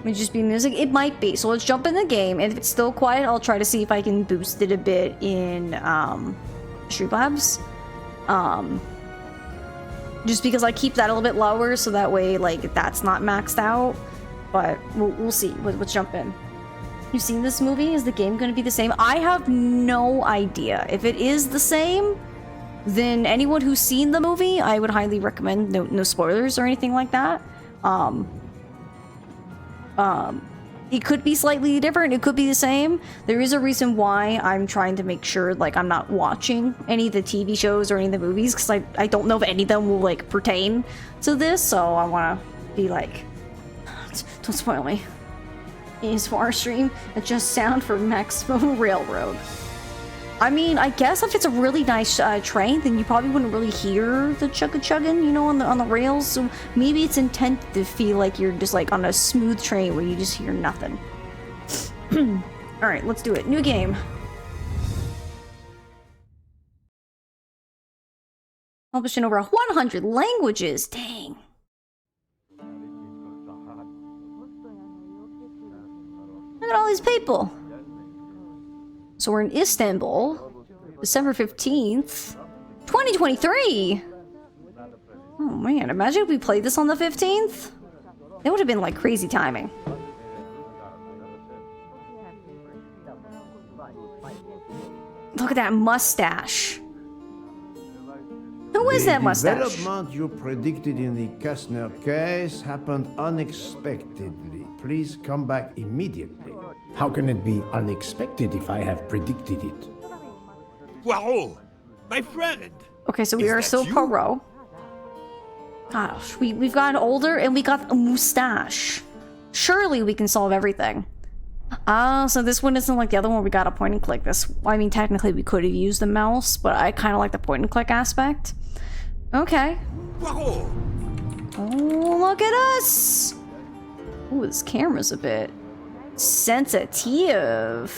May just be music? It might be. So let's jump in the game. And if it's still quiet, I'll try to see if I can boost it a bit in Streamlabs. Just because I keep that a little bit lower, so that way, like, that's not maxed out. But we'll see. Let's jump in. You've seen this movie? Is the game going to be the same? I have no idea. If it is the same, then anyone who's seen the movie, I would highly recommend. No spoilers or anything like that. It could be slightly different. It could be the same. There is a reason why I'm trying to make sure, like, I'm not watching any of the TV shows or any of the movies, because I don't know if any of them will, like, pertain to this, so I want to be like, don't spoil me. ASMR stream, adjust sound for Maximum Railroad. I mean, I guess if it's a really nice train, then you probably wouldn't really hear the chugga-chugging, you know, on the rails. So maybe it's intended to feel like you're just like on a smooth train where you just hear nothing. All right, let's do it. New game. Published in over 100 languages. Dang. Look at all these people. So we're in Istanbul, December 15th, 2023! Oh man, imagine if we played this on the 15th? That would have been like crazy timing. Look at that mustache. Who is that mustache? The development you predicted in the Kastner case happened unexpectedly. Please come back immediately. How can it be unexpected if I have predicted it? Poirot, my friend. Okay, so we Is are that still you? Poirot. Gosh, we've gotten older and we got a mustache. Surely we can solve everything. So this one isn't like the other one. We got a point and click. I mean, technically we could have used the mouse, but I kind of like the point and click aspect. Okay. Poirot. Oh, look at us. Ooh, this camera's a bit sensitive.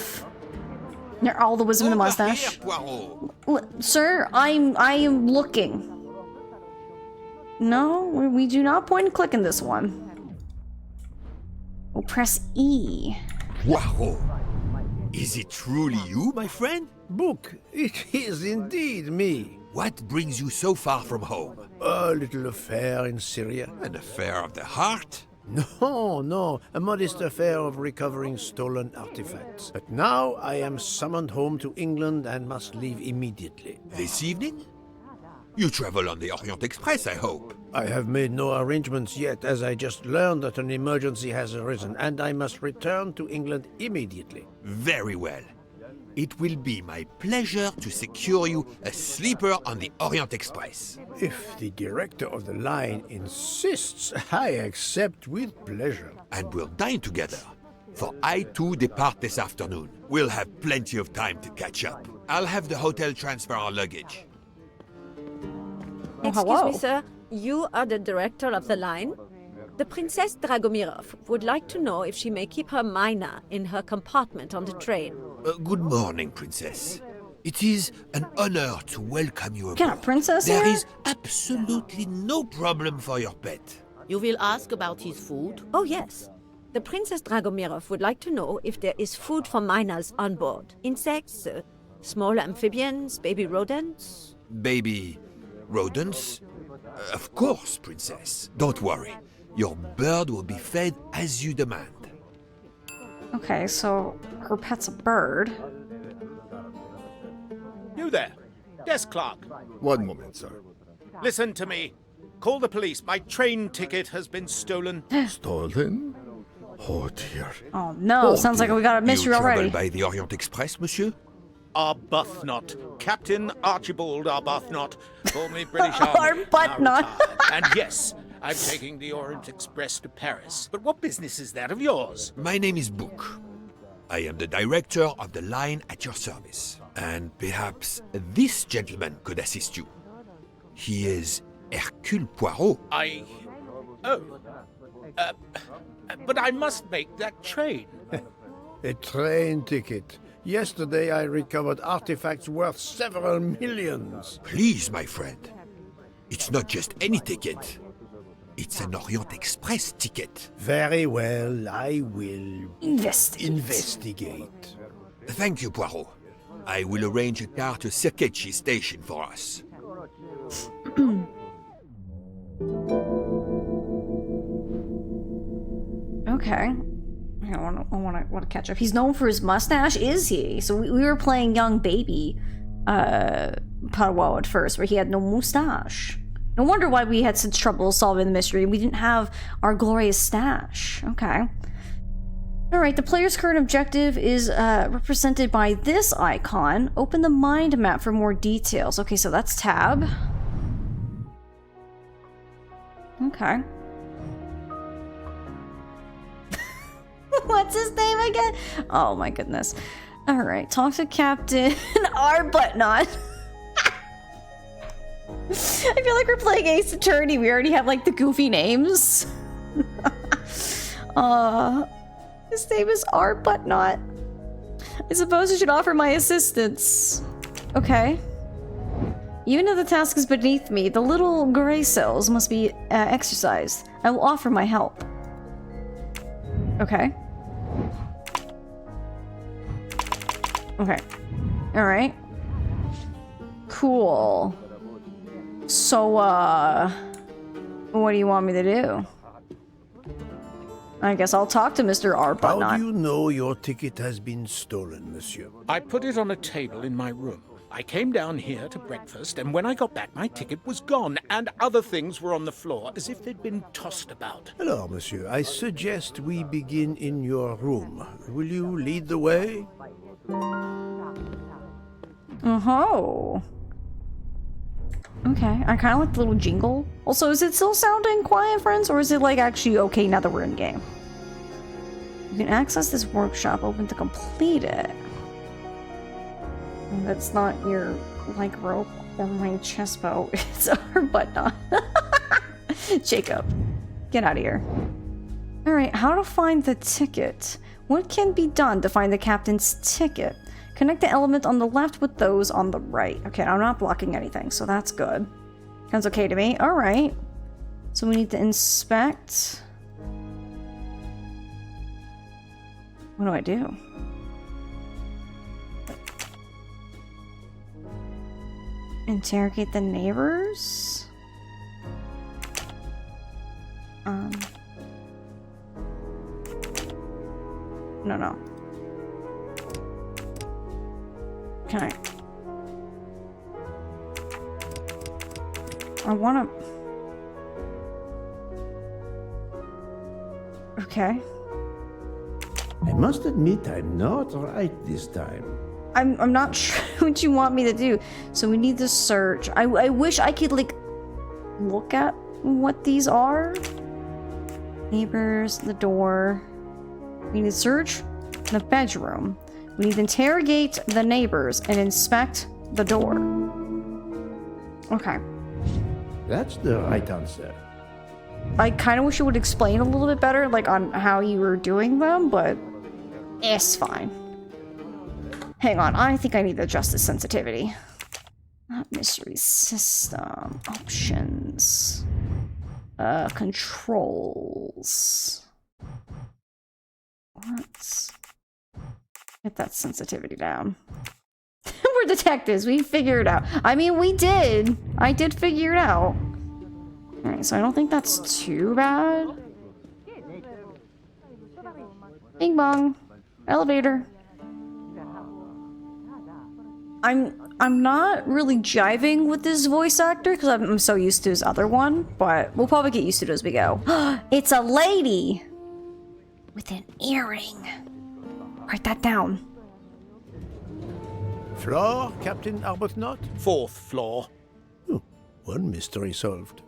They're all the wisdom in the Over mustache. here, Poirot. Sir, I am looking. No, we do not point and click in this one. We'll press E. Poirot. Is it truly you, my friend? Book, it is indeed me. What brings you so far from home? A little affair in Syria. An affair of the heart? No, a modest affair of recovering stolen artifacts. But now I am summoned home to England and must leave immediately. This evening? You travel on the Orient Express, I hope. I have made no arrangements yet, as I just learned that an emergency has arisen, and I must return to England immediately. Very well. It will be my pleasure to secure you a sleeper on the Orient Express. If the director of the line insists, I accept with pleasure. And we'll dine together. For I too depart this afternoon. We'll have plenty of time to catch up. I'll have the hotel transfer our luggage. Oh, hello. Excuse me, sir. You are the director of the line? The Princess Dragomirov would like to know if she may keep her mina in her compartment on the train. Good morning, Princess. It is an honor to welcome you aboard. Got a princess There here? is absolutely no problem for your pet. You will ask about his food? Oh, yes. The Princess Dragomirov would like to know if there is food for miners on board. Insects, small amphibians, baby rodents. Baby rodents? Of course, Princess. Don't worry. Your bird will be fed as you demand. Okay, so her pet's a bird. You there, desk clerk. One moment, sir. Listen to me. Call the police. My train ticket has been stolen. Stolen? Oh dear. Oh no, sounds like we got a mystery You travel already. by the Orient Express, monsieur? Arbuthnot. Captain Archibald Arbuthnot, formerly British Army. Arbuthnot. now retired. And yes, I'm taking the Orient Express to Paris. But what business is that of yours? My name is Book. I am the director of the line at your service. And perhaps this gentleman could assist you. He is Hercule Poirot. But I must make that train. A train ticket. Yesterday I recovered artifacts worth several millions. Please, my friend. It's not just any ticket. It's an Orient Express ticket. Very well, I will investigate. Thank you, Poirot. I will arrange a car to Circeci station for us. Okay. I want to catch up. He's known for his mustache, is he? So we were playing young baby Poirot at first, where he had no mustache. No wonder why we had such trouble solving the mystery. We didn't have our glorious stash. Okay. Alright, the player's current objective is represented by this icon. Open the mind map for more details. Okay, so that's tab. Okay. What's his name again? Oh my goodness. Alright, talk to Captain Arbuthnot. I feel like we're playing Ace Attorney. We already have like the goofy names. His name is Arbuthnot. I suppose I should offer my assistance. Okay. Even though the task is beneath me, the little gray cells must be exercised. I will offer my help. Okay. Okay. Alright. Cool. So, what do you want me to do? I guess I'll talk to Mr. Arbuthnot. How do you know your ticket has been stolen, monsieur? I put it on a table in my room. I came down here to breakfast, and when I got back, my ticket was gone, and other things were on the floor, as if they'd been tossed about. Hello, monsieur. I suggest we begin in your room. Will you lead the way? Oh. Okay, I kind of like the little jingle. Also, is it still sounding quiet, friends, or is it like actually okay now that we're in game? You can access this workshop, open to complete it. And that's not your like rope or my chest bow. It's our button. Jacob, get out of here. All right, how to find the ticket? What can be done to find the captain's ticket? Connect the element on the left with those on the right. Okay, I'm not blocking anything, so that's good. Sounds okay to me. All right. So we need to inspect. What do I do? Interrogate the neighbors? No. Can I wanna... Okay. I must admit I'm not right this time. I'm not sure what you want me to do. So we need to search. I wish I could, like, look at what these are. Neighbors, the door. We need to search the bedroom. We need to interrogate the neighbors and inspect the door. Okay. That's the right answer. I kind of wish you would explain a little bit better, like, on how you were doing them, but it's fine. Hang on, I think I need to adjust the sensitivity. Mystery system. Options. Controls. Let's get that sensitivity down. We're detectives. We figured it out. I mean, we did. I did figure it out. Alright, so I don't think that's too bad. Bing bong. Elevator. I'm not really jiving with this voice actor because I'm so used to his other one, but we'll probably get used to it as we go. It's a lady with an earring. Write that down. Floor, Captain Arbuthnot? 4th floor. Oh, one mystery solved.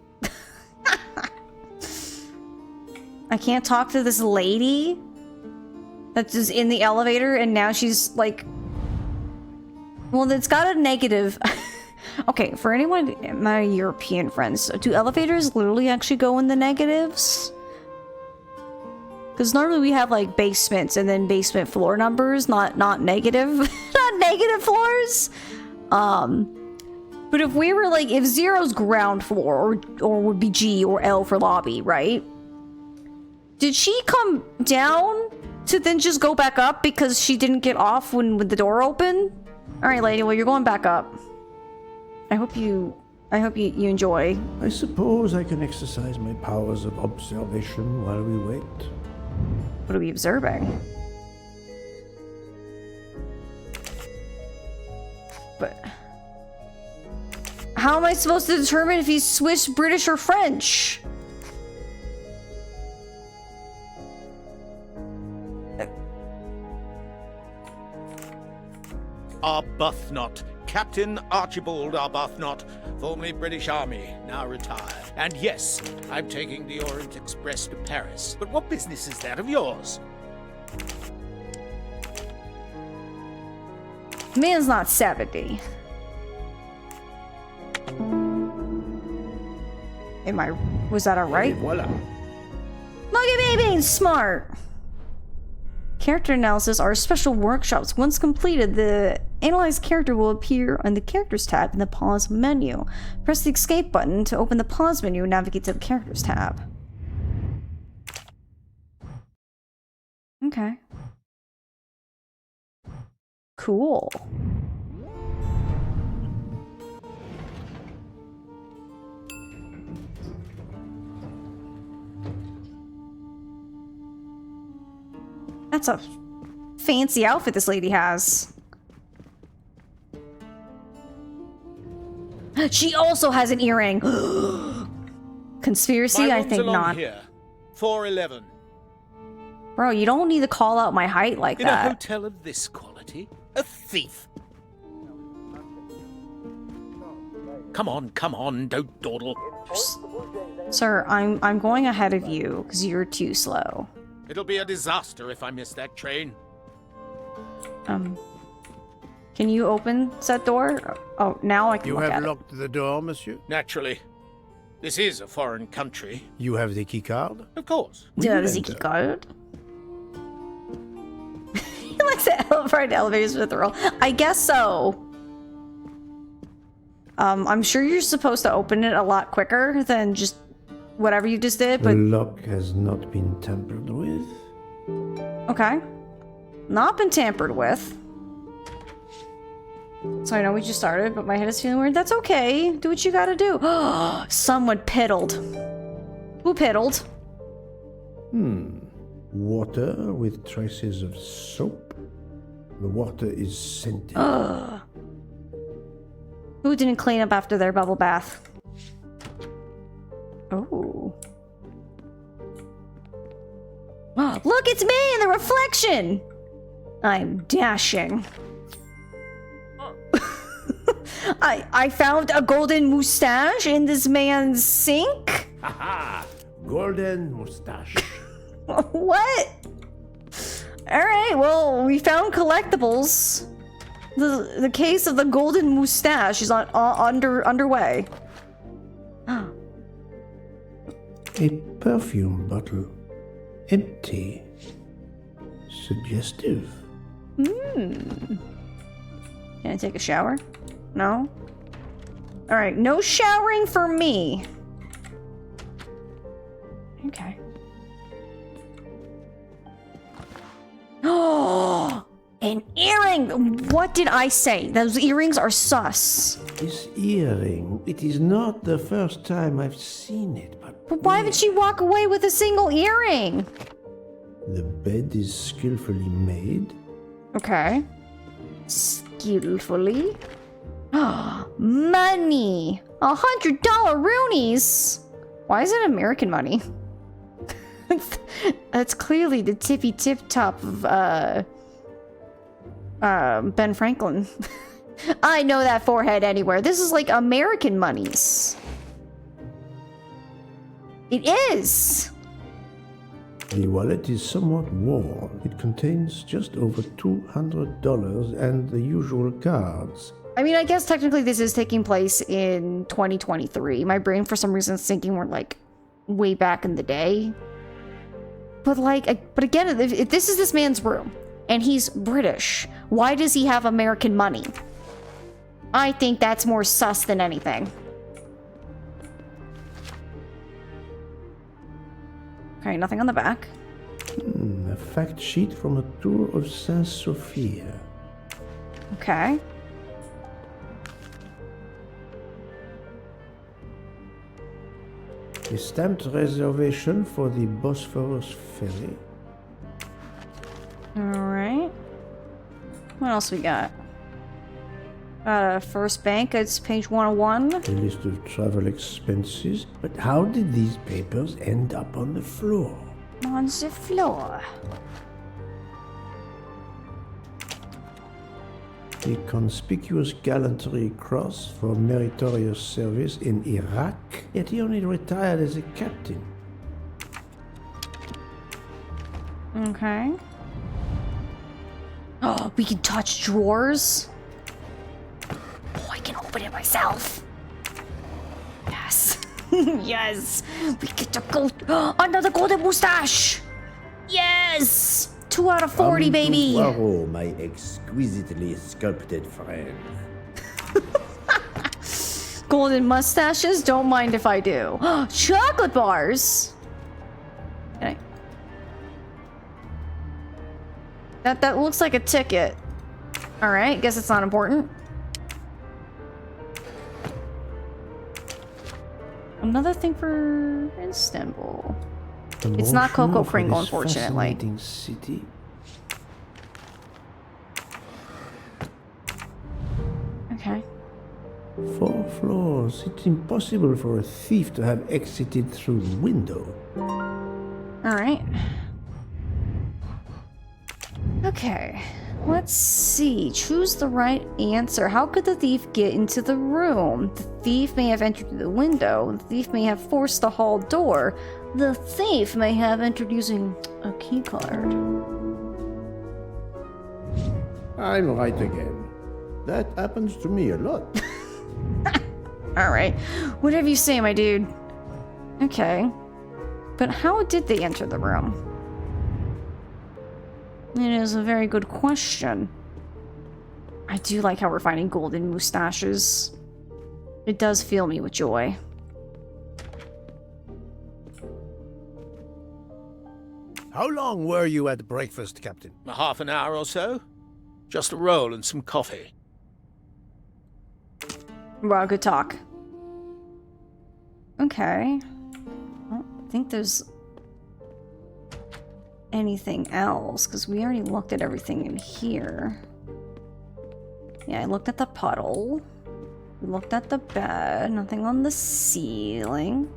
I can't talk to this lady that's just in the elevator and now she's like... Well, it's got a negative... Okay, for anyone, my European friends, do elevators literally actually go in the negatives? Because normally we have like basements and then basement floor numbers, not negative, not negative floors. But if we were like, if Zero's ground floor, or would be G or L for lobby, right? Did she come down to then just go back up because she didn't get off when the door opened? All right, lady. Well, you're going back up. I hope you enjoy. I suppose I can exercise my powers of observation while we wait. What are we observing? But how am I supposed to determine if he's Swiss, British, or French? Arbuthnot. Captain Archibald Arbuthnot, formerly British Army, now retired. And yes, I'm taking the Orient Express to Paris. But what business is that of yours? Man's not 70. Was that alright? Voila. Look at me being smart! Character analysis are special workshops. Once completed, the analyzed character will appear on the Characters tab in the Pause menu. Press the Escape button to open the Pause menu and navigate to the Characters tab. Okay. Cool. That's a fancy outfit this lady has. She also has an earring. Conspiracy? My I room's think along not. Here. 411. Bro, you don't need to call out my height like In a that. hotel of this quality? A thief. Come on, don't dawdle. Sir, I'm going ahead of you because you're too slow. It'll be a disaster if I miss that train. Can you open said door? Oh, now I can You look at have it. locked the door, monsieur? Naturally. This is a foreign country. You have the key card? Of course. Do you have a will Ziki enter. card? He likes to ride elevators with the roll. I guess so. I'm sure you're supposed to open it a lot quicker than just whatever you just did, The but lock has not been tampered with. okay. Not been tampered with. So I know we just started, but my head is feeling weird. That's okay. Do what you gotta do. Someone piddled. Who piddled? Water with traces of soap. The water is scented. Who didn't clean up after their bubble bath? Oh. Look, it's me in the reflection! I'm dashing. I found a golden moustache in this man's sink? Haha! Golden mustache. What? Alright, well, we found collectibles. The case of the golden moustache is underway. A perfume bottle. Empty. Suggestive. Can I take a shower? No? Alright, no showering for me. Okay. Oh, an earring! What did I say? Those earrings are sus. This earring, it is not the first time I've seen it, But why would she walk away with a single earring? the bed is skillfully made. Okay. Skillfully. Money! $100 Roonies! Why is it American money? That's clearly the tippy tip top of Ben Franklin. I know that forehead anywhere. This is like American monies. It is. The wallet is somewhat worn. It contains just over $200 and the usual cards. I mean, I guess technically this is taking place in 2023. My brain, for some reason, is thinking we're like way back in the day. But like, but again, if this is this man's room and he's British, why does he have American money? I think that's more sus than anything. Okay, nothing on the back. A fact sheet from a tour of Saint Sophia. Okay. A stamped reservation for the Bosphorus ferry. Alright. What else we got? First bank, it's page 101. A list of travel expenses. But how did these papers end up on the floor? On the floor. A conspicuous gallantry cross for meritorious service in Iraq, yet he only retired as a captain. Okay. Oh, we can touch drawers? Oh, I can open it myself. Yes. Yes. We get to go. Another golden mustache. Yes. 2 out of 40, baby. Poirot, my exquisitely sculpted friend. Golden mustaches? Don't mind if I do. Chocolate bars. Can I... That looks like a ticket. Alright, guess it's not important. Another thing for Istanbul. It's not Coco Pringle, unfortunately. City. Okay. 4 floors. It's impossible for a thief to have exited through the window. Alright. Okay. Let's see. Choose the right answer. How could the thief get into the room? The thief may have entered through the window. The thief may have forced the hall door. The thief may have entered using a keycard. I'm right again. That happens to me a lot. Alright. Whatever you say, my dude. Okay. But how did they enter the room? It is a very good question. I do like how we're finding golden mustaches. It does fill me with joy. How long were you at breakfast, Captain? Half an hour or so. Just a roll and some coffee. Well, good talk. Okay. I don't think there's anything else, because we already looked at everything in here. Yeah, I looked at the puddle. We looked at the bed. Nothing on the ceiling.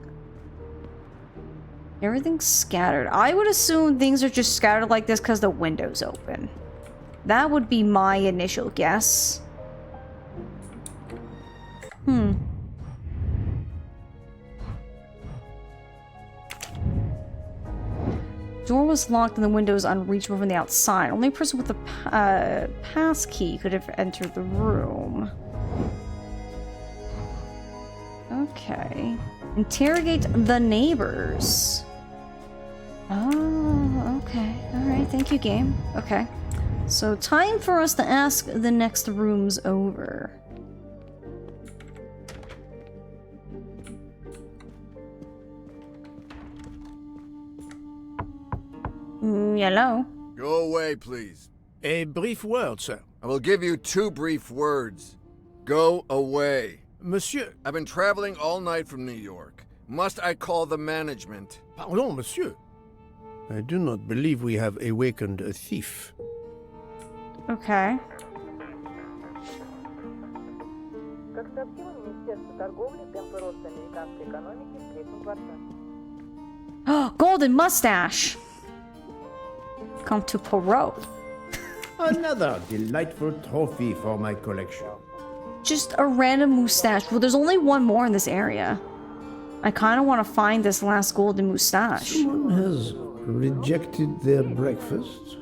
Everything's scattered. I would assume things are just scattered like this because the window's open. That would be my initial guess. Door was locked and the window is unreachable from the outside. Only a person with a pass key could have entered the room. Okay. Interrogate the neighbors. Oh, okay. Alright, thank you, game. Okay. So, time for us to ask the next rooms over. Hello? Go away, please. A brief word, sir. I will give you 2 brief words. Go away. Monsieur. I've been traveling all night from New York. Must I call the management? Pardon, monsieur. I do not believe we have awakened a thief. Okay. Oh, golden mustache! Come to Poirot. Another delightful trophy for my collection. Just a random mustache. Well, there's only one more in this area. I kind of want to find this last golden mustache. Someone has rejected their breakfast.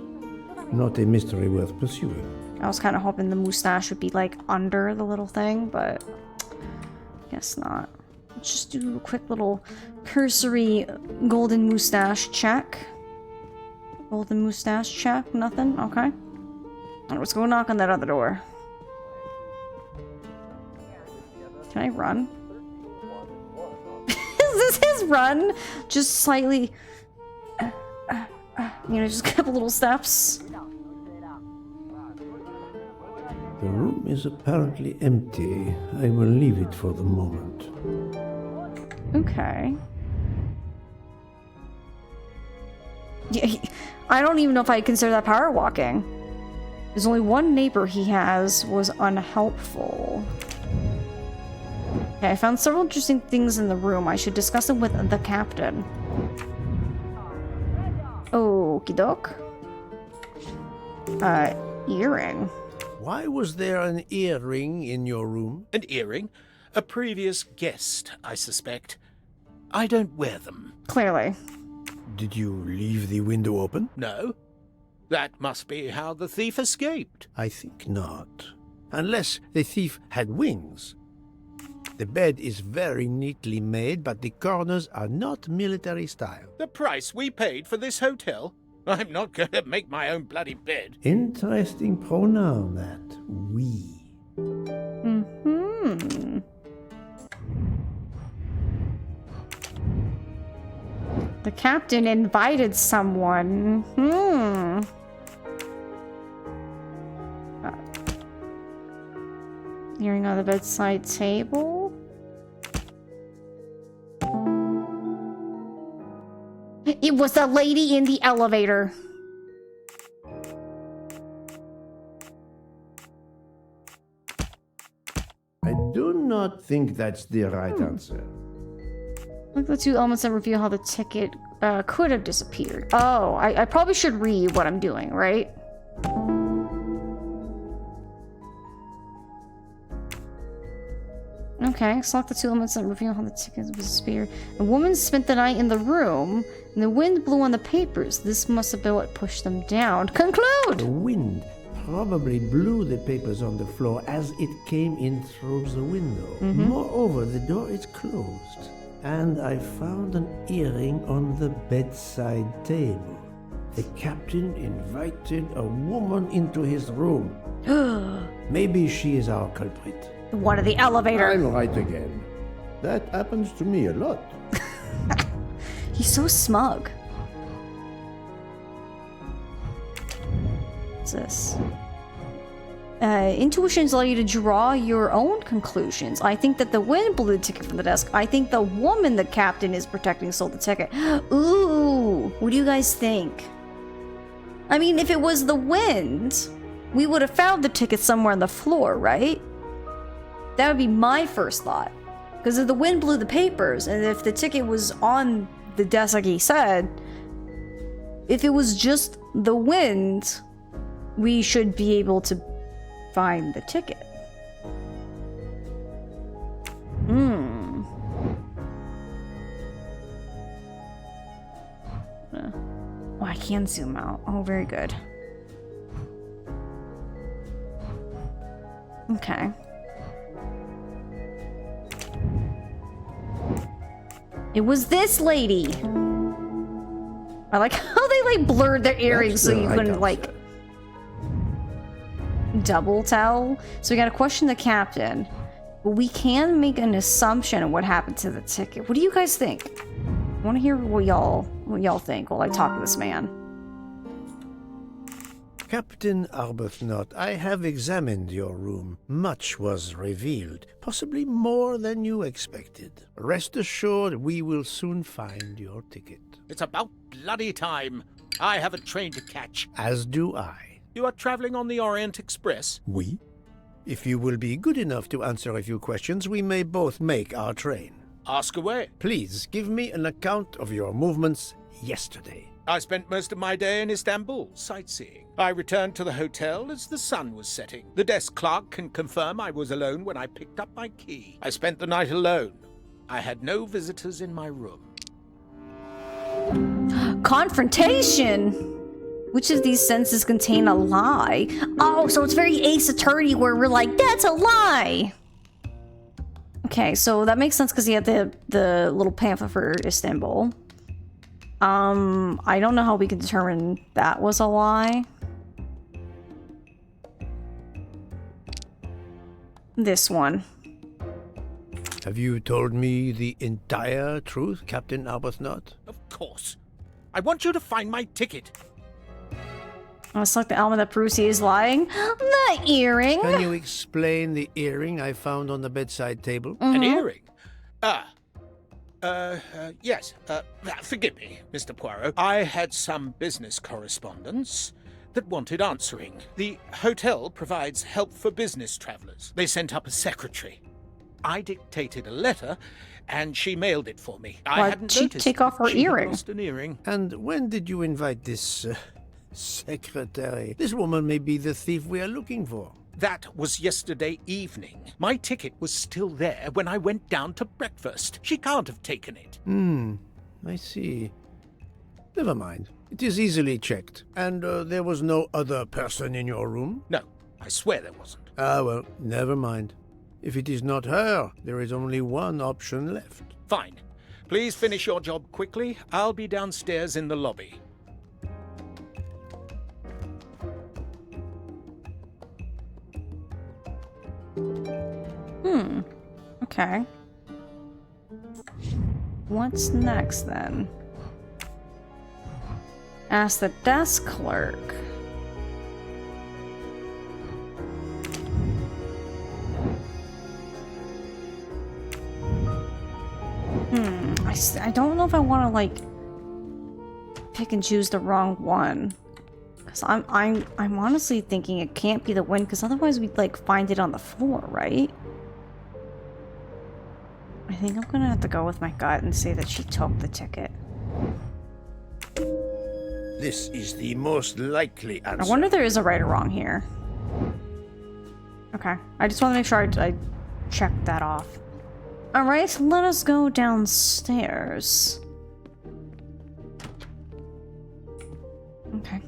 Not a mystery worth pursuing. I was kind of hoping the mustache would be like under the little thing, but guess not. Let's just do a quick little cursory golden mustache check. Golden mustache check, nothing? Okay. Alright, let's go knock on that other door. Can I run? Is this his run? Just slightly... you know, just a couple little steps. The room is apparently empty. I will leave it for the moment. Okay. Yeah, I don't even know if I'd consider that power walking. There's only one neighbor he has was unhelpful. Okay, I found several interesting things in the room. I should discuss them with the captain. Okie doke. Earring. Why was there an earring in your room? An earring? A previous guest, I suspect. I don't wear them. Clearly. Did you leave the window open? No. That must be how the thief escaped. I think not. Unless the thief had wings. The bed is very neatly made, but the corners are not military style. The price we paid for this hotel? I'm not going to make my own bloody bed. Interesting pronoun, that. We. Mm-hmm. The captain invited someone. Earring on the bedside table. It was the lady in the elevator. I do not think that's the right answer. Look at the two elements that reveal how the ticket could have disappeared. Oh, I probably should read what I'm doing, right? Okay, select the two elements that reveal how the ticket disappeared. A woman spent the night in the room, and the wind blew on the papers. This must have been what pushed them down. Conclude! The wind probably blew the papers on the floor as it came in through the window. Moreover, the door is closed. And I found an earring on the bedside table. The captain invited a woman into his room. Maybe she is our culprit. One of the elevator. I'm right again. That happens to me a lot. He's so smug. What's this? Intuitions allow you to draw your own conclusions. I think that the wind blew the ticket from the desk. I think the woman the captain is protecting stole the ticket. Ooh, what do you guys think? I mean, if it was the wind, we would have found the ticket somewhere on the floor, right? That would be my first thought. Because if the wind blew the papers, and if the ticket was on the desk like he said, if it was just the wind, we should be able to find the ticket. Oh, I can zoom out. Oh, very good. Okay. It was this lady. I like how they like blurred their earrings so you couldn't like double tell. So we gotta question the captain. But we can make an assumption of what happened to the ticket. What do you guys think? I want to hear what y'all think while I talk to this man. Captain Arbuthnot, I have examined your room. Much was revealed, possibly more than you expected. Rest assured, we will soon find your ticket. It's about bloody time. I have a train to catch. As do I. You are traveling on the Orient Express? We? If you will be good enough to answer a few questions, we may both make our train. Ask away. Please give me an account of your movements yesterday. I spent most of my day in Istanbul, sightseeing. I returned to the hotel as the sun was setting. The desk clerk can confirm I was alone when I picked up my key. I spent the night alone. I had no visitors in my room. Confrontation! Which of these sentences contain a lie? Oh, so it's very Ace Attorney where we're like, that's a lie! Okay, so that makes sense because he had the little pamphlet for Istanbul. I don't know how we can determine that was a lie. This one. Have you told me the entire truth, Captain Arbuthnot? Of course. I want you to find my ticket. It's like the element that proves he is lying. The earring. Can you explain the earring I found on the bedside table? An earring? Yes. Forgive me, Mr. Poirot. I had some business correspondence that wanted answering. The hotel provides help for business travelers. They sent up a secretary. I dictated a letter, and she mailed it for me. I Why hadn't did she noticed take off her she had earring? lost an earring. And when did you invite this secretary? This woman may be the thief we are looking for. That was yesterday evening. My ticket was still there when I went down to breakfast. She can't have taken it. I see. Never mind. It is easily checked. And there was no other person in your room? No, I swear there wasn't. Ah, well, never mind. If it is not her, there is only one option left. Fine. Please finish your job quickly. I'll be downstairs in the lobby. Okay. What's next then? Ask the desk clerk. I don't know if I want to like pick and choose the wrong one, because I'm honestly thinking it can't be the win, because otherwise we'd like find it on the floor, right? I think I'm gonna have to go with my gut and say that she took the ticket. This is the most likely answer. I wonder if there is a right or wrong here. Okay, I just want to make sure I check that off. Alright, let us go downstairs. Okay.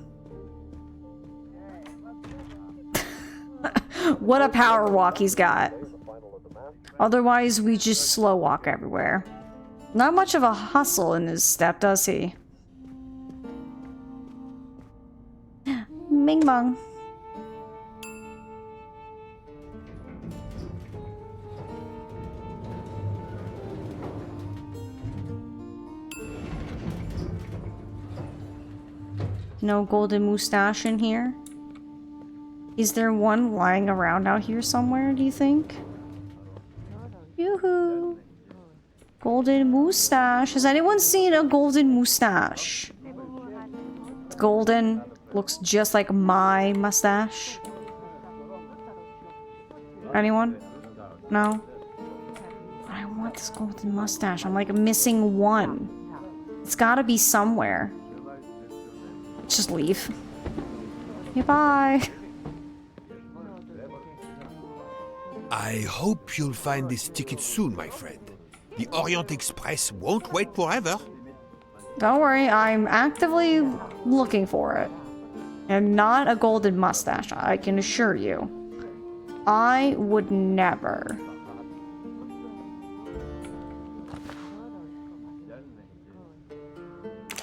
What a power walk he's got. Otherwise, we just slow walk everywhere. Not much of a hustle in his step, does he? Bing bong. No golden moustache in here? Is there one lying around out here somewhere, do you think? Yoo-hoo! Golden moustache. Has anyone seen a golden moustache? It's golden. Looks just like my mustache. Anyone? No? I want this golden mustache. I'm like missing one. It's gotta be somewhere. Let's just leave. Okay, bye. I hope you'll find this ticket soon, my friend. The Orient Express won't wait forever. Don't worry, I'm actively looking for it. And not a golden mustache, I can assure you. I would never.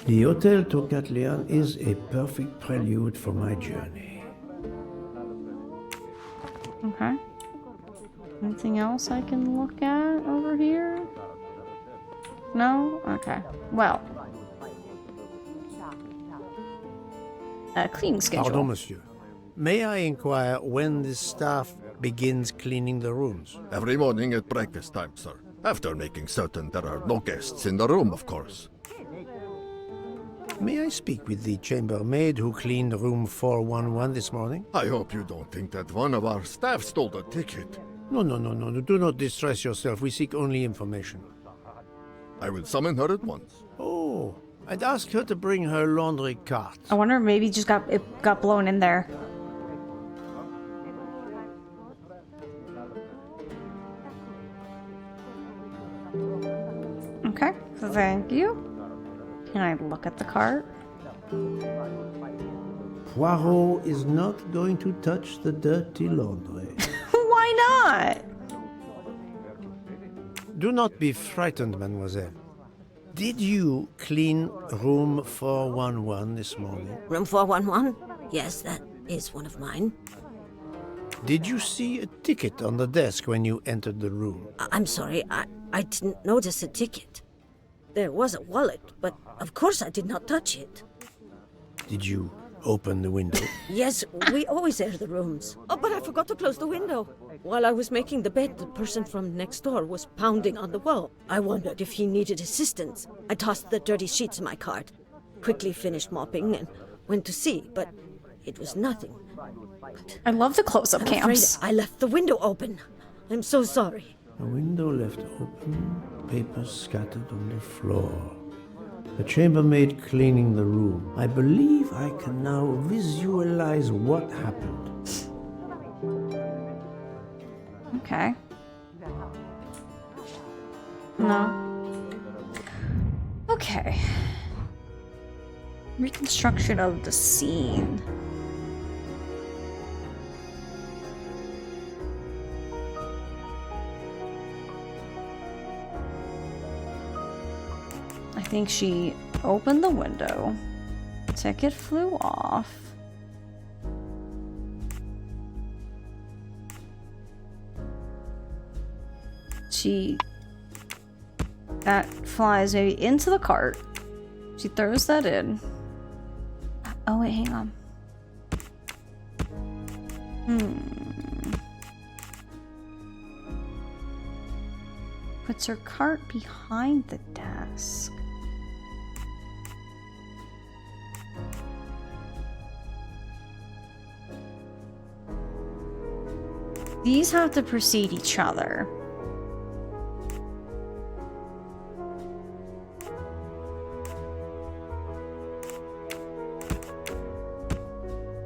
The Hotel Tocatlian is a perfect prelude for my journey. Okay. Anything else I can look at over here? No? Okay. Well. Cleaning schedule. Pardon, monsieur. May I inquire when the staff begins cleaning the rooms? Every morning at breakfast time, sir. After making certain there are no guests in the room, of course. May I speak with the chambermaid who cleaned room 411 this morning? I hope you don't think that one of our staff stole the ticket. No. Do not distress yourself. We seek only information. I will summon her at once. Oh, I'd ask her to bring her laundry cart. I wonder if maybe it got blown in there. Okay, thank you. Can I look at the cart? Poirot is not going to touch the dirty laundry. Why not? Do not be frightened, mademoiselle. Did you clean room 411 this morning? Room 411? Yes, that is one of mine. Did you see a ticket on the desk when you entered the room? I'm sorry, I didn't notice a ticket. There was a wallet, but of course I did not touch it. Did you open the window? Yes, we always air the rooms. Oh, but I forgot to close the window. While I was making the bed, the person from next door was pounding on the wall. I wondered if he needed assistance. I tossed the dirty sheets in my cart, quickly finished mopping, and went to see, but it was nothing. I love the close-up I'm afraid cams. I left the window open. I'm so sorry. A window left open, papers scattered on the floor. The chambermaid cleaning the room. I believe I can now visualize what happened. Okay. No. Okay. Reconstruction of the scene. I think she opened the window. Ticket flew off. That flies maybe into the cart. She throws that in. Oh wait, hang on. Puts her cart behind the desk. These have to precede each other.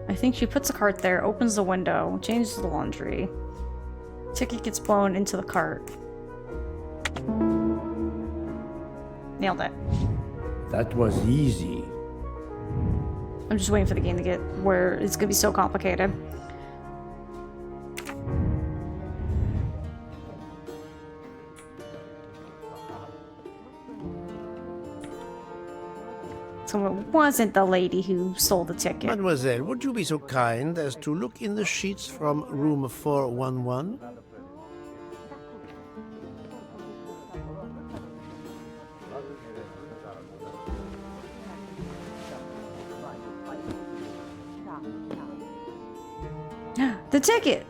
I think she puts the cart there, opens the window, changes the laundry. Ticket gets blown into the cart. Nailed it. That was easy. I'm just waiting for the game to get where it's gonna be so complicated. So it wasn't the lady who stole the ticket. Mademoiselle, would you be so kind as to look in the sheets from room 411? The ticket!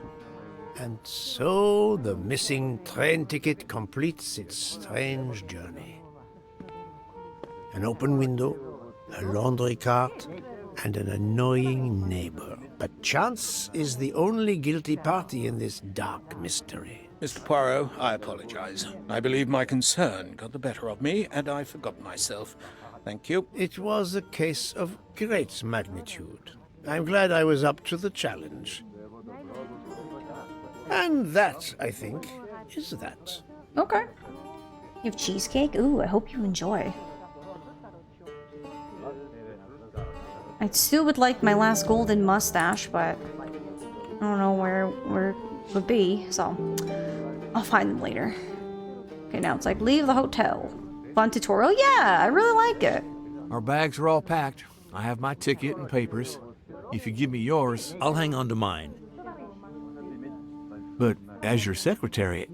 And so the missing train ticket completes its strange journey. An open window, a laundry cart, and an annoying neighbor. But chance is the only guilty party in this dark mystery. Mr. Poirot, I apologize. I believe my concern got the better of me, and I forgot myself. Thank you. It was a case of great magnitude. I'm glad I was up to the challenge. And that, I think, is that. Okay. You have cheesecake? Ooh, I hope you enjoy. I still would like my last golden mustache, but I don't know where it would be, so I'll find them later. Okay, now it's like, leave the hotel. Fun tutorial? Yeah, I really like it. Our bags are all packed. I have my ticket and papers. If you give me yours, I'll hang on to mine. but as your secretary...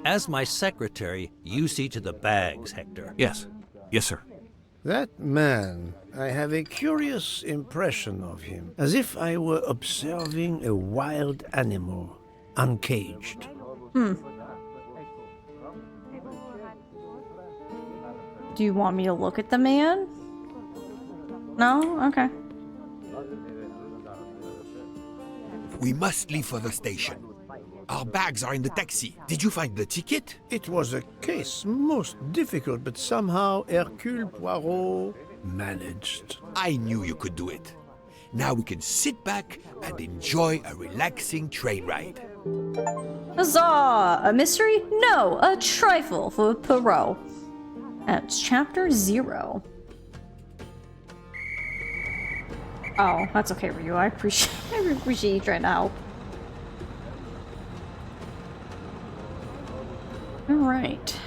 As my secretary, you see to the bags, Hector. Yes. Yes, sir. That man, I have a curious impression of him, as if I were observing a wild animal, uncaged. Do you want me to look at the man? No? Okay. We must leave for the station. Our bags are in the taxi. Did you find the ticket? It was a case most difficult, but somehow Hercule Poirot managed. I knew you could do it. Now we can sit back and enjoy a relaxing train ride. Huzzah! A mystery? No, a trifle for Poirot. And it's chapter 0. Oh, that's okay, Ryu. I appreciate you trying to help. Alright.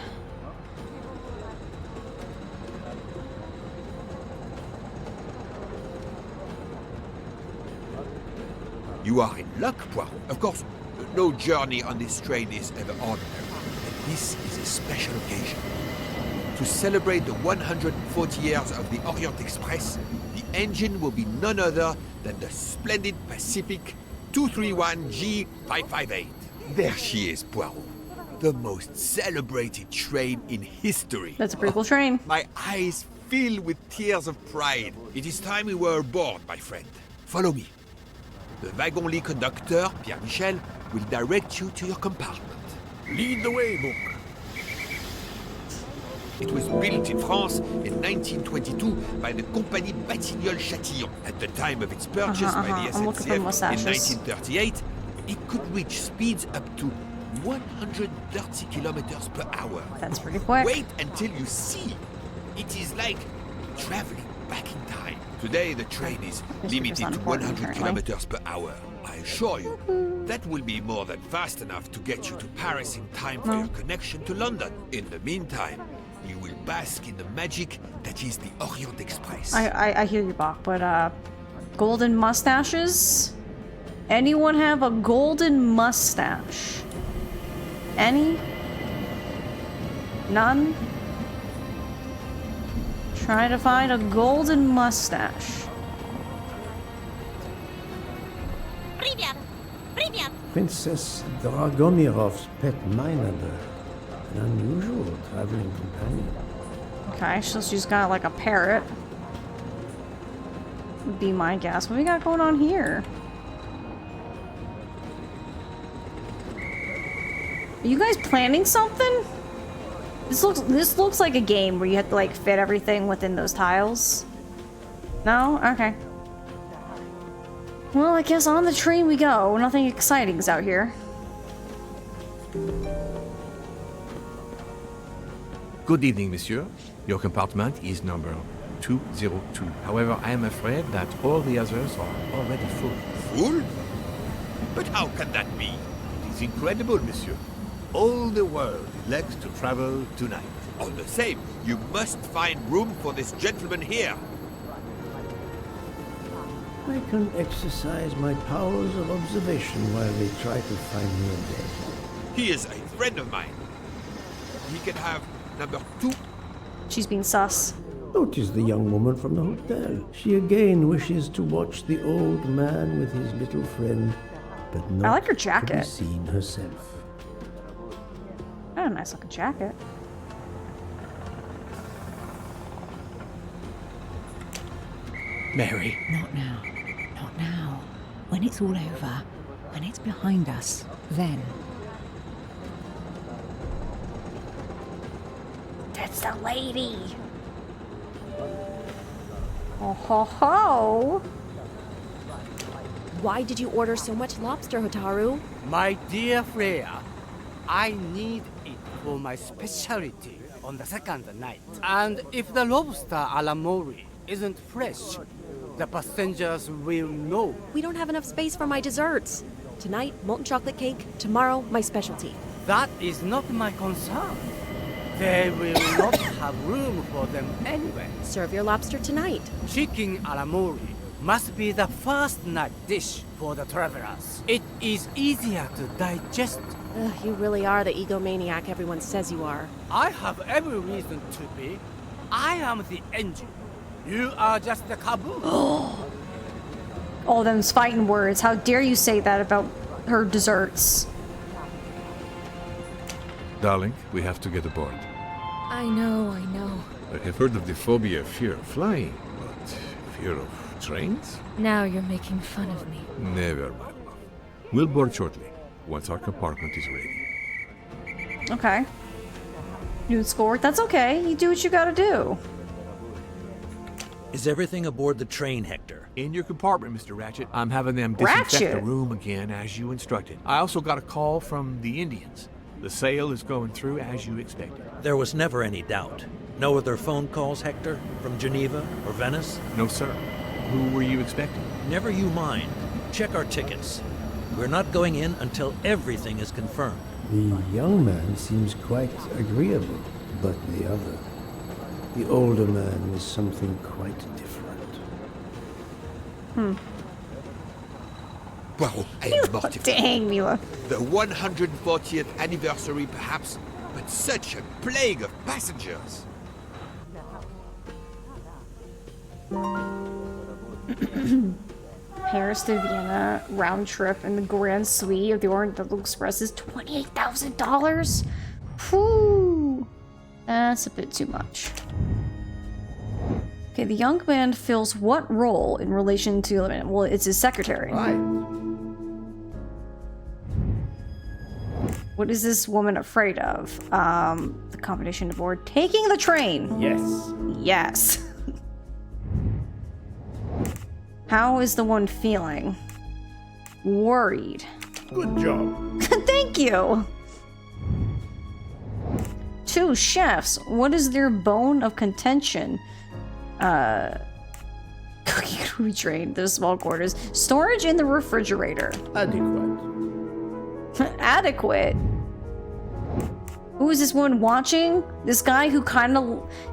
You are in luck, Poirot. Of course, no journey on this train is ever ordinary. And this is a special occasion. To celebrate the 140 years of the Orient Express, the engine will be none other than the splendid Pacific 231G558. There she is, Poirot. The most celebrated train in history. That's a pretty cool train. My eyes fill with tears of pride. It is time we were aboard, my friend. Follow me. The wagon-lit conductor, Pierre Michel, will direct you to your compartment. Lead the way, Book. It was built in France in 1922 by the Compagnie Batignolles Châtillon. At the time of its purchase by the I'm looking for SNCF in mustaches. 1938, it could reach speeds up to 130 kilometers per hour. That's pretty quick. Wait until you see. It is like traveling back in time. Today, the train is limited to 100 kilometers per hour. I assure you, that will be more than fast enough to get you to Paris in time for your connection to London. In the meantime, you will bask in the magic that is the Orient Express. I hear you, Bach, but golden mustaches? Anyone have a golden mustache? Any? None? Trying to find a golden mustache. Princess Dragomirov's pet Miner, an unusual traveling companion. Okay, so she's got like a parrot. Would be my guess. What do we got going on here? Are you guys planning something? This looks like a game where you have to like fit everything within those tiles. No? Okay. Well, I guess on the train we go. Nothing exciting is out here. Good evening, monsieur. Your compartment is number 202. However, I am afraid that all the others are already full. Full? But how can that be? It is incredible, monsieur. All the world elects to travel tonight. All the same, you must find room for this gentleman here. I can exercise my powers of observation while they try to find me a bed. He is a friend of mine. He can have number 2. She's being sus. Notice the young woman from the hotel. She again wishes to watch the old man with his little friend, but not I like her to be jacket. seen herself. Oh, nice looking jacket. Mary. Not now. Not now. When it's all over, when it's behind us, then. That's the lady. Oh ho ho! Why did you order so much lobster, Hotaru? My dear Freya, I need it for my specialty on the second night. And if the lobster a la mori isn't fresh, the passengers will know. We don't have enough space for my desserts. Tonight, molten chocolate cake. Tomorrow, my specialty. That is not my concern. They will not have room for them anyway. Serve your lobster tonight. Chicken a la mori must be the first night dish for the travelers. It is easier to digest. Ugh, you really are the egomaniac everyone says you are. I have every reason to be. I am the engine. You are just the caboose. All them's fighting words. How dare you say that about her desserts? Darling, we have to get aboard. I know. I have heard of the phobia of fear of flying, but fear of trains? Now you're making fun of me. Never, my love. We'll board shortly, once our compartment is ready. Okay. You scored? That's okay. You do what you gotta do. Is everything aboard the train, Hector? In your compartment, Mr. Ratchet. I'm having them disinfect Ratchet? the room again as you instructed. I also got a call from the Indians. The sale is going through as you expected. There was never any doubt. No other phone calls, Hector? From Geneva or Venice? No, sir. Who were you expecting? Never you mind. Check our tickets. We're not going in until everything is confirmed. The young man seems quite agreeable, but the other, the older man, was something quite different. Poirot, I am mortified. Dang, Mila. The 140th anniversary, perhaps, but such a plague of passengers. Paris to Vienna round trip in the Grand Suite of the Orient Express is $28,000. Whew, that's a bit too much. Okay, the young man fills what role in relation to? Well, it's his secretary. Right. What is this woman afraid of? The combination aboard taking the train. Yes. Yes. How is the one feeling? Worried. Good job. Thank you. 2 chefs. What is their bone of contention? Cooking crew train. There's small quarters. Storage in the refrigerator. Adequate. Adequate. Who is this one watching? This guy who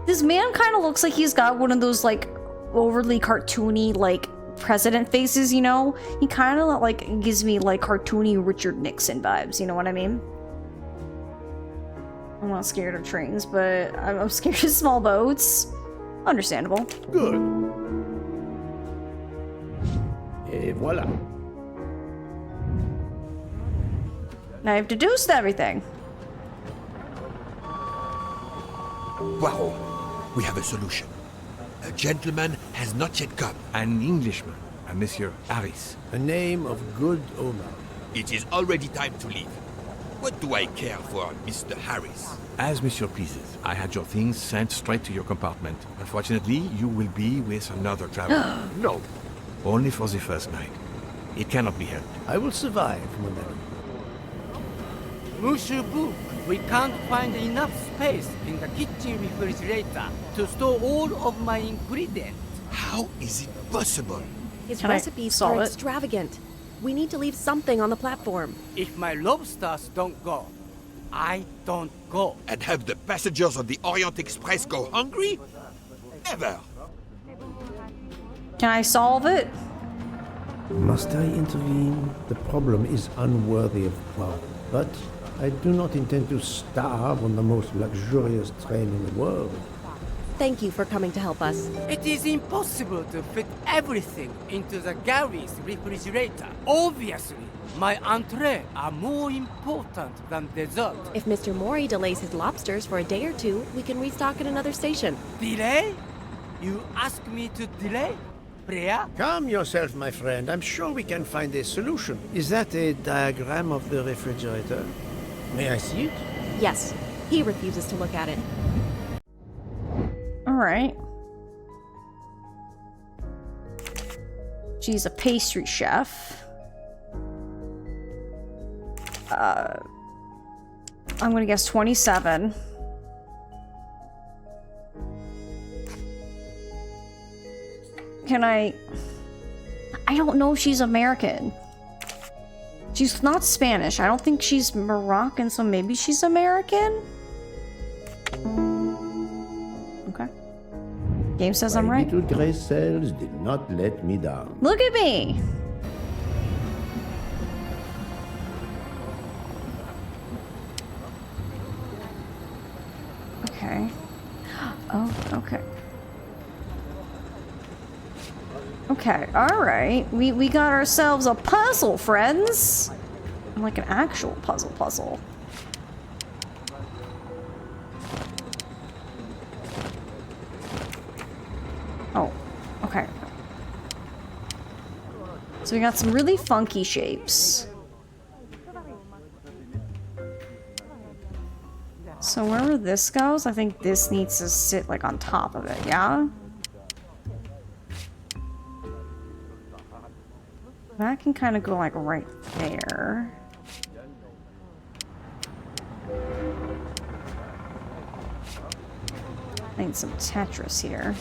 this man kind of looks like he's got one of those like overly cartoony like president faces, you know? He kind of like gives me like cartoony Richard Nixon vibes, you know what I mean? I'm not scared of trains, but I'm scared of small boats. Understandable. Good. Et voila. Now I've deduced everything. Poirot, we have a solution. A gentleman has not yet come. An Englishman, a Monsieur Harris. A name of good omen. It is already time to leave. What do I care for Mr. Harris? As Monsieur pleases. I had your things sent straight to your compartment. Unfortunately, you will be with another traveler. No. Only for the first night. It cannot be helped. I will survive, madame. Monsieur Book, we can't find enough space in the kitchen refrigerator to store all of my ingredients. How is it possible? His Can I recipes solve are it? extravagant. We need to leave something on the platform. If my lobsters don't go, I don't go. And have the passengers of the Orient Express go hungry? Never. Can I solve it? Must I intervene? The problem is unworthy of Poirot, but I do not intend to starve on the most luxurious train in the world. Thank you for coming to help us. It is impossible to fit everything into the Gary's refrigerator. Obviously, my entree are more important than dessert. If Mr. Mori delays his lobsters for a day or two, we can restock at another station. Delay? You ask me to delay? Priya? Calm yourself, my friend. I'm sure we can find a solution. Is that a diagram of the refrigerator? May I see it? Yes, he refuses to look at it. Alright. She's a pastry chef. I'm gonna guess 27. Can I don't know if she's American. She's not Spanish. I don't think she's Moroccan, so maybe she's American? Okay. Game says I'm right. Little gray cells did not let me down. Look at me! Okay. Oh, okay. Okay, alright. We got ourselves a puzzle, friends! Like an actual puzzle. Oh, okay. So we got some really funky shapes. So wherever this goes, I think this needs to sit like on top of it, yeah? That can kind of go like right there. I need some Tetris here.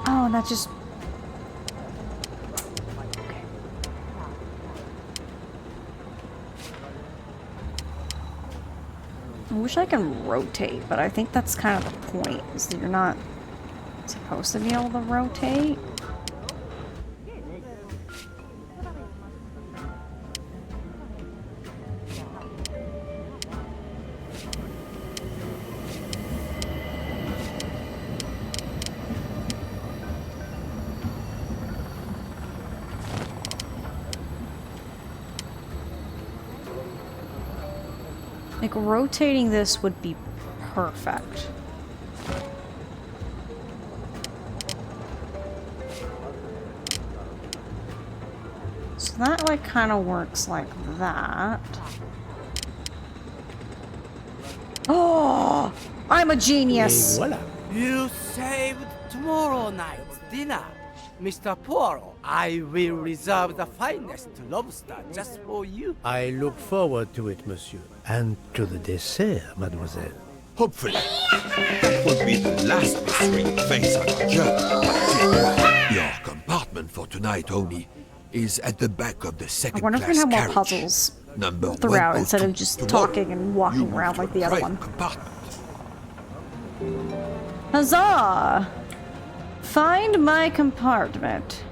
Oh, that just... Okay. I wish I can rotate, but I think that's kind of the point, is that you're not Supposed to be able to rotate. Like, rotating this would be perfect. So that, like, kind of works like that. Oh! I'm a genius! Voila. You saved tomorrow night's dinner. Mr. Poirot, I will reserve the finest lobster just for you. I look forward to it, monsieur. And to the dessert, mademoiselle. Hopefully, that will be the last mystery we face on our journey. Your compartment for tonight, Oni, is at the back of the I second wonder if class we have more carriage. puzzles Number throughout instead of 102. just Tomorrow, talking and you walking move around to like a the other private one. compartment. Huzzah! Find my compartment.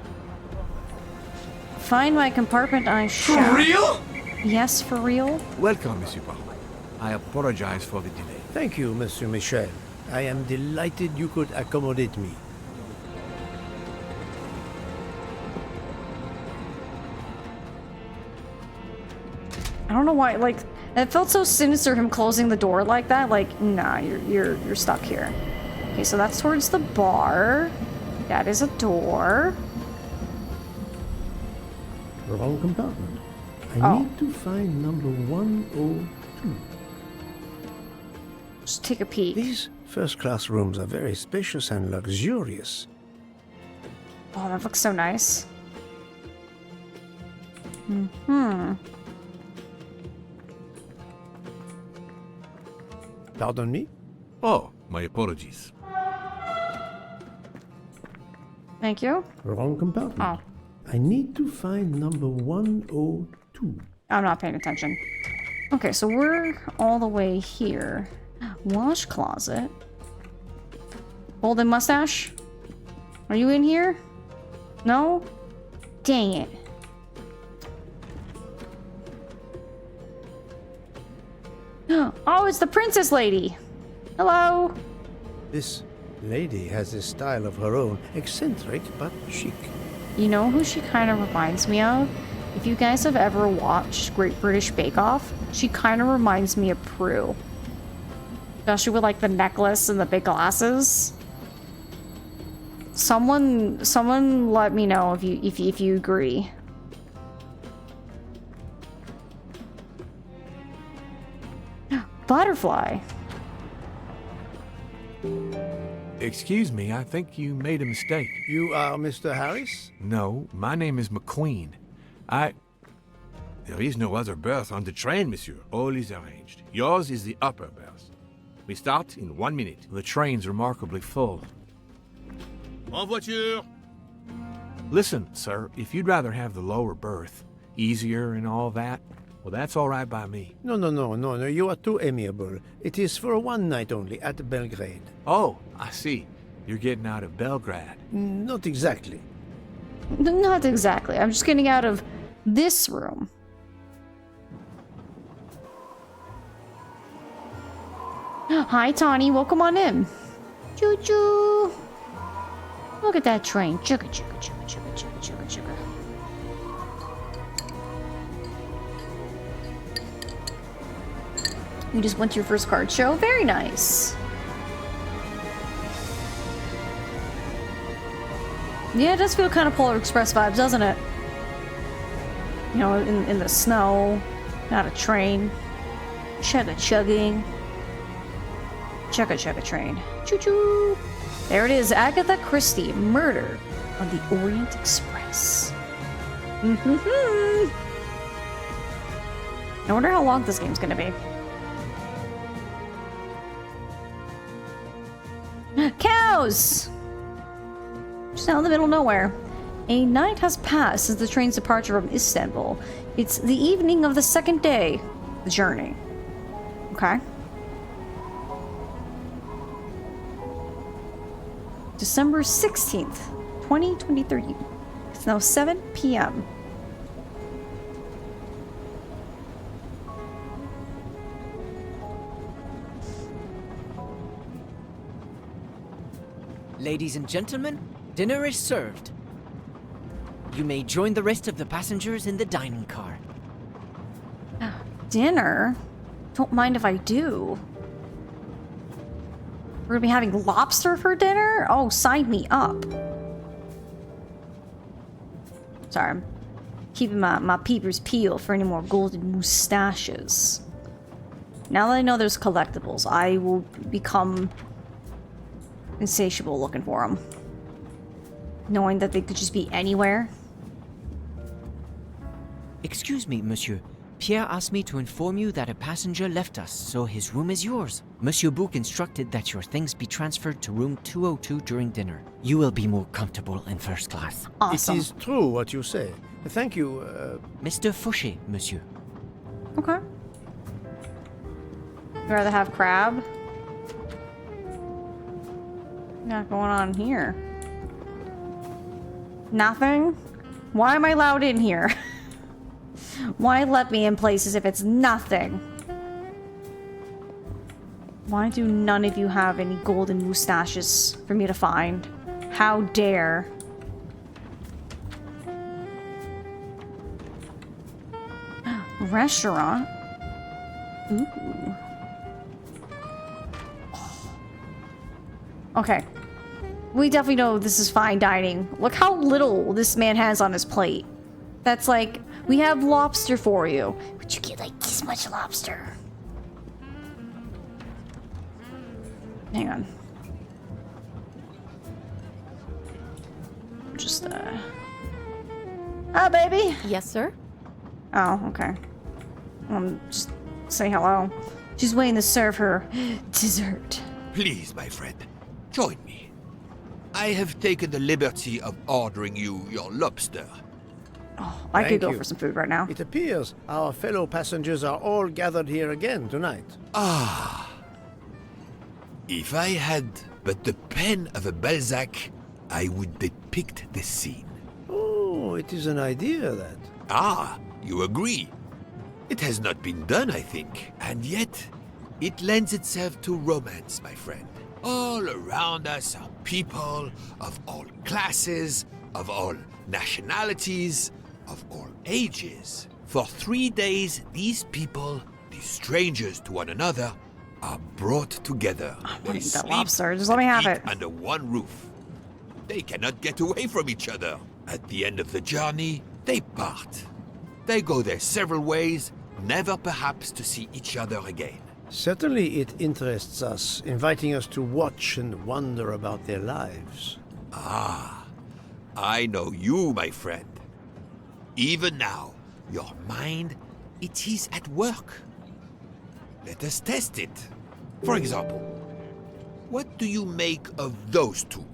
Find my compartment, I shall. For real? Yes, for real? Welcome, Monsieur Poirot. I apologize for the delay. Thank you, Monsieur Michel. I am delighted you could accommodate me. I don't know why, like, it felt so sinister him closing the door like that. Like, nah, you're stuck here. Okay, so that's towards the bar. That is a door. Wrong compartment. I Oh. need to find number 102. Just take a peek. These first-class rooms are very spacious and luxurious. Oh, that looks so nice. Hmm. Pardon me? Oh, my apologies. Thank you. Wrong compartment. Oh, I need to find number 102. I'm not paying attention. Okay, so we're all the way here. Wash closet. Golden mustache? Are you in here? No? Dang it. Oh, it's the princess lady. Hello. This lady has a style of her own, eccentric but chic. You know who she kind of reminds me of? If you guys have ever watched Great British Bake Off, she kind of reminds me of Prue. Especially with like the necklace and the big glasses. Someone let me know if you agree. Butterfly. Excuse me, I think you made a mistake. You are Mr. Harris? No, my name is McQueen. There is no other berth on the train, monsieur. All is arranged. Yours is the upper berth. We start in 1 minute. The train's remarkably full. En voiture! Listen, sir, if you'd rather have the lower berth, easier and all that, well, that's all right by me. No, you are too amiable. It is for one night only, at Belgrade. Oh, I see. You're getting out of Belgrade. Not exactly. Not exactly. I'm just getting out of this room. Hi, Tawny. Welcome on in. Choo choo. Look at that train. Chugga chugga chugga chugga chugga chugga chugga. You just went to your first card show. Very nice. Yeah, it does feel kind of Polar Express vibes, doesn't it? You know, in the snow, not a train. Chugga chugging. Chugga chugga train. Choo choo. There it is, Agatha Christie Murder on the Orient Express. I wonder how long this game's gonna be. Cows! Just out in the middle of nowhere. A night has passed since the train's departure from Istanbul. It's the evening of the second day of the journey. Okay. December 16th, 2023. It's now 7 p.m. Ladies and gentlemen, dinner is served. You may join the rest of the passengers in the dining car. Dinner? Don't mind if I do. We're gonna be having lobster for dinner? Oh, sign me up. Sorry, I'm keeping my peepers peeled for any more golden mustaches. Now that I know there's collectibles, I will become insatiable looking for them. Knowing that they could just be anywhere. Excuse me, monsieur. Pierre asked me to inform you that a passenger left us, so his room is yours. Monsieur Bouc instructed that your things be transferred to room 202 during dinner. You will be more comfortable in first class. Awesome. It is true what you say. Thank you, Mr. Fauché, monsieur. Okay. You'd rather have crab? Not going on here. Nothing? Why am I allowed in here? Why let me in places if it's nothing? Why do none of you have any golden mustaches for me to find? How dare? Restaurant? Ooh. Okay. We definitely know this is fine dining. Look how little this man has on his plate. That's like, we have lobster for you. Would you get like this much lobster? Hang on. Just, Oh, baby? Yes, sir? Oh, okay. Just say hello. She's waiting to serve her dessert. Please, my friend, join me. I have taken the liberty of ordering you your lobster. Oh, I could Thank go you. for some food right now. It appears our fellow passengers are all gathered here again tonight. Ah. If I had but the pen of a Balzac, I would depict this scene. Oh, it is an idea, that. Ah, you agree. It has not been done, I think. And yet, it lends itself to romance, my friend. All around us are people of all classes, of all nationalities, of all ages. For 3 days, these people, these strangers to one another, are brought together. I want to eat that lobster. Just let me have it. Under one roof. They cannot get away from each other. At the end of the journey, they part. They go their several ways, never perhaps to see each other again. Certainly it interests us, inviting us to watch and wonder about their lives. Ah, I know you, my friend. Even now, your mind, it is at work. Let us test it. For example, what do you make of those two?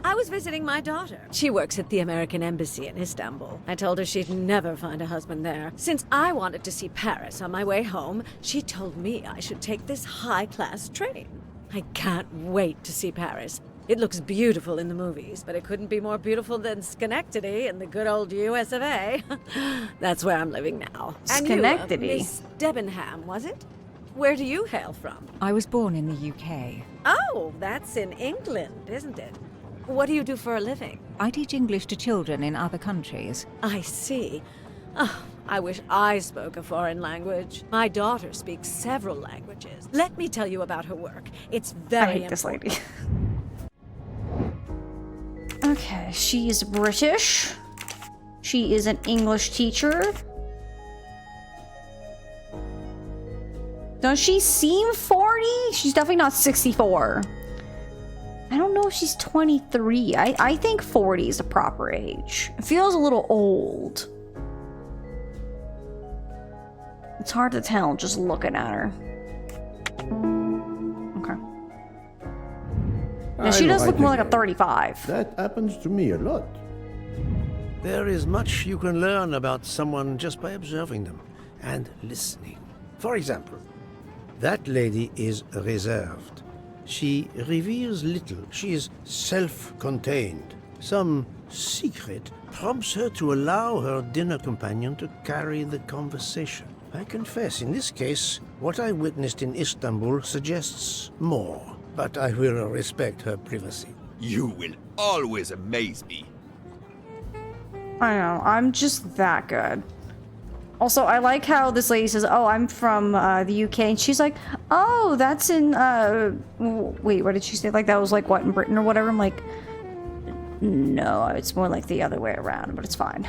I was visiting my daughter. She works at the American Embassy in Istanbul. I told her she'd never find a husband there. Since I wanted to see Paris on my way home, she told me I should take this high-class train. I can't wait to see Paris. It looks beautiful in the movies, but it couldn't be more beautiful than Schenectady in the good old US of A. That's where I'm living now. Schenectady? And you, Miss Debenham, was it? Where do you hail from? I was born in the UK. Oh, that's in England, isn't it? What do you do for a living? I teach English to children in other countries. I see. Oh, I wish I spoke a foreign language. My daughter speaks several languages. Let me tell you about her work. It's very I hate this lady. Okay, she is British. She is an English teacher. Does she seem 40? She's definitely not 64. I don't know if she's 23. I think 40 is the proper age. It feels a little old. It's hard to tell just looking at her. Okay. Now, she does look more like a 35. That happens to me a lot. There is much you can learn about someone just by observing them and listening. For example, that lady is reserved. She reveals little. She is self-contained. Some secret prompts her to allow her dinner companion to carry the conversation. I confess, in this case, what I witnessed in Istanbul suggests more, but I will respect her privacy. You will always amaze me. I know, I'm just that good. Also, I like how this lady says, oh, I'm from the UK, and she's like, oh, that's in, wait, what did she say? Like, that was like, what, in Britain or whatever? I'm like, no, it's more like the other way around, but it's fine.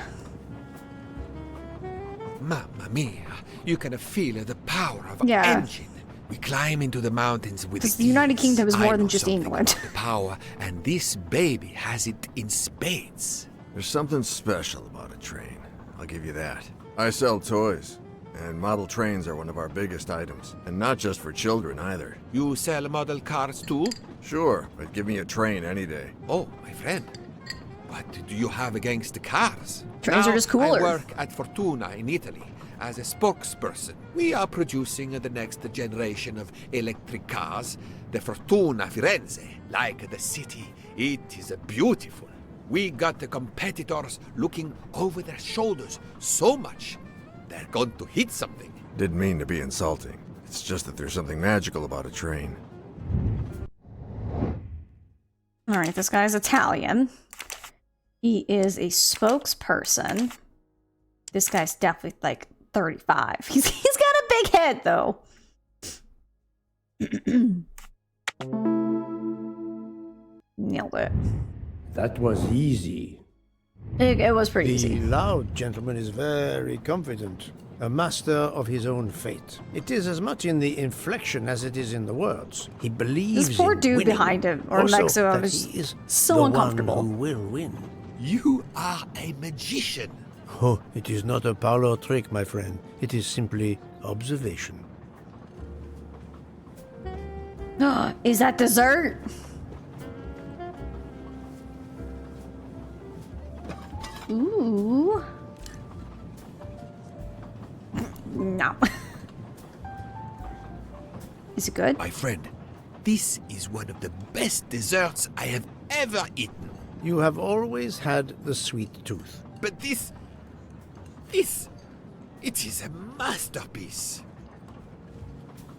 Mamma mia, you can feel the power of engine. We climb into the mountains with because the United Kingdom is more than just England. The power, and this baby has it in spades. There's something special about a train, I'll give you that. I sell toys, and model trains are one of our biggest items. And not just for children, either. You sell model cars too? Sure, but give me a train any day. Oh, my friend. What do you have against the cars? Trains are just cooler. I work at Fortuna in Italy as a spokesperson. We are producing the next generation of electric cars, the Fortuna Firenze. Like the city, it is beautiful. We got the competitors looking over their shoulders so much, they're going to hit something. Didn't mean to be insulting. It's just that there's something magical about a train. Alright, this guy's Italian. He is a spokesperson. This guy's definitely like 35. He's got a big head, though. Nailed it. That was easy. It was pretty easy. The loud gentleman is very confident, a master of his own fate. It is as much in the inflection as it is in the words. He believes this poor in dude winning. behind him, or Also, next to him, that is he is so the uncomfortable. one who will win. You are a magician. Oh, it is not a parlor trick, my friend. It is simply observation. Is that dessert? Ooh. No. Is it good? My friend, this is one of the best desserts I have ever eaten. You have always had the sweet tooth. But it is a masterpiece.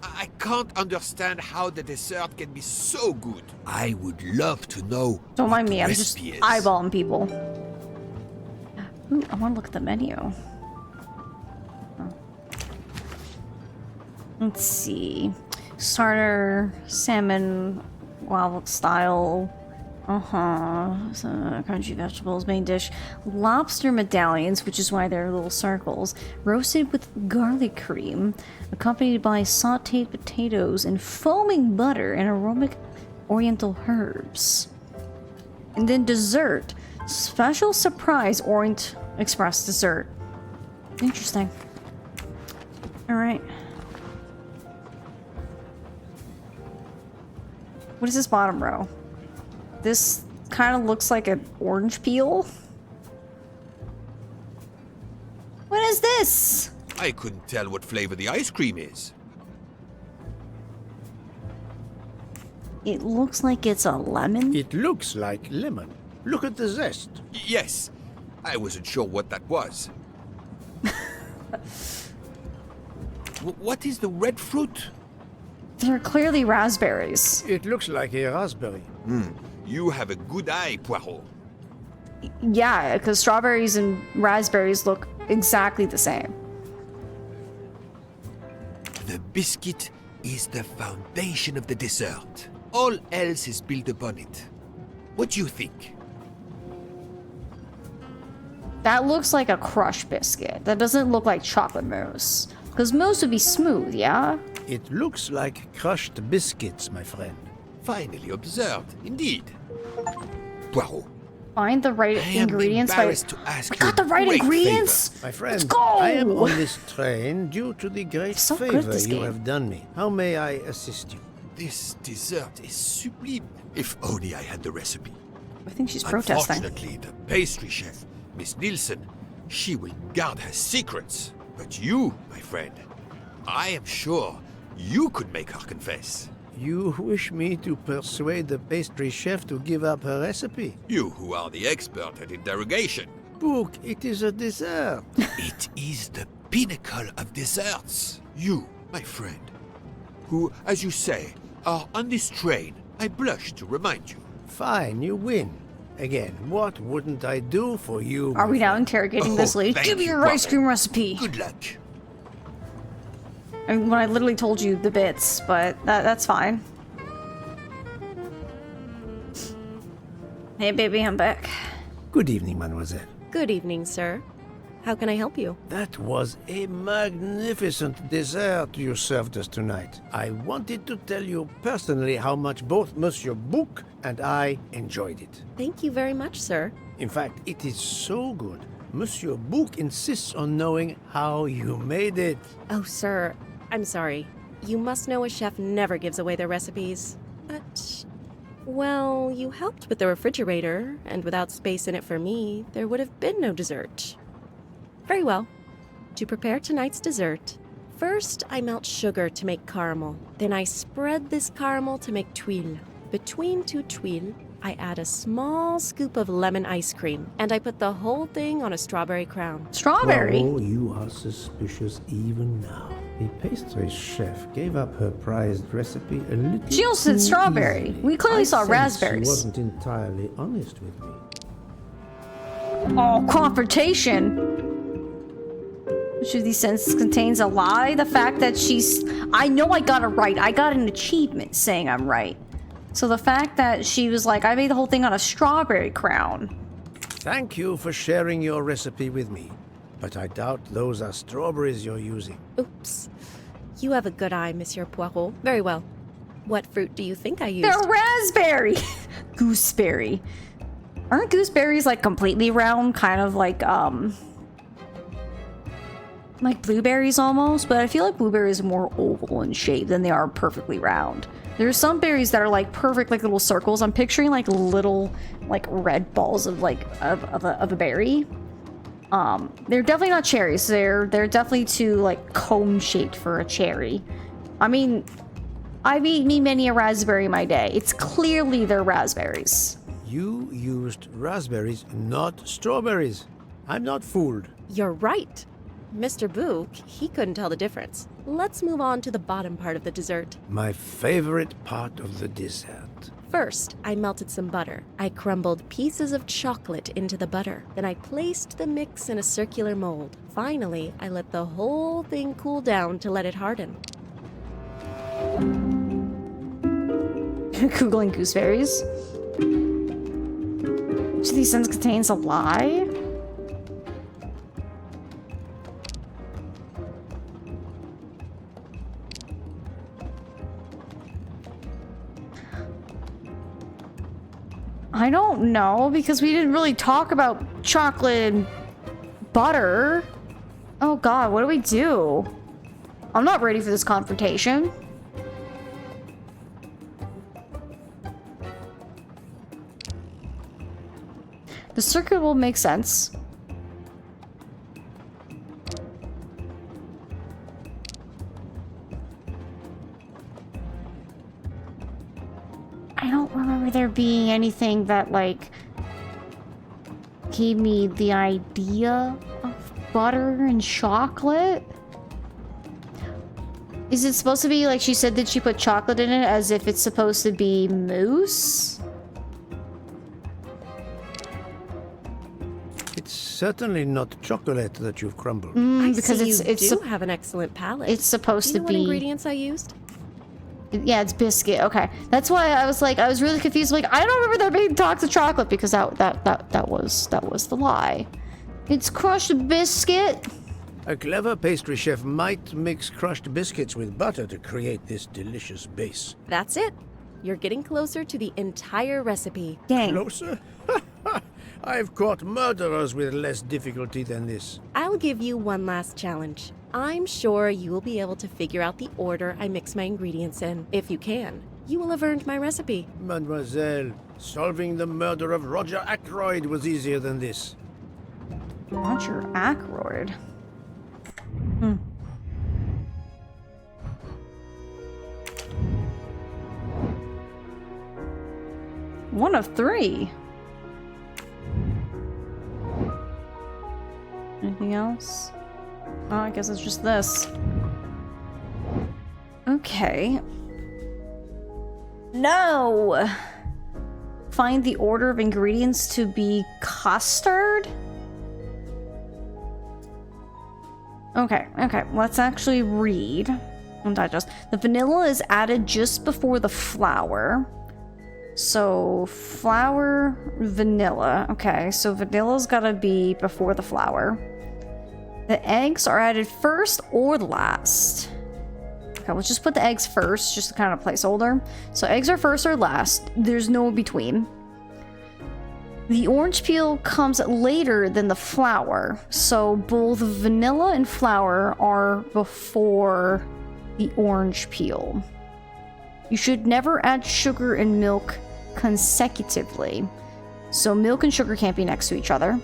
I can't understand how the dessert can be so good. I would love to know. Don't mind me, I'm just is. eyeballing people. Ooh, I want to look at the menu. Let's see. Starter, salmon, wild style. So, crunchy vegetables, main dish. Lobster medallions, which is why they're little circles. Roasted with garlic cream, accompanied by sauteed potatoes and foaming butter and aromatic oriental herbs. And then dessert. Special surprise Orient Express dessert. Interesting. Alright. What is this bottom row? This kind of looks like an orange peel. What is this? I couldn't tell what flavor the ice cream is. It looks like it's a lemon. It looks like lemon. Look at the zest. Yes. I wasn't sure what that was. What is the red fruit? They're clearly raspberries. It looks like a raspberry. You have a good eye, Poirot. Yeah, because strawberries and raspberries look exactly the same. The biscuit is the foundation of the dessert. All else is built upon it. What do you think? That looks like a crushed biscuit. That doesn't look like chocolate mousse. Because mousse would be smooth, yeah? It looks like crushed biscuits, my friend. Finely observed, indeed. Poirot. Find the right ingredients. I got the right ingredients. My friend, Let's go. I am on this train due to the great So good favor this you game. have done me. How may I assist you? This dessert is sublime. If only I had the recipe. I think she's protesting. Unfortunately, the pastry chef, Miss Nielsen, she will guard her secrets. But you, my friend, I am sure you could make her confess. You wish me to persuade the pastry chef to give up her recipe? You who are the expert at interrogation. Book, it is a dessert. It is the pinnacle of desserts. You, my friend, who, as you say, are on this train, I blush to remind you. Fine, you win. Again, what wouldn't I do for you? Are we now interrogating this lady? Give me your ice cream recipe. Good luck. I mean, when I literally told you the bits, but that's fine. Hey, baby, I'm back. Good evening, mademoiselle. Good evening, sir. How can I help you? That was a magnificent dessert you served us tonight. I wanted to tell you personally how much both Monsieur Bouc and I enjoyed it. Thank you very much, sir. In fact, it is so good. Monsieur Bouc insists on knowing how you made it. Oh, sir, I'm sorry. You must know a chef never gives away their recipes. But, well, you helped with the refrigerator, and without space in it for me, there would have been no dessert. Very well. To prepare tonight's dessert, first I melt sugar to make caramel. Then I spread this caramel to make tuiles. Between two tuiles, I add a small scoop of lemon ice cream, and I put the whole thing on a strawberry crown. Strawberry? Oh, you are suspicious even now. The pastry chef gave up her prized recipe a little She also said too strawberry. easily. We clearly saw sense raspberries. She wasn't entirely honest with me. Oh, confrontation. Which of these sentences contains a lie? The fact that I know I got it right. I got an achievement saying I'm right. So the fact that she was like, I made the whole thing on a strawberry crown. Thank you for sharing your recipe with me. But I doubt those are strawberries you're using. Oops. You have a good eye, Monsieur Poirot. Very well. What fruit do you think I used? They're raspberry! Gooseberry. Aren't gooseberries like completely round? Kind of like blueberries almost, but I feel like blueberries are more oval in shape than they are perfectly round. There's some berries that are like perfect, like little circles. I'm picturing like little, like red balls of like of a berry. They're definitely not cherries. They're definitely too like cone shaped for a cherry. I mean, I've eaten many a raspberry in my day. It's clearly they're raspberries. You used raspberries, not strawberries. I'm not fooled. You're right. Mr. Bouc, he couldn't tell the difference. Let's move on to the bottom part of the dessert. My favorite part of the dessert. First, I melted some butter. I crumbled pieces of chocolate into the butter. Then I placed the mix in a circular mold. Finally, I let the whole thing cool down to let it harden. Googling gooseberries. Which of these sentences contains a lie? I don't know, because we didn't really talk about chocolate and butter. Oh god, what do we do? I'm not ready for this confrontation. The circuit will make sense. I don't remember there being anything that, like, gave me the idea of butter and chocolate. Is it supposed to be, like, she said that she put chocolate in it as if it's supposed to be mousse? It's certainly not chocolate that you've crumbled. Because you do have an excellent palate. It's supposed do you to know be. What ingredients I used? Yeah, it's biscuit. Okay, that's why I was like, I was really confused. Like, I don't remember there being talks of chocolate because that was the lie. It's crushed biscuit. A clever pastry chef might mix crushed biscuits with butter to create this delicious base. That's it. You're getting closer to the entire recipe. Dang. Closer? I've caught murderers with less difficulty than this. I'll give you one last challenge. I'm sure you will be able to figure out the order I mix my ingredients in. If you can, you will have earned my recipe. Mademoiselle, solving the murder of Roger Ackroyd was easier than this. Roger Ackroyd. One of 3. Anything else? Oh, I guess it's just this. Okay. No! Find the order of ingredients to be custard? Okay, let's actually read and digest. The vanilla is added just before the flour. So, flour, vanilla. Okay, so vanilla's gotta be before the flour. The eggs are added first or last. Okay, let's just put the eggs first, just to kind of placeholder. So eggs are first or last. There's no between. The orange peel comes later than the flour. So both vanilla and flour are before the orange peel. You should never add sugar and milk consecutively. So milk and sugar can't be next to each other.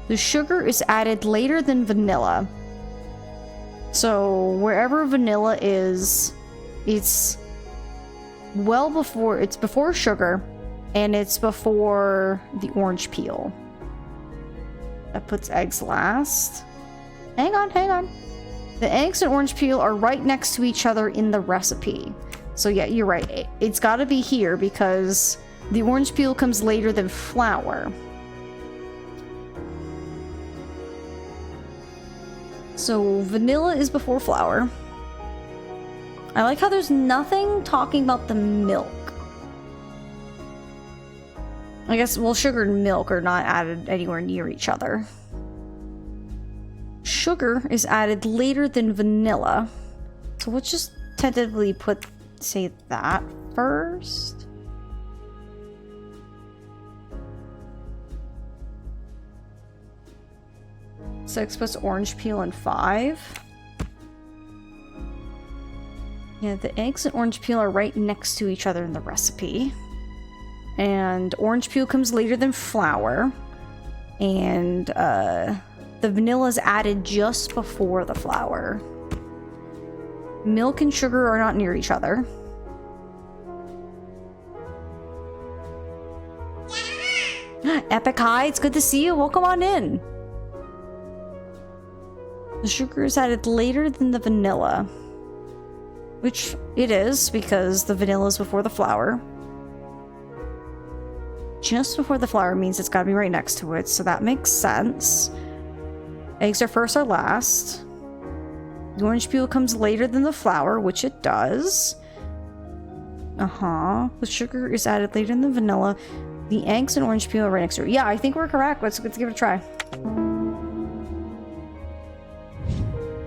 The sugar is added later than vanilla. So wherever vanilla is, it's before sugar, and it's before the orange peel. That puts eggs last. Hang on. The eggs and orange peel are right next to each other in the recipe. So yeah, you're right. It's gotta be here because the orange peel comes later than flour. So vanilla is before flour. I like how there's nothing talking about the milk. I guess, well, sugar and milk are not added anywhere near each other. Sugar is added later than vanilla. So let's just tentatively say that first. Six puts orange peel in 5. Yeah, the eggs and orange peel are right next to each other in the recipe. And orange peel comes later than flour. And the vanilla is added just before the flour. Milk and sugar are not near each other. Epic High, it's good to see you. Welcome on in. The sugar is added later than the vanilla. Which it is, because the vanilla is before the flour. Just before the flour means it's gotta be right next to it, so that makes sense. Eggs are first or last. The orange peel comes later than the flour, which it does. The sugar is added later than the vanilla. The eggs and orange peel are right next to it. Yeah, I think we're correct. Let's give it a try.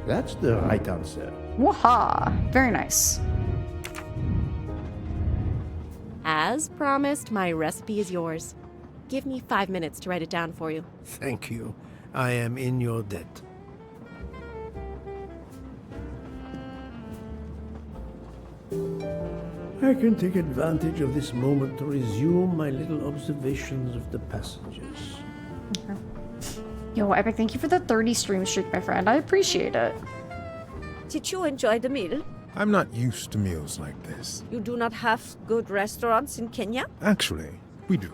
That's the right answer. Waha! Very nice. As promised, my recipe is yours. Give me 5 minutes to write it down for you. Thank you. I am in your debt. I can take advantage of this moment to resume my little observations of the passengers. Okay. Yo, Epic, thank you for the 30 stream streak, my friend. I appreciate it. Did you enjoy the meal? I'm not used to meals like this. You do not have good restaurants in Kenya? Actually, we do.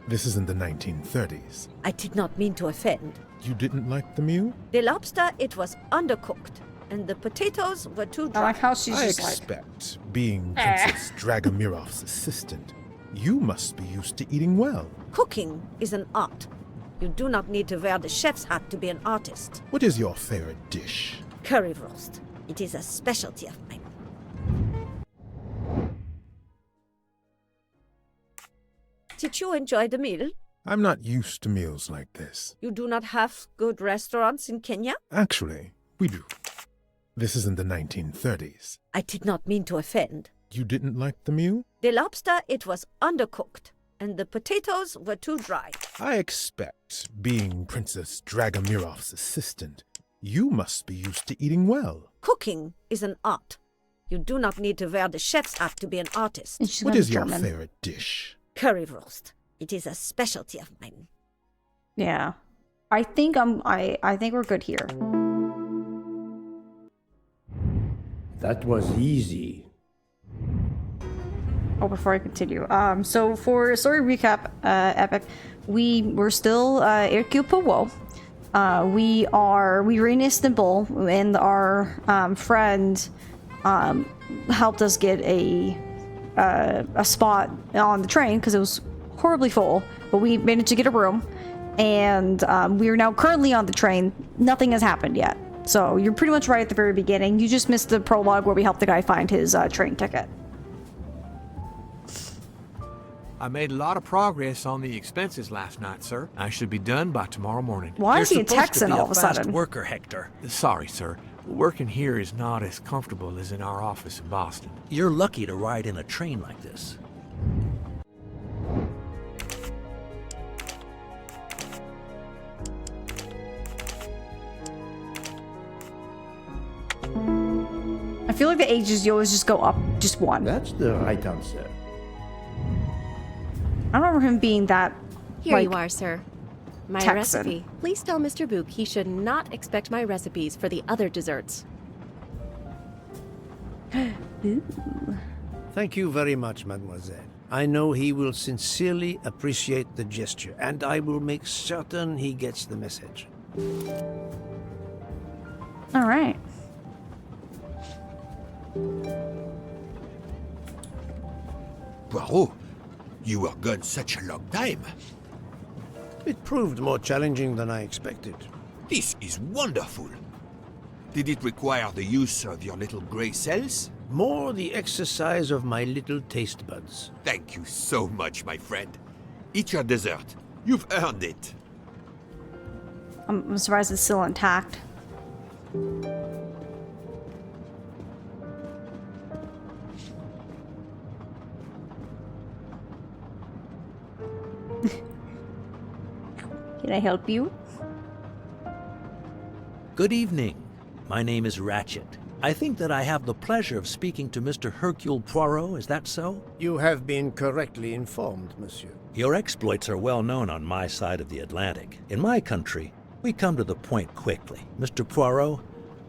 This is in the 1930s. I did not mean to offend. You didn't like the meal? The lobster, it was undercooked, and the potatoes were too dry. I like how she's I just expect, being Princess Dragomirov's assistant, you must be used to eating well. Cooking is an art. You do not need to wear the chef's hat to be an artist. What is your favorite dish? Currywurst. It is a specialty of mine. Did you enjoy the meal? I'm not used to meals like this. You do not have good restaurants in Kenya? Actually, we do. This is in the 1930s. I did not mean to offend. You didn't like the meal? The lobster, it was undercooked, and the potatoes were too dry. I expect, being Princess Dragomirov's assistant, you must be used to eating well. Cooking is an art. You do not need to wear the chef's hat to be an artist. What is your favorite dish? Currywurst. It is a specialty of mine. Yeah. I think we're good here. That was easy. before I continue. So for story recap, Epic, we're still Hercule Poirot. We were in Istanbul, and our friend helped us get a spot on the train because it was horribly full, but we managed to get a room, and we are now currently on the train. Nothing has happened yet, so you're pretty much right at the very beginning. You just missed the prologue where we helped the guy find his train ticket. I made a lot of progress on the expenses last night, sir. I should be done by tomorrow morning. Why is he a You're supposed to Texan be all of a fast sudden? worker, Hector. Sorry, sir. Working here is not as comfortable as in our office in Boston. You're lucky to ride in a train like this. I feel like the ages you always just go up just one. That's the right answer. I don't remember him being that. Here like, you are, sir. My Texan. recipe. Please tell Mr. Book he should not expect my recipes for the other desserts. Ooh. Thank you very much, mademoiselle. I know he will sincerely appreciate the gesture, and I will make certain he gets the message. All right. Poirot, you were gone such a long time. It proved more challenging than I expected. This is wonderful. Did it require the use of your little grey cells? More the exercise of my little taste buds. Thank you so much, my friend. Eat your dessert. You've earned it. I'm surprised it's still intact. Can I help you? Good evening. My name is Ratchet. I think that I have the pleasure of speaking to Mr. Hercule Poirot, is that so? You have been correctly informed, monsieur. Your exploits are well known on my side of the Atlantic. In my country, we come to the point quickly. Mr. Poirot,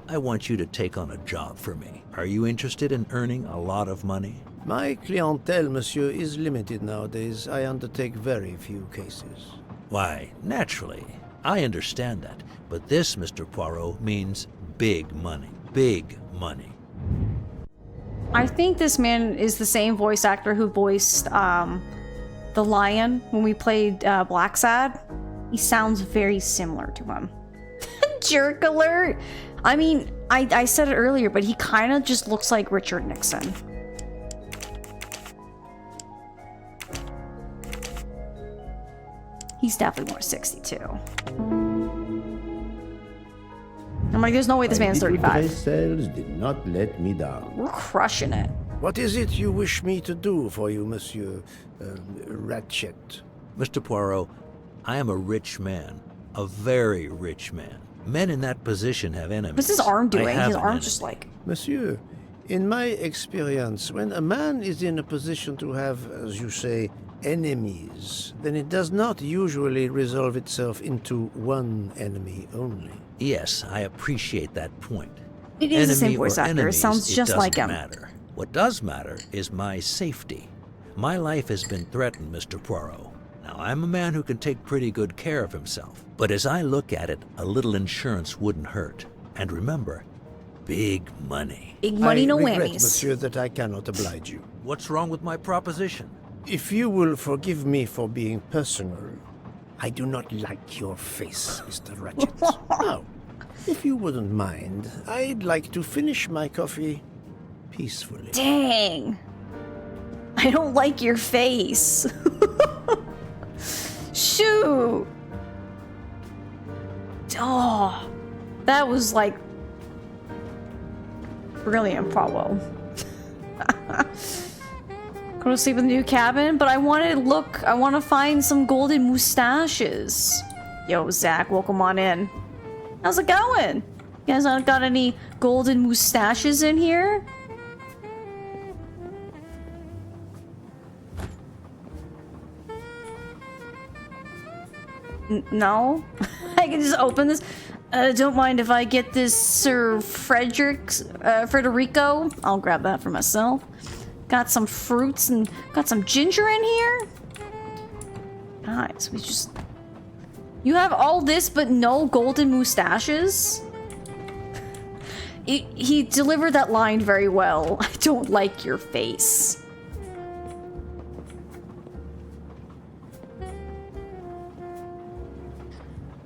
I want you to take on a job for me. Are you interested in earning a lot of money? My clientele, monsieur, is limited nowadays. I undertake very few cases. Why, naturally. I understand that. But this, Mr. Poirot, means big money. Big money. I think this man is the same voice actor who voiced the lion when we played Black Sad. He sounds very similar to him. Jerk alert! I mean, I said it earlier, but he kind of just looks like Richard Nixon. He's definitely more 62. I'm like, there's no way this man's 35. Cells did not let me down. We're crushing it. What is it you wish me to do for you, monsieur Ratchet? Mr. Poirot, I am a rich man. A very rich man. Men in that position have enemies. What's his arm I doing? have His an arm's enemy. just like... Monsieur, in my experience, when a man is in a position to have, as you say, enemies, then it does not usually resolve itself into one enemy only. Yes, I appreciate that point. It is the same Enemy or voice actor. It enemies, sounds just doesn't like him. matter. What does matter is my safety. My life has been threatened, Mr. Poirot. Now, I'm a man who can take pretty good care of himself. But as I look at it, a little insurance wouldn't hurt. And remember, big money. Big money, no I regret, whammies. monsieur, that I cannot oblige you. What's wrong with my proposition? If you will forgive me for being personal, I do not like your face, Mr. Ratchet. Now, if you wouldn't mind, I'd like to finish my coffee peacefully. Dang. I don't like your face. Shoot. Oh, that was like brilliant, Pablo. Go to sleep in the new cabin, but I want to find some golden mustaches. Yo, Zach, welcome on in. How's it going? You guys not got any golden mustaches in here? No? I can just open this. Don't mind if I get this Sir Frederico. I'll grab that for myself. Got some fruits and got some ginger in here? Guys, you have all this but no golden mustaches? He delivered that line very well. I don't like your face.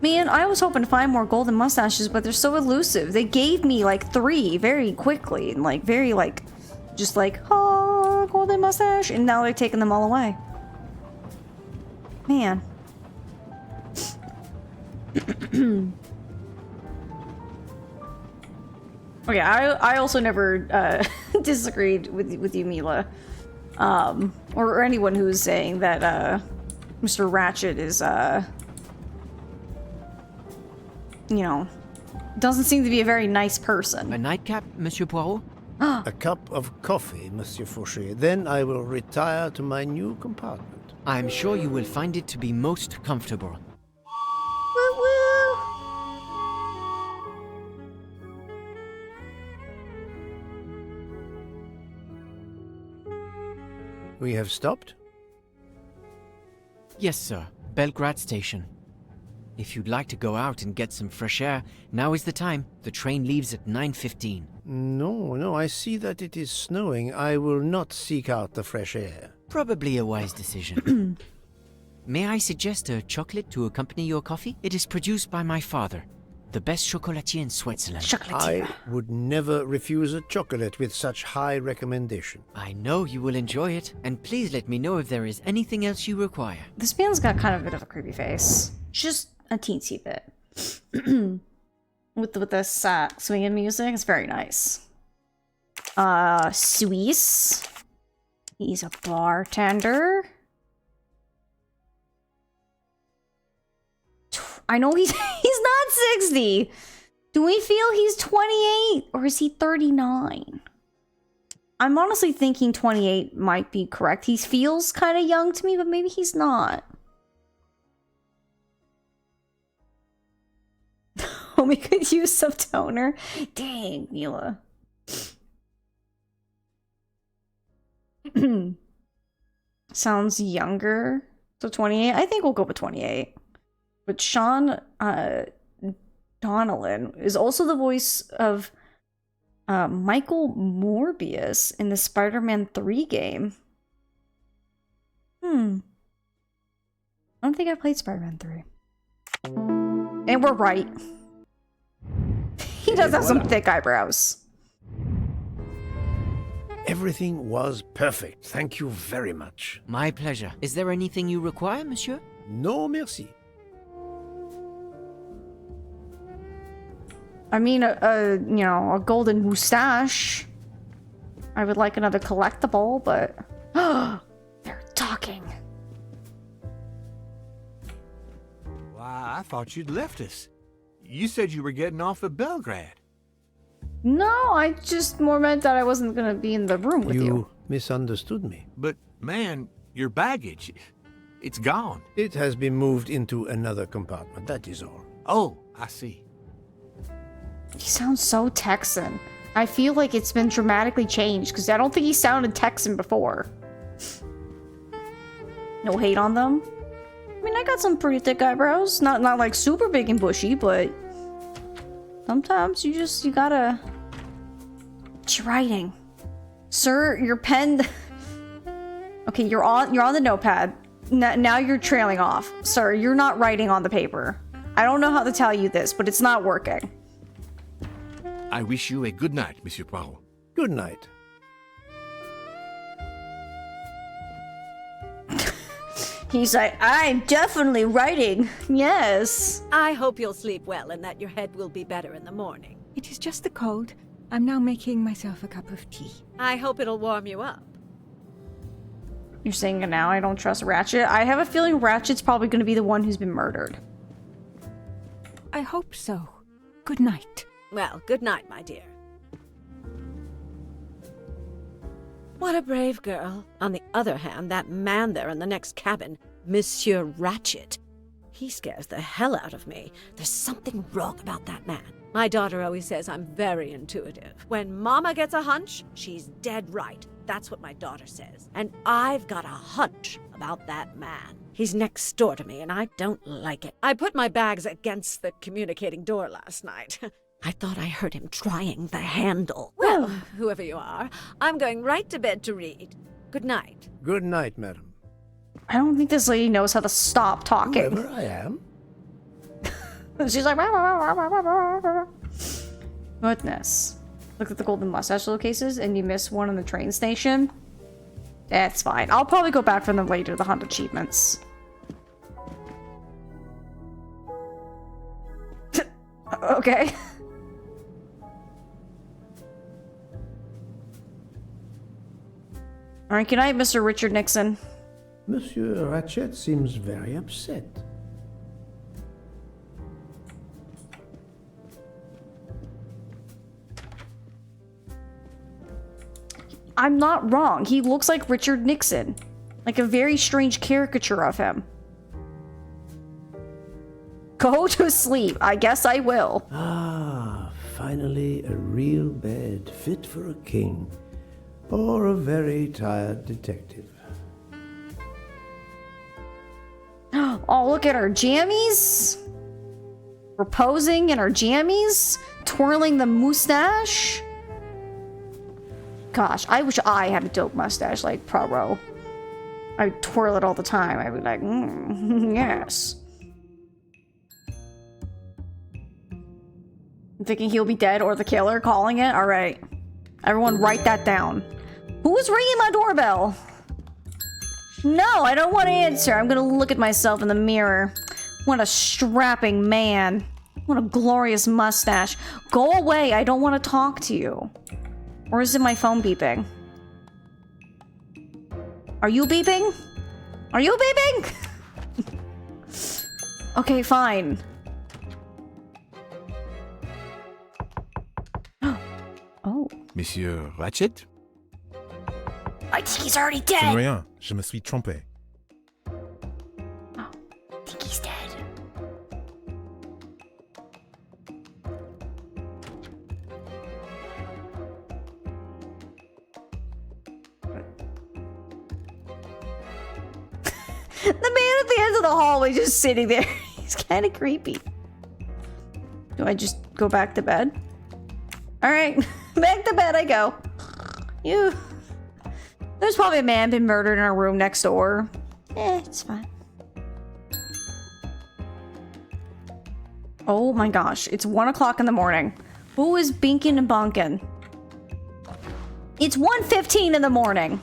Man, I was hoping to find more golden mustaches, but they're so elusive. They gave me like 3 very quickly and like very like, just like, oh, golden mustache, and now they're taking them all away. Man. Okay, I also never disagreed with you, Mila, or anyone who was saying that Mr. Ratchet is you know, doesn't seem to be a very nice person. A nightcap, Monsieur Poirot? A cup of coffee, Monsieur Fauché. Then I will retire to my new compartment. I'm sure you will find it to be most comfortable. Woo woo! We have stopped? Yes, sir. Belgrade Station. If you'd like to go out and get some fresh air, now is the time. The train leaves at 9:15. No, I see that it is snowing. I will not seek out the fresh air. Probably a wise decision. May I suggest a chocolate to accompany your coffee? It is produced by my father, the best chocolatier in Switzerland. I would never refuse a chocolate with such high recommendation. I know you will enjoy it, and please let me know if there is anything else you require. This man's got kind of a bit of a creepy face. Just a teensy bit. with this swinging music, it's very nice. Swiss. He's a bartender. I know he's not 60. Do we feel he's 28 or is he 39? I'm honestly thinking 28 might be correct. He feels kind of young to me, but maybe he's not. We could use some toner. Dang, Mila. Sounds younger. So 28. I think we'll go with 28. But Sean Donnellan is also the voice of Michael Morbius in the Spider-Man 3 game. I don't think I played Spider-Man 3. And we're right. He does have some thick eyebrows. Everything was perfect. Thank you very much. My pleasure. Is there anything you require, monsieur? No, merci. I mean, you know, a golden mustache. I would like another collectible, but... They're talking. Why, I thought you'd left us. You said you were getting off at Belgrade. No, I just more meant that I wasn't gonna be in the room with you. You misunderstood me. But, man, your baggage, it's gone. It has been moved into another compartment, that is all. Oh, I see. He sounds so Texan. I feel like it's been dramatically changed, because I don't think he sounded Texan before. No hate on them. I mean, I got some pretty thick eyebrows. Not like super big and bushy, but... sometimes you gotta... What you writing? Sir, your pen... Okay, you're on the notepad. Now you're trailing off. Sir, you're not writing on the paper. I don't know how to tell you this, but it's not working. I wish you a good night, Monsieur Poirot. Good night. He's like, I'm definitely writing. Yes. I hope you'll sleep well and that your head will be better in the morning. It is just the cold. I'm now making myself a cup of tea. I hope it'll warm you up. You're saying it now, I don't trust Ratchet. I have a feeling Ratchet's probably going to be the one who's been murdered. I hope so. Good night. Well, good night, my dear. What a brave girl. On the other hand, that man there in the next cabin, Monsieur Ratchet, he scares the hell out of me. There's something wrong about that man. My daughter always says I'm very intuitive. When Mama gets a hunch, she's dead right. That's what my daughter says. And I've got a hunch about that man. He's next door to me, and I don't like it. I put my bags against the communicating door last night. I thought I heard him trying the handle. Well, whoever you are, I'm going right to bed to read. Good night. Good night, madam. I don't think this lady knows how to stop talking. Whoever I am. She's like, goodness. Look at the golden mustache showcases and you missed one on the train station. That's fine. I'll probably go back for them later, the hunt achievements. Okay. Alright, good night, Mr. Richard Nixon. Monsieur Ratchet seems very upset. I'm not wrong. He looks like Richard Nixon. Like a very strange caricature of him. Go to sleep. I guess I will. Ah, finally a real bed fit for a king. Or a very tired detective. Oh, look at her jammies. Reposing in her jammies. Twirling the mustache. Gosh, I wish I had a dope mustache like Poirot. I'd twirl it all the time. I'd be like, yes. I'm thinking he'll be dead or the killer calling it. All right. Everyone write that down. Who's ringing my doorbell? No, I don't want to answer. I'm going to look at myself in the mirror. What a strapping man. What a glorious mustache. Go away. I don't want to talk to you. Or is it my phone beeping? Are you beeping? Are you beeping? Okay, fine. Oh. Monsieur Ratchet? I think he's already C'est dead. rien, je me suis trompé. I think he's dead. The man at the end of the hallway just sitting there. He's kind of creepy. Do I just go back to bed? All right, back to bed I go. You. There's probably a man been murdered in our room next door. It's fine. Oh my gosh, it's 1 o'clock in the morning. Who is binking and bunking? It's 1:15 in the morning.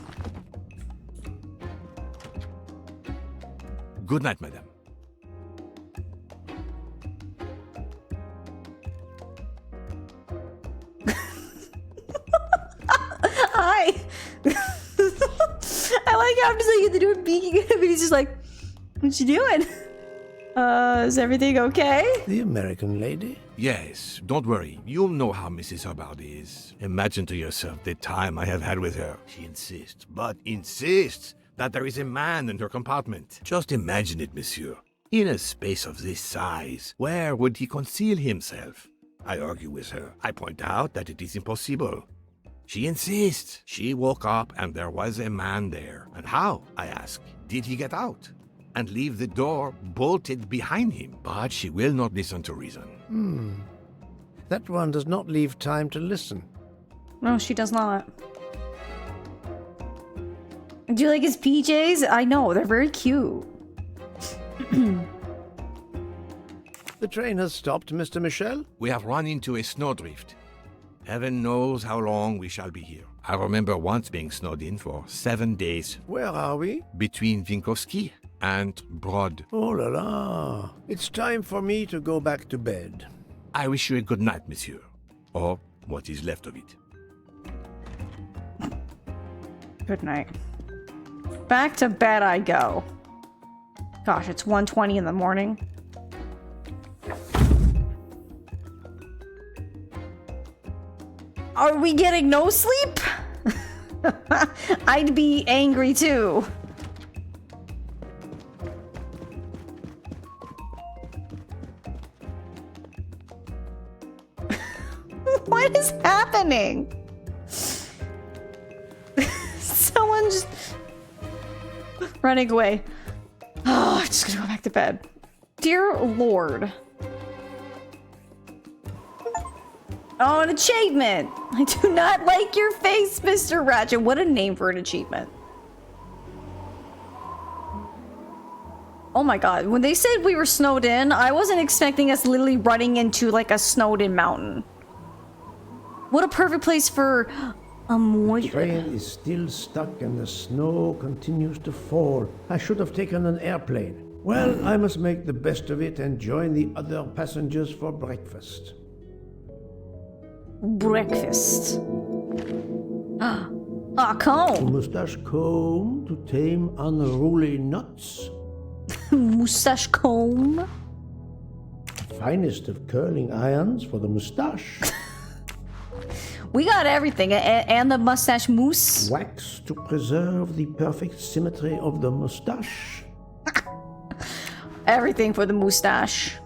Good night, madame. Hi. I like how I'm just like in the door beaking at him and he's just like, what you doing? Is everything okay? The American lady? Yes, don't worry. You'll know how Mrs. Hubbard is. Imagine to yourself the time I have had with her. She insists, but insists, that there is a man in her compartment. Just imagine it, monsieur. In a space of this size, where would he conceal himself? I argue with her. I point out that it is impossible. She insists. She woke up and there was a man there. And how, I ask, did he get out? And leave the door bolted behind him? But she will not listen to reason. That one does not leave time to listen. No, she does not. Do you like his PJs? I know, they're very cute. The train has stopped, Mr. Michel. We have run into a snowdrift. Heaven knows how long we shall be here. I remember once being snowed in for 7 days. Where are we? Between Winkowski and Brod. Oh la la. It's time for me to go back to bed. I wish you a good night, monsieur. Or what is left of it. Good night. Back to bed I go. Gosh, it's 1:20 in the morning. Are we getting no sleep? I'd be angry too. What is happening? running away. Oh, I'm just gonna go back to bed. Dear Lord. Oh, an achievement! I do not like your face, Mr. Ratchet. What a name for an achievement. Oh my god, when they said we were snowed in, I wasn't expecting us literally running into like a snowed in mountain. What a perfect place for a The train is still stuck and the snow continues to fall. I should have taken an airplane. Well, I must make the best of it and join the other passengers for breakfast. Breakfast. Ah, A comb. mustache comb to tame unruly nuts. Mustache comb. Finest of curling irons for the mustache. We got everything, and the mustache mousse. Wax to preserve the perfect symmetry of the mustache. Everything for the mustache.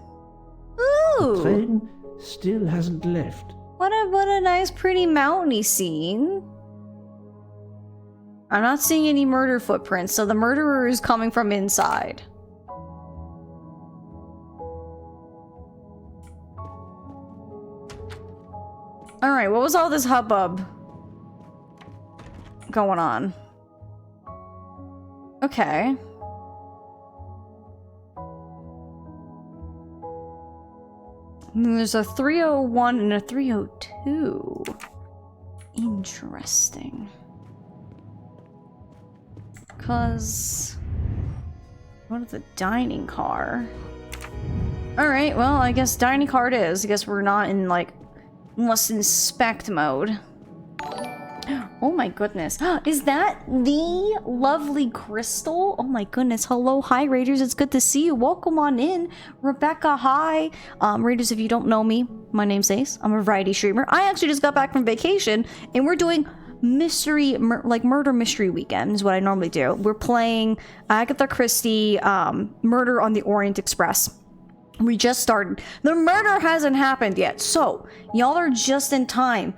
The Ooh. train still hasn't left. What a nice pretty mountainy scene. I'm not seeing any murder footprints, so the murderer is coming from inside. Alright, what was all this hubbub going on? Okay. There's a 301 and a 302. Interesting. Because... what is the dining car? Alright, well, I guess dining car it is. I guess we're not in, like, must inspect mode. Oh my goodness. Is that the lovely Crystal? Oh my goodness. Hello, hi Raiders. It's good to see you. Welcome on in. Rebecca, hi. Raiders, if you don't know me, my name's Ace. I'm a variety streamer. I actually just got back from vacation and we're doing mystery, murder mystery weekend is what I normally do. We're playing Agatha Christie Murder on the Orient Express. We just started. The murder hasn't happened yet, so y'all are just in time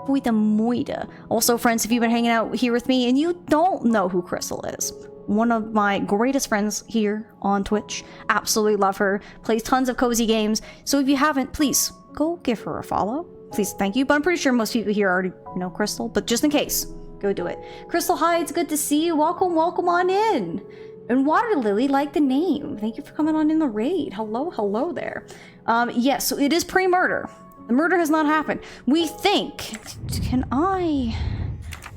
with the moida. Also, friends, if you've been hanging out here with me and you don't know who Crystal is, one of my greatest friends here on Twitch, absolutely love her, plays tons of cozy games, so if you haven't, please go give her a follow. Please, thank you, but I'm pretty sure most people here already know Crystal, but just in case, go do it. Crystal, hi, it's good to see you. Welcome on in. And Water Lily liked the name. Thank you for coming on in the raid. Hello there. Yes, so it is pre-murder. The murder has not happened. We think... Can I...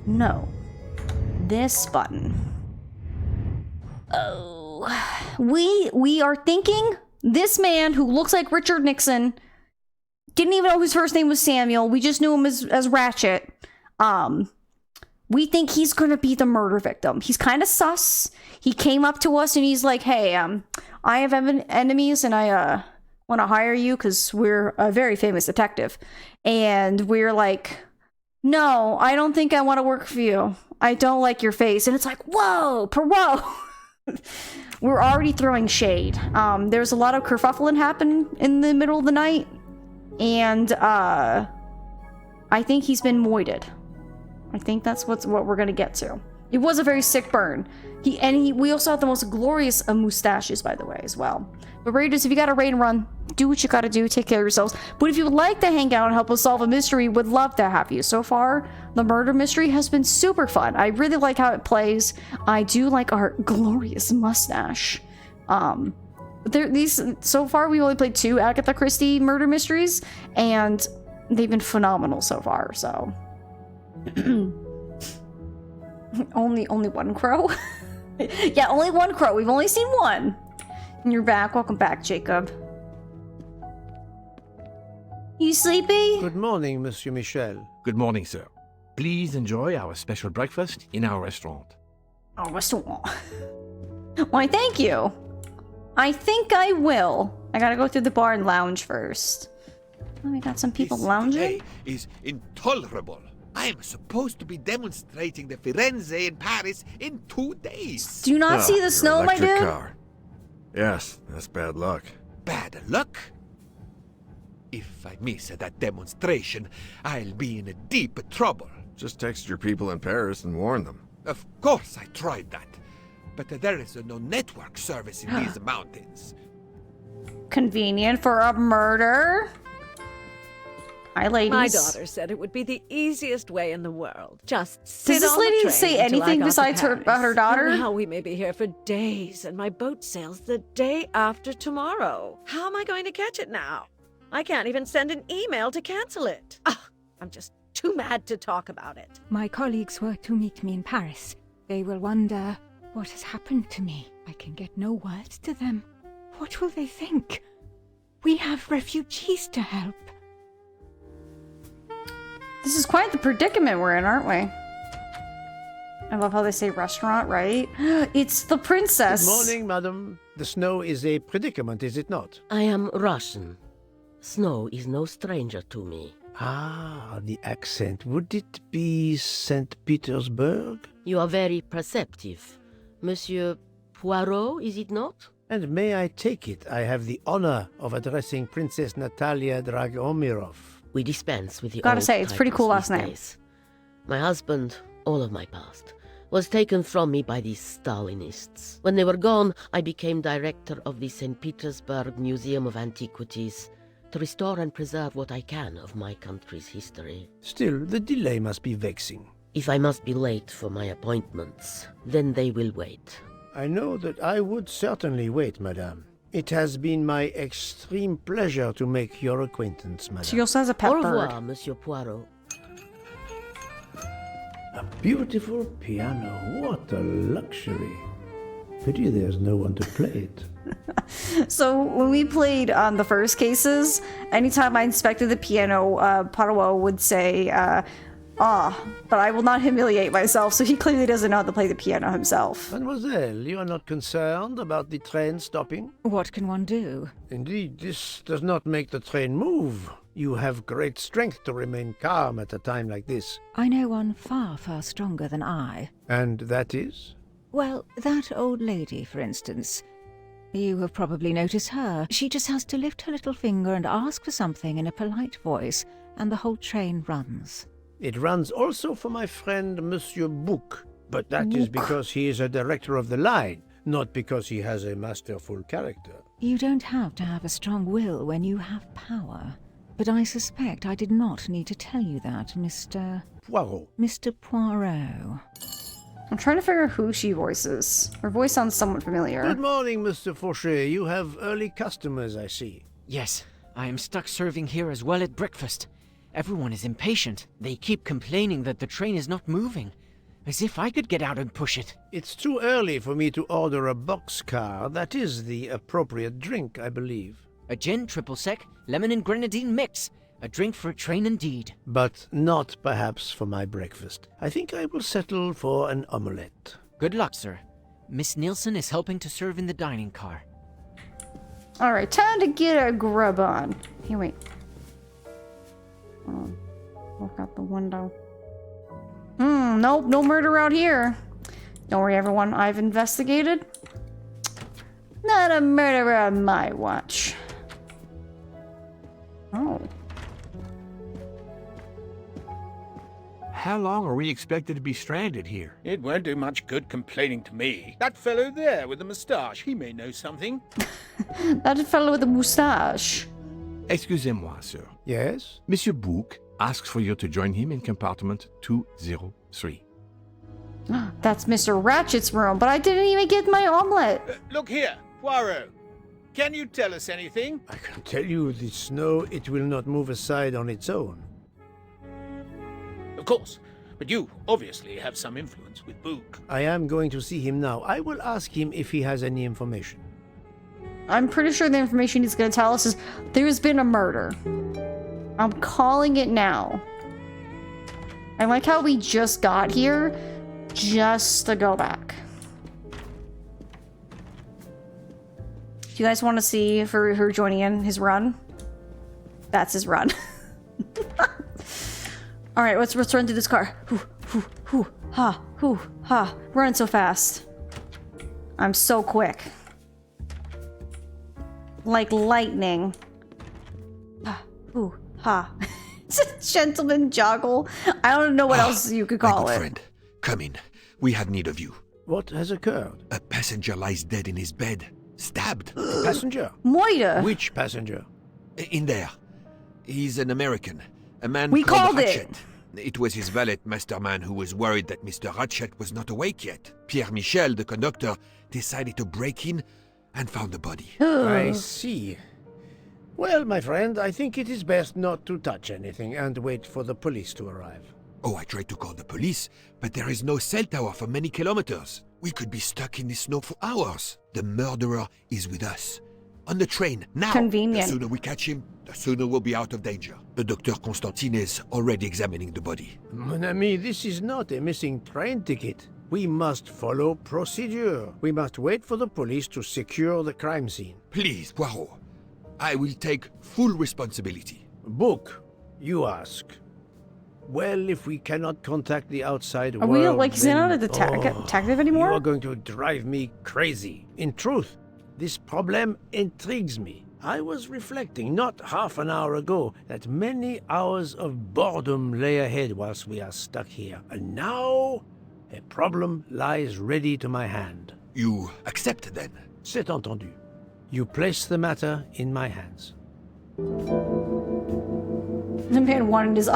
No. This button. Oh. We are thinking this man who looks like Richard Nixon, didn't even know his first name was Samuel. We just knew him as Ratchet. We think he's gonna be the murder victim. He's kind of sus. He came up to us and he's like, hey, I have enemies and I want to hire you because we're a very famous detective. And we're like, no, I don't think I want to work for you. I don't like your face. And it's like, whoa, Perot. We're already throwing shade. There's a lot of kerfuffling happen in the middle of the night. And I think he's been moided. I think that's what we're gonna get to. It was a very sick burn. We also have the most glorious mustaches, by the way, as well. But Raiders, if you got a raid and run, do what you gotta do, take care of yourselves. But if you would like to hang out and help us solve a mystery, would love to have you. So far, the murder mystery has been super fun. I really like how it plays. I do like our glorious mustache. So far, we've only played 2 Agatha Christie murder mysteries, and they've been phenomenal so far, so... only one crow? Yeah, only one crow. We've only seen one. And you're back. Welcome back, Jacob. You sleepy? Good morning, Monsieur Michel. Good morning, sir. Please enjoy our special breakfast in our restaurant. Our restaurant. Why, thank you. I think I will. I gotta go through the bar and lounge first. Oh, we got some people lounging. This delay is intolerable. I am supposed to be demonstrating the Firenze in Paris in 2 days. Do you not see the snow, my dude? Car. Yes, that's bad luck. Bad luck? If I miss that demonstration, I'll be in deep trouble. Just text your people in Paris and warn them. Of course I tried that. but there is no network service in these mountains. Convenient for a murder. Hi, ladies. My daughter said it would be the easiest way in the world. Just sit Does this on the lady train say until I anything got to besides Paris. about her daughter? Now we may be here for days, and my boat sails the day after tomorrow. How am I going to catch it now? I can't even send an email to cancel it. I'm just too mad to talk about it. My colleagues were to meet me in Paris. They will wonder what has happened to me. I can get no words to them. What will they think? We have refugees to help. This is quite the predicament we're in, aren't we? I love how they say restaurant, right? It's the princess. Good morning, madam. The snow is a predicament, is it not? I am Russian. Snow is no stranger to me. Ah, the accent. Would it be St. Petersburg? You are very perceptive. Monsieur Poirot, is it not? And may I take it, I have the honor of addressing Princess Natalia Dragomirov. We dispense with the Gotta old say, it's pretty titles cool last these name. days. My husband, all of my past, was taken from me by these Stalinists. When they were gone, I became director of the St. Petersburg Museum of Antiquities to restore and preserve what I can of my country's history. Still, the delay must be vexing. If I must be late for my appointments, then they will wait. I know that I would certainly wait, madame. It has been my extreme pleasure to make your acquaintance, madame. She also has a pet Au revoir, bird. Monsieur Poirot. A beautiful piano. What a luxury. Pity there's no one to play it. So when we played on the first cases, anytime I inspected the piano, Poirot would say, but I will not humiliate myself, so he clearly doesn't know how to play the piano himself. Mademoiselle, you are not concerned about the train stopping? What can one do? Indeed, this does not make the train move. You have great strength to remain calm at a time like this. I know one far, far stronger than I. And that is? Well, that old lady, for instance. You have probably noticed her. She just has to lift her little finger and ask for something in a polite voice, and the whole train runs. It runs also for my friend Monsieur Bouc, but that is because he is a director of the line, not because he has a masterful character. You don't have to have a strong will when you have power. But I suspect I did not need to tell you that, Mr. Poirot. Mr. Poirot. I'm trying to figure out who she voices. Her voice sounds somewhat familiar. Good morning, Mr. Fauché. You have early customers, I see. Yes, I am stuck serving here as well at breakfast. Everyone is impatient. They keep complaining that the train is not moving. As if I could get out and push it. It's too early for me to order a boxcar. That is the appropriate drink, I believe. A gin, triple sec, lemon and grenadine mix. A drink for a train indeed. But not perhaps for my breakfast. I think I will settle for an omelette. Good luck, sir. Miss Nielsen is helping to serve in the dining car. Alright, time to get a grub on. Here, wait. Look out the window. Nope, no murder out here. Don't worry, everyone. I've investigated. Not a murderer on my watch. Oh. How long are we expected to be stranded here? It won't do much good complaining to me. That fellow there with the moustache, he may know something. That fellow with the moustache. Excusez-moi, sir. Yes? Monsieur Bouc asks for you to join him in compartment 203. That's Mr. Ratchet's room, but I didn't even get my omelet. Look here, Poirot. Can you tell us anything? I can tell you the snow, it will not move aside on its own. Of course, but you obviously have some influence with Bouc. I am going to see him now. I will ask him if he has any information. I'm pretty sure the information he's going to tell us is there's been a murder. I'm calling it now. I like how we just got here just to go back. Do you guys want to see for her joining in his run? That's his run. All right, let's run through this car. Ha. Running so fast. I'm so quick. Like lightning. Ha. It's a gentleman joggle. I don't know what else you could call it. Friend, come in. We had need of you. What has occurred? A passenger lies dead in his bed, stabbed. Passenger? Moira! Which passenger? In there. He's an American. A man We called called it! Ratchet. It was his valet, Masterman, who was worried that Mr. Ratchet was not awake yet. Pierre Michel, the conductor, decided to break in and found the body. I see. Well, my friend, I think it is best not to touch anything and wait for the police to arrive. Oh, I tried to call the police, but there is no cell tower for many kilometers. We could be stuck in the snow for hours. The murderer is with us. On the train, now. Convenient. The sooner we catch him, the sooner we'll be out of danger. The Dr. Constantine is already examining the body. Mon ami, this is not a missing train ticket. We must follow procedure. We must wait for the police to secure the crime scene. Please, Poirot. I will take full responsibility. Book, you ask. Well, if we cannot contact the outside Are world, we like, is it not a then- detective anymore? You are going to drive me crazy. In truth, this problem intrigues me. I was reflecting not half an hour ago that many hours of boredom lay ahead whilst we are stuck here. And now, a problem lies ready to my hand. You accept then? C'est entendu. You place the matter in my hands. The man wanted his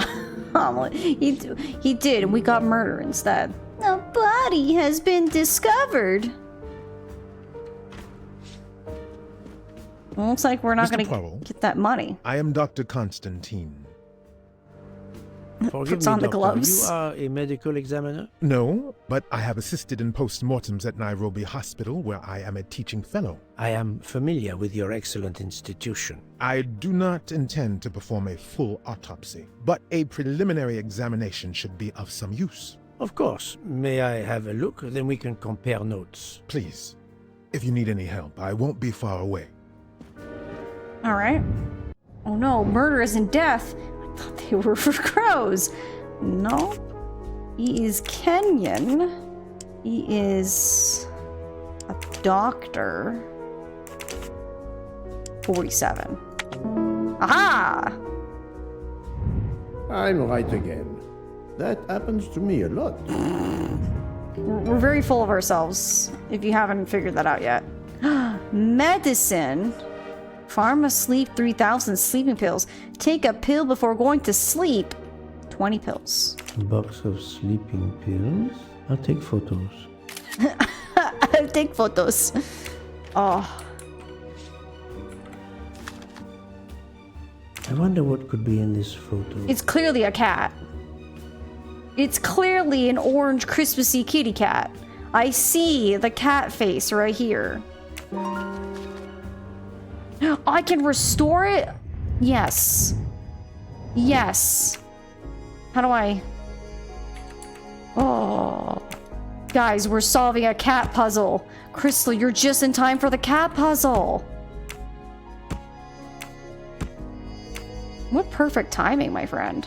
omelet. He did, and we got murder instead. A body has been discovered. Well, looks like we're not Mr. going Poirot, to get that money. I am Dr. Constantine. Forgive Puts me, on the doctor, gloves. You are a medical examiner? No, but I have assisted in post-mortems at Nairobi Hospital, where I am a teaching fellow. I am familiar with your excellent institution. I do not intend to perform a full autopsy, but a preliminary examination should be of some use. Of course. May I have a look? Then we can compare notes. Please. If you need any help, I won't be far away. All right. Oh no, murder isn't death. I thought they were for crows. No. He is Kenyan. He is a doctor. 47. Aha! I'm right again. That happens to me a lot. We're very full of ourselves, if you haven't figured that out yet. Medicine. Pharma Sleep 3000 sleeping pills. Take a pill before going to sleep. 20 pills. A box of sleeping pills? I'll take photos. I'll take photos. Oh. I wonder what could be in this photo. It's clearly a cat. It's clearly an orange Christmassy kitty cat. I see the cat face right here. I can restore it? Yes. Yes. How do I... Oh. Guys, we're solving a cat puzzle. Crystal, you're just in time for the cat puzzle. What perfect timing, my friend.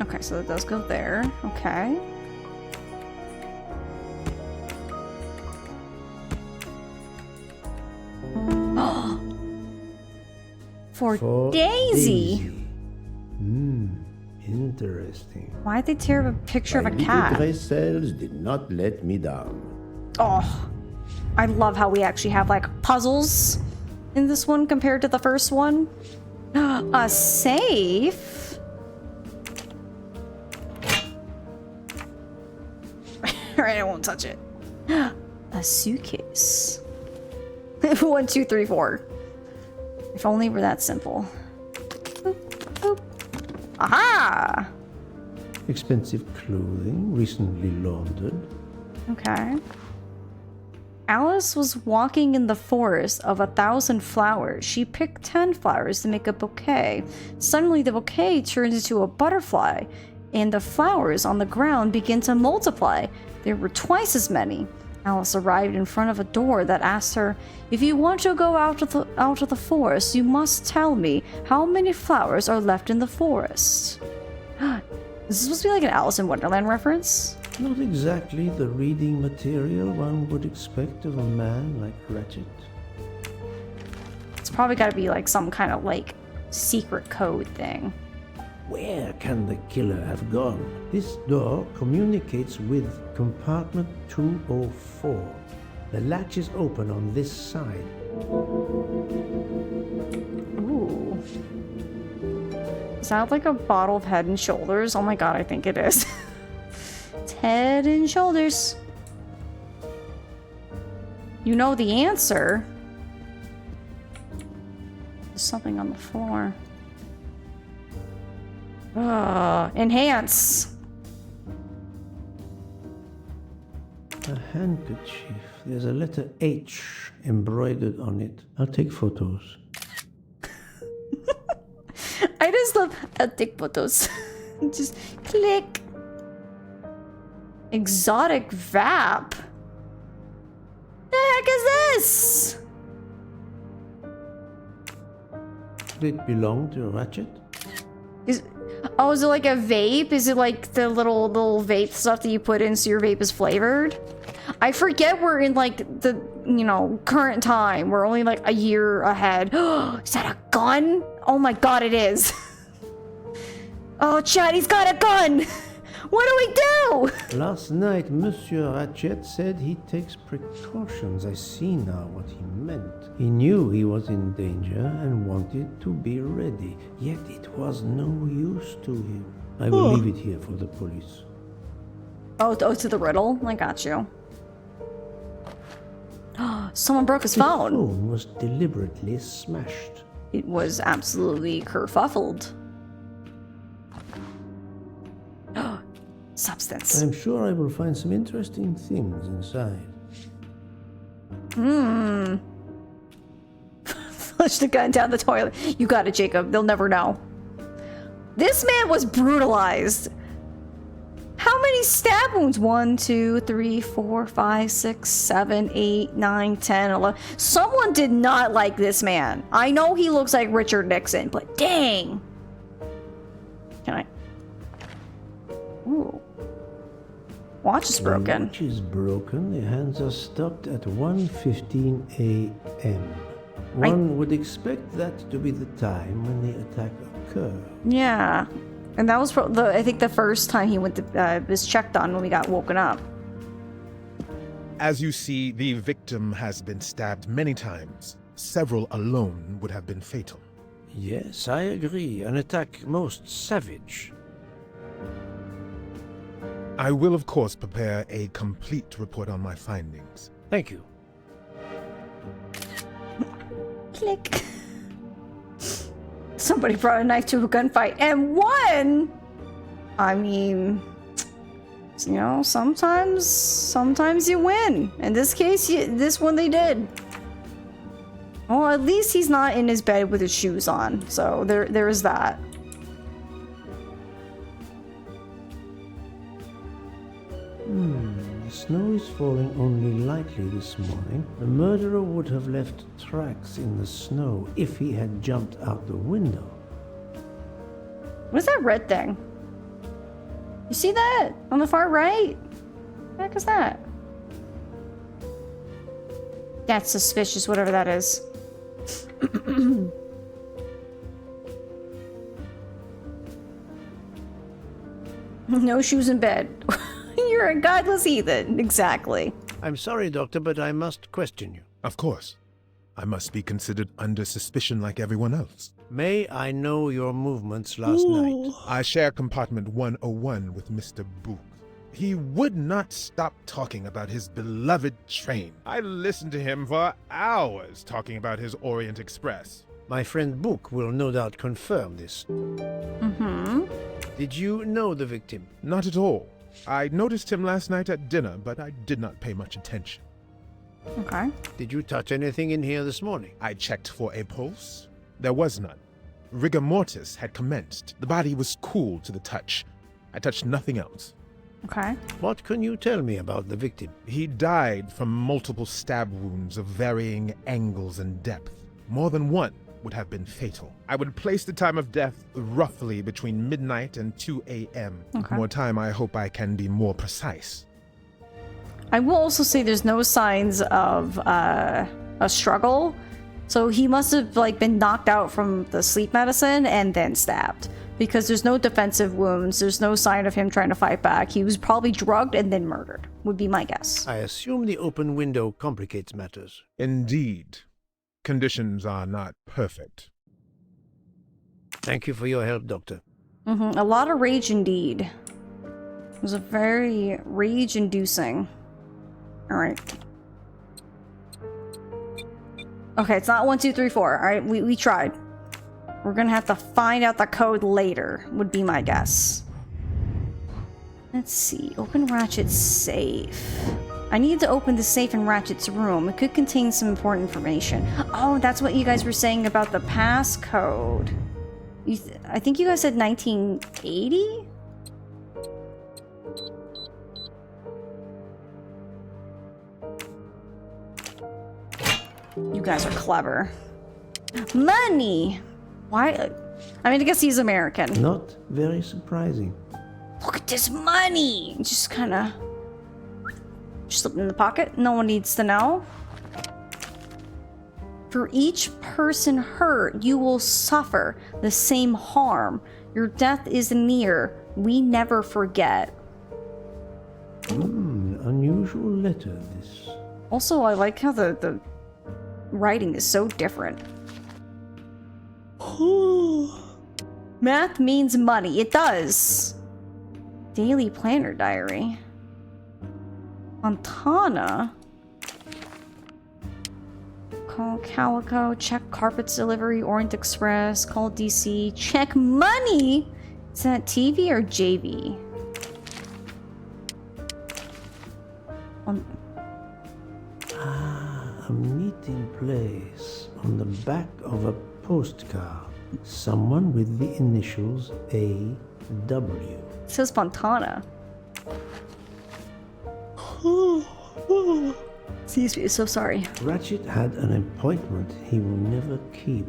Okay, so that does go there. Okay. For Daisy. Interesting. Why'd they tear a picture of a cat? Gray cells did not let me down. Oh, I love how we actually have like puzzles in this one compared to the first one. A safe. Alright, I won't touch it. A suitcase. 1, 2, 3, 4. If only it were that simple. Boop, boop. Aha! Expensive clothing, recently laundered. Okay. Alice was walking in the forest of 1,000 flowers. She picked 10 flowers to make a bouquet. Suddenly, the bouquet turned into a butterfly, and the flowers on the ground began to multiply. There were twice as many. Alice arrived in front of a door that asked her, "If you want to go out of the forest, you must tell me how many flowers are left in the forest." Is this supposed to be like an Alice in Wonderland reference? Not exactly the reading material one would expect of a man like Ratchet. It's probably got to be like some kind of like secret code thing. Where can the killer have gone? This door communicates with compartment 204. The latch is open on this side. Ooh. Is that like a bottle of Head and Shoulders? Oh my god, I think it is. It's Head and Shoulders. You know the answer. There's something on the floor. Enhance. A handkerchief. There's a letter H embroidered on it. I'll take photos. I just love I'll take photos. Just click. Exotic Vap. The heck is this? Did it belong to Ratchet? Is it like a vape? Is it like the little vape stuff that you put in so your vape is flavored? I forget we're in like the, you know, current time. We're only like a year ahead. Is that a gun? Oh my god, it is. Oh, Chad, he's got a gun. What do we do? Last night, Monsieur Ratchet said he takes precautions. I see now what he meant. He knew he was in danger and wanted to be ready, yet it was no use to him. I will leave it here for the police. Oh, to the riddle? I got you. Someone broke his phone. The phone was deliberately smashed. It was absolutely kerfuffled. Substance. I'm sure I will find some interesting things inside. Flush the gun down the toilet. You got it, Jacob. They'll never know. This man was brutalized. How many stab wounds? 1, 2, 3, 4, 5, 6, 7, 8, 9, 10, 11. Someone did not like this man. I know he looks like Richard Nixon, but dang. Can I? Ooh. Watch is broken. The watch is broken. The hands are stopped at 1:15 a.m. One would expect that to be the time when the attack occurred. Yeah. And that was I think the first time he went to, was checked on when we got woken up. As you see, the victim has been stabbed many times. Several alone would have been fatal. Yes, I agree. An attack most savage. I will, of course, prepare a complete report on my findings. Thank you. Click. Somebody brought a knife to a gunfight and won! I mean, you know, sometimes you win. In this case, this one they did. Well, at least he's not in his bed with his shoes on, so there is that. The snow is falling only lightly this morning. The murderer would have left tracks in the snow if he had jumped out the window. What is that red thing? You see that? On the far right? What the heck is that? That's suspicious, whatever that is. No shoes in bed. You're a godless heathen. Exactly. I'm sorry, Doctor, but I must question you. Of course. I must be considered under suspicion like everyone else. May I know your movements last night? I share compartment 101 with Mr. Book. He would not stop talking about his beloved train. I listened to him for hours talking about his Orient Express. My friend Book will no doubt confirm this. Did you know the victim? Not at all. I noticed him last night at dinner, but I did not pay much attention. Okay. Did you touch anything in here this morning? I checked for a pulse. There was none. Rigor mortis had commenced. The body was cool to the touch. I touched nothing else. Okay. What can you tell me about the victim? He died from multiple stab wounds of varying angles and depth. More than one. would have been fatal. I would place the time of death roughly between midnight and 2 a.m. With more time, I hope I can be more precise. I will also say there's no signs of a struggle. So he must have like been knocked out from the sleep medicine and then stabbed. Because there's no defensive wounds, there's no sign of him trying to fight back. He was probably drugged and then murdered, would be my guess. I assume the open window complicates matters. Indeed. Conditions are not perfect. Thank you for your help, Doctor. A lot of rage indeed. It was a very rage-inducing. Alright. Okay, it's not 1, 2, 3, 4. Alright, we tried. We're gonna have to find out the code later, would be my guess. Let's see. Open Ratchet's safe. I need to open the safe in Ratchet's room. It could contain some important information. Oh, that's what you guys were saying about the passcode. I think you guys said 1980? You guys are clever. Money! Why? I mean, I guess he's American. Not very surprising. Look at this money! Just kind of... just slip it in the pocket. No one needs to know. For each person hurt, you will suffer the same harm. Your death is near. We never forget. Unusual letter, this. Also, I like how the writing is so different. Math means money. It does. Daily planner diary. Montana. Call Calico. Check carpets delivery. Orient Express. Call DC. Check money. Is that TV or JV? A meeting place on the back of a postcard. Someone with the initials AW. It says Fontana. Excuse me, so sorry. Ratchet had an appointment he will never keep.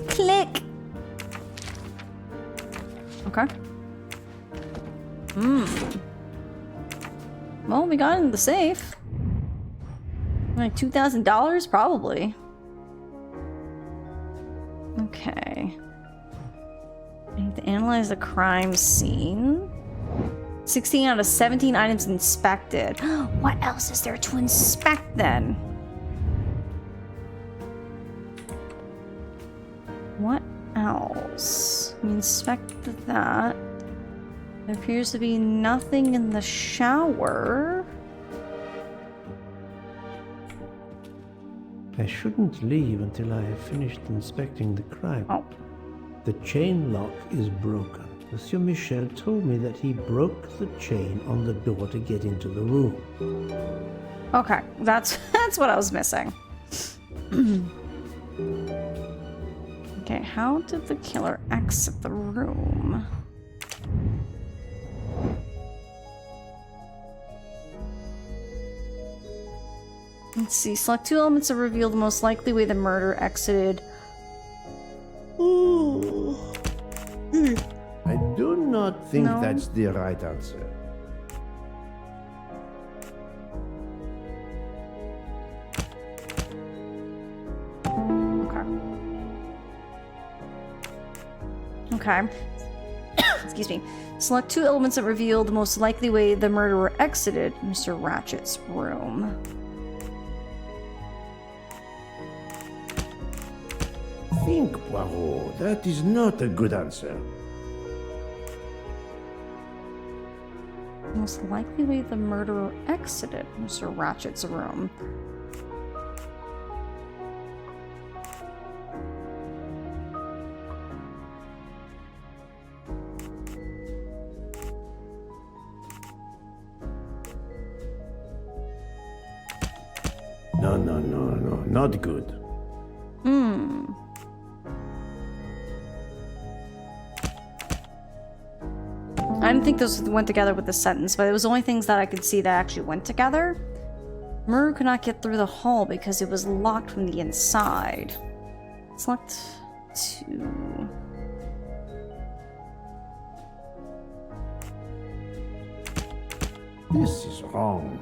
Click! Okay. Well, we got it in the safe. Like $2,000, probably. Okay. I need to analyze the crime scene. 16 out of 17 items inspected. What else is there to inspect then? What else? We inspected that. There appears to be nothing in the shower. I shouldn't leave until I have finished inspecting the crime. Oh. The chain lock is broken. Monsieur Michel told me that he broke the chain on the door to get into the room. Okay, that's what I was missing. Okay, how did the killer exit the room? Let's see. Select 2 elements to reveal the most likely way the murder exited. I do not think No. that's the right answer. Okay. Excuse me. Select 2 elements that reveal the most likely way the murderer exited Mr. Ratchet's room. Think, Poirot. That is not a good answer. Most likely way the murderer exited Mr. Ratchet's room. No, not good. I didn't think those went together with the sentence, but it was only things that I could see that actually went together. Murder could not get through the hall because it was locked from the inside. Select 2. This is wrong,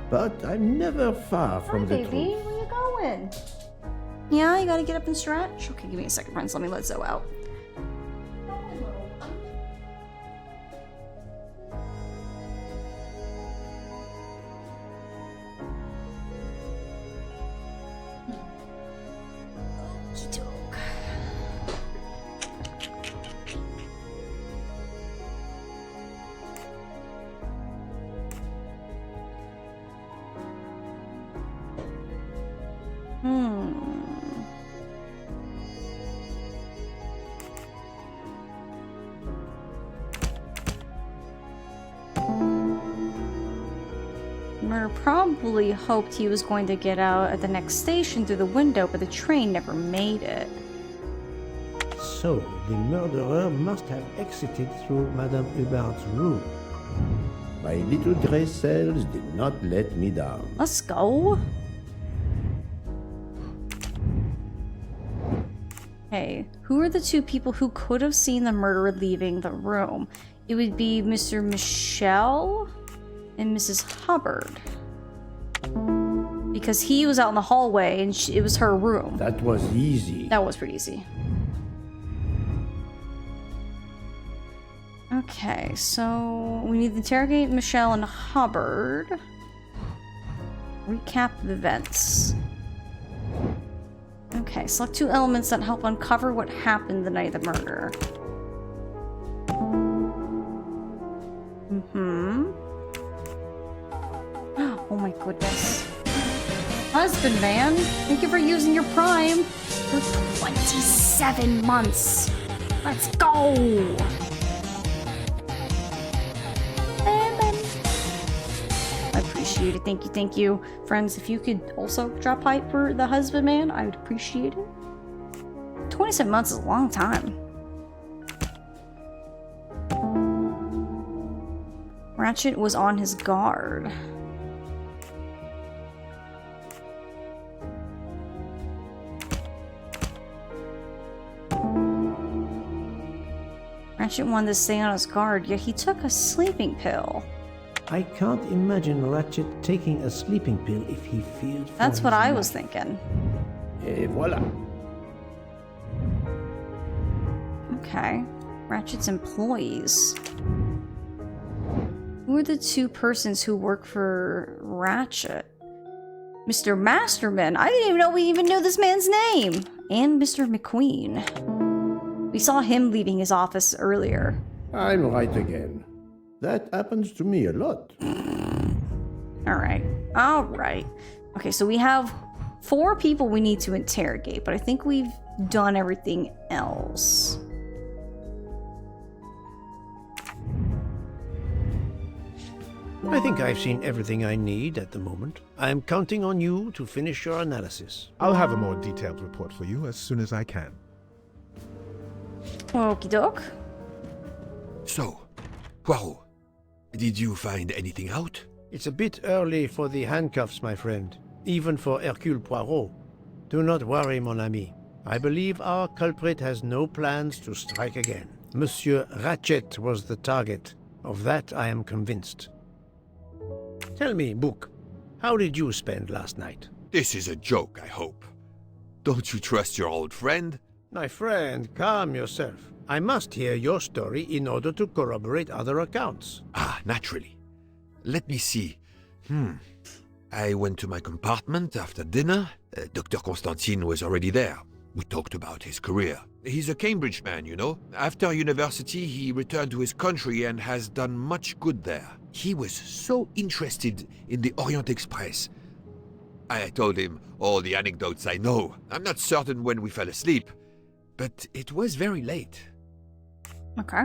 but I'm never far from the baby, truth. where you going? Yeah, you gotta get up and stretch? Okay, give me a second, friends. Let me let Zoe out. Murder probably hoped he was going to get out at the next station through the window, but the train never made it. So, the murderer must have exited through Madame Hubbard's room. My little grey cells did not let me down. Let's go. Okay, who are the 2 people who could have seen the murderer leaving the room? It would be Mr. Michel and Mrs. Hubbard. Because he was out in the hallway and it was her room. That was easy. That was pretty easy. Okay, so we need to interrogate Michelle and Hubbard. Recap the events. Okay, select 2 elements that help uncover what happened the night of the murder. Oh my goodness. Husband, man. Thank you for using your Prime for 27 months. Let's go! I appreciate it. Thank you, thank you. Friends, if you could also drop hype for the husband, man, I would appreciate it. 27 months is a long time. Ratchet was on his guard. Ratchet wanted to stay on his guard, yet he took a sleeping pill. I can't imagine Ratchet taking a sleeping pill if he feared for That's what his I life. was thinking. Et voilà. Okay. Ratchet's employees. Who are the 2 persons who work for Ratchet? Mr. Masterman. I didn't even know we even knew this man's name. And Mr. McQueen. We saw him leaving his office earlier. I'm right again. That happens to me a lot. Alright. Alright. Okay, so we have 4 people we need to interrogate, but I think we've done everything else. I think I've seen everything I need at the moment. I'm counting on you to finish your analysis. I'll have a more detailed report for you as soon as I can. Okie doke. So, Poirot, did you find anything out? It's a bit early for the handcuffs, my friend. Even for Hercule Poirot. Do not worry, mon ami. I believe our culprit has no plans to strike again. Monsieur Ratchet was the target. Of that I am convinced. Tell me, Book, how did you spend last night? This is a joke, I hope. Don't you trust your old friend? My friend, calm yourself. I must hear your story in order to corroborate other accounts. Ah, naturally. Let me see. I went to my compartment after dinner. Dr. Constantine was already there. We talked about his career. He's a Cambridge man, you know. After university, he returned to his country and has done much good there. He was so interested in the Orient Express. I told him all the anecdotes I know. I'm not certain when we fell asleep, but it was very late. Okay.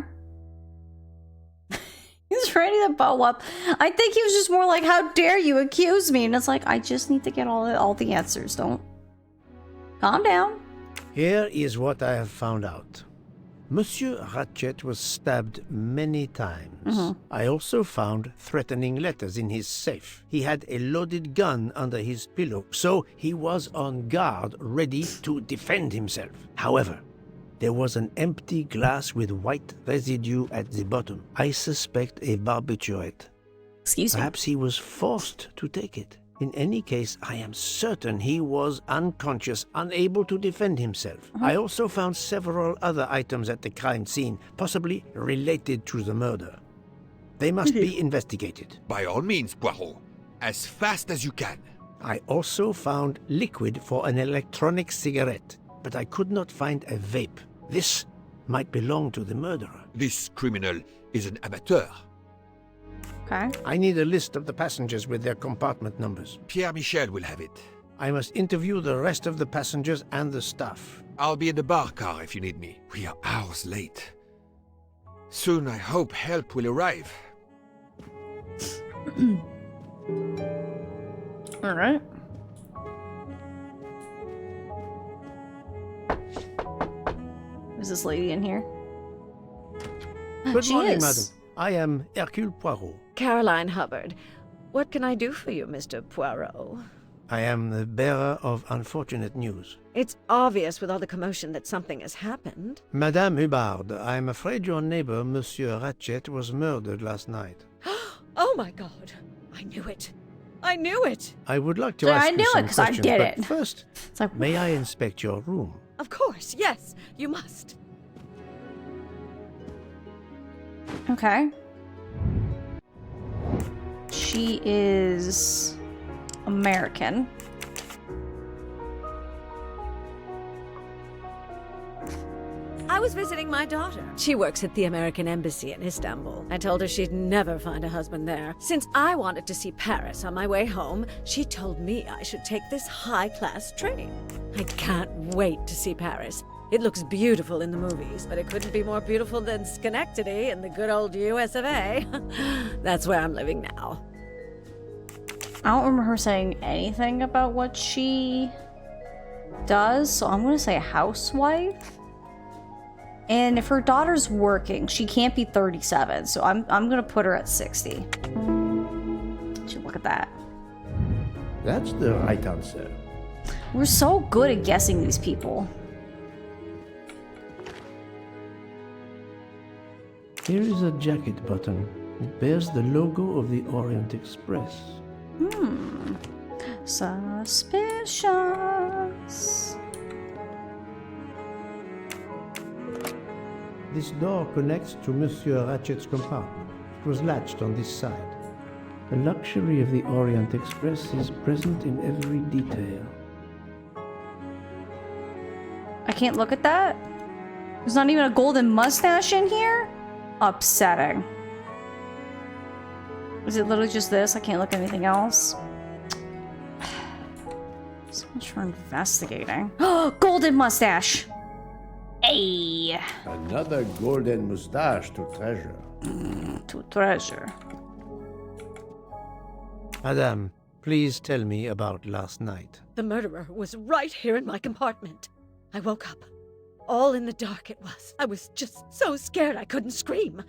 He's ready to bow up. I think he was just more like, how dare you accuse me? And it's like, I just need to get all the answers. Don't. Calm down. Here is what I have found out. Monsieur Ratchet was stabbed many times. I also found threatening letters in his safe. He had a loaded gun under his pillow, so he was on guard, ready to defend himself. However, there was an empty glass with white residue at the bottom. I suspect a barbiturate. Excuse me? Perhaps he was forced to take it. In any case, I am certain he was unconscious, unable to defend himself. I also found several other items at the crime scene, possibly related to the murder. They must be investigated. By all means, Poirot. As fast as you can. I also found liquid for an electronic cigarette, but I could not find a vape. This might belong to the murderer. This criminal is an amateur. Okay. I need a list of the passengers with their compartment numbers. Pierre Michel will have it. I must interview the rest of the passengers and the staff. I'll be in the bar car if you need me. We are hours late. Soon I hope help will arrive. All right. Is this lady in here? Good She morning, is. madam. I am Hercule Poirot. Caroline Hubbard. What can I do for you, Mr. Poirot? I am the bearer of unfortunate news. It's obvious with all the commotion that something has happened. Madame Hubbard, I am afraid your neighbor, Monsieur Ratchet, was murdered last night. Oh my God! I knew it! I knew it! I would like to So ask I you knew it some 'cause I questions, did but it. first, It's like, may I inspect your room? Of course, yes, you must. okay. She is American. I was visiting my daughter. She works at the American Embassy in Istanbul. I told her she'd never find a husband there. Since I wanted to see Paris on my way home, she told me I should take this high-class train. I can't wait to see Paris. It looks beautiful in the movies, but it couldn't be more beautiful than Schenectady in the good old US of A. That's where I'm living now. I don't remember her saying anything about what she does, so I'm gonna say housewife. And if her daughter's working, she can't be 37, so I'm gonna put her at 60. Look at that. That's the right answer. We're so good at guessing these people. Here is a jacket button. It bears the logo of the Orient Express. Suspicious. This door connects to Monsieur Ratchet's compartment. It was latched on this side. The luxury of the Orient Express is present in every detail. I can't look at that. There's not even a golden mustache in here? Upsetting. Is it literally just this? I can't look at anything else. So much for investigating. Golden mustache! Hey! Another golden mustache to treasure. To treasure. Madame, please tell me about last night. The murderer was right here in my compartment. I woke up. All in the dark it was. I was just so scared I couldn't scream.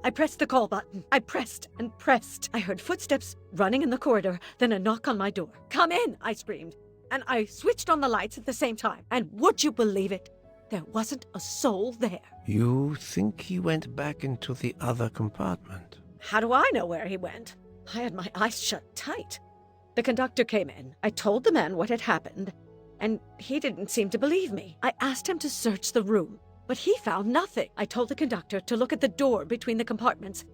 I pressed the call button. I pressed and pressed. I heard footsteps running in the corridor, then a knock on my door. "Come in," I screamed. And I switched on the lights at the same time. And would you believe it? There wasn't a soul there. You think he went back into the other compartment? How do I know where he went? I had my eyes shut tight. The conductor came in. I told the man what had happened, and he didn't seem to believe me. I asked him to search the room, but he found nothing. I told the conductor to look at the door between the compartments,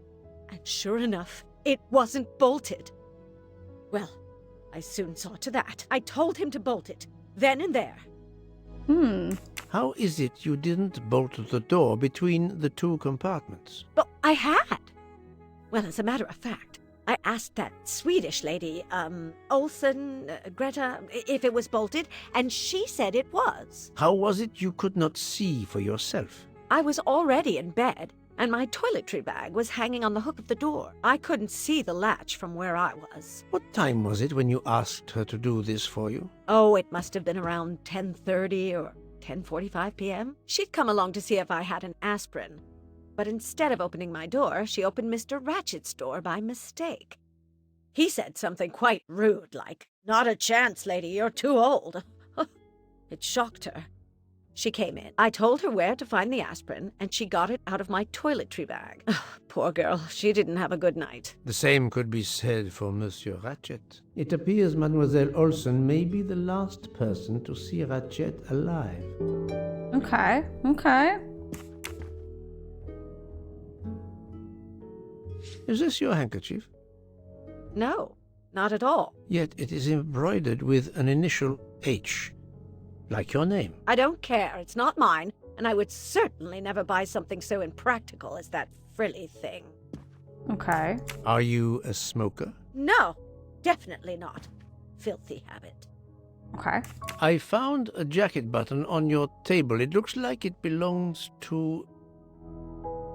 and sure enough, it wasn't bolted. Well, I soon saw to that. I told him to bolt it, then and there. How is it you didn't bolt the door between the two compartments? But I had. Well, as a matter of fact, I asked that Swedish lady, Olsen, Greta, if it was bolted, and she said it was. How was it you could not see for yourself? I was already in bed, and my toiletry bag was hanging on the hook of the door. I couldn't see the latch from where I was. What time was it when you asked her to do this for you? Oh, it must have been around 10:30 or 10:45 p.m. She'd come along to see if I had an aspirin. But instead of opening my door, she opened Mr. Ratchet's door by mistake. He said something quite rude, like, "Not a chance, lady, you're too old." It shocked her. She came in. I told her where to find the aspirin, and she got it out of my toiletry bag. Poor girl, she didn't have a good night. The same could be said for Monsieur Ratchet. It appears Mademoiselle Olsen may be the last person to see Ratchet alive. Okay, okay. Is this your handkerchief? No, not at all. Yet it is embroidered with an initial H, like your name. I don't care. It's not mine, and I would certainly never buy something so impractical as that frilly thing. Okay. Are you a smoker? No, definitely not. Filthy habit. Okay. I found a jacket button on your table. It looks like it belongs to...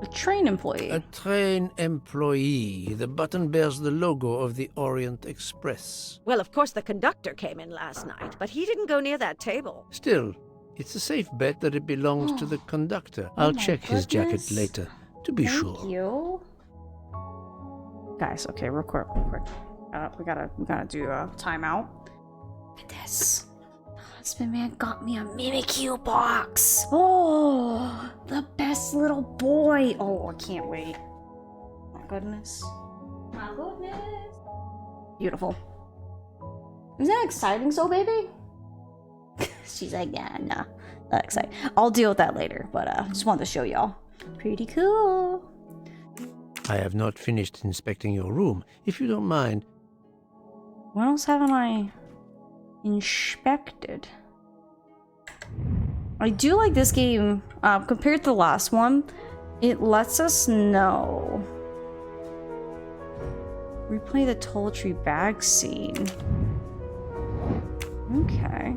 A train employee. A train employee. The button bears the logo of the Orient Express. Well, of course the conductor came in last night, but he didn't go near that table. Still, it's a safe bet that it belongs to the conductor. I'll check his jacket later, to be sure. Thank you. Guys, okay, real quick. We gotta do a timeout. Look at this. The husband man got me a Mimikyu box. Oh, the best little boy. Oh, I can't wait. My goodness. My goodness. Beautiful. Isn't that exciting, so baby? She's like, yeah, nah, not exciting. I'll deal with that later, but just wanted to show y'all. Pretty cool. I have not finished inspecting your room. If you don't mind. What else haven't I inspected? I do like this game compared to the last one. It lets us know. Replay the toiletry bag scene. Okay.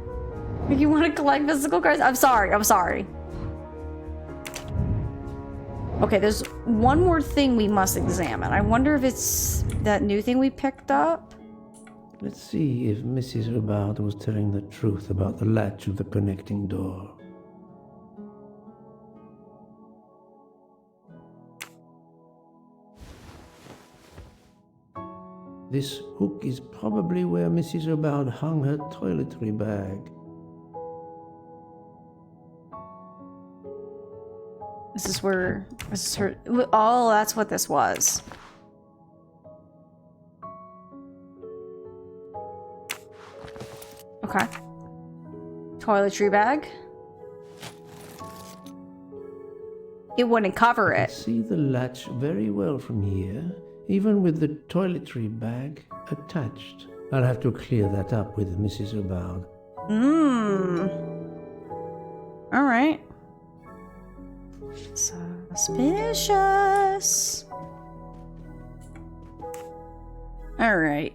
If you want to collect physical cards, I'm sorry. Okay, there's one more thing we must examine. I wonder if it's that new thing we picked up. Let's see if Mrs. Hubbard was telling the truth about the latch of the connecting door. This hook is probably where Mrs. Hubbard hung her toiletry bag. This is her. Oh, that's what this was. Okay. Toiletry bag. It wouldn't cover it. See the latch very well from here, even with the toiletry bag attached. I'll have to clear that up with Mrs. Hubbard. All right. Suspicious. All right.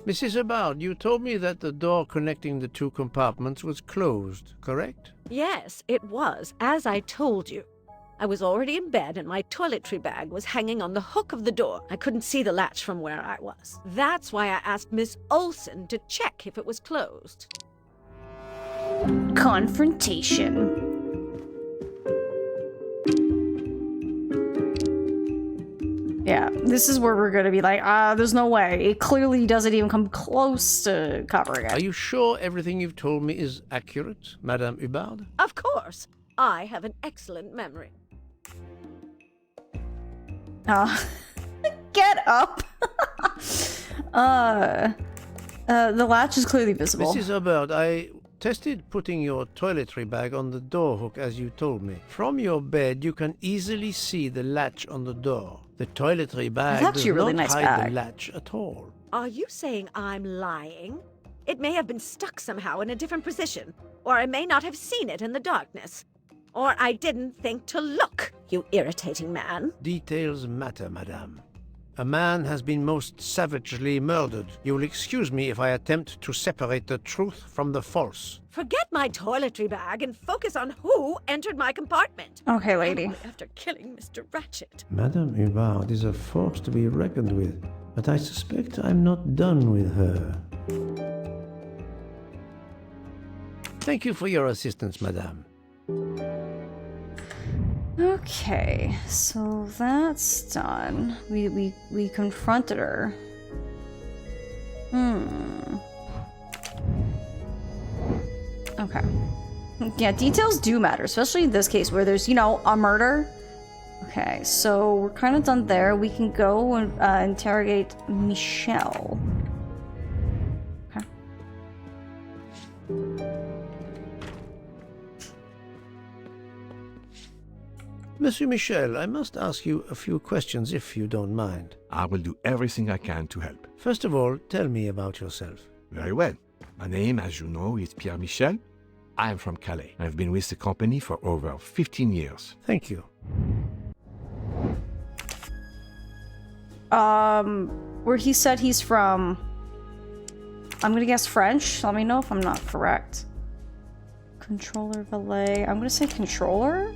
Mrs. Hubbard, you told me that the door connecting the two compartments was closed, correct? Yes, it was, as I told you. I was already in bed and my toiletry bag was hanging on the hook of the door. I couldn't see the latch from where I was. That's why I asked Miss Olsen to check if it was closed. Confrontation. Yeah, this is where we're gonna be like, there's no way. It clearly doesn't even come close to covering it. Are you sure everything you've told me is accurate, Madame Hubbard? Of course. I have an excellent memory. Get up. The latch is clearly visible. Mrs. Hubbard, I tested putting your toiletry bag on the door hook as you told me. From your bed, you can easily see the latch on the door. The toiletry bag does really not nice hide bag. the latch at all. Are you saying I'm lying? It may have been stuck somehow in a different position, or I may not have seen it in the darkness. Or I didn't think to look, you irritating man. Details matter, madame. A man has been most savagely murdered. You will excuse me if I attempt to separate the truth from the false. Forget my toiletry bag and focus on who entered my compartment. Okay, lady. Only after killing Mr. Ratchet. Madame Hubbard is a force to be reckoned with, but I suspect I'm not done with her. Thank you for your assistance, madame. Okay, so that's done. We confronted her. Okay. Yeah, details do matter, especially in this case where there's, you know, a murder. Okay, so we're kind of done there. We can go and interrogate Michelle. Okay. Monsieur Michel, I must ask you a few questions if you don't mind. I will do everything I can to help. First of all, tell me about yourself. Very well. My name, as you know, is Pierre Michel. I am from Calais. I've been with the company for over 15 years. Thank you. Where he said he's from... I'm gonna guess French. Let me know if I'm not correct. Controller, valet. I'm gonna say controller?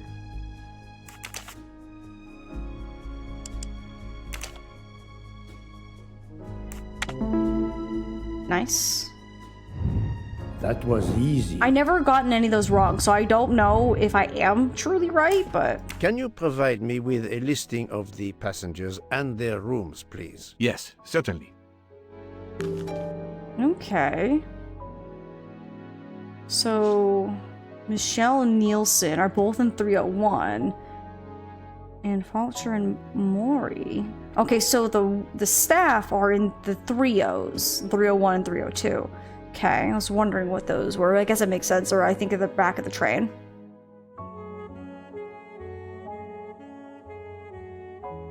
Nice. That was easy. I never gotten any of those wrong, so I don't know if I am truly right, but... Can you provide me with a listing of the passengers and their rooms, please? Yes, certainly. Okay. So, Michelle and Nielsen are both in 301. And Fulcher and Maury. Okay, so the staff are in the 3Os, 301 and 302. Okay, I was wondering what those were. I guess it makes sense, or I think of the back of the train.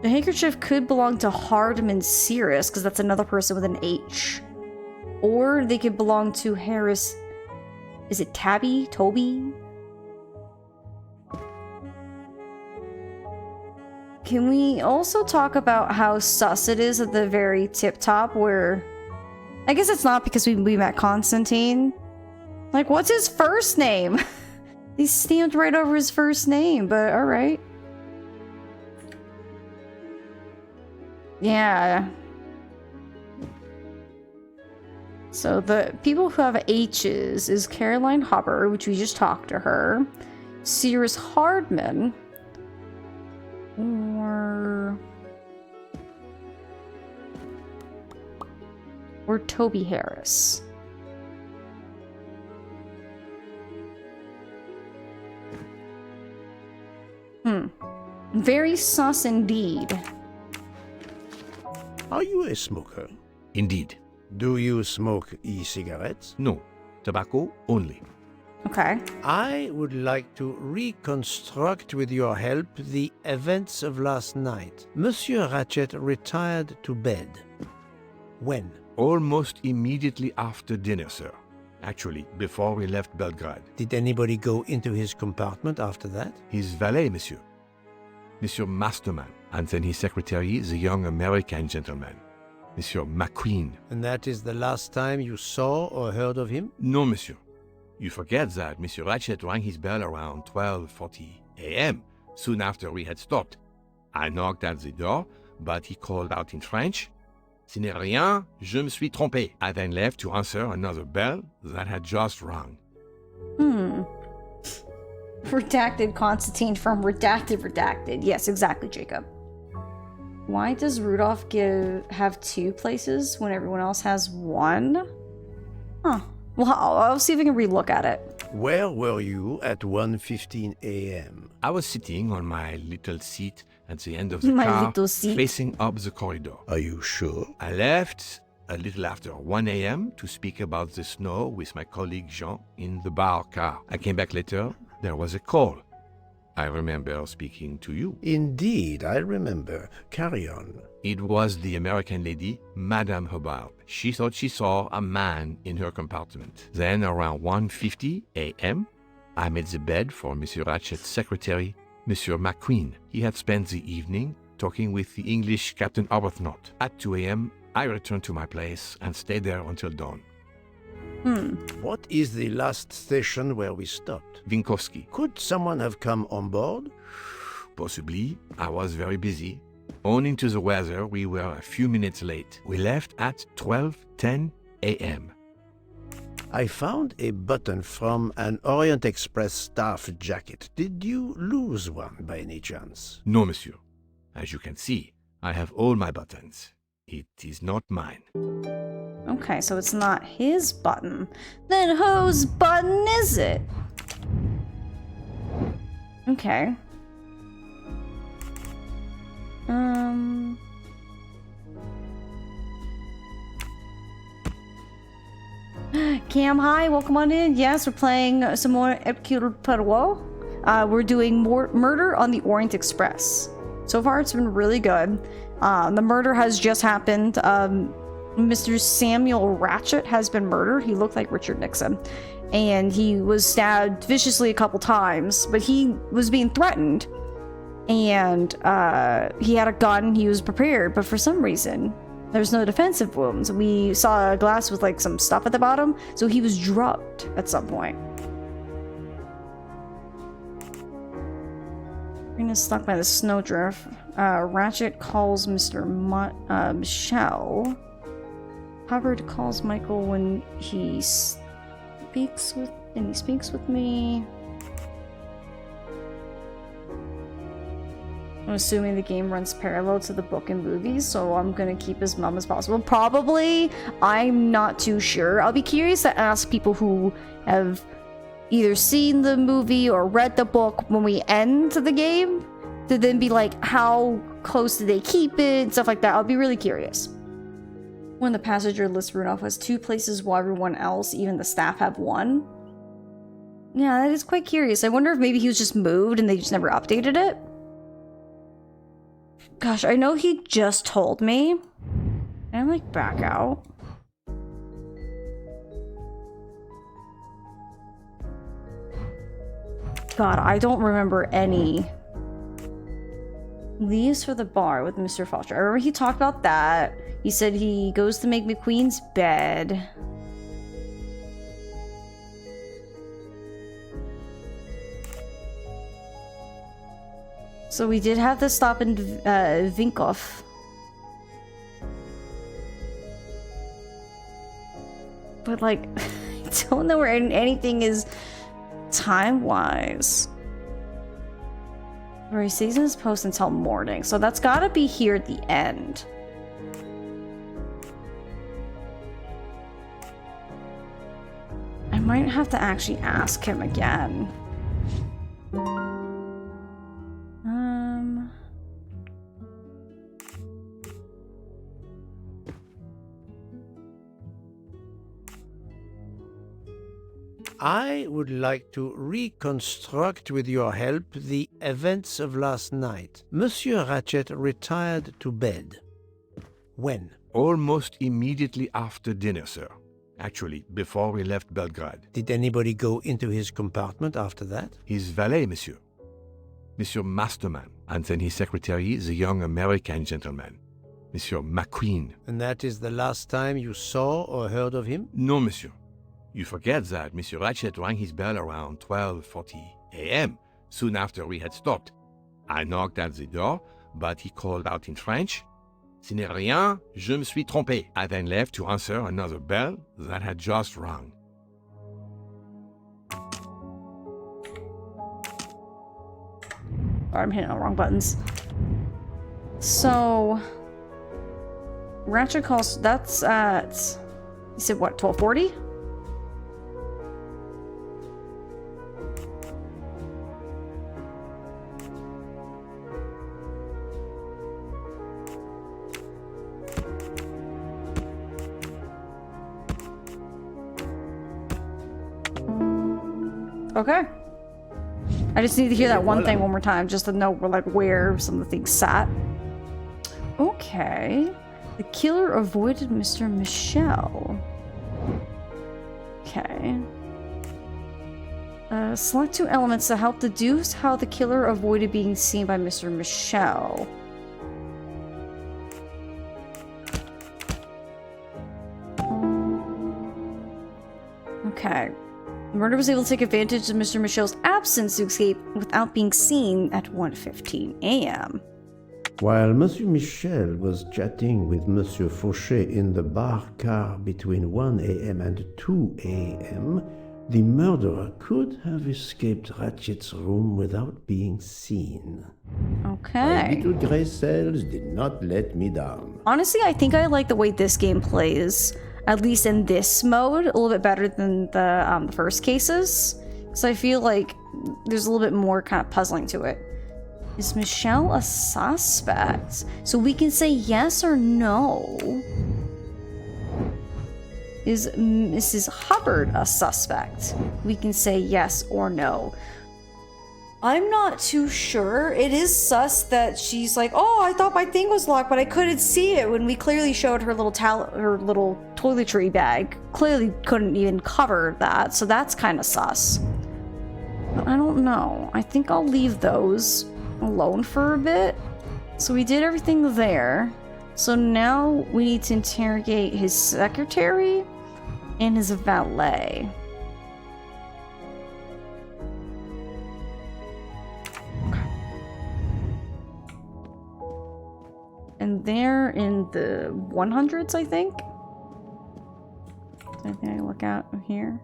The handkerchief could belong to Hardman Cirrus, because that's another person with an H. Or they could belong to Harris... Is it Tabby? Toby? Can we also talk about how sus it is at the very tip top where... I guess it's not because we met Constantine. Like, what's his first name? He's stamped right over his first name, but alright. Yeah. So the people who have H's is Caroline Hubbard, which we just talked to her. Cirrus Hardman. Or Toby Harris. Very sus indeed. Are you a smoker? Indeed. Do you smoke e-cigarettes? No. Tobacco only. Okay. I would like to reconstruct with your help the events of last night. Monsieur Ratchet retired to bed. When? Almost immediately after dinner, sir. Actually, before we left Belgrade. Did anybody go into his compartment after that? His valet, monsieur. Monsieur Masterman. And then his secretary, the young American gentleman. Monsieur McQueen. And that is the last time you saw or heard of him? No, monsieur. You forget that Monsieur Ratchet rang his bell around 12:40 a.m., soon after we had stopped. I knocked at the door, but he called out in French, "Ce n'est rien, je me suis trompé." I then left to answer another bell that had just rung. Redacted Constantine from redacted. Yes, exactly, Jacob. Why does Rudolph have two places when everyone else has one? Huh. Well, I'll see if I can relook at it. Where were you at 1:15 a.m.? I was sitting on my little seat at the end of the car, facing up the corridor. Are you sure? I left a little after 1 a.m. to speak about the snow with my colleague Jean in the bar car. I came back later. There was a call. I remember speaking to you. Indeed, I remember. Carry on. It was the American lady, Madame Hubbard. She thought she saw a man in her compartment. Then, around 1:50 a.m., I made the bed for Monsieur Ratchet's secretary, Monsieur McQueen. He had spent the evening talking with the English Captain Arbuthnot. At 2 a.m., I returned to my place and stayed there until dawn. What is the last station where we stopped? Vinkovsky. Could someone have come on board? Possibly. I was very busy. Owing to the weather, we were a few minutes late. We left at 12:10 a.m. I found a button from an Orient Express staff jacket. Did you lose one by any chance? No, monsieur. As you can see, I have all my buttons. It is not mine. Okay, so it's not his button. Then whose button is it? Okay. Cam, hi, welcome on in. Yes, we're playing some more Hercule Poirot. We're doing more Murder on the Orient Express. So far, it's been really good. The murder has just happened. Mr. Samuel Ratchet has been murdered. He looked like Richard Nixon. And he was stabbed viciously a couple times, but he was being threatened. And he had a gun, he was prepared, but for some reason, there's no defensive wounds. We saw a glass with like some stuff at the bottom, so he was drugged at some point. Rena is stuck by the snowdrift. Ratchet calls Mr. Michelle. Hubbard calls Michael when he speaks with me. I'm assuming the game runs parallel to the book and movies, so I'm gonna keep as mum as possible. Probably. I'm not too sure. I'll be curious to ask people who have either seen the movie or read the book when we end the game, to then be like, how close do they keep it, and stuff like that. I'll be really curious. When the passenger list Rudolph has 2 places while everyone else, even the staff, have 1. Yeah, that is quite curious. I wonder if maybe he was just moved and they just never updated it. Gosh, I know he just told me. I'm like back out. God, I don't remember any. Leaves for the bar with Mr. Foster. I remember he talked about that. He said he goes to make McQueen's bed. So we did have to stop in Vinkov. But like, I don't know where anything is time-wise. Where he stays in his post until morning. So that's gotta be here at the end. I might have to actually ask him again. I would like to reconstruct with your help the events of last night. Monsieur Ratchet retired to bed. When? Almost immediately after dinner, sir. Actually, before we left Belgrade. Did anybody go into his compartment after that? His valet, monsieur. Monsieur Masterman. And then his secretary, the young American gentleman. Monsieur McQueen. And that is the last time you saw or heard of him? No, monsieur. You forget that Monsieur Ratchet rang his bell around 12:40 a.m., soon after we had stopped. I knocked at the door, but he called out in French, "Ce n'est rien, je me suis trompé." I then left to answer another bell that had just rung. I'm hitting all the wrong buttons. So... Ratchet calls... That's at... You said what, 12:40? Okay. I just need to hear that one thing one more time, just to know where some of the things sat. Okay. The killer avoided Mr. Michel. Okay. Select 2 elements to help deduce how the killer avoided being seen by Mr. Michel. Okay. The murderer was able to take advantage of Mr. Michel's absence to escape without being seen at 1:15 a.m. While Monsieur Michel was chatting with Monsieur Fauchet in the bar car between 1 a.m. and 2 a.m., the murderer could have escaped Ratchet's room without being seen. Okay. My little gray cells did not let me down. Honestly, I think I like the way this game plays, at least in this mode, a little bit better than the first cases. Because I feel like there's a little bit more kind of puzzling to it. Is Michelle a suspect? So we can say yes or no. Is Mrs. Hubbard a suspect? We can say yes or no. I'm not too sure. It is sus that she's like, oh, I thought my thing was locked, but I couldn't see it when we clearly showed her little toiletry bag. Clearly couldn't even cover that, so that's kind of sus. But I don't know. I think I'll leave those alone for a bit. So we did everything there. So now we need to interrogate his secretary and his valet. And they're in the 100s, I think. Is there anything I can look at here?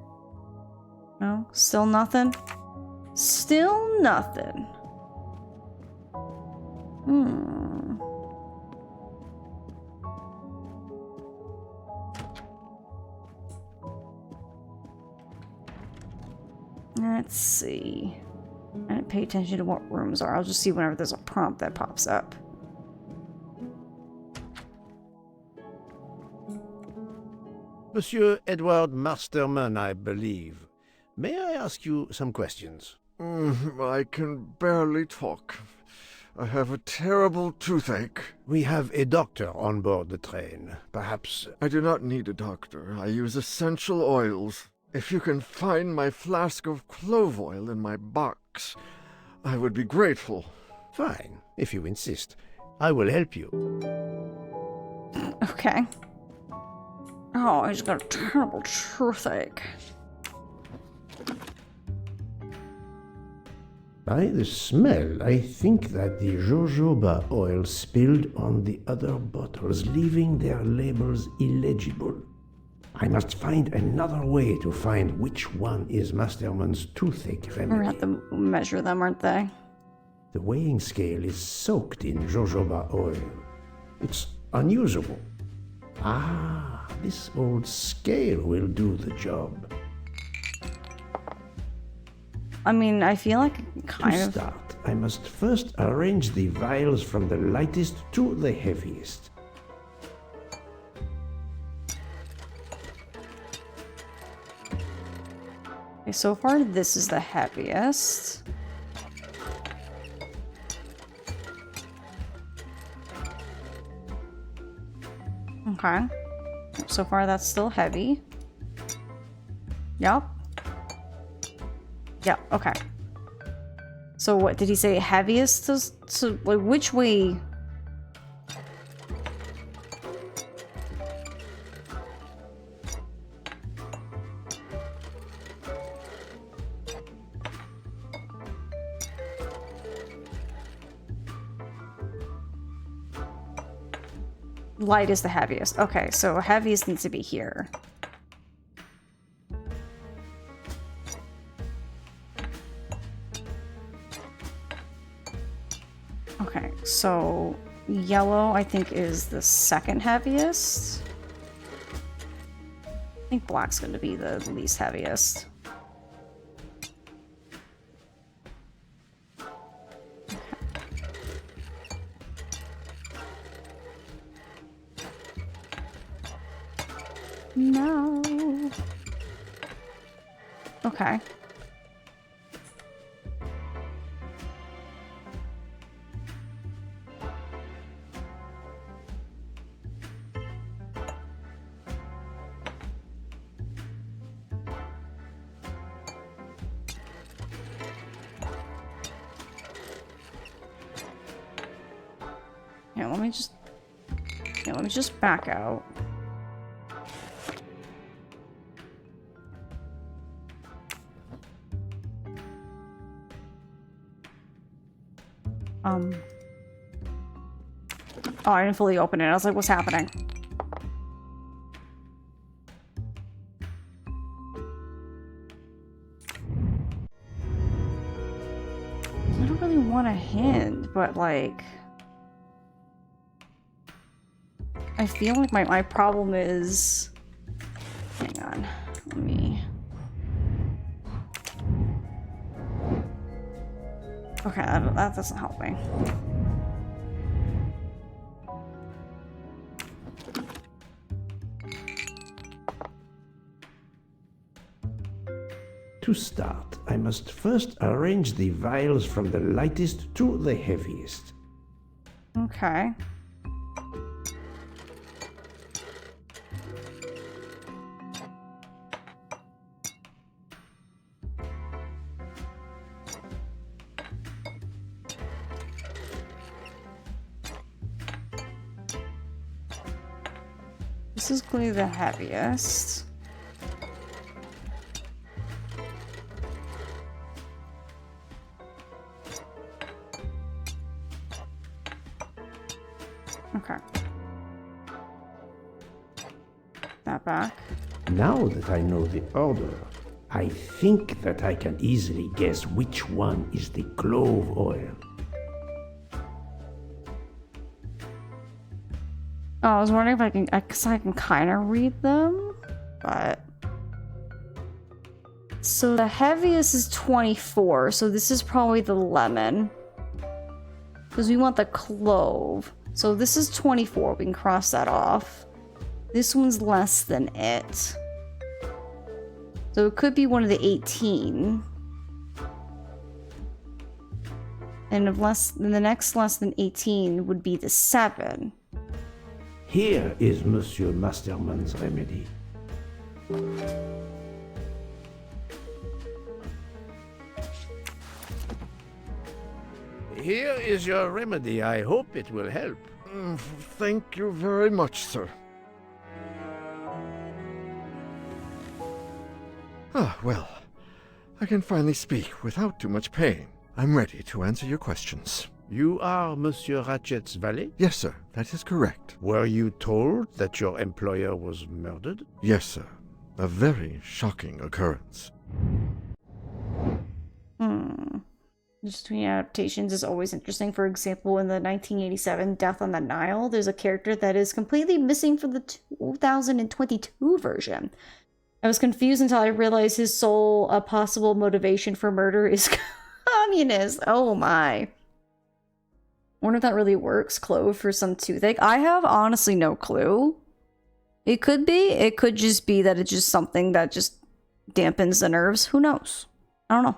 No? Still nothing? Still nothing. Let's see. I didn't pay attention to what rooms are. I'll just see whenever there's a prompt that pops up. Monsieur Edward Masterman, I believe. May I ask you some questions? I can barely talk. I have a terrible toothache. We have a doctor on board the train. Perhaps... I do not need a doctor. I use essential oils. If you can find my flask of clove oil in my box, I would be grateful. Fine, if you insist. I will help you. Okay. Oh, he's got a terrible toothache. By the smell, I think that the jojoba oil spilled on the other bottles, leaving their labels illegible. I must find another way to find which one is Masterman's toothache remedy. We're gonna have to measure them, aren't they? The weighing scale is soaked in jojoba oil. It's unusable. Ah, this old scale will do the job. I mean, I feel like kind of... To start, I must first arrange the vials from the lightest to the heaviest. Okay, so far this is the heaviest. Okay. So far that's still heavy. Yep. Yeah, okay. So what did he say? Heaviest? So like which way? Light is the heaviest. Okay, so heaviest needs to be here. Okay, so yellow I think is the second heaviest. I think black's going to be the least heaviest. No. Okay. Yeah, let me just back out. Oh, I didn't fully open it. I was like, what's happening? I don't really want a hint, but like... I feel like my problem is... Hang on. Let me... Okay, that doesn't help me. To start, I must first arrange the vials from the lightest to the heaviest. Okay. This is clearly the heaviest. Okay. That back. Now that I know the order, I think that I can easily guess which one is the clove oil. Oh, I was wondering if I can, because I can kind of read them, but... So the heaviest is 24, so this is probably the lemon. Because we want the clove. So this is 24, we can cross that off. This one's less than it. So it could be one of the 18. And if less than the next less than 18 would be the 7. Here is Monsieur Masterman's remedy. Here is your remedy. I hope it will help. Thank you very much, sir. Ah, well, I can finally speak without too much pain. I'm ready to answer your questions. You are Monsieur Ratchet's valet? Yes, sir, that is correct. Were you told that your employer was murdered? Yes, sir. A very shocking occurrence. Just between adaptations is always interesting. For example, in the 1987 Death on the Nile, there's a character that is completely missing from the 2022 version. I was confused until I realized his sole possible motivation for murder is communist. Oh my. Wonder if that really works. Clove for some toothache. I have honestly no clue. It could be. It could just be that it's just something that just dampens the nerves. Who knows? I don't know.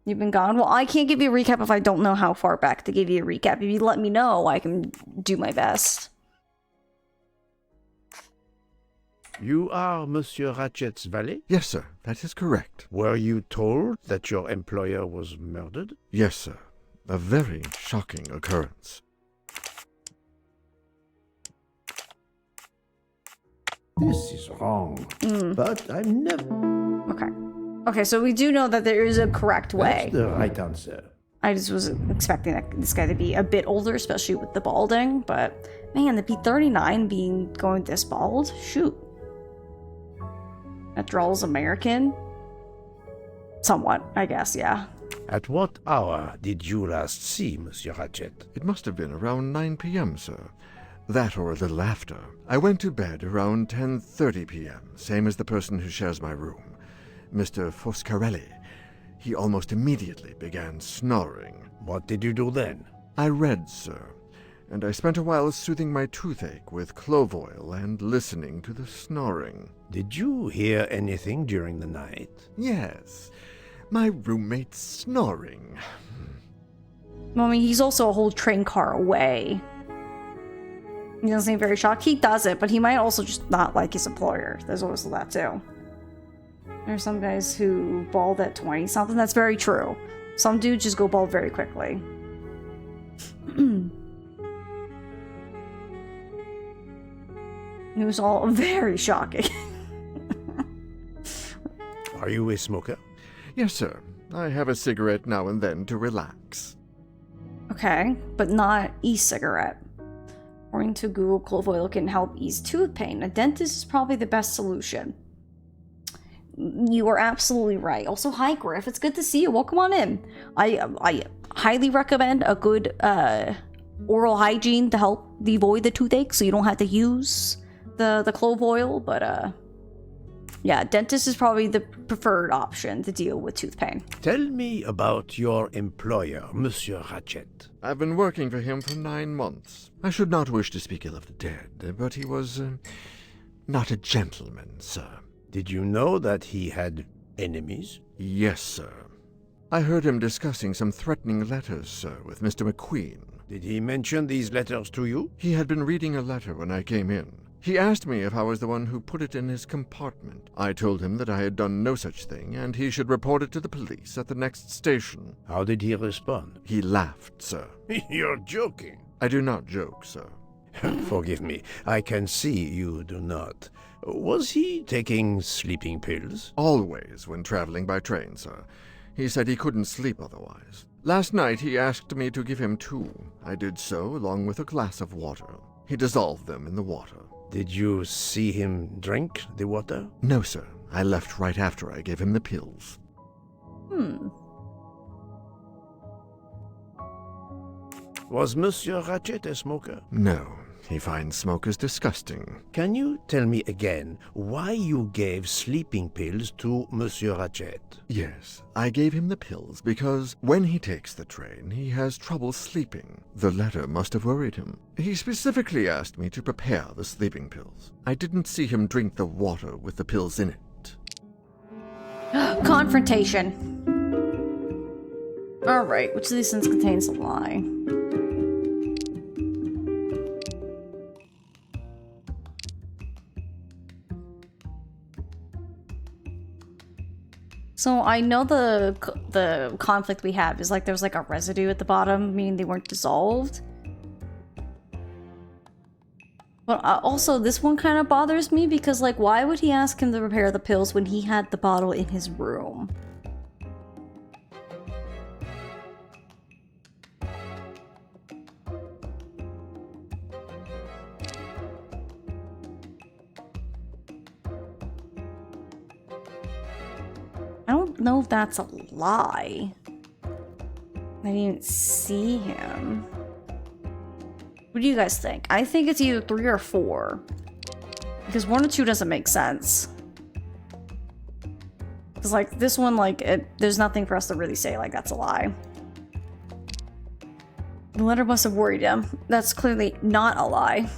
You've been gone? Well, I can't give you a recap if I don't know how far back to give you a recap. If you let me know, I can do my best. You are Monsieur Ratchet's valet? Yes, sir, that is correct. Were you told that your employer was murdered? Yes, sir. A very shocking occurrence. This is wrong, but I'm never... Okay. Okay, so we do know that there is a correct way. That's the right answer. I just was expecting this guy to be a bit older, especially with the balding, but man, to be 39 being going this bald? Shoot. After all, is American? Somewhat, I guess, yeah. At what hour did you last see Monsieur Ratchet? It must have been around 9 p.m., sir. That or a little after. I went to bed around 10:30 p.m., same as the person who shares my room, Mr. Foscarelli. He almost immediately began snoring. What did you do then? I read, sir, and I spent a while soothing my toothache with clove oil and listening to the snoring. Did you hear anything during the night? Yes. My roommate snoring. Well, I mean, he's also a whole train car away. He doesn't seem very shocked. He does it, but he might also just not like his employer. There's also that, too. There's some guys who bald at 20-something. That's very true. Some dudes just go bald very quickly. It was all very shocking. Are you a smoker? Yes, sir. I have a cigarette now and then to relax. Okay, but not e-cigarette. According to Google, clove oil can help ease tooth pain. A dentist is probably the best solution. You are absolutely right. Also, hi Griff, it's good to see you. Welcome on in. I highly recommend a good oral hygiene to help avoid the toothache, so you don't have to use the clove oil. But yeah, dentist is probably the preferred option to deal with tooth pain. Tell me about your employer, Monsieur Ratchet. I've been working for him for 9 months. I should not wish to speak ill of the dead, but he was not a gentleman, sir. Did you know that he had enemies? Yes, sir. I heard him discussing some threatening letters, sir, with Mr. McQueen. Did he mention these letters to you? He had been reading a letter when I came in. He asked me if I was the one who put it in his compartment. I told him that I had done no such thing, and he should report it to the police at the next station. How did he respond? He laughed, sir. You're joking. I do not joke, sir. Forgive me, I can see you do not. Was he taking sleeping pills? Always when traveling by train, sir. He said he couldn't sleep otherwise. Last night he asked me to give him 2. I did so, along with a glass of water. He dissolved them in the water. Did you see him drink the water? No, sir. I left right after I gave him the pills. Was Monsieur Ratchet a smoker? No. He finds smokers disgusting. Can you tell me again why you gave sleeping pills to Monsieur Ratchet? Yes, I gave him the pills because when he takes the train, he has trouble sleeping. The letter must have worried him. He specifically asked me to prepare the sleeping pills. I didn't see him drink the water with the pills in it. Confrontation. Alright, which of these things contains a lie? So I know the conflict we have is like there's like a residue at the bottom, meaning they weren't dissolved. But also this one kind of bothers me because like why would he ask him to prepare the pills when he had the bottle in his room? I don't know if that's a lie. I didn't see him. What do you guys think? I think it's either 3 or 4. Because 1 or 2 doesn't make sense. Because, like, this one, like, there's nothing for us to really say, like, that's a lie. The letter must have worried him. That's clearly not a lie.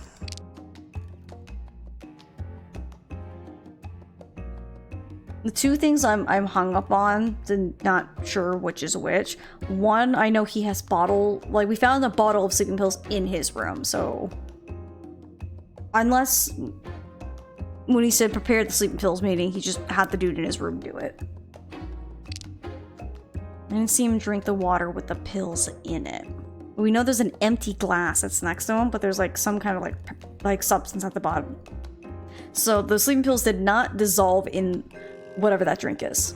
The 2 things I'm hung up on, not sure which is which. 1, I know he has like we found a bottle of sleeping pills in his room, so unless when he said prepare the sleeping pills, meaning he just had the dude in his room do it. I didn't see him drink the water with the pills in it. We know there's an empty glass that's next to him, but there's like some kind of like substance at the bottom. So the sleeping pills did not dissolve in whatever that drink is.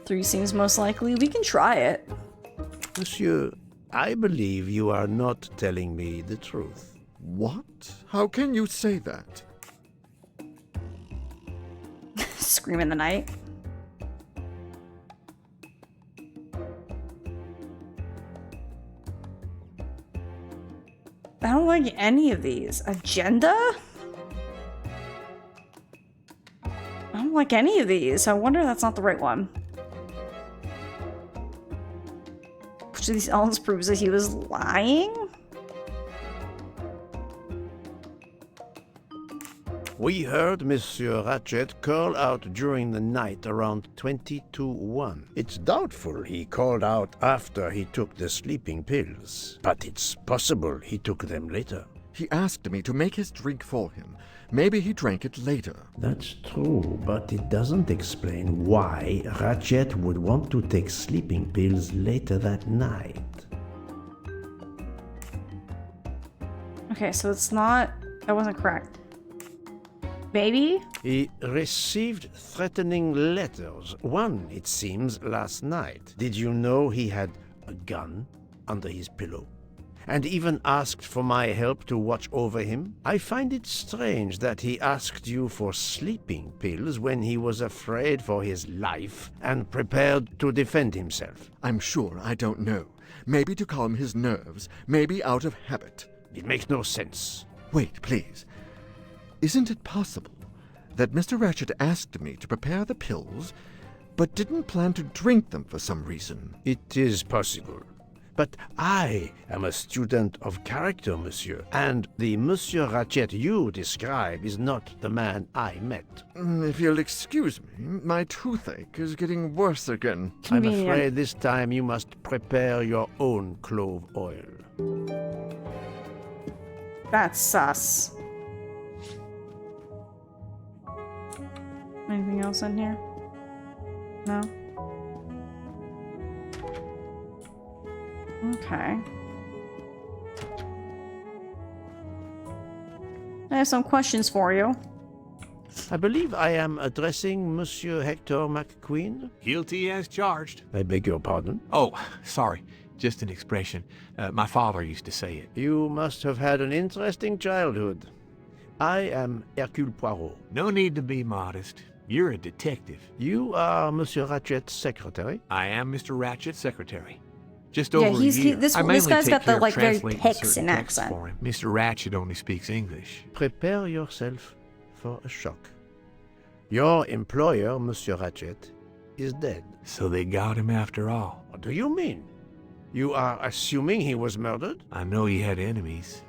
3 seems most likely. We can try it. Monsieur, I believe you are not telling me the truth. What? How can you say that? Scream in the night. I don't like any of these. Agenda? I don't like any of these. I wonder if that's not the right one. Which of these elements proves that he was lying? We heard Monsieur Ratchet call out during the night around 20 to 1. It's doubtful he called out after he took the sleeping pills, but it's possible he took them later. He asked me to make his drink for him. Maybe he drank it later. That's true, but it doesn't explain why Ratchet would want to take sleeping pills later that night. Okay, so it's not... That wasn't correct. Maybe? He received threatening letters. 1, it seems, last night. Did you know he had a gun under his pillow? and even asked for my help to watch over him. I find it strange that he asked you for sleeping pills when he was afraid for his life and prepared to defend himself. I'm sure I don't know. Maybe to calm his nerves, maybe out of habit. It makes no sense. Wait, please. Isn't it possible that Mr. Ratchet asked me to prepare the pills, but didn't plan to drink them for some reason? It is possible. But I am a student of character, monsieur, and the Monsieur Ratchet you describe is not the man I met. If you'll excuse me, my toothache is getting worse again. I'm afraid this time you must prepare your own clove oil. That's sus. Anything else in here? No? Okay. I have some questions for you. I believe I am addressing Monsieur Hector McQueen. Guilty as charged. I beg your pardon? Oh, sorry. Just an expression. My father used to say it. You must have had an interesting childhood. I am Hercule Poirot. No need to be modest. You're a detective. You are Monsieur Ratchet's secretary? I am Mr. Ratchet's secretary. Just over a year. This guy's got the like very Texan accent. For him. Mr. Ratchet only speaks English. Prepare yourself for a shock. Your employer, Monsieur Ratchet, is dead. So they got him after all. What do you mean? You are assuming he was murdered? I know he had enemies.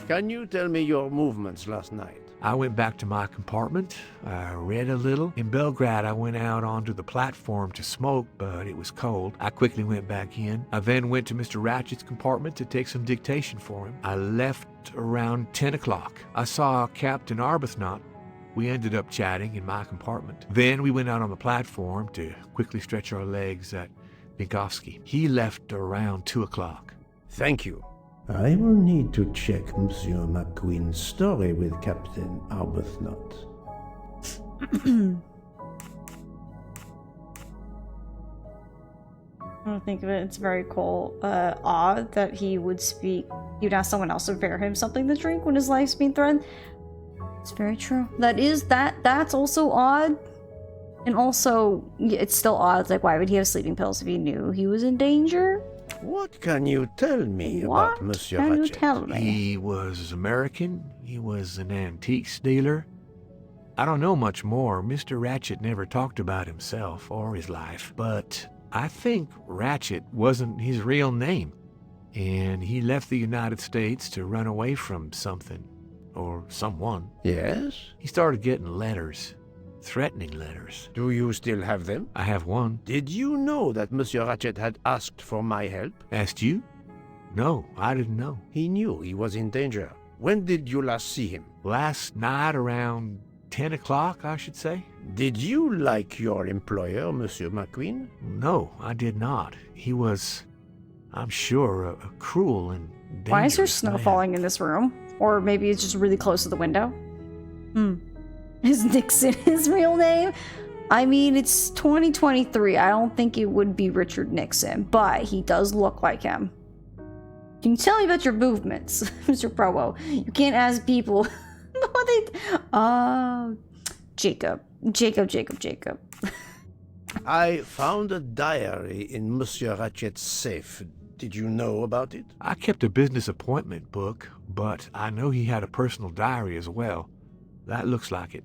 Can you tell me your movements last night? I went back to my compartment. I read a little. In Belgrade, I went out onto the platform to smoke, but it was cold. I quickly went back in. I then went to Mr. Ratchet's compartment to take some dictation for him. I left around 10 o'clock. I saw Captain Arbuthnot. We ended up chatting in my compartment. Then we went out on the platform to quickly stretch our legs at Binkovsky. He left around 2 o'clock. Thank you. I will need to check Monsieur McQueen's story with Captain Arbuthnot. I don't think of it. It's very cool. Odd that you'd ask someone else to prepare him something to drink when his life's being threatened. It's very true. That's also odd. And also, it's still odd. It's like, why would he have sleeping pills if he knew he was in danger? What can you tell me about Monsieur Ratchet? What can you tell me? He was American. He was an antiques dealer. I don't know much more. Mr. Ratchet never talked about himself or his life. But I think Ratchet wasn't his real name. And he left the United States to run away from something. Or someone. Yes? He started getting letters. Threatening letters. Do you still have them? I have one. Did you know that Monsieur Ratchet had asked for my help? Asked you? No, I didn't know. He knew he was in danger. When did you last see him? Last night around 10 o'clock, I should say. Did you like your employer, Monsieur McQueen? No, I did not. He was, I'm sure, a cruel and dangerous Why is there snow man. falling in this room? Or maybe it's just really close to the window? Is Nixon his real name? I mean, it's 2023. I don't think it would be Richard Nixon, but he does look like him. Can you tell me about your movements, Mr. Provo? You can't ask people what they... Jacob. I found a diary in Monsieur Ratchet's safe. Did you know about it? I kept a business appointment book, but I know he had a personal diary as well. That looks like it.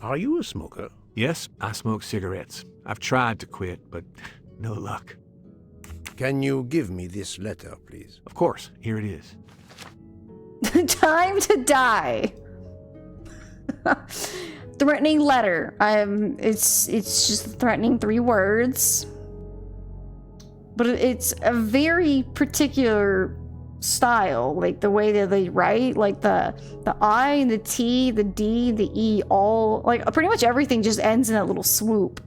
Are you a smoker? Yes, I smoke cigarettes. I've tried to quit, but no luck. Can you give me this letter, please? Of course. Here it is. Time to die. Threatening letter. It's just threatening 3 words. But it's a very particular style, like the way that they write, like the I and the T, the D, the E, all like pretty much everything just ends in a little swoop.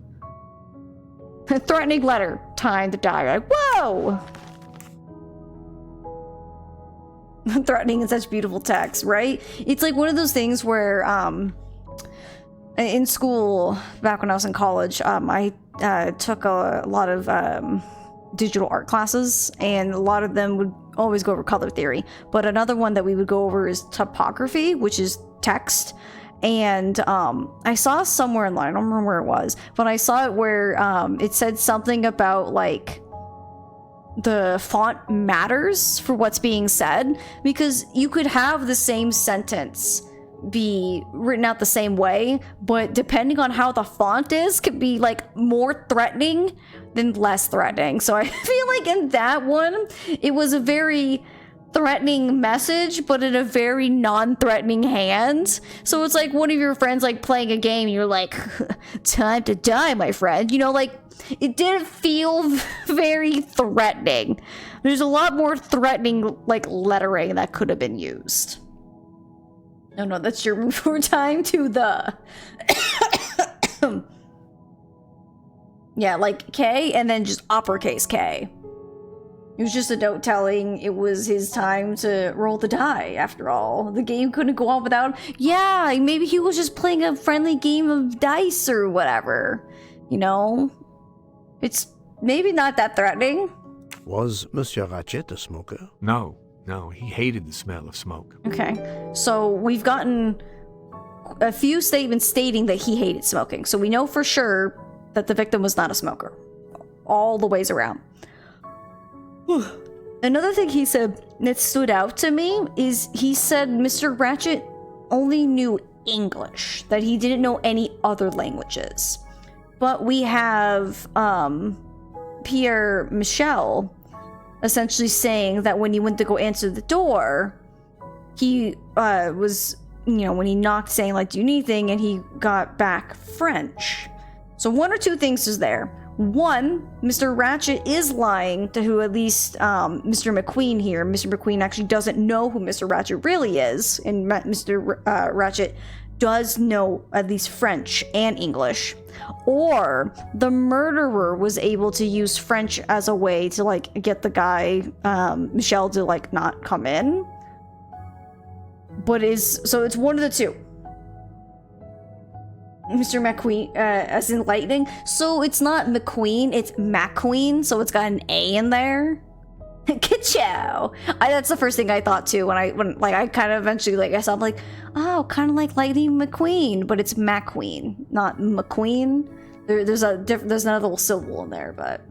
Threatening letter, time to die. Like, whoa! Threatening in such beautiful text, right? It's like one of those things where in school, back when I was in college, I took a lot of digital art classes, and a lot of them would always go over color theory. But another one that we would go over is typography, which is text. And I saw somewhere in line, I don't remember where it was, but I saw it where it said something about like the font matters for what's being said, because you could have the same sentence be written out the same way, but depending on how the font is, could be like more threatening than less threatening. So I feel like in that one, it was a very threatening message, but in a very non-threatening hand. So it's like one of your friends like playing a game, you're like, time to die, my friend. You know, like, it didn't feel very threatening. There's a lot more threatening like lettering that could have been used. No, that's German for time to the yeah, like K and then just uppercase K. It was just a note telling it was his time to roll the die, after all. The game couldn't go on without him. Yeah, maybe he was just playing a friendly game of dice or whatever. You know? It's maybe not that threatening. Was Monsieur Ratchet a smoker? No, he hated the smell of smoke. Okay, so we've gotten a few statements stating that he hated smoking. So we know for sure that the victim was not a smoker. All the ways around. Another thing he said that stood out to me is he said Mr. Ratchet only knew English, that he didn't know any other languages. But we have Pierre Michel essentially saying that when he went to go answer the door, he was, you know, when he knocked saying like, do you need anything? And he got back French. So one or two things is there. One, Mr. Ratchet is lying to who at least Mr. McQueen here. Mr. McQueen actually doesn't know who Mr. Ratchet really is, and Mr. Ratchet does know at least French and English. Or the murderer was able to use French as a way to like get the guy, Michelle, to like not come in. But so it's one of the two. Mr. McQueen, as in lightning. So it's not McQueen, it's McQueen, so it's got an A in there. Ka-chow! That's the first thing I thought too when I kind of eventually like I saw, I'm like, oh, kind of like Lightning McQueen, but it's McQueen, not McQueen. There's another little syllable in there, but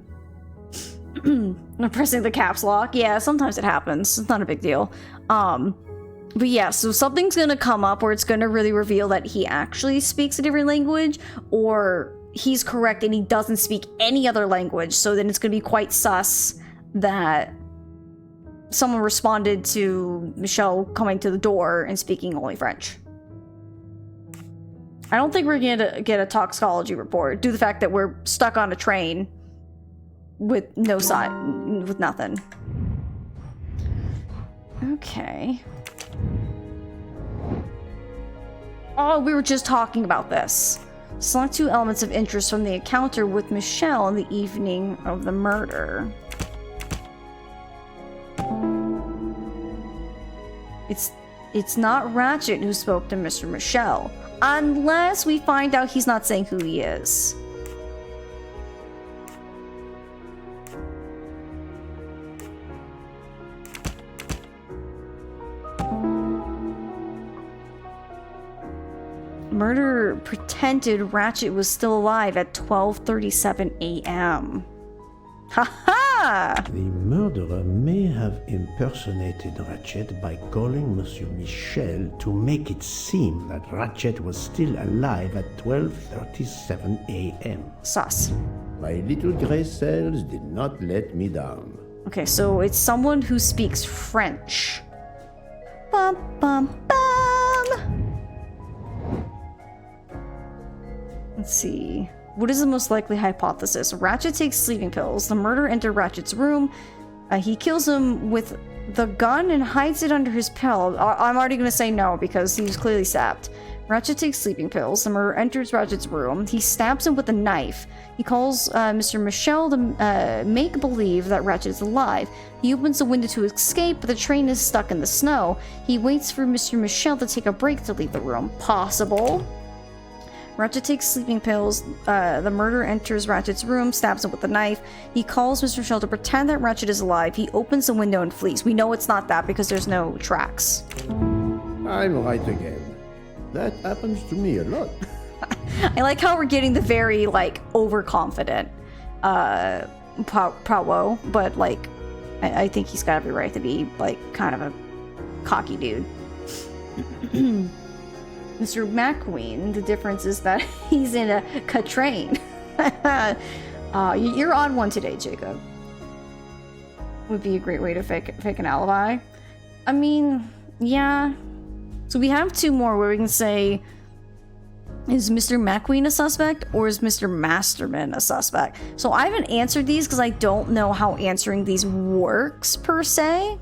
I'm pressing the caps lock. Yeah, sometimes it happens. It's not a big deal. But yeah, so something's gonna come up where it's gonna really reveal that he actually speaks a different language, or he's correct and he doesn't speak any other language. So then it's gonna be quite sus that someone responded to Michelle coming to the door and speaking only French. I don't think we're gonna get a toxicology report due to the fact that we're stuck on a train with no side, with nothing. Okay. Oh, we were just talking about this. Select two elements of interest from the encounter with Michelle on the evening of the murder. It's not Ratchet who spoke to Mr. Michelle, unless we find out he's not saying who he is. Murderer pretended Ratchet was still alive at 12:37 a.m. Ha-ha! The murderer may have impersonated Ratchet by calling Monsieur Michel to make it seem that Ratchet was still alive at 12:37 a.m. Sus. My little gray cells did not let me down. Okay, so it's someone who speaks French. Bum, bum, bum! Let's see. What is the most likely hypothesis? Ratchet takes sleeping pills. The murderer entered Ratchet's room. He kills him with the gun and hides it under his pillow. I'm already going to say no because he was clearly stabbed. Ratchet takes sleeping pills. The murderer enters Ratchet's room. He stabs him with a knife. He calls Mr. Michel to make believe that Ratchet is alive. He opens the window to escape, but the train is stuck in the snow. He waits for Mr. Michel to take a break to leave the room. Possible. Ratchet takes sleeping pills. The murderer enters Ratchet's room, stabs him with a knife. He calls Mr. Shell to pretend that Ratchet is alive. He opens the window and flees. We know it's not that because there's no tracks. I'm right again. That happens to me a lot. I like how we're getting the very, like, overconfident Powo, but, like, I think he's got every right to be, like, kind of a cocky dude. Mr. McQueen, the difference is that he's in a train. You're on one today, Jacob. Would be a great way to fake an alibi. I mean, yeah. So we have two more where we can say, is Mr. McQueen a suspect or is Mr. Masterman a suspect? So I haven't answered these because I don't know how answering these works per se.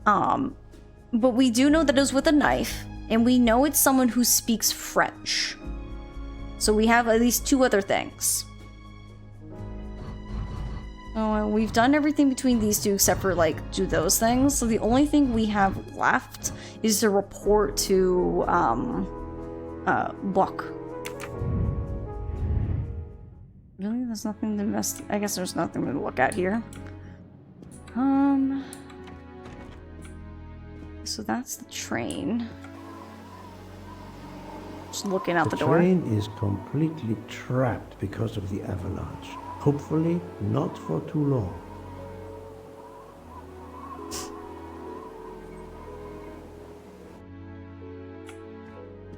But we do know that it was with a knife, and we know it's someone who speaks French. So we have at least two other things. Oh, we've done everything between these two except for, like, do those things. So the only thing we have left is to report to, Buck. Really? There's nothing to mess... I guess there's nothing to look at here. So that's the train. Just looking out the door. The train is completely trapped because of the avalanche. Hopefully, not for too long.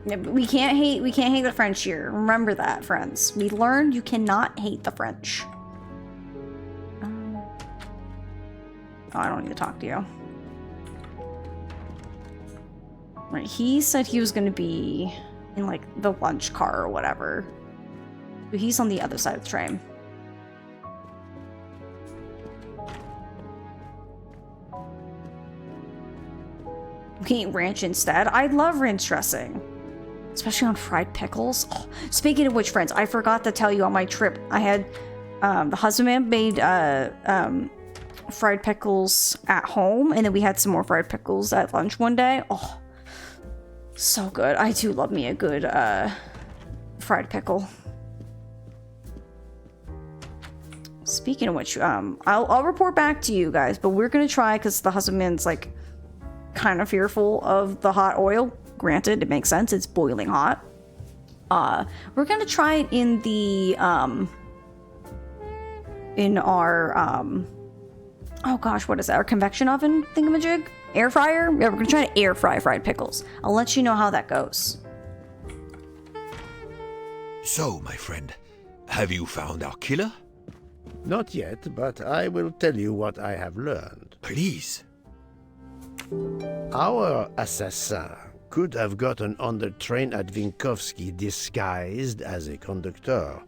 Yeah, but we can't hate the French here. Remember that, friends. We learned you cannot hate the French. Oh, I don't need to talk to you. Right, he said he was going to be in, like, the lunch car or whatever. But he's on the other side of the train. We can eat ranch instead. I love ranch dressing. Especially on fried pickles. Oh, speaking of which, friends, I forgot to tell you on my trip, I had the husbandman made fried pickles at home, and then we had some more fried pickles at lunch one day. Oh, so good. I do love me a good fried pickle. Speaking of which, I'll report back to you guys, but we're gonna try, because the husbandman's, like, kind of fearful of the hot oil. Granted, it makes sense, it's boiling hot. We're gonna try it in the in our oh gosh, what is that, our convection oven thingamajig, air fryer. Yeah, we're gonna try to air fry fried pickles. I'll let you know how that goes. So, my friend, have you found our killer? Not yet, but I will tell you what I have learned. Please. Our assassin could have gotten on the train at Vinkovsky disguised as a conductor,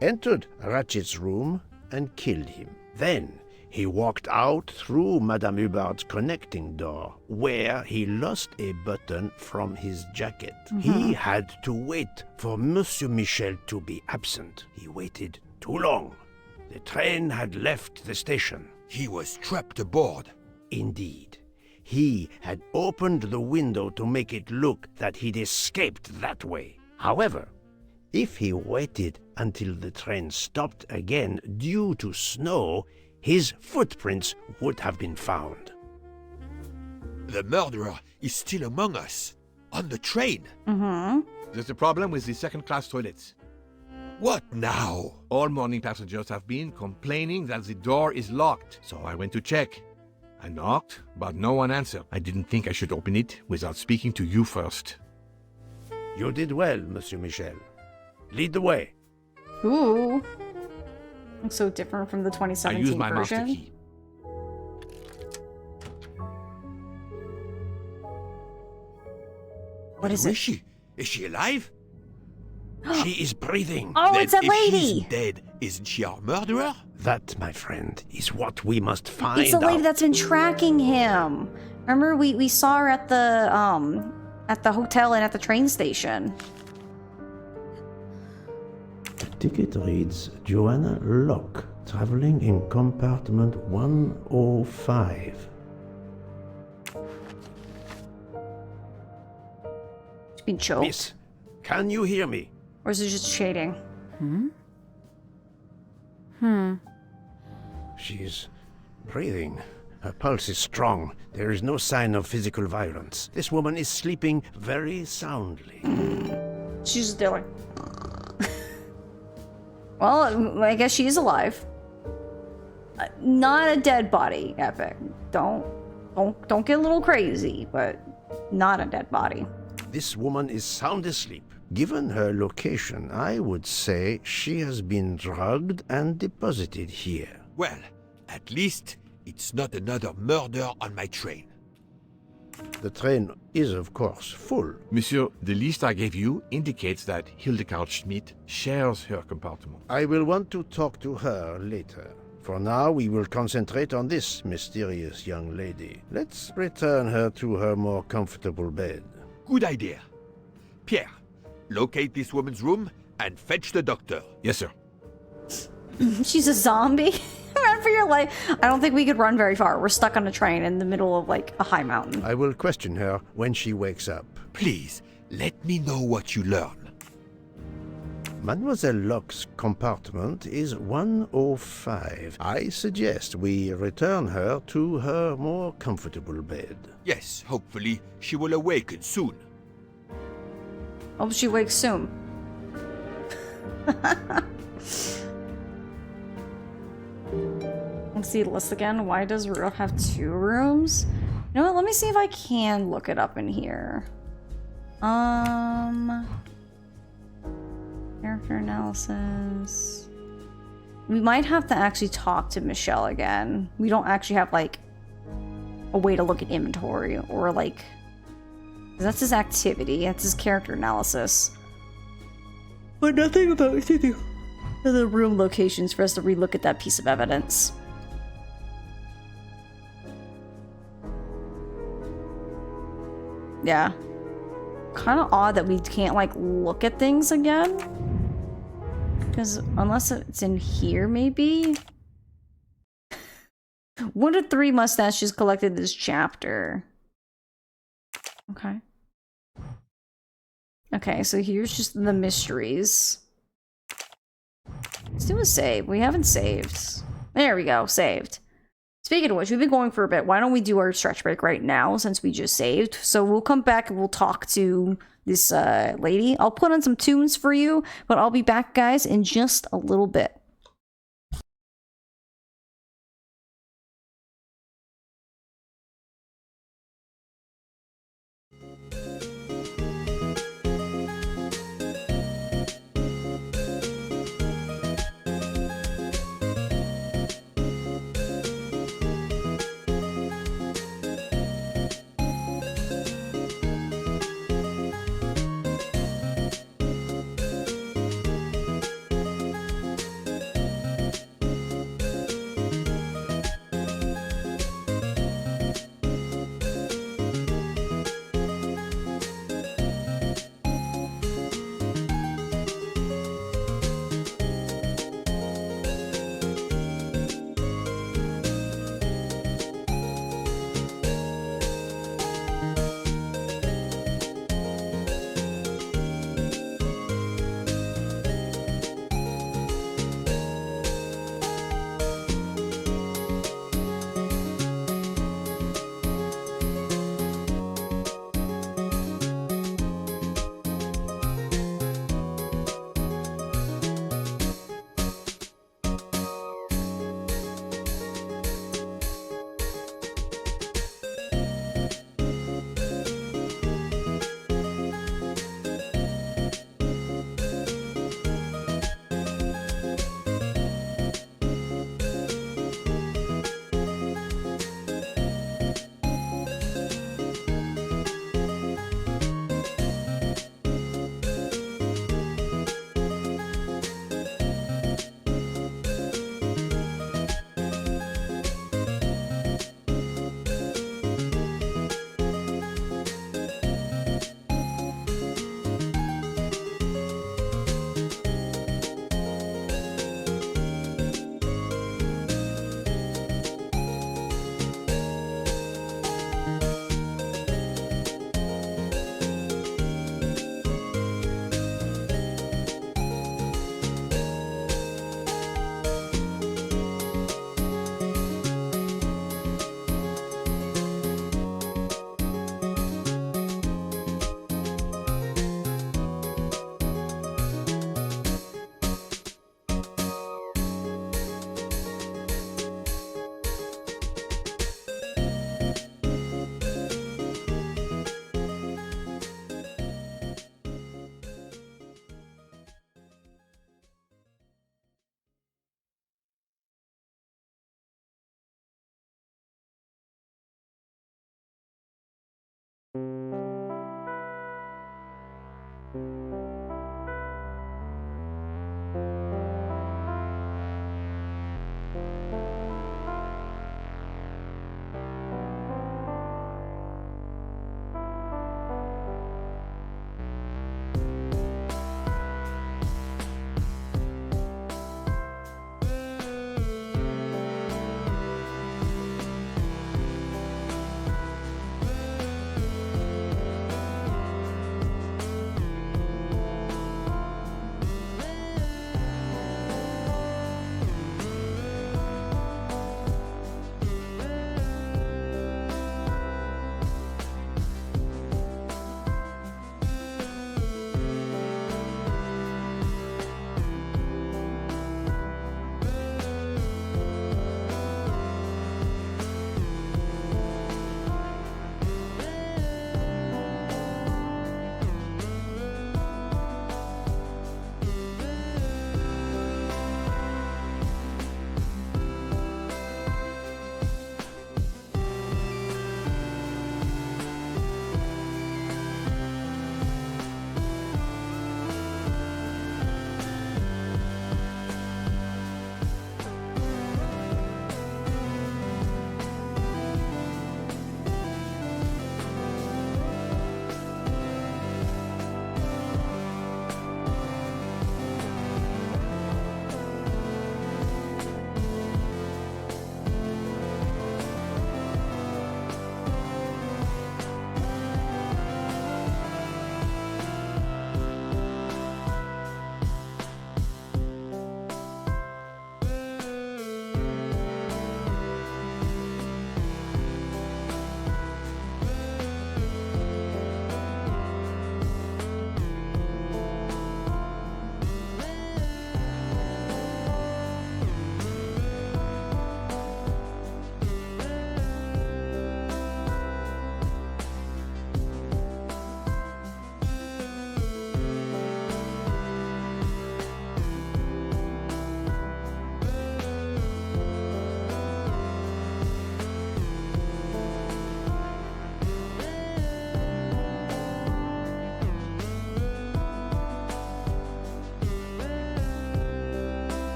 entered Ratchet's room, and killed him. Then he walked out through Madame Hubbard's connecting door, where he lost a button from his jacket. He had to wait for Monsieur Michel to be absent. He waited too long. The train had left the station. He was trapped aboard. Indeed. He had opened the window to make it look that he'd escaped that way. However, if he waited until the train stopped again due to snow, his footprints would have been found. The murderer is still among us, on the train. There's a problem with the second-class toilets. What now? All morning passengers have been complaining that the door is locked, so I went to check. I knocked, but no one answered. I didn't think I should open it without speaking to you first. You did well, Monsieur Michel. Lead the way. Ooh. Looks so different from the 2017 I used my version. master key. What is Who it? is she? Is she alive? She is breathing. Oh, Then it's a if lady! she's dead, isn't she our murderer? That, my friend, is what we must find It's the lady out. that's been tracking him. Remember, we saw her at the hotel and at the train station. The ticket reads Joanna Locke, traveling in compartment 105. She's been choked. Miss, Can you hear me? Or is it just shading? She's breathing. Her pulse is strong. There is no sign of physical violence. This woman is sleeping very soundly. She's just there like... Well, I guess she is alive. Not a dead body, Epic. Don't get a little crazy, but not a dead body. This woman is sound asleep. Given her location, I would say she has been drugged and deposited here. Well, at least it's not another murder on my train. The train is, of course, full. Monsieur, the list I gave you indicates that Hildegard Schmidt shares her compartment. I will want to talk to her later. For now, we will concentrate on this mysterious young lady. Let's return her to her more comfortable bed. Good idea. Pierre, locate this woman's room and fetch the doctor. Yes, sir. She's a zombie? Run for your life. I don't think we could run very far. We're stuck on a train in the middle of, like, a high mountain. I will question her when she wakes up. Please, let me know what you learn. Mademoiselle Locke's compartment is 105. I suggest we return her to her more comfortable bed. Yes, hopefully she will awaken soon. Hope she wakes soon. Let's see the list again. Why does Rudolph have 2 rooms? You know what? Let me see if I can look it up in here. Character analysis. We might have to actually talk to Michelle again. We don't actually have, like, a way to look at inventory or, like... That's his activity. That's his character analysis. But nothing about the room locations for us to relook at that piece of evidence. Yeah. Kind of odd that we can't, like, look at things again. Because unless it's in here, maybe? 1 to 3 mustaches collected this chapter. Okay. Okay, so here's just the mysteries. Let's do a save. We haven't saved. There we go, saved. Speaking of which, we've been going for a bit. Why don't we do our stretch break right now since we just saved? So we'll come back and we'll talk to this lady. I'll put on some tunes for you, but I'll be back, guys, in just a little bit.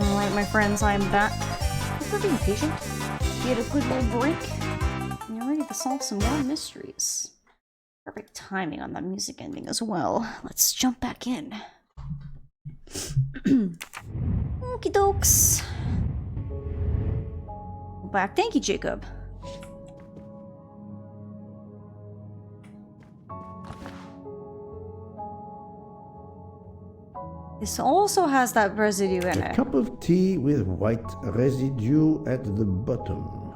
Alright, my friends, I'm back. Thanks for being patient. We had a good little break. And you're ready to solve some more mysteries. Perfect timing on that music ending as well. Let's jump back in. Okie dokes. Back. Thank you, Jacob. This also has that residue in A it. cup of tea with white residue at the bottom.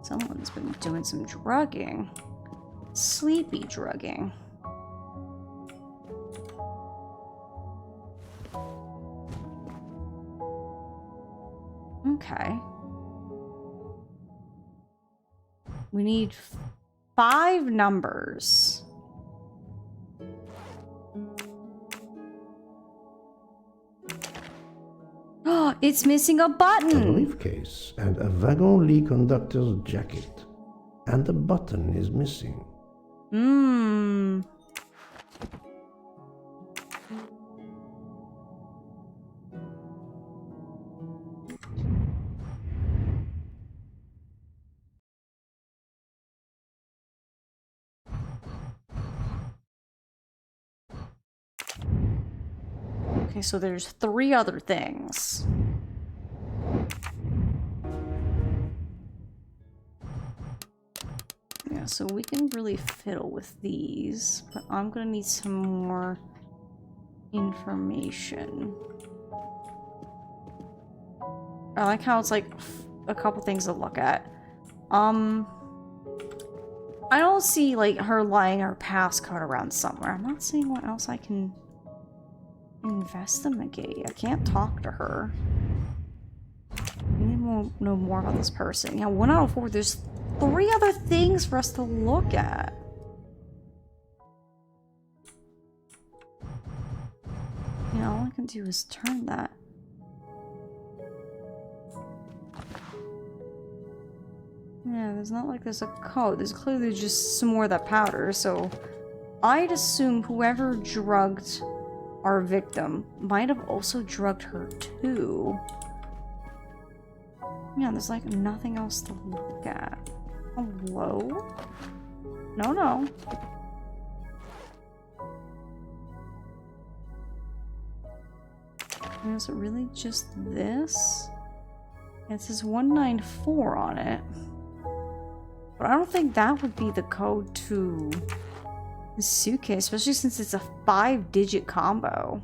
Someone's been doing some drugging. Sleepy drugging. Okay. We need 5 numbers. Oh, it's missing a A button! briefcase and a wagon-lit conductor's jacket. And the button is missing. Mmm. Okay, so there's 3 other things. Yeah, so we can really fiddle with these, but I'm gonna need some more information. I like how it's like a couple things to look at. I don't see like her lying her passcode around somewhere. I'm not seeing what else I can investigate. I can't talk to her. We need to know more about this person. Yeah, 1 out of 4. There's 3 other things for us to look at. Yeah, all I can do is turn that. Yeah, there's not like there's a code. There's clearly just some more of that powder, so I'd assume whoever drugged our victim might have also drugged her too. Yeah, there's like nothing else to look at. Hello? No, no. Is it really just this? It says 194 on it. But I don't think that would be the code to the suitcase, especially since it's a 5-digit combo.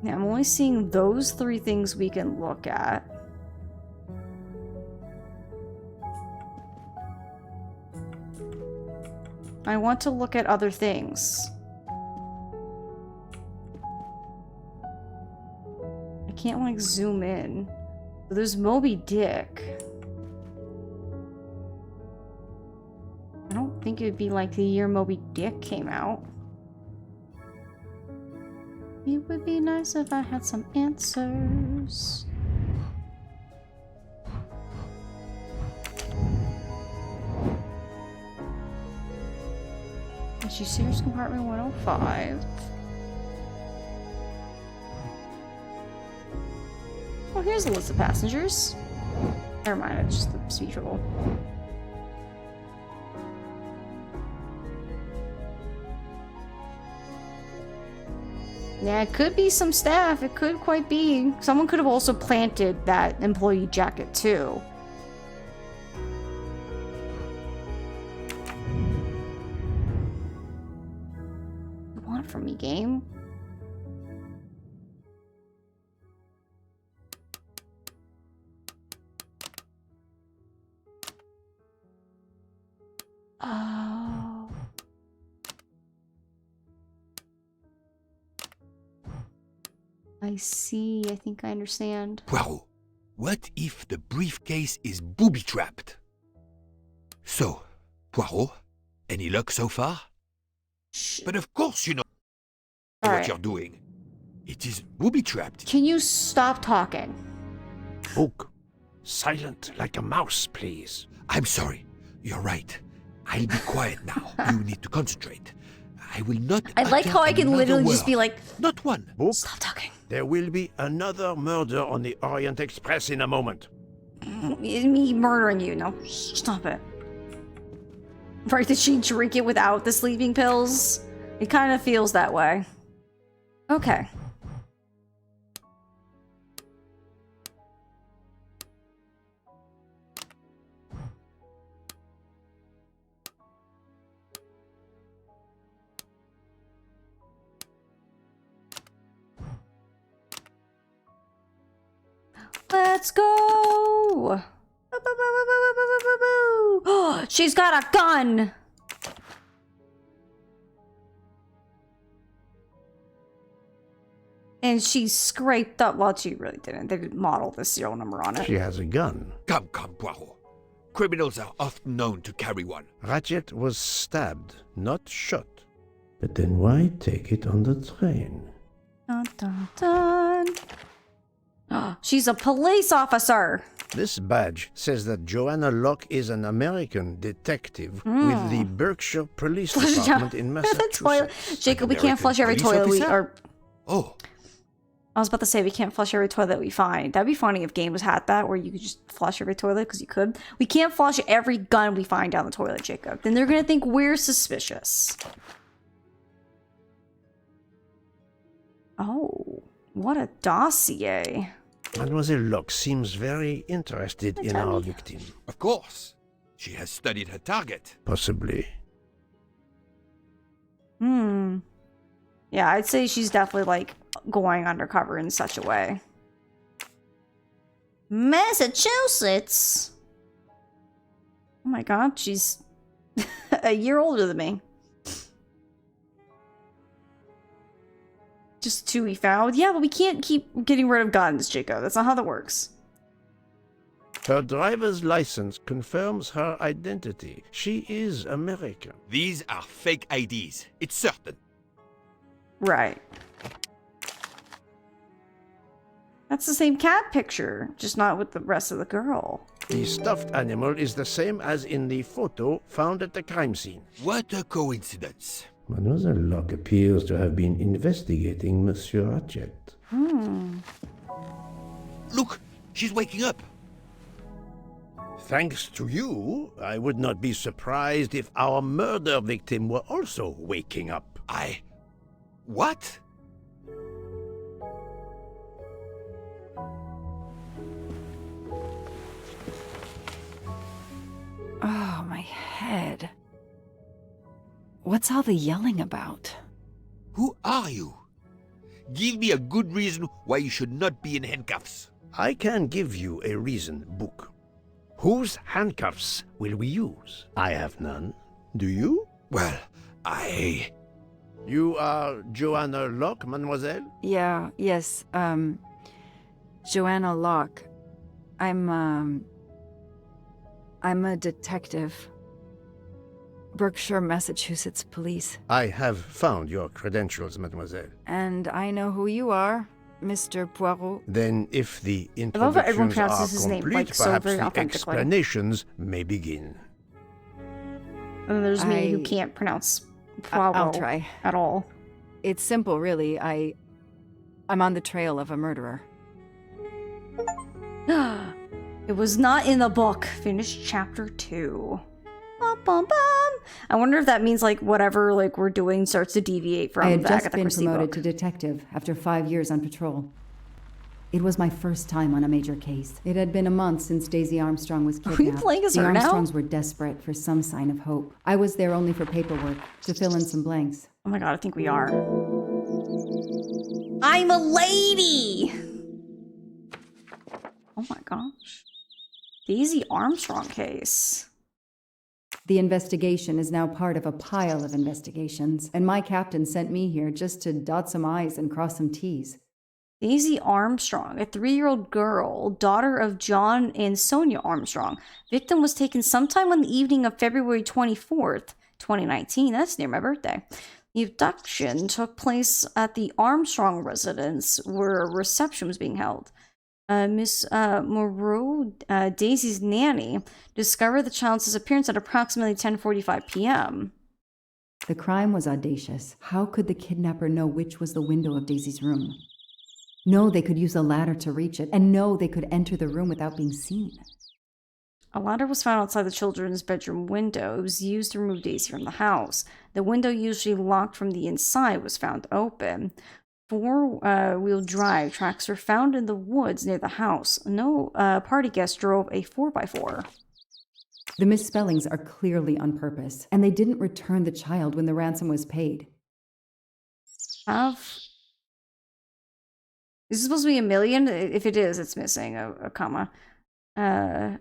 Yeah, I'm only seeing those 3 things we can look at. I want to look at other things. I can't like zoom in. So there's Moby Dick. I don't think it would be like the year Moby Dick came out. It would be nice if I had some answers. And she shares compartment 105. Oh, here's a list of passengers. Never mind, it's just the speech bubble. Yeah, it could be some staff. It could quite be. Someone could have also planted that employee jacket, too. What do you want from me, game? Oh. I see. I think I understand. Poirot, what if the briefcase is booby-trapped? So, Poirot, any luck so far? But of course you know what you're doing. It is booby-trapped. Can you stop talking? Book, silent like a mouse, please. I'm sorry. You're right. I'll be quiet now. You need to concentrate. I will not. I like how I can literally word. just be like, not one. Book, stop talking. There will be another murder on the Orient Express in a moment. Me murdering you. No, stop it. Right, did she drink it without the sleeping pills? It kind of feels that way. Okay. Let's go! She's got a gun! And she scraped up. Well, she really didn't. They didn't model the serial number on it. She has a gun. Come, Poirot. Criminals are often known to carry one. Ratchet was stabbed, not shot. But then why take it on the train? Dun, dun, dun. She's a police officer. This badge says that Joanna Locke is an American detective with the Berkshire Police Department in Massachusetts. Jacob, we can't flush every toilet we are. Oh. I was about to say we can't flush every toilet we find. That'd be funny if games had that, where you could just flush every toilet, because you could. We can't flush every gun we find down the toilet, Jacob. Then they're gonna think we're suspicious. Oh, what a dossier. Mademoiselle Locke seems very interested in our victim. Of course. She has studied her target. Possibly. Yeah, I'd say she's definitely, like, going undercover in such a way. Massachusetts? Oh my god, she's a year older than me. Just two we found. Yeah, but we can't keep getting rid of guns, Jacob. That's not how that works. Her driver's license confirms her identity. She is American. These are fake IDs. It's certain. Right. That's the same cat picture, just not with the rest of the girl. The stuffed animal is the same as in the photo found at the crime scene. What a coincidence. Mademoiselle Locke appears to have been investigating Monsieur Ratchet. Look, she's waking up. Thanks to you, I would not be surprised if our murder victim were also waking up. What? Oh, my head. What's all the yelling about? Who are you? Give me a good reason why you should not be in handcuffs. I can give you a reason, Book. Whose handcuffs will we use? I have none. Do you? Well, You are Joanna Locke, mademoiselle? Yes, Joanna Locke. I'm a detective. Berkshire, Massachusetts Police. I have found your credentials, mademoiselle. And I know who you are, Mr. Poirot. Then, if the I love how everyone introductions are pronounces his name, complete, like, so perhaps very the authentically. explanations may begin. And then there's me who can't pronounce Poirot I'll try. at all. It's simple, really. I'm on the trail of a murderer. It was not in the book. Finish chapter 2. Bum, bum, bum. I wonder if that means like whatever like we're doing starts to deviate from I had the just Agatha been Christie promoted book. to detective after 5 years on patrol. It was my first time on a major case. It had been a month since Daisy Armstrong was kidnapped. Are you playing as the her now? Armstrongs were desperate for some sign of hope. I was there only for paperwork, to fill in some blanks. Oh my god, I think we are. I'm a lady! Oh my gosh. Daisy Armstrong case. The investigation is now part of a pile of investigations, and my captain sent me here just to dot some I's and cross some T's. Daisy Armstrong, a 3-year-old girl, daughter of John and Sonia Armstrong. Victim was taken sometime on the evening of February 24th, 2019. That's near my birthday. The abduction took place at the Armstrong residence where a reception was being held. Miss Moreau, Daisy's nanny, discovered the child's disappearance at approximately 10:45 p.m. The crime was audacious. How could the kidnapper know which was the window of Daisy's room? No, they could use a ladder to reach it, and no, they could enter the room without being seen. A ladder was found outside the children's bedroom window. It was used to remove Daisy from the house. The window, usually locked from the inside, was found open. 4-wheel drive tracks were found in the woods near the house. No party guest drove a 4x4. The misspellings are clearly on purpose, and they didn't return the child when the ransom was paid. Is this supposed to be 1 million? If it is, it's missing a comma.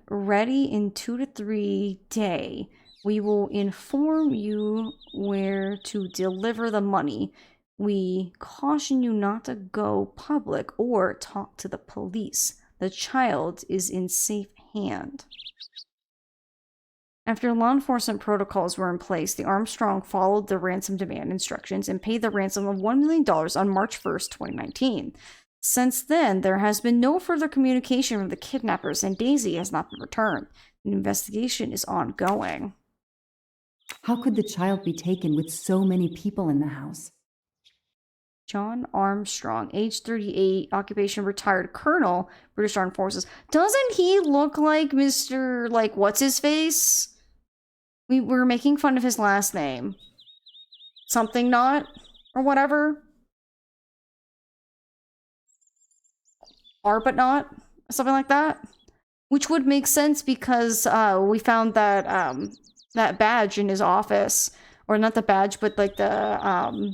Ready in 2 to 3 days. We will inform you where to deliver the money. We caution you not to go public or talk to the police. The child is in safe hand. After law enforcement protocols were in place, the Armstrong followed the ransom demand instructions and paid the ransom of $1 million on March 1st, 2019. Since then, there has been no further communication from the kidnappers, and Daisy has not been returned. The investigation is ongoing. How could the child be taken with so many people in the house? John Armstrong, age 38, occupation retired colonel, British Armed Forces. Doesn't he look like Mr. like what's his face? We were making fun of his last name. Something not or whatever. But not, something like that, which would make sense because we found that that badge in his office, or not the badge, but like the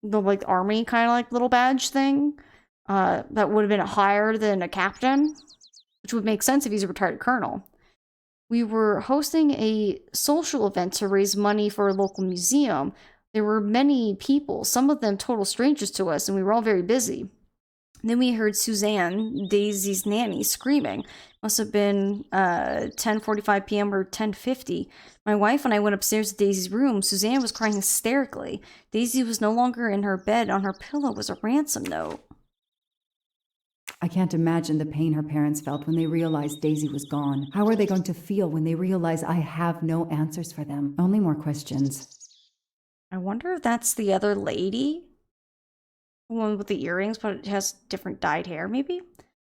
like army kind of like little badge thing that would have been higher than a captain, which would make sense if he's a retired colonel. We were hosting a social event to raise money for a local museum. There were many people, some of them total strangers to us, and we were all very busy. Then we heard Suzanne, Daisy's nanny, screaming. Must have been 10:45 p.m. or 10:50. My wife and I went upstairs to Daisy's room. Suzanne was crying hysterically. Daisy was no longer in her bed. On her pillow was a ransom note. I can't imagine the pain her parents felt when they realized Daisy was gone. How are they going to feel when they realize I have no answers for them? Only more questions. I wonder if that's the other lady? The one with the earrings, but it has different dyed hair, maybe?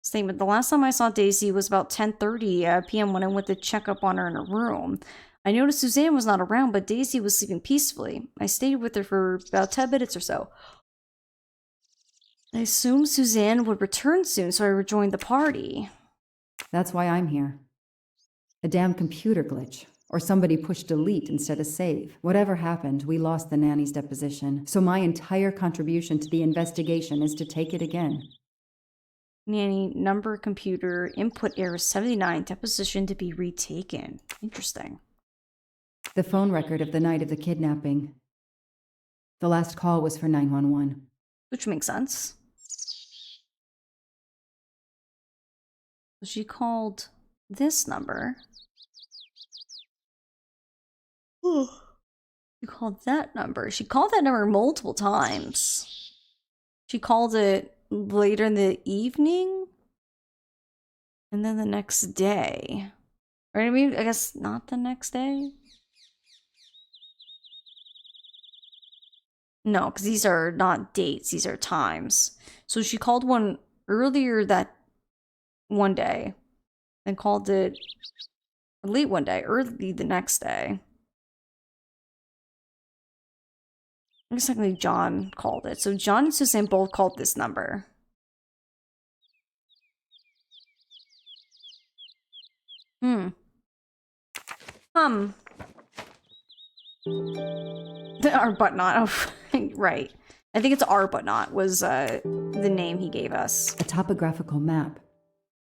Same, but the last time I saw Daisy was about 10:30 p.m. when I went to check up on her in her room. I noticed Suzanne was not around, but Daisy was sleeping peacefully. I stayed with her for about 10 minutes or so. I assumed Suzanne would return soon, so I rejoined the party. That's why I'm here. A damn computer glitch. Or somebody pushed delete instead of save. Whatever happened, we lost the nanny's deposition, so my entire contribution to the investigation is to take it again. Nanny, number, computer, input error 79, deposition to be retaken. Interesting. The phone record of the night of the kidnapping. The last call was for 911. Which makes sense. She called this number. She called that number. She called that number multiple times. She called it later in the evening. And then the next day. Or I mean, I guess not the next day. No, because these are not dates. These are times. So she called one earlier that one day. And called it late one day, early the next day. Looks like John called it. So John and Suzanne both called this number. The Arbuthnot. Oh, right. I think it's Arbuthnot was the name he gave us. A topographical map.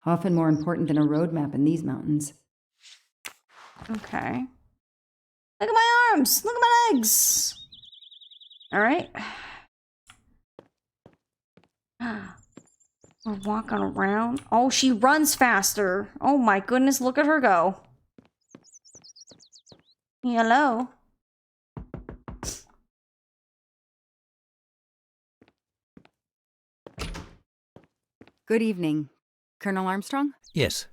Often more important than a road map in these mountains. Okay. Look at my arms! Look at my legs! Alright. We're walking around. Oh, she runs faster. Oh my goodness, look at her go. Hello. Good evening. Colonel Armstrong? Yes.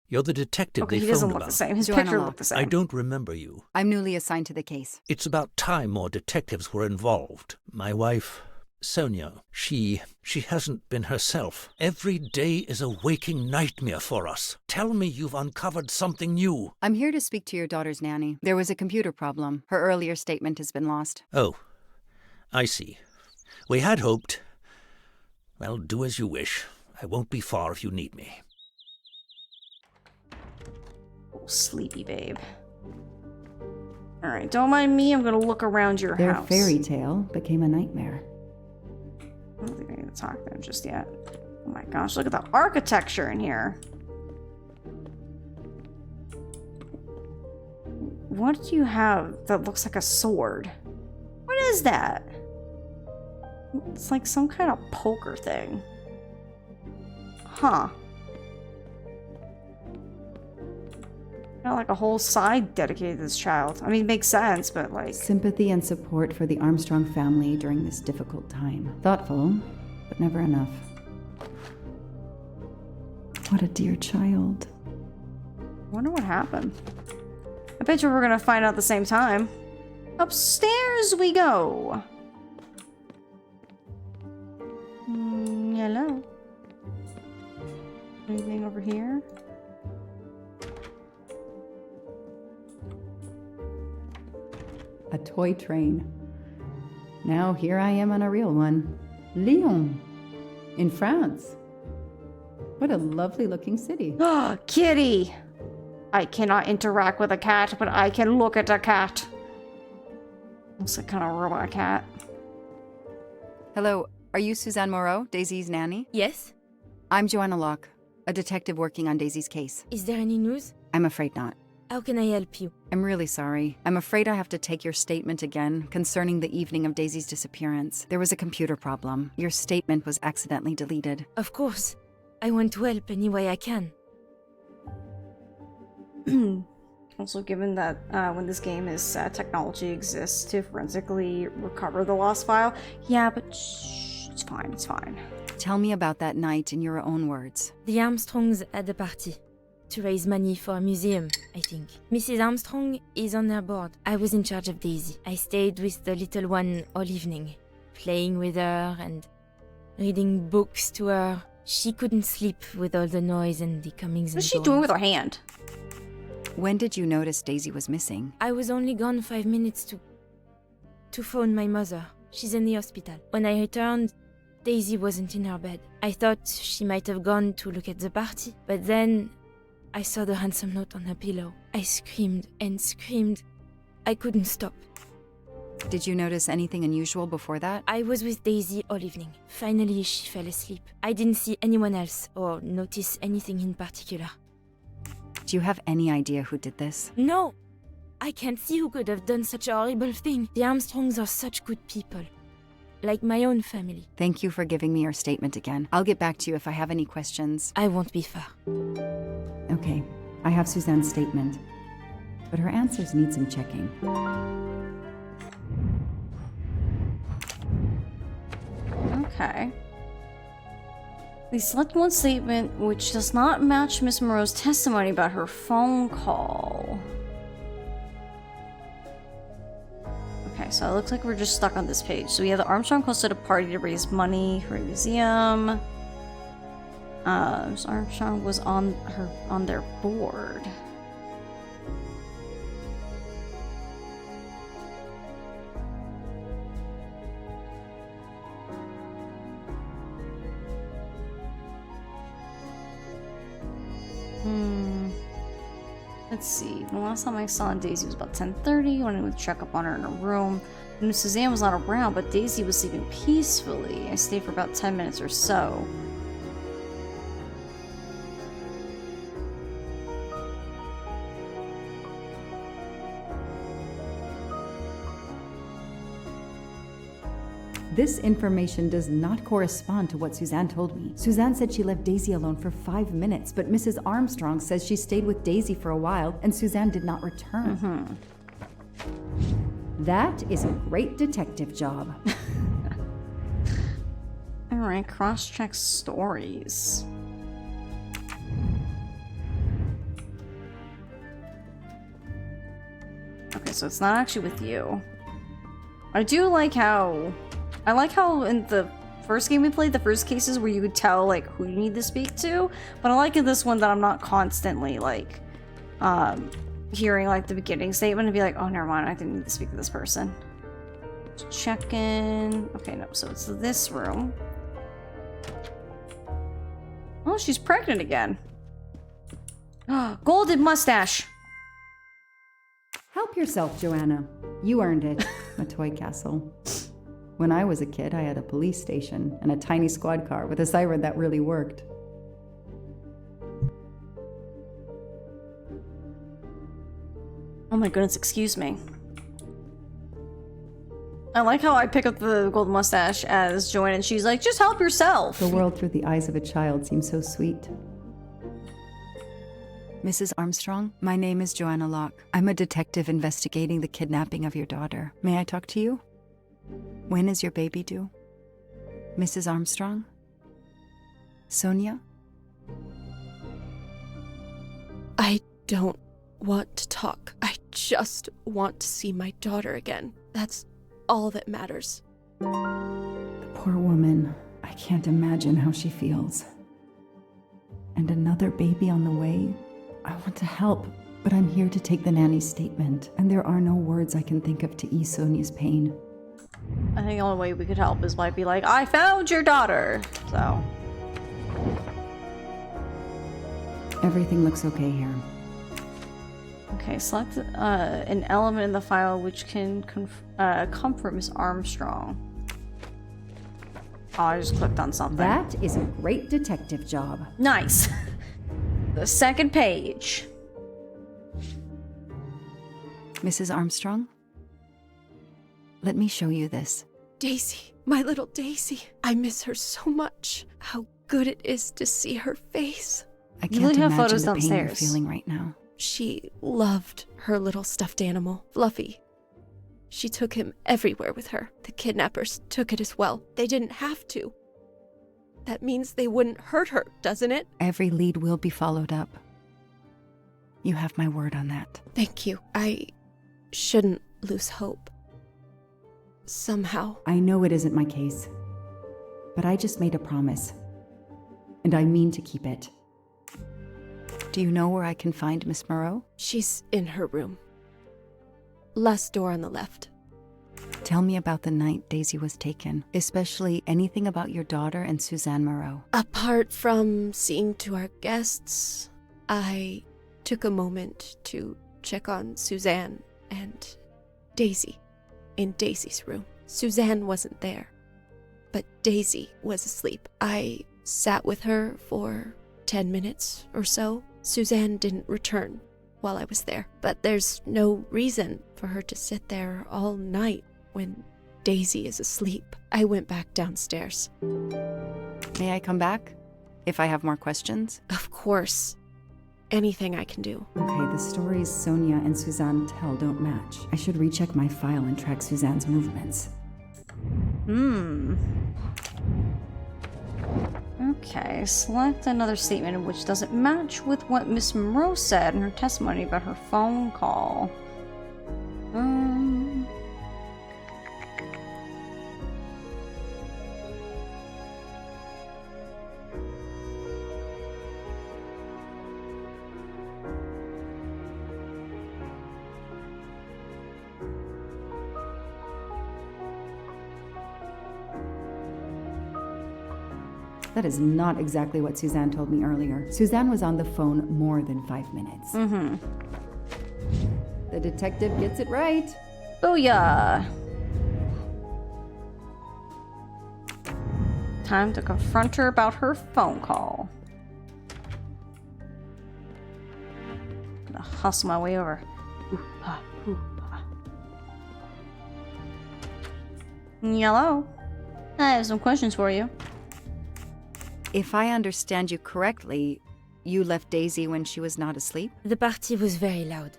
You're the detective Okay, they he doesn't phoned look about. the same. His Joanna picture Locke. looked the same. I don't remember you. I'm newly assigned to the case. It's about time more detectives were involved. My wife, Sonia, she hasn't been herself. Every day is a waking nightmare for us. Tell me you've uncovered something new. I'm here to speak to your daughter's nanny. There was a computer problem. Her earlier statement has been lost. Oh, I see. We had hoped. Well, do as you wish. I won't be far if you need me. Oh, sleepy babe. Alright, don't mind me. I'm gonna look around your Their house. fairy tale became a nightmare. I don't think I need to talk to them just yet. Oh my gosh, look at the architecture in here. What do you have that looks like a sword? What is that? It's like some kind of poker thing. Huh. Got like a whole side dedicated to this child. I mean, it makes sense, but like... Sympathy and support for the Armstrong family during this difficult time. Thoughtful, but never enough. What a dear child. Wonder what happened. I bet you we're gonna find out at the same time. Upstairs we go. Hello. Anything over here? A toy train. Now here I am on a real one. Lyon, in France. What a lovely looking city. Ah, kitty! I cannot interact with a cat, but I can look at a cat. Looks like kind of robot cat. Hello, are you Suzanne Moreau, Daisy's nanny? Yes? I'm Joanna Locke, a detective working on Daisy's case. Is there any news? I'm afraid not. How can I help you? I'm really sorry. I'm afraid I have to take your statement again concerning the evening of Daisy's disappearance. There was a computer problem. Your statement was accidentally deleted. Of course. I want to help any way I can. Also, given that when this game is technology exists to forensically recover the lost file, yeah, but shh, it's fine, it's fine. Tell me about that night in your own words. The Armstrongs had a party to raise money for a museum, I think. Mrs. Armstrong is on their board. I was in charge of Daisy. I stayed with the little one all evening, playing with her and reading books to her. She couldn't sleep with all the noise and the comings and What's she doing with her hand? When did you notice Daisy was missing? I was only gone 5 minutes to phone my mother. She's in the hospital. When I returned, Daisy wasn't in her bed. I thought she might have gone to look at the party, but then I saw the ransom note on her pillow. I screamed and screamed. I couldn't stop. Did you notice anything unusual before that? I was with Daisy all evening. Finally, she fell asleep. I didn't see anyone else or notice anything in particular. Do you have any idea who did this? No! I can't see who could have done such a horrible thing. The Armstrongs are such good people. Like my own family. Thank you for giving me your statement again. I'll get back to you if I have any questions. I won't be far. Okay, I have Suzanne's statement, but her answers need some checking. Okay. We select one statement which does not match Miss Moreau's testimony about her phone call. Okay, so it looks like we're just stuck on this page. So we have the Armstrong hosted a party to raise money for a museum. So Armstrong was on their board. Let's see. The last time I saw Daisy was about 10:30 when I went to check up on her in her room. I knew Suzanne was not around, but Daisy was sleeping peacefully. I stayed for about 10 minutes or so. This information does not correspond to what Suzanne told me. Suzanne said she left Daisy alone for 5 minutes, but Mrs. Armstrong says she stayed with Daisy for a while and Suzanne did not return. That is a great detective job. Alright, cross-check stories. Okay, so it's not actually with you. I do like how... I like how in the first game we played, the first cases where you could tell, like, who you need to speak to, but I like in this one that I'm not constantly, like, hearing, like, the beginning statement and be like, oh, never mind, I didn't need to speak to this person. Check in. Okay, no, so it's this room. Oh, she's pregnant again. Golden mustache! Help yourself, Joanna. You earned it. A toy castle. When I was a kid, I had a police station and a tiny squad car with a siren that really worked. Oh my goodness, excuse me. I like how I pick up the golden mustache as Joanne and she's like, just help yourself! The world through the eyes of a child seems so sweet. Mrs. Armstrong, my name is Joanna Locke. I'm a detective investigating the kidnapping of your daughter. May I talk to you? When is your baby due? Mrs. Armstrong? Sonia? I don't want to talk. I just want to see my daughter again. That's all that matters. Poor woman. I can't imagine how she feels. And another baby on the way? I want to help, but I'm here to take the nanny's statement, and there are no words I can think of to ease Sonia's pain. I think the only way we could help is by be like, I found your daughter! So. Everything looks okay here. Okay, select an element in the file which can comfort Miss Armstrong. Oh, I just clicked on something. That is a great detective job. Nice! The second page. Mrs. Armstrong? Let me show you this. Daisy, my little Daisy. I miss her so much. How good it is to see her face. I can't imagine the pain you're feeling right now. She loved her little stuffed animal, Fluffy. She took him everywhere with her. The kidnappers took it as well. They didn't have to. That means they wouldn't hurt her, doesn't it? Every lead will be followed up. You have my word on that. Thank you. I shouldn't lose hope. Somehow. I know it isn't my case, but I just made a promise, and I mean to keep it. Do you know where I can find Miss Moreau? She's in her room. Last door on the left. Tell me about the night Daisy was taken, especially anything about your daughter and Suzanne Moreau. Apart from seeing to our guests, I took a moment to check on Suzanne and Daisy in Daisy's room. Suzanne wasn't there, but Daisy was asleep. I sat with her for 10 minutes or so. Suzanne didn't return while I was there, but there's no reason for her to sit there all night when Daisy is asleep. I went back downstairs. May I come back if I have more questions? Of course. Anything I can do. Okay, the stories Sonia and Suzanne tell don't match. I should recheck my file and track Suzanne's movements. Okay, select another statement which doesn't match with what Miss Monroe said in her testimony about her phone call. That is not exactly what Suzanne told me earlier. Suzanne was on the phone more than 5 minutes. Mm-hmm. The detective gets it right. Booyah! Time to confront her about her phone call. Gonna hustle my way over. Ooh-pa, ooh-pa. Hello. I have some questions for you. If I understand you correctly, you left Daisy when she was not asleep? The party was very loud.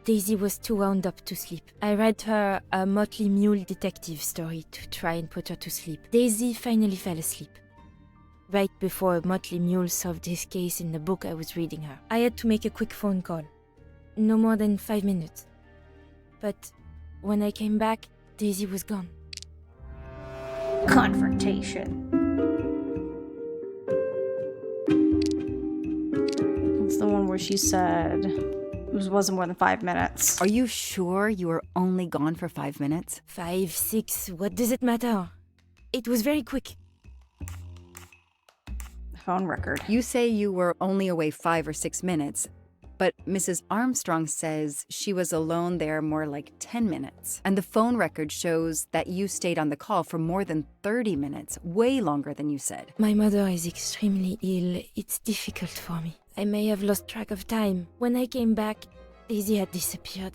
Daisy was too wound up to sleep. I read her a Motley Mule detective story to try and put her to sleep. Daisy finally fell asleep. Right before Motley Mule solved his case in the book I was reading her. I had to make a quick phone call. No more than 5 minutes. But when I came back, Daisy was gone. Confrontation. It's the one where she said it wasn't more than 5 minutes. Are you sure you were only gone for 5 minutes? 5, 6, what does it matter? It was very quick. Phone record. You say you were only away 5 or 6 minutes, but Mrs. Armstrong says she was alone there more like 10 minutes. And the phone record shows that you stayed on the call for more than 30 minutes, way longer than you said. My mother is extremely ill. It's difficult for me. I may have lost track of time. When I came back, Daisy had disappeared.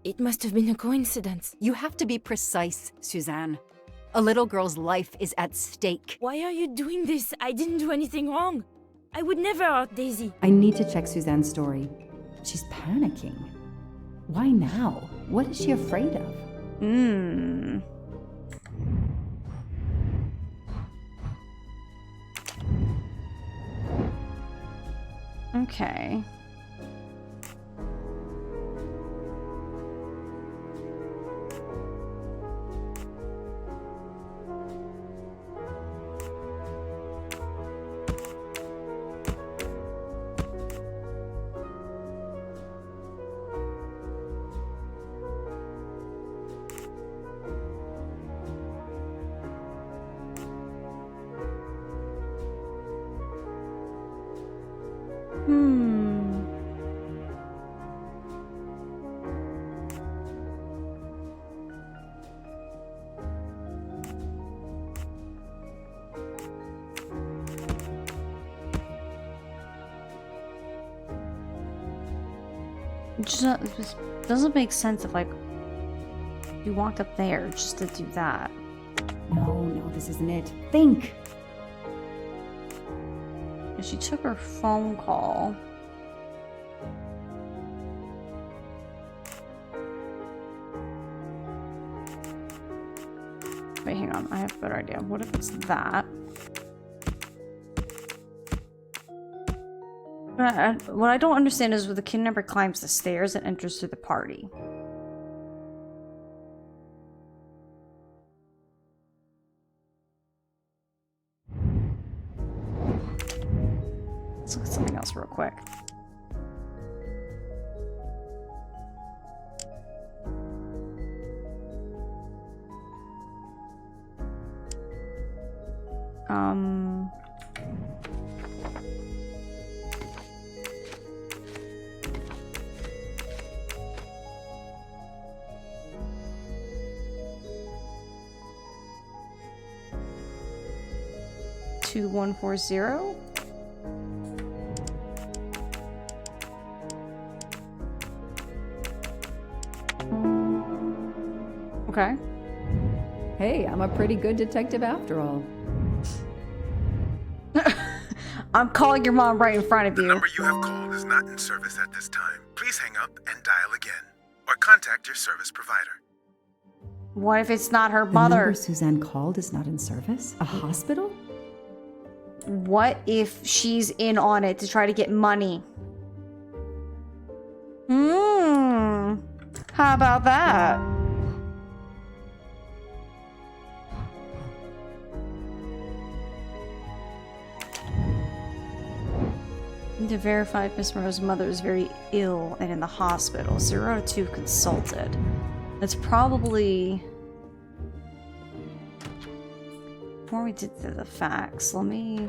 It must have been a coincidence. You have to be precise, Suzanne. A little girl's life is at stake. Why are you doing this? I didn't do anything wrong. I would never hurt Daisy. I need to check Suzanne's story. She's panicking. Why now? What is she afraid of? Okay. It just doesn't make sense if, like, you walked up there just to do that. No, this isn't it. Think! And she took her phone call. Wait, hang on. I have a better idea. What if it's that? What I don't understand is when the kidnapper climbs the stairs and enters through the party. Let's look at something else real quick. Two 140. Okay. Hey, I'm a pretty good detective after all. I'm calling your mom right in front of you. The number you have called is not in service at this time. Please hang up and dial again, or contact your service provider. What if it's not her The mother? number Suzanne called is not in service? A hospital? What if she's in on it to try to get money? How about that? To verify if Miss Monroe's mother is very ill and in the hospital. 0 out of 2 consulted. That's probably... Before we did the facts, let me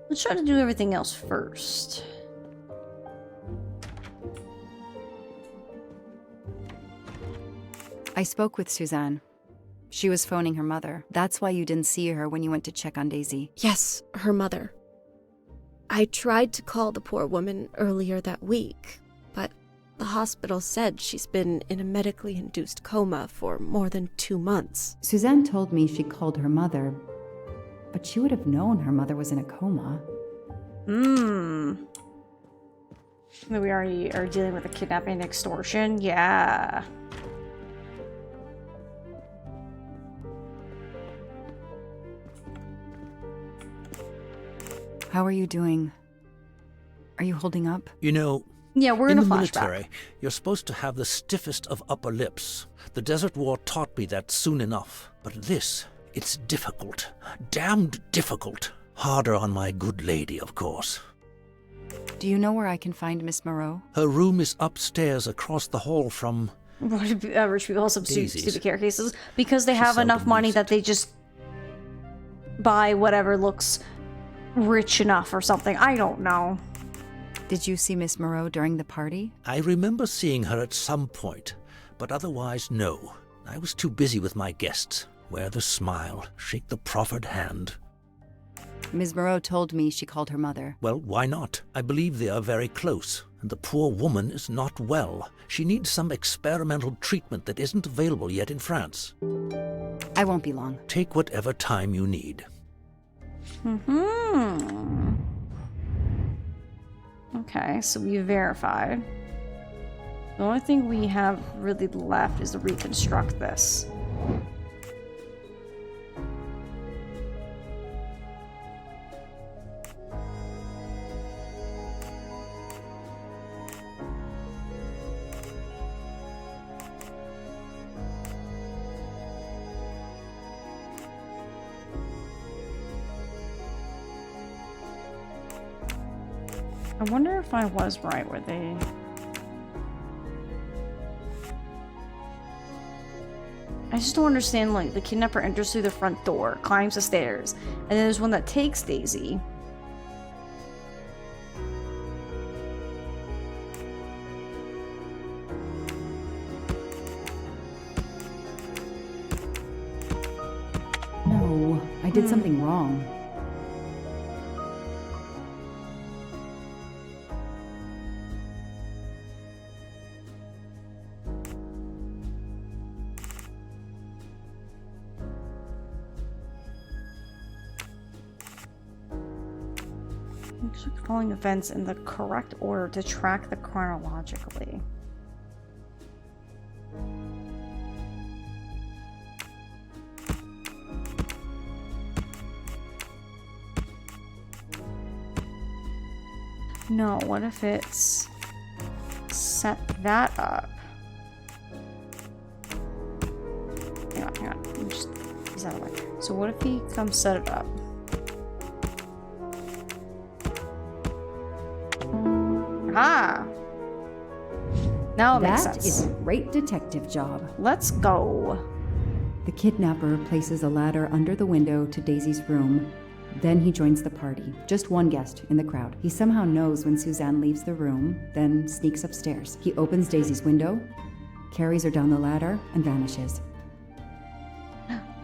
Let's try to do everything else first. I spoke with Suzanne. She was phoning her mother. That's why you didn't see her when you went to check on Daisy. Yes, her mother. I tried to call the poor woman earlier that week, but the hospital said she's been in a medically induced coma for more than 2 months. Suzanne told me she called her mother, but she would have known her mother was in a coma. We already are dealing with a kidnapping and extortion. Yeah. How are you doing? Are you holding up? You know, yeah, we're in a the flashback. military, you're supposed to have the stiffest of upper lips. The Desert War taught me that soon enough. But this, it's difficult. Damned difficult. Harder on my good lady, of course. Do you know where I can find Miss Moreau? Her room is upstairs across the hall from... Rich people also have Daisy's. stupid cases because they have enough money that they just buy whatever looks rich enough or something. I don't know. Did you see Miss Moreau during the party? I remember seeing her at some point, but otherwise no. I was too busy with my guests. Wear the smile, shake the proffered hand. Ms. Moreau told me she called her mother. Well, why not? I believe they are very close, and the poor woman is not well. She needs some experimental treatment that isn't available yet in France. I won't be long. Take whatever time you need. Okay, so we verified. The only thing we have really left is to reconstruct this. I wonder if I was right where they... I just don't understand, like, the kidnapper enters through the front door, climbs the stairs, and then there's one that takes Daisy. No, I did something wrong. Following events in the correct order to track them chronologically. No, what if it's set that up? Hang on. Let me just use that away. So what if he comes set it up? Ah! Now it makes sense. That is a great detective job. Let's go. The kidnapper places a ladder under the window to Daisy's room. Then he joins the party, just one guest in the crowd. He somehow knows when Suzanne leaves the room, then sneaks upstairs. He opens Daisy's window, carries her down the ladder, and vanishes.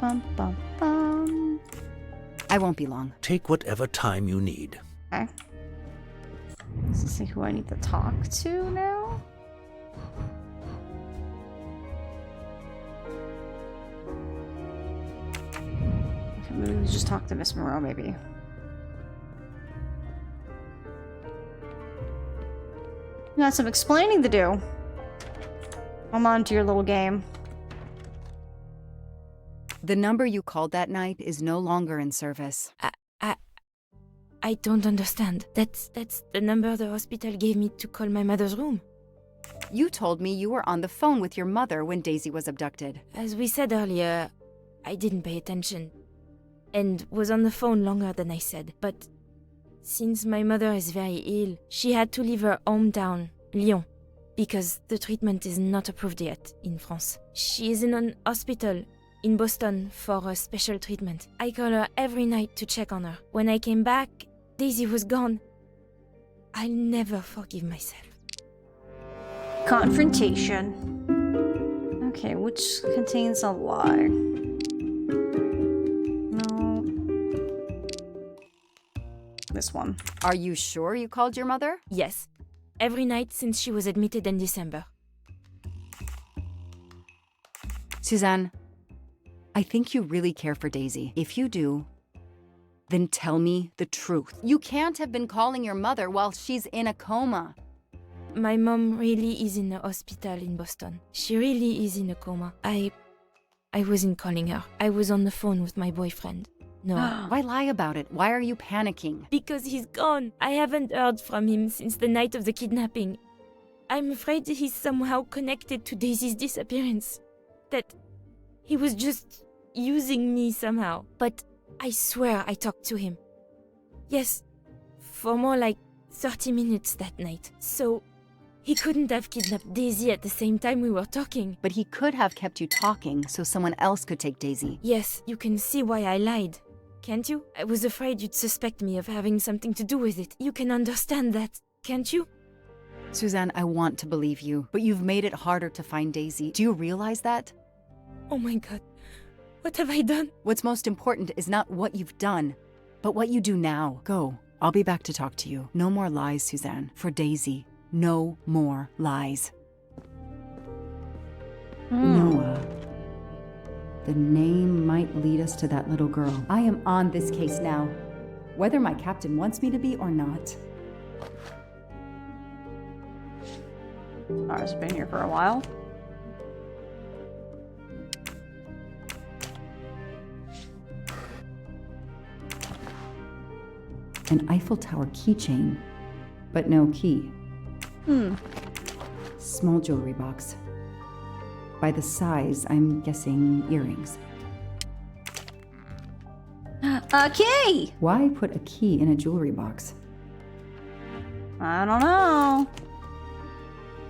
Bum, bum, bum. I won't be long. Take whatever time you need. Okay. Let's see who I need to talk to now. Okay, maybe we just talk to Miss Moreau, maybe. You got some explaining to do. I'm on to your little game. The number you called that night is no longer in service. I don't understand. That's the number the hospital gave me to call my mother's room. You told me you were on the phone with your mother when Daisy was abducted. As we said earlier, I didn't pay attention and was on the phone longer than I said. But since my mother is very ill, she had to leave her hometown, Lyon, because the treatment is not approved yet in France. She is in an hospital in Boston for a special treatment. I call her every night to check on her. When I came back, Daisy was gone. I'll never forgive myself. Confrontation. Okay, which contains a lie. No. This one. Are you sure you called your mother? Yes. Every night since she was admitted in December. Suzanne, I think you really care for Daisy. If you do, then tell me the truth. You can't have been calling your mother while she's in a coma. My mom really is in a hospital in Boston. She really is in a coma. I wasn't calling her. I was on the phone with my boyfriend. No. Why lie about it? Why are you panicking? Because he's gone. I haven't heard from him since the night of the kidnapping. I'm afraid he's somehow connected to Daisy's disappearance. That he was just using me somehow. But I swear I talked to him. Yes, for more like 30 minutes that night. So he couldn't have kidnapped Daisy at the same time we were talking. But he could have kept you talking so someone else could take Daisy. Yes, you can see why I lied. Can't you? I was afraid you'd suspect me of having something to do with it. You can understand that, can't you? Suzanne, I want to believe you, but you've made it harder to find Daisy. Do you realize that? Oh my god. What have I done? What's most important is not what you've done, but what you do now. Go. I'll be back to talk to you. No more lies, Suzanne. For Daisy. No more lies. Noah. The name might lead us to that little girl. I am on this case now, whether my captain wants me to be or not. I've been here for a while. An Eiffel Tower keychain, but no key. Small jewelry box. By the size, I'm guessing earrings. A key! Why put a key in a jewelry box? I don't know.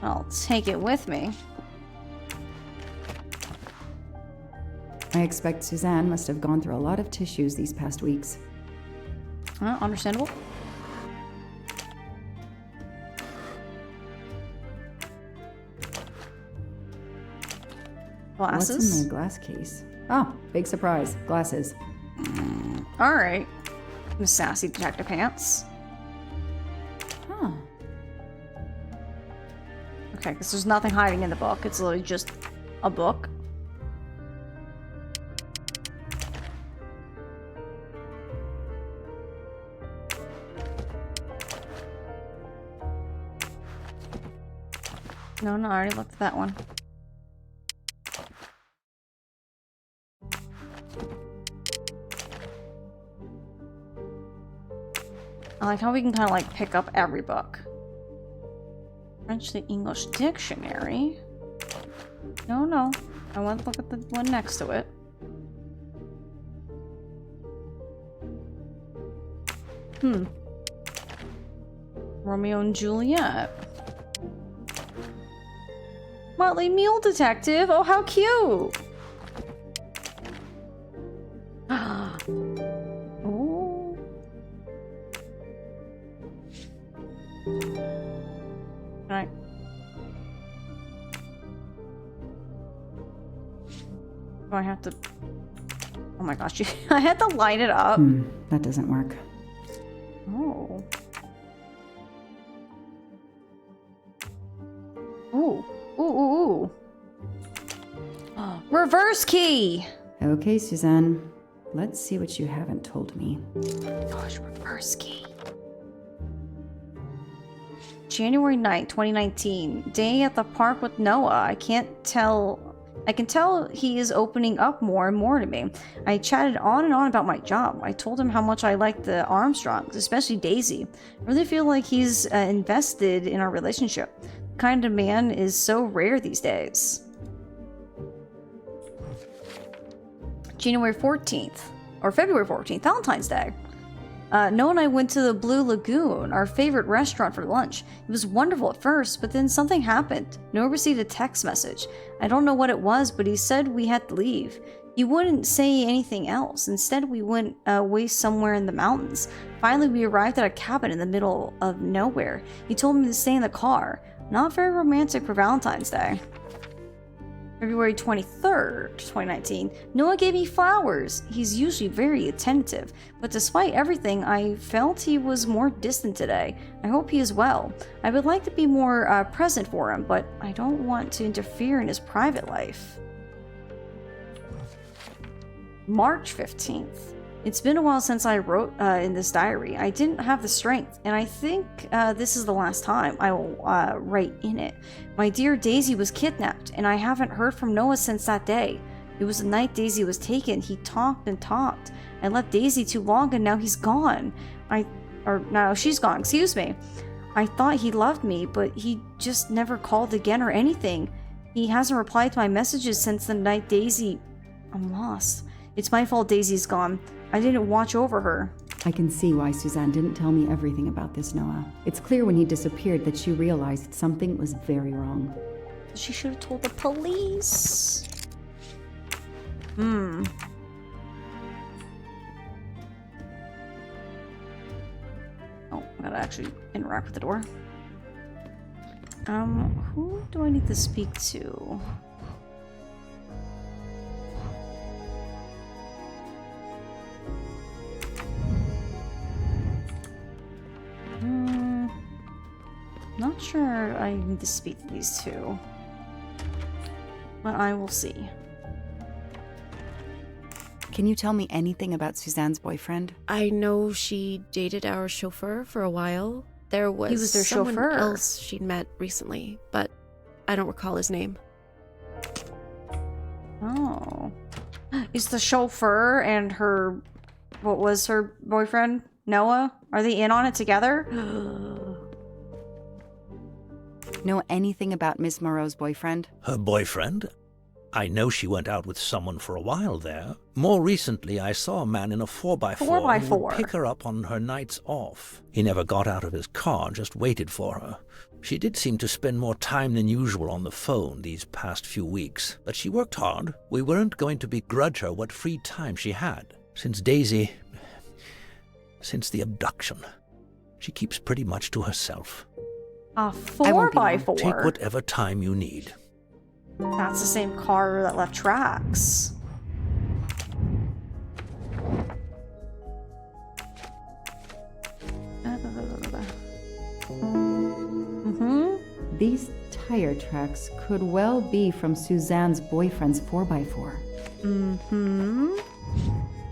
I'll take it with me. I expect Suzanne must have gone through a lot of tissues these past weeks. Understandable. Glasses? What's in the glass case? Oh, big surprise. Glasses. Alright. The sassy detective pants. Huh. Okay, because there's nothing hiding in the book. It's literally just a book. No, I already looked at that one. I like how we can kind of like pick up every book. French to English dictionary. No. I want to look at the one next to it. Romeo and Juliet. Motley Mule Detective. Oh, how cute. Oh. Alright. Oh, I have to... Oh my gosh, I had to light it up. That doesn't work. Oh. Ooh. Ooh. Oh, reverse key! Okay, Suzanne. Let's see what you haven't told me. Gosh, reverse key. January 9th, 2019. Day at the park with Noah. I can tell he is opening up more and more to me. I chatted on and on about my job. I told him how much I liked the Armstrongs, especially Daisy. I really feel like he's invested in our relationship. The kind of man is so rare these days. January 14th, or February 14th, Valentine's Day. Noah and I went to the Blue Lagoon, our favorite restaurant, for lunch. It was wonderful at first, but then something happened. Noah received a text message. I don't know what it was, but he said we had to leave. He wouldn't say anything else. Instead, we went away somewhere in the mountains. Finally, we arrived at a cabin in the middle of nowhere. He told me to stay in the car. Not very romantic for Valentine's Day. February 23rd, 2019. Noah gave me flowers. He's usually very attentive, but despite everything, I felt he was more distant today. I hope he is well. I would like to be more present for him, but I don't want to interfere in his private life. March 15th. It's been a while since I wrote in this diary. I didn't have the strength, and I think this is the last time I will write in it. My dear Daisy was kidnapped, and I haven't heard from Noah since that day. It was the night Daisy was taken. He talked and talked. I left Daisy too long, and now he's gone. No, she's gone, excuse me. I thought he loved me, but he just never called again or anything. He hasn't replied to my messages since the night Daisy... I'm lost. It's my fault Daisy's gone. I didn't watch over her. I can see why Suzanne didn't tell me everything about this, Noah. It's clear when he disappeared that she realized something was very wrong. She should have told the police. Oh, I gotta actually interact with the door. Who do I need to speak to? Not sure I need to speak to these two, but I will see. Can you tell me anything about Suzanne's boyfriend? I know she dated our chauffeur for a while. There was, He was their someone chauffeur. else she'd met recently, but I don't recall his name. Oh. Is the chauffeur and her... what was her boyfriend? Noah? Are they in on it together? Know anything about Miss Moreau's boyfriend? Her boyfriend? I know she went out with someone for a while there. More recently, I saw a man in a 4x4 who would pick her up on her nights off. He never got out of his car, just waited for her. She did seem to spend more time than usual on the phone these past few weeks, but she worked hard. We weren't going to begrudge her what free time she had. Since the abduction, she keeps pretty much to herself. A 4x4? Take whatever time you need. That's the same car that left tracks. These tire tracks could well be from Suzanne's boyfriend's 4x4.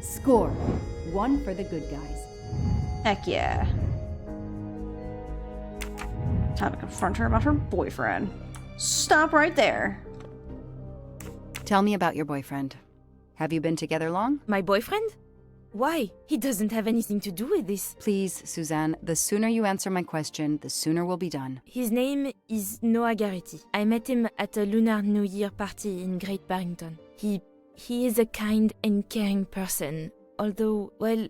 Score. 1 for the good guys. Heck yeah. Time to confront her about her boyfriend. Stop right there. Tell me about your boyfriend. Have you been together long? My boyfriend? Why? He doesn't have anything to do with this. Please, Suzanne, the sooner you answer my question, the sooner we'll be done. His name is Noah Garrity. I met him at a Lunar New Year party in Great Barrington. He is a kind and caring person, although, well,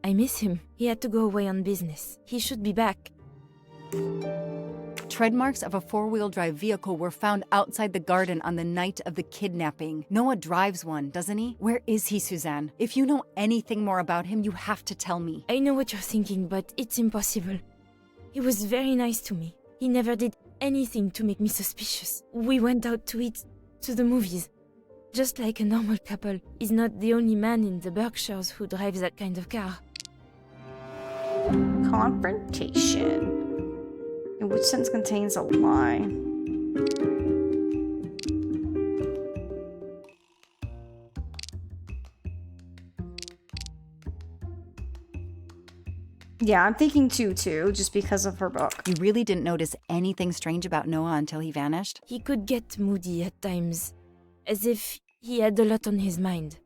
I miss him. He had to go away on business. He should be back. Tread marks of a 4-wheel drive vehicle were found outside the garden on the night of the kidnapping. Noah drives one, doesn't he? Where is he, Suzanne? If you know anything more about him, you have to tell me. I know what you're thinking, but it's impossible. He was very nice to me. He never did anything to make me suspicious. We went out to eat, to the movies. Just like a normal couple. He's not the only man in the Berkshires who drives that kind of car. Confrontation. In which sentence contains a lie? Yeah, I'm thinking 2 just because of her book. You really didn't notice anything strange about Noah until he vanished? He could get moody at times, as if he had a lot on his mind.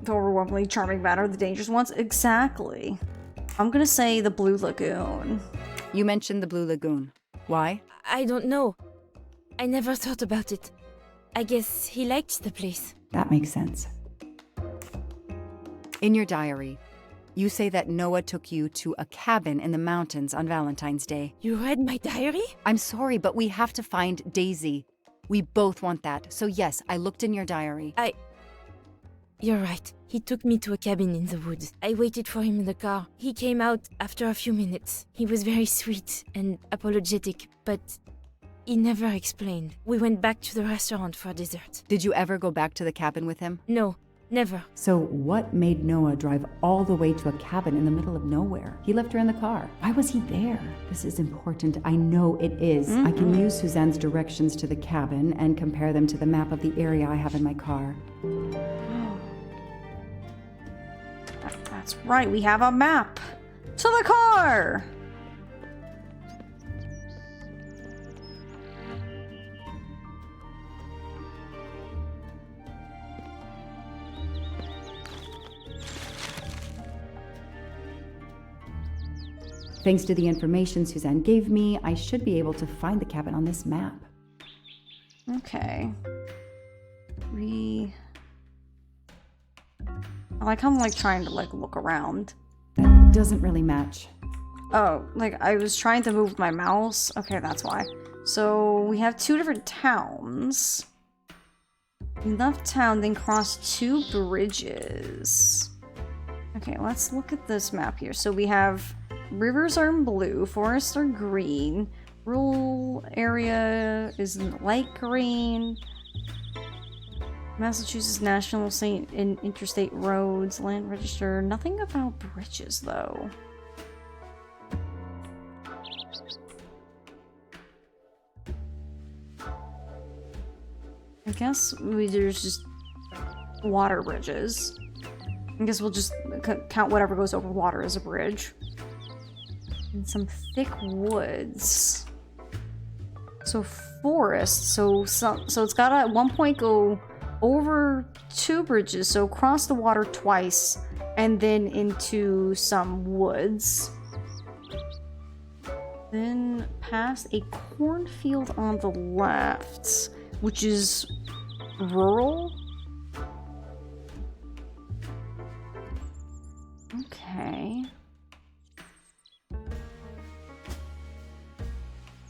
The overwhelmingly charming man or the dangerous ones? Exactly. I'm gonna say the Blue Lagoon. You mentioned the Blue Lagoon. Why? I don't know. I never thought about it. I guess he liked the place. That makes sense. In your diary, you say that Noah took you to a cabin in the mountains on Valentine's Day. You read my diary? I'm sorry, but we have to find Daisy. We both want that. So yes, I looked in your diary. You're right. He took me to a cabin in the woods. I waited for him in the car. He came out after a few minutes. He was very sweet and apologetic, but he never explained. We went back to the restaurant for dessert. Did you ever go back to the cabin with him? No, never. So what made Noah drive all the way to a cabin in the middle of nowhere? He left her in the car. Why was he there? This is important. I know it is. I can use Suzanne's directions to the cabin and compare them to the map of the area I have in my car. That's right, we have a map. To the car! Thanks to the information Suzanne gave me, I should be able to find the cabin on this map. Okay. I like how I'm like trying to like look around. That doesn't really match. Oh, like I was trying to move my mouse. Okay, that's why. So we have two different towns. We left town, then crossed two bridges. Okay, let's look at this map here. So we have rivers are in blue, forests are green, rural area is in light green. Massachusetts National State and Interstate Roads, Land Register. Nothing about bridges, though. I guess there's just water bridges. I guess we'll just count whatever goes over water as a bridge. And some thick woods. So forest. So it's gotta at one point go over two bridges, so cross the water twice and then into some woods, then past a cornfield on the left, which is rural. Okay,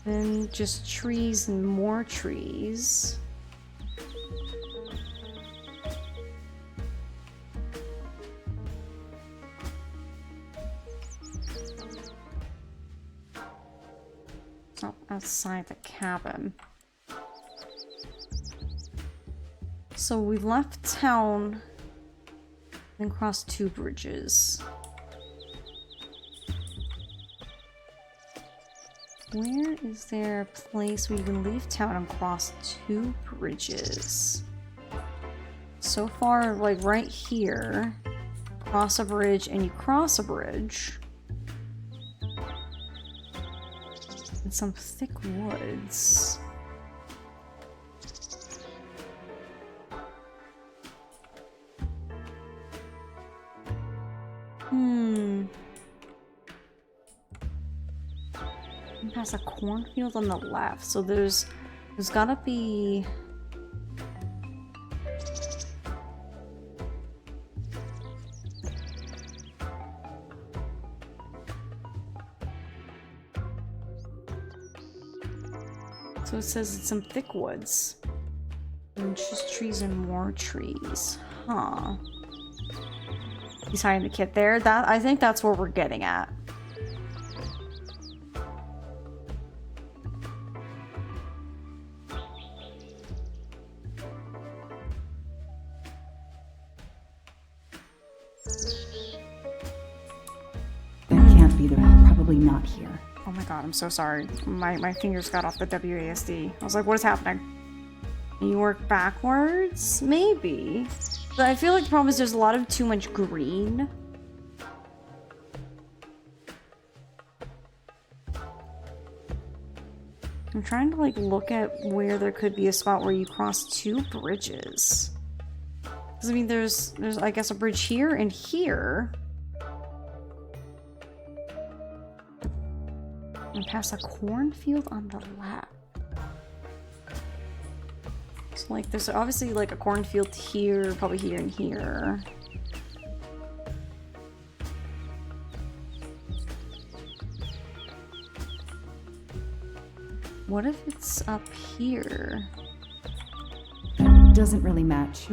then just trees and more trees. Outside the cabin. So we left town, then crossed two bridges. Where is there a place where you can leave town and cross two bridges? So far, like right here, cross a bridge and you cross a bridge. And some thick woods. And past a cornfield on the left, so there's gotta be. So it says it's some thick woods. And just trees and more trees. Huh. He's hiding the kit there. I think that's where we're getting at. That can't be there. Probably not here. Oh my god, I'm so sorry. My fingers got off the WASD. I was like, what is happening? You work backwards? Maybe. But I feel like the problem is there's a lot of too much green. I'm trying to like look at where there could be a spot where you cross two bridges. Because I mean there's I guess a bridge here and here. And past a cornfield on the left. So like there's obviously like a cornfield here, probably here and here. What if it's up here? doesn't really match.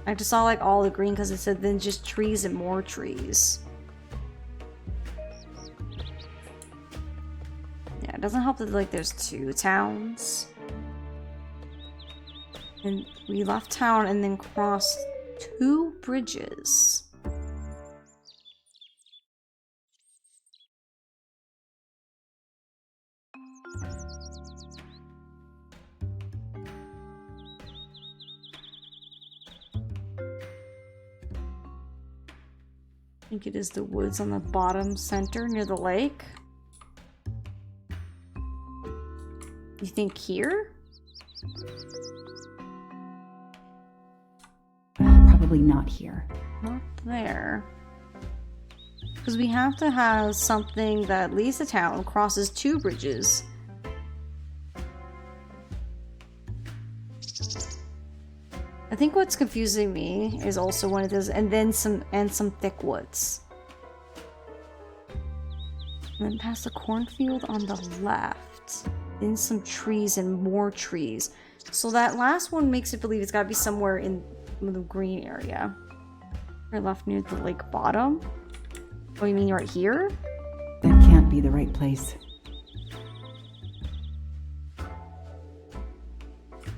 I just saw like all the green because it said then just trees and more trees. Yeah, it doesn't help that like there's 2 towns. And we left town and then crossed 2 bridges. I think it is the woods on the bottom center near the lake. You think here? Probably not here. Not there. Because we have to have something that leaves the town, crosses 2 bridges. I think what's confusing me is also when it does, and then some thick woods. And then past the cornfield on the left. Then some trees and more trees. So that last one makes it believe it's gotta be somewhere in the green area. Or left near the lake bottom. Oh, you mean right here? That can't be the right place.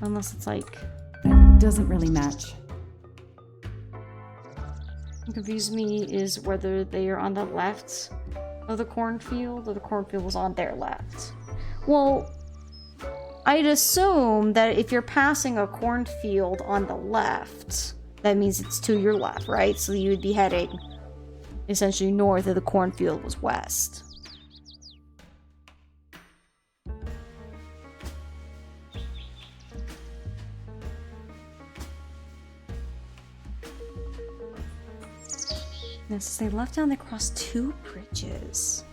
Unless it's like... That doesn't really match. What confused me is whether they are on the left of the cornfield or the cornfield was on their left. Well, I'd assume that if you're passing a cornfield on the left, that means it's to your left, right? So you would be heading essentially north if the cornfield was west. Now, since they left town, they crossed 2 bridges.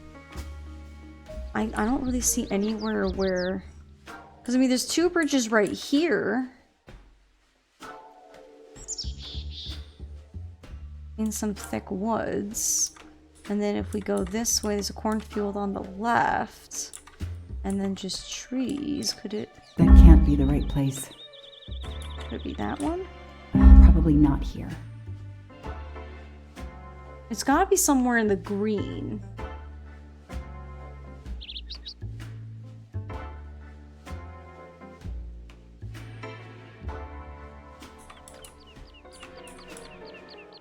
I don't really see anywhere where... Because, I mean, there's 2 bridges right here. In some thick woods. And then if we go this way, there's a cornfield on the left. And then just trees. Could it... That can't be the right place. Could it be that one? Probably not here. It's gotta be somewhere in the green.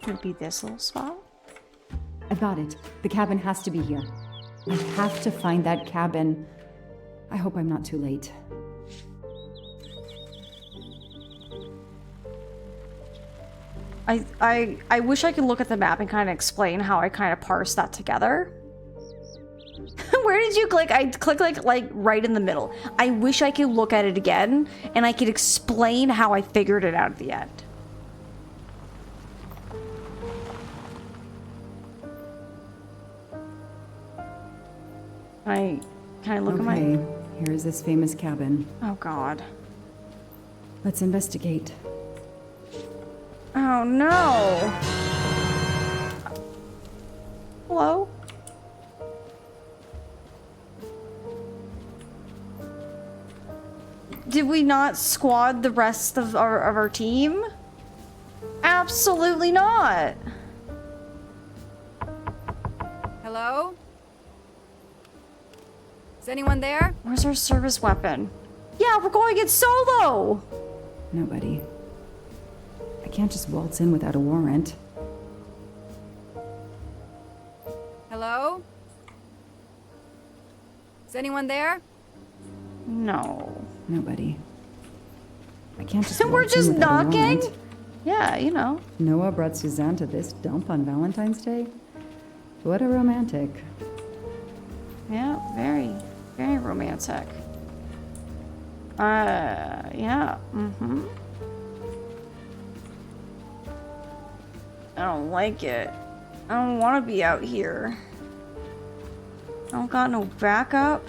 Could it be this little spot? I got it. The cabin has to be here. I have to find that cabin. I hope I'm not too late. I wish I could look at the map and kind of explain how I kind of parse that together. Where did you click? I clicked like right in the middle. I wish I could look at it again and I could explain how I figured it out at the end. Can I look at my... Okay, here's this famous cabin. Oh god. Let's investigate. Oh no! Hello? Did we not squad the rest of our team? Absolutely not! Hello? Is anyone there? Where's our service weapon? Yeah, we're going it solo! Nobody. I can't just waltz in without a warrant. Hello? Is anyone there? No. Nobody. I can't just We're waltz in just without a knocking? warrant. Yeah, you know. Noah brought Suzanne to this dump on Valentine's Day? What a romantic. Yeah, very, very romantic. Yeah, mm-hmm. I don't like it. I don't want to be out here. I don't got no backup.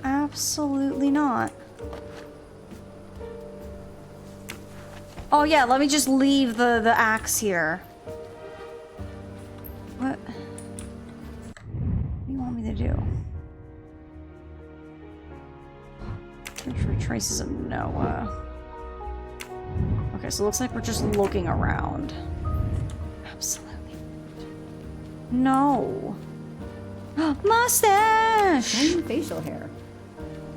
Absolutely not. Oh yeah, let me just leave the axe here. What? What do you want me to do? Search for traces of Noah. Okay, so it looks like we're just looking around. Absolutely. No. Mustache! Shiny facial hair.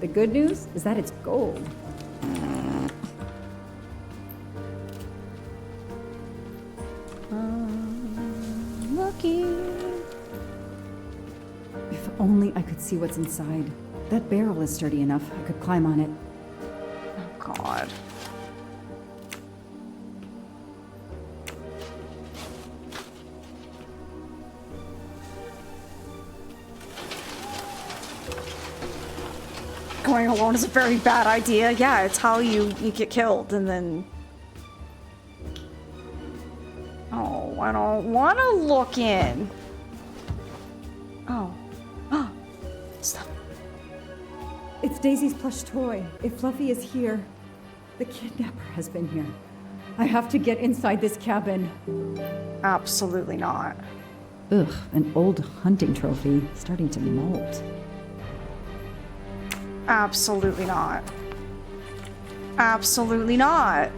The good news is that it's gold. Lucky. If only I could see what's inside. That barrel is sturdy enough. I could climb on it. Oh, God. Going alone is a very bad idea. Yeah, it's how you get killed and then... Oh, I don't want to look in. Oh. Oh. Stop. It's Daisy's plush toy. If Fluffy is here, the kidnapper has been here. I have to get inside this cabin. Absolutely not. Ugh, an old hunting trophy starting to molt. Absolutely not. Absolutely not.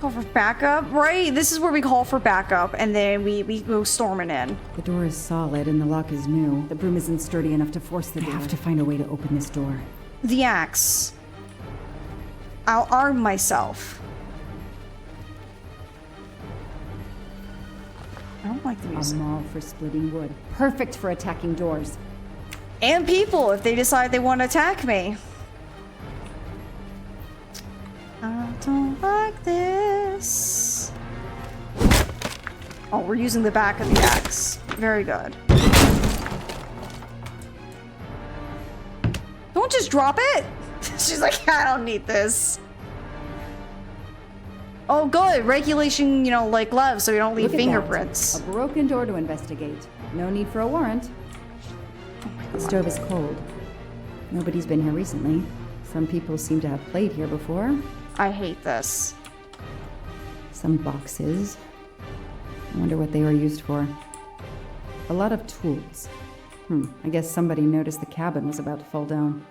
Call for backup, right? This is where we call for backup, and then we go storming in. The door is solid and the lock is new. The broom isn't sturdy enough to force the door. I have to find a way to open this door. The axe. I'll arm myself. I don't like the music. A maul for splitting wood. Perfect for attacking doors. And people, if they decide they want to attack me. I don't like this. Oh, we're using the back of the axe. Very good. Don't just drop it. She's like, I don't need this. Oh, good. Regulation, you know, like gloves so you don't leave fingerprints. A broken door to investigate. No need for a warrant. The stove is cold. Nobody's been here recently. Some people seem to have played here before. I hate this. Some boxes. I wonder what they were used for. A lot of tools. I guess somebody noticed the cabin was about to fall down.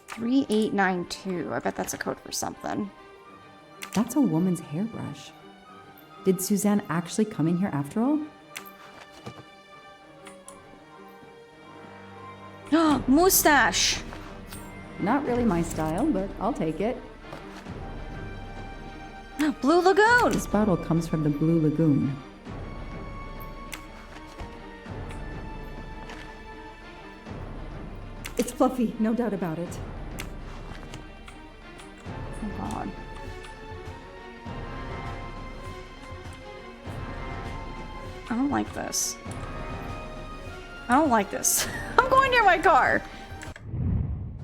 3892. I bet that's a code for something. That's a woman's hairbrush. Did Suzanne actually come in here after all? Mustache! Not really my style, but I'll take it. Blue Lagoon! This bottle comes from the Blue Lagoon. It's Fluffy, no doubt about it. Oh God. I don't like this. I don't like this. I'm going near my car.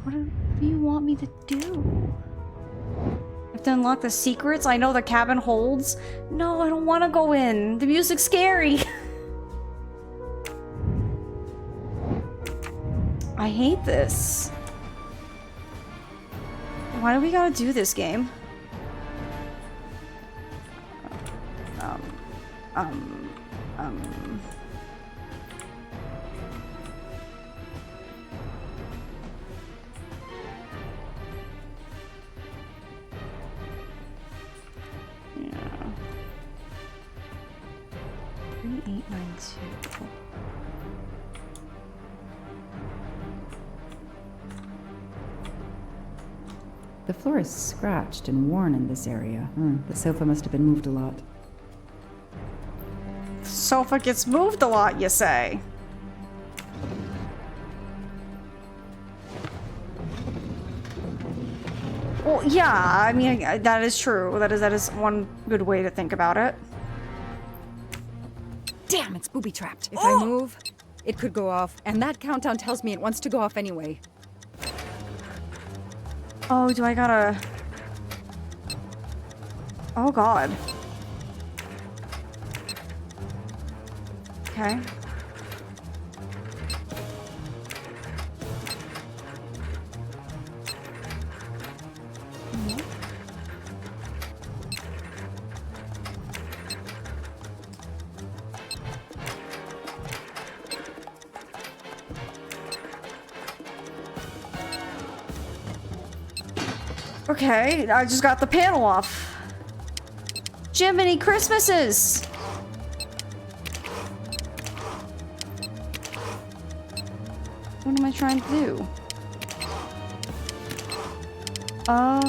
What do you want me to do? I have to unlock the secrets I know the cabin holds? No, I don't want to go in. The music's scary. I hate this. Why do we gotta do this game? Yeah. 3892. The floor is scratched and worn in this area. The sofa must have been moved a lot. The sofa gets moved a lot, you say? Well, yeah, I mean, that is true. That is one good way to think about it. Damn, it's booby-trapped. If I move, it could go off, and that countdown tells me it wants to go off anyway. Oh, do I gotta... Oh, God. Okay. Okay, I just got the panel off. Jiminy Christmases! What am I trying to do? Oh.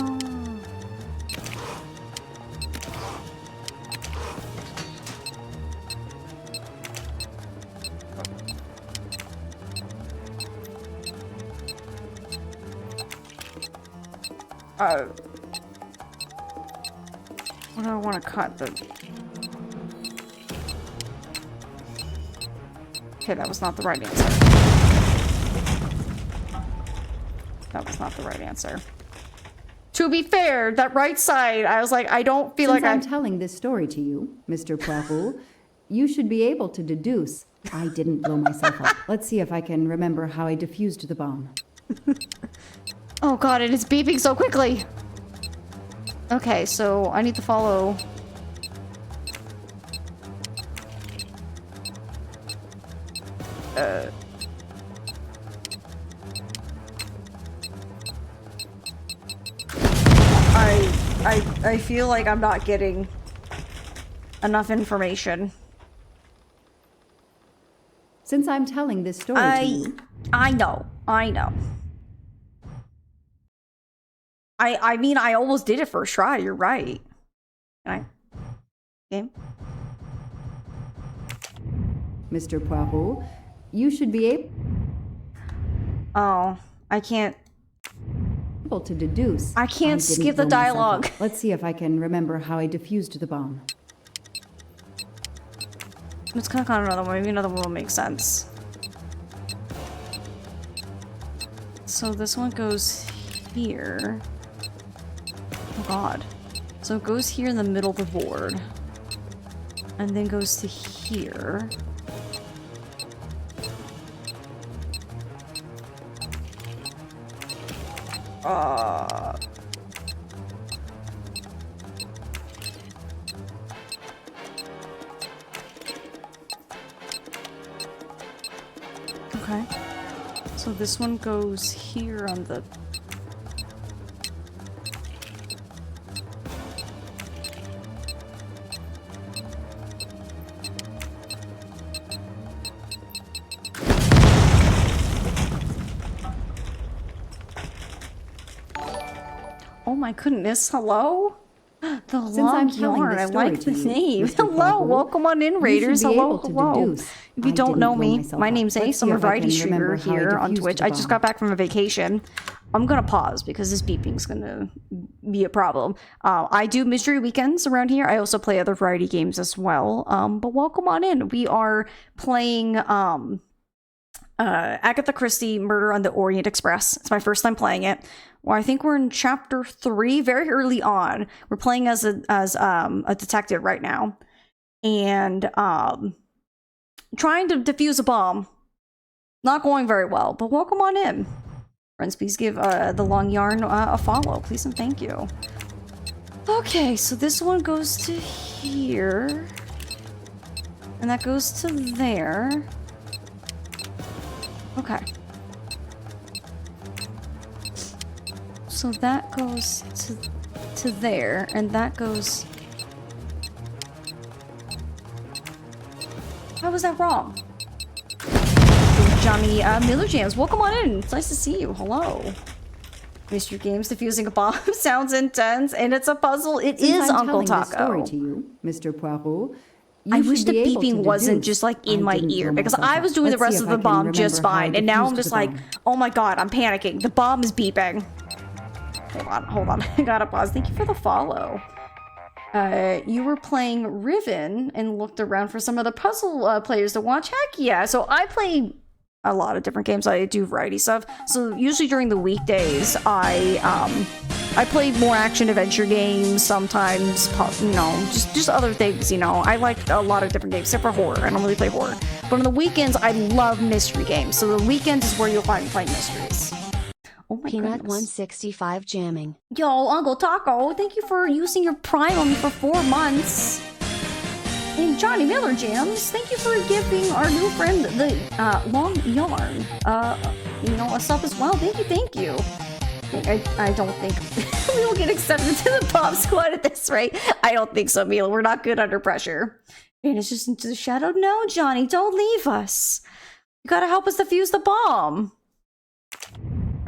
What do I want to cut? Okay, that was not the right answer. That was not the right answer. To be fair, that right side, I was like, I don't feel Since like I'm telling this story to you, Mr. Poirot, you should be able to deduce I didn't blow myself up. Let's see if I can remember how I defused the bomb. Oh god, it is beeping so quickly. Okay, so I need to follow. I feel like I'm not getting enough information. Since I'm telling this story to you. I know. I mean, I almost did it first try. You're right. Can I? Game? Mr. Poirot, you should be able... Oh, I can't... ...to deduce. I can't skip the dialogue. Let's see if I can remember how I defused the bomb. Let's click on another one. Maybe another one will make sense. So this one goes here. Oh god. So it goes here in the middle of the board. And then goes to here. Okay. So this one goes here on the... Oh my goodness, hello? The long yarn, I like the name. Hello, welcome on in, Raiders. Hello. If you don't know me, my name's Ace. I'm a variety streamer here on Twitch. I just got back from a vacation. I'm gonna pause because this beeping's gonna be a problem. I do mystery weekends around here. I also play other variety games as well. But welcome on in. We are playing Agatha Christie Murder on the Orient Express. It's my first time playing it. Well, I think we're in chapter 3, very early on. We're playing as a detective right now, and trying to defuse a bomb. Not going very well, but welcome on in. Friends, please give the long yarn a follow, please and thank you. Okay, so this one goes to here, and that goes to there. Okay. So that goes to there, and that goes... How was that wrong? Johnny Miller Jams, welcome on in. It's nice to see you. Hello. Mystery Games, defusing a bomb sounds intense, and it's a puzzle. It is Uncle Taco. Story to you, Mr. Poirot. I wish the beeping wasn't just like in my ear, because I was doing the rest of the bomb just fine, and now I'm just like, oh my god, I'm panicking. The bomb is beeping. Hold on. I gotta pause. Thank you for the follow. You were playing Riven and looked around for some of the puzzle players to watch. Heck yeah. So I play a lot of different games. I do variety stuff. So usually during the weekdays, I play more action adventure games, sometimes, you know, just other things, you know. I like a lot of different games, except for horror. I don't really play horror. But on the weekends, I love mystery games. So the weekends is where you'll find me playing mysteries. Oh my Peanut goodness. 165 jamming. Yo, Uncle Taco, thank you for using your Prime on me for 4 months. And Johnny Miller Jams, thank you for giving our new friend the long yarn, you know, a sub as well. Thank you. I don't think we will get accepted to the bomb squad at this rate. I don't think so, Mila. We're not good under pressure. And it's just into the shadow. No, Johnny, don't leave us. You gotta help us defuse the bomb.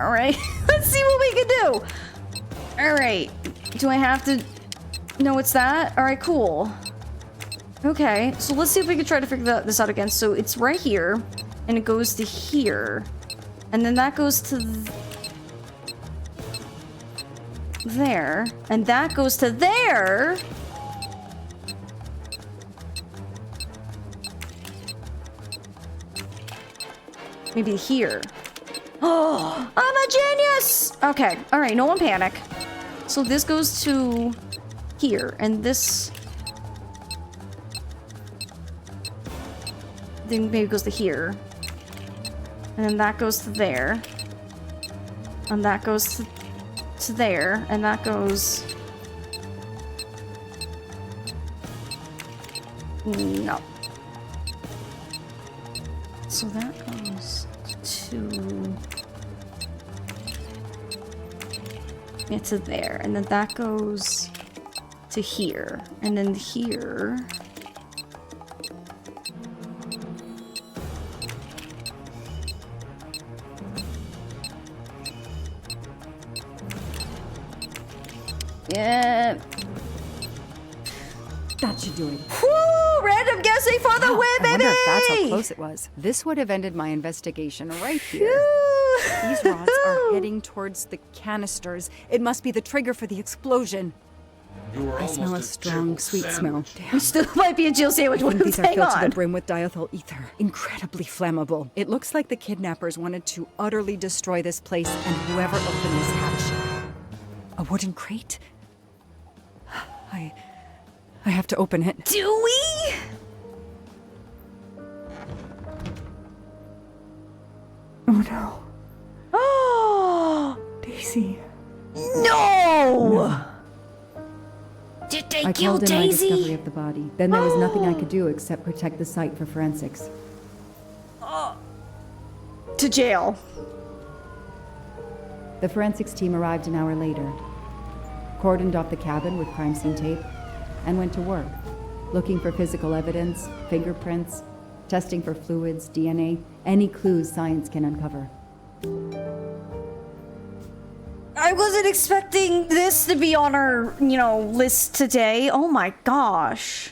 All right, let's see what we can do. All right, do I have to? No, it's that. All right, cool. Okay, so let's see if we can try to figure this out again. So it's right here, and it goes to here, and then that goes to there, and that goes to there. Maybe here. Oh, I'm a genius! Okay, all right, no one panic. So this goes to here, and this then maybe goes to here. And then that goes to there. And that goes to there, and that goes... No. So that goes to... Yeah, to there, and then that goes to here, and then here... Yeah. That should do it. Woo! Random guessing for the win, baby! I wonder if that's how close it was. This would have ended my investigation right here. These rods are heading towards the canisters. It must be the trigger for the explosion. I smell a strong, sweet smell. Damn. We still might be a Jill sandwich. I think these are Hang filled to on. the brim with diethyl ether. Incredibly flammable. It looks like the kidnappers wanted to utterly destroy this place and whoever opened this hatch. A wooden crate? I have to open it. Do we? Oh no. Oh! Daisy. No! Did they I kill called in my Daisy? discovery of the body. Then there was nothing I could do except protect the site for forensics. To jail. The forensics team arrived an hour later, cordoned off the cabin with crime scene tape, and went to work, looking for physical evidence, fingerprints, testing for fluids, DNA, any clues science can uncover. I wasn't expecting this to be on our, list today. Oh my gosh.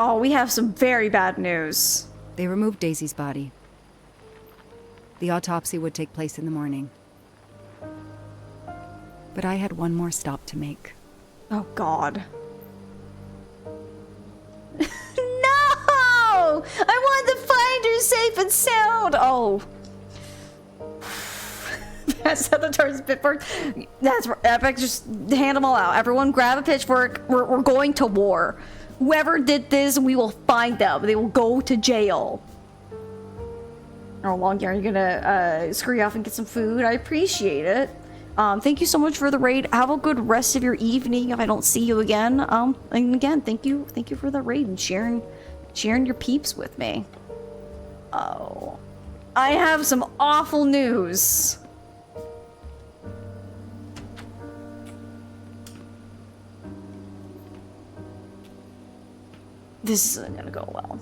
Oh, we have some very bad news. They removed Daisy's body. The autopsy would take place in the morning. But I had one more stop to make. Oh God. No! I want to find her safe and sound! Oh. That's how the turns pitchfork. That's epic. Just hand them all out. Everyone grab a pitchfork. We're going to war. Whoever did this, we will find them. They will go to jail. Oh, Long Yarn, you're gonna scurry off and get some food. I appreciate it. Thank you so much for the raid. Have a good rest of your evening if I don't see you again. And again, thank you for the raid and sharing your peeps with me. Oh, I have some awful news. This isn't gonna go well.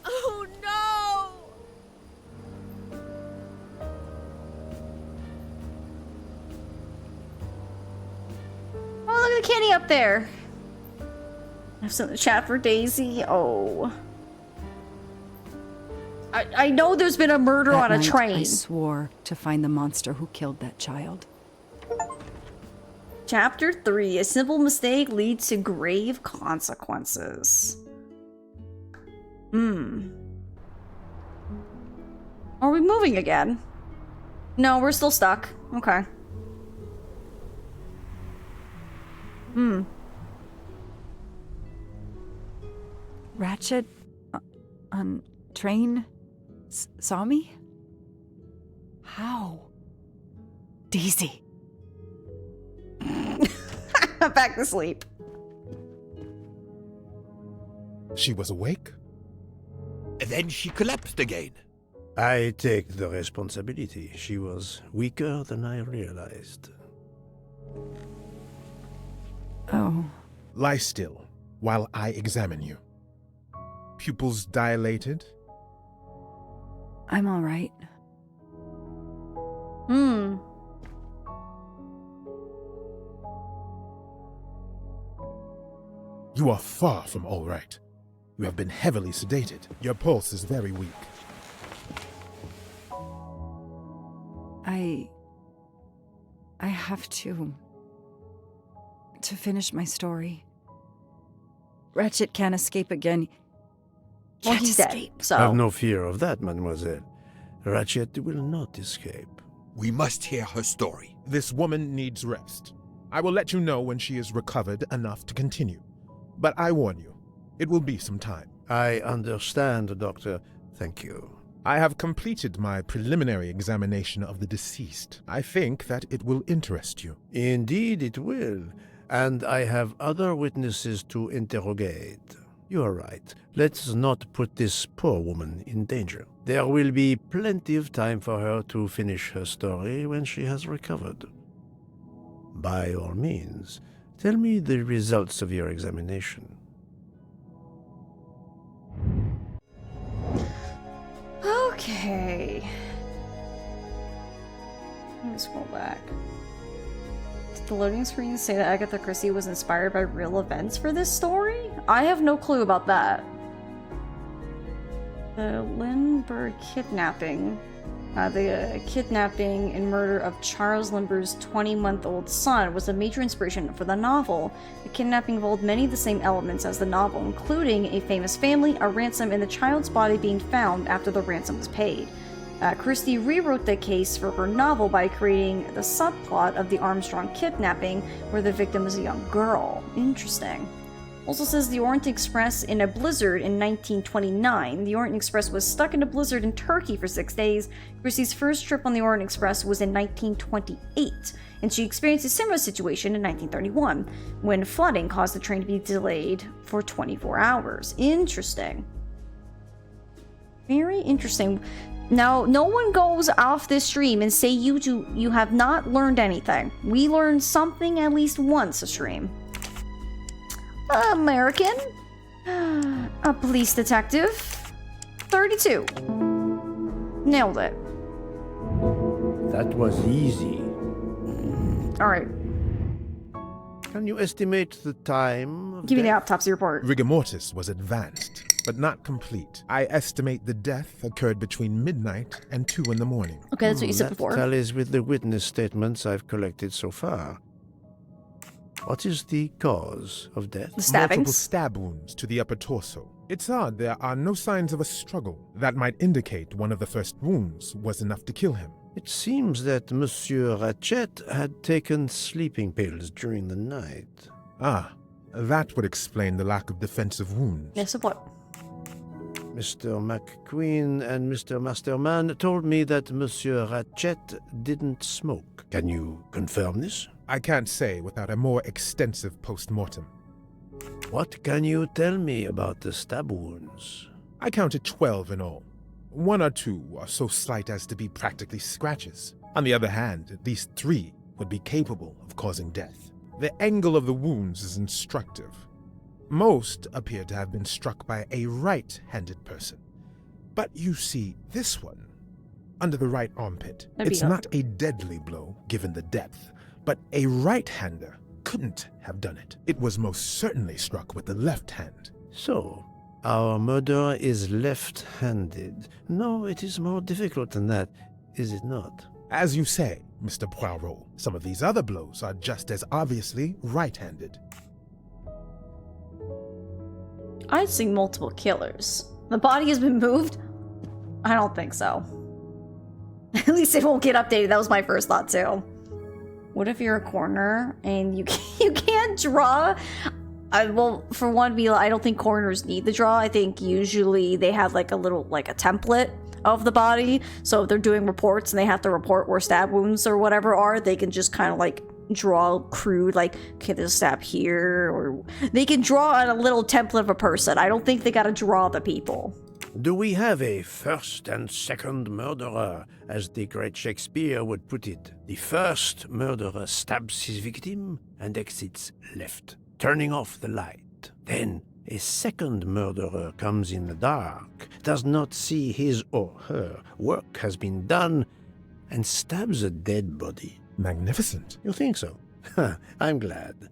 Oh no! Oh, look at the kitty up there. I have something to chat for Daisy. Oh. I know there's been a murder That on a night, train. I swore to find the monster who killed that child. Chapter 3. A simple mistake leads to grave consequences. Are we moving again? No, we're still stuck. Okay. Ratchet on train saw me? How? Daisy. Back to sleep. She was awake? Then she collapsed again. I take the responsibility. She was weaker than I realized. Oh. Lie still while I examine you. Pupils dilated? I'm all right. You are far from all right. You have been heavily sedated. Your pulse is very weak. I have to finish my story. Ratchet can't escape again. Well, Can't he's dead, escape. so... Have no fear of that, mademoiselle. Ratchet will not escape. We must hear her story. This woman needs rest. I will let you know when she is recovered enough to continue. But I warn you, it will be some time. I understand, Doctor. Thank you. I have completed my preliminary examination of the deceased. I think that it will interest you. Indeed it will. And I have other witnesses to interrogate. You are right. Let's not put this poor woman in danger. There will be plenty of time for her to finish her story when she has recovered. By all means, tell me the results of your examination. Okay. Let me scroll back. Did the loading screen say that Agatha Christie was inspired by real events for this story? I have no clue about that. The Lindbergh kidnapping. The kidnapping and murder of Charles Lindbergh's 20-month-old son was a major inspiration for the novel. The kidnapping involved many of the same elements as the novel, including a famous family, a ransom, and the child's body being found after the ransom was paid. Christie rewrote the case for her novel by creating the subplot of the Armstrong kidnapping, where the victim was a young girl. Interesting. Also says the Orient Express in a blizzard in 1929. The Orient Express was stuck in a blizzard in Turkey for 6 days. Christie's first trip on the Orient Express was in 1928, and she experienced a similar situation in 1931, when flooding caused the train to be delayed for 24 hours. Interesting. Very interesting. Now, no one goes off this stream and say you have not learned anything. We learned something at least once a stream. American. A police detective. 32. Nailed it. That was easy. Alright. Can you estimate the time? Give me the autopsy report. Rigor mortis was advanced, but not complete. I estimate the death occurred between midnight and 2 in the morning. Okay, that's what you said before. That tallies with the witness statements I've collected so far. What is the cause of death? The stabbings. Multiple stab wounds to the upper torso. It's odd there are no signs of a struggle. That might indicate one of the first wounds was enough to kill him. It seems that Monsieur Ratchet had taken sleeping pills during the night. Ah, that would explain the lack of defensive wounds. Yes, of what? Mr. McQueen and Mr. Masterman told me that Monsieur Ratchet didn't smoke. Can you confirm this? I can't say without a more extensive post-mortem. What can you tell me about the stab wounds? I counted 12 in all. 1 or 2 are so slight as to be practically scratches. On the other hand, at least 3 would be capable of causing death. The angle of the wounds is instructive. Most appear to have been struck by a right-handed person. But you see, this one, under the right armpit, it's not a deadly blow given the depth, but a right-hander couldn't have done it. It was most certainly struck with the left hand. So, our murderer is left-handed. No, it is more difficult than that, is it not? As you say, Mr. Poirot, some of these other blows are just as obviously right-handed. I'd see multiple killers. The body has been moved? I don't think so. At least it won't get updated. That was my first thought too. What if you're a coroner and you can't draw? Well, for one, I don't think coroners need the draw. I think usually they have like a little, like a template of the body. So if they're doing reports and they have to report where stab wounds or whatever are, they can just kind of like draw crude, like, okay, there's a stab here, or they can draw on a little template of a person. I don't think they gotta draw the people. Do we have a first and second murderer, as the great Shakespeare would put it? The first murderer stabs his victim and exits left, turning off the light. Then a second murderer comes in the dark, does not see his or her work has been done, and stabs a dead body. Magnificent. You think so? I'm glad.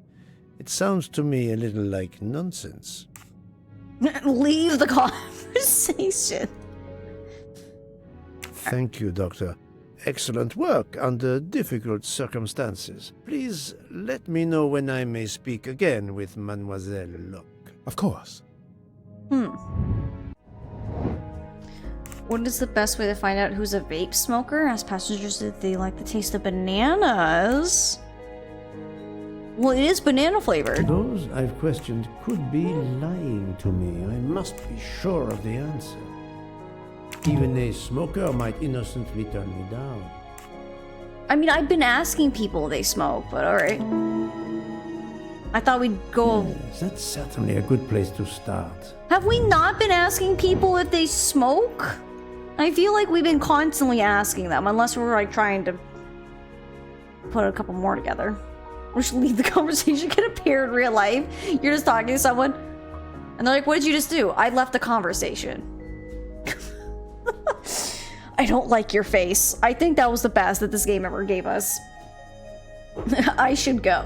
It sounds to me a little like nonsense. Leave the conversation. Thank you, Doctor. Excellent work under difficult circumstances. Please let me know when I may speak again with Mademoiselle Locke. Of course. What is the best way to find out who's a vape smoker? Ask passengers if they like the taste of bananas. Well, it is banana flavored. Those I've questioned could be lying to me. I must be sure of the answer. Even a smoker might innocently turn me down. I mean, I've been asking people if they smoke, but alright. I thought we'd go... Yes, that's certainly a good place to start. Have we not been asking people if they smoke? I feel like we've been constantly asking them, unless we're like trying to put a couple more together. We should leave the conversation can appear in real life. You're just talking to someone, and they're like, what did you just do? I left the conversation. I don't like your face. I think that was the best that this game ever gave us. I should go.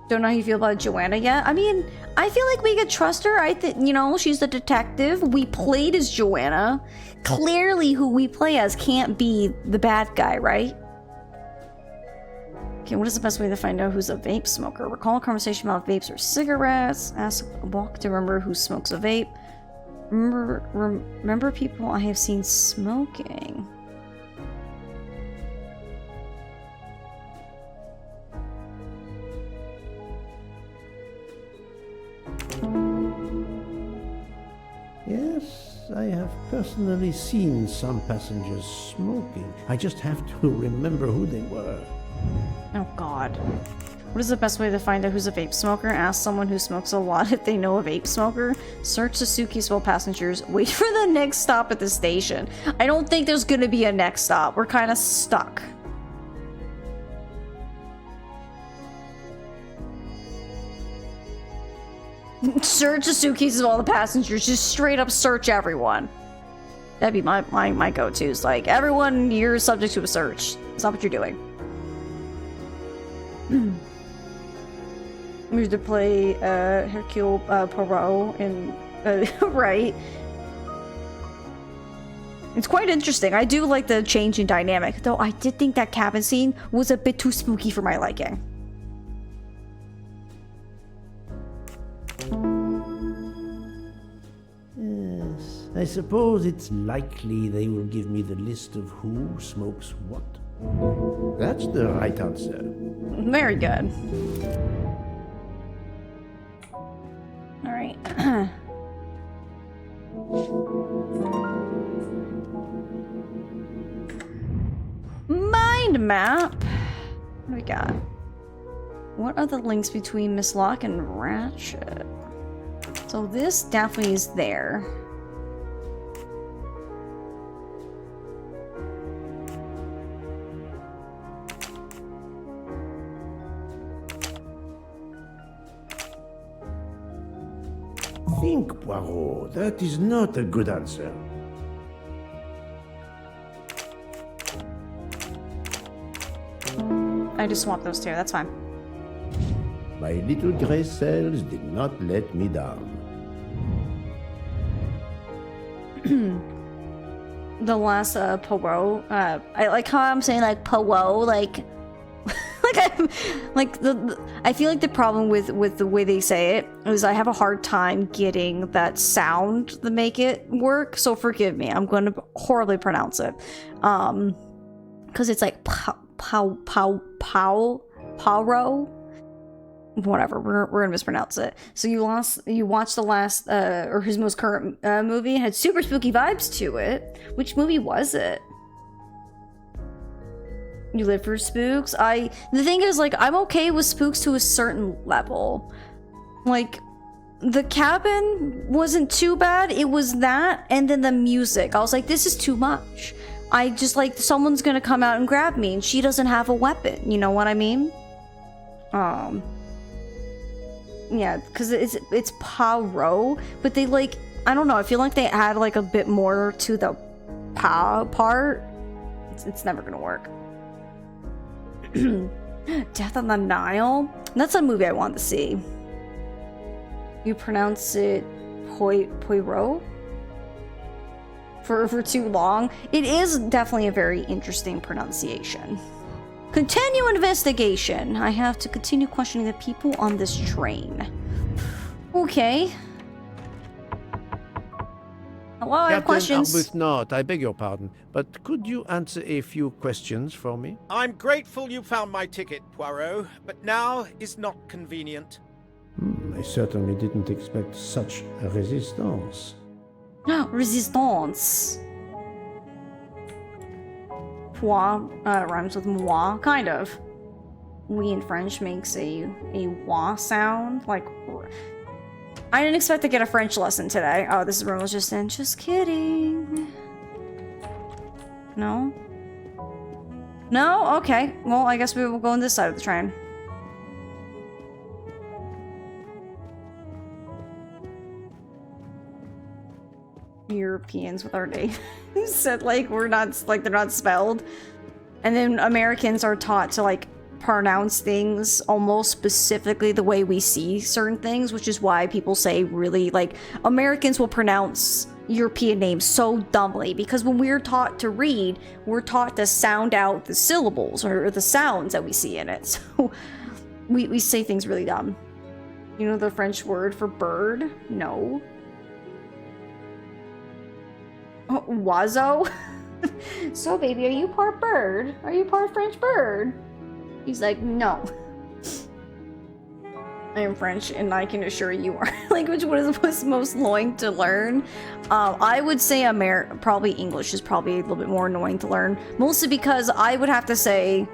Don't know how you feel about Joanna yet. I mean, I feel like we could trust her. I think, you know, she's the detective. We played as Joanna. Clearly who we play as can't be the bad guy, right? Okay, what is the best way to find out who's a vape smoker? Recall a conversation about vapes or cigarettes. Ask Walk to remember who smokes a vape. Remember people I have seen smoking. Yes, I have personally seen some passengers smoking. I just have to remember who they were. Oh god. What is the best way to find out who's a vape smoker? Ask someone who smokes a lot if they know a vape smoker. Search the suitcase full of passengers. Wait for the next stop at the station. I don't think there's gonna be a next stop. We're kind of stuck. Search the suitcases of all the passengers. Just straight up search everyone. That'd be my go-tos. Like, everyone, you're subject to a search. It's not what you're doing. We have to play Hercule Poirot and right. It's quite interesting. I do like the change in dynamic, though I did think that cabin scene was a bit too spooky for my liking. Yes, I suppose it's likely they will give me the list of who smokes what. That's the right answer. Very good. All right. Mind map. What do we got? What are the links between Miss Locke and Ratchet? So this definitely is there. Think, Poirot. That is not a good answer. I just swapped those two. That's fine. My little gray cells did not let me down. The last Poirot. I like how I'm saying like Poirot, like I feel like the problem with the way they say it is I have a hard time getting that sound to make it work. So forgive me. I'm going to horribly pronounce it, because it's like Poirot. Whatever, we're gonna mispronounce it. So you watched the last or his most current movie. It had super spooky vibes to it. Which movie was it? You live for spooks? The thing is, like, I'm okay with spooks to a certain level. Like, the cabin wasn't too bad. It was that, and then the music. I was like, this is too much. I just, like, someone's gonna come out and grab me, and she doesn't have a weapon. You know what I mean? Yeah, because it's Poirot, but they, like, I don't know, I feel like they add, like, a bit more to the Pa part. It's never gonna work. Death on the Nile? That's a movie I want to see. You pronounce it Poirot? For too long. It is definitely a very interesting pronunciation. Continue investigation. I have to continue questioning the people on this train. Okay. Hello, I have questions. Arbuthnot, I beg your pardon, but could you answer a few questions for me? I'm grateful you found my ticket, Poirot, but now is not convenient. I certainly didn't expect such a resistance. Resistance. Poir rhymes with moi, kind of. We in French makes a wa sound, like. I didn't expect to get a French lesson today. Oh, this room was just in. Just kidding. No? No? Okay. Well, I guess we will go on this side of the train. Europeans with our names said, like, we're not, like, they're not spelled. And then Americans are taught to, like, pronounce things almost specifically the way we see certain things, which is why people say really, like, Americans will pronounce European names so dumbly, because when we're taught to read, we're taught to sound out the syllables or the sounds that we see in it. So we say things really dumb. You know the French word for bird? No. Oh, oiseau? So, baby, are you part bird? Are you part French bird? He's like, no. I am French, and I can assure you our language was most annoying to learn. I would say probably English is probably a little bit more annoying to learn. Mostly because I would have to say,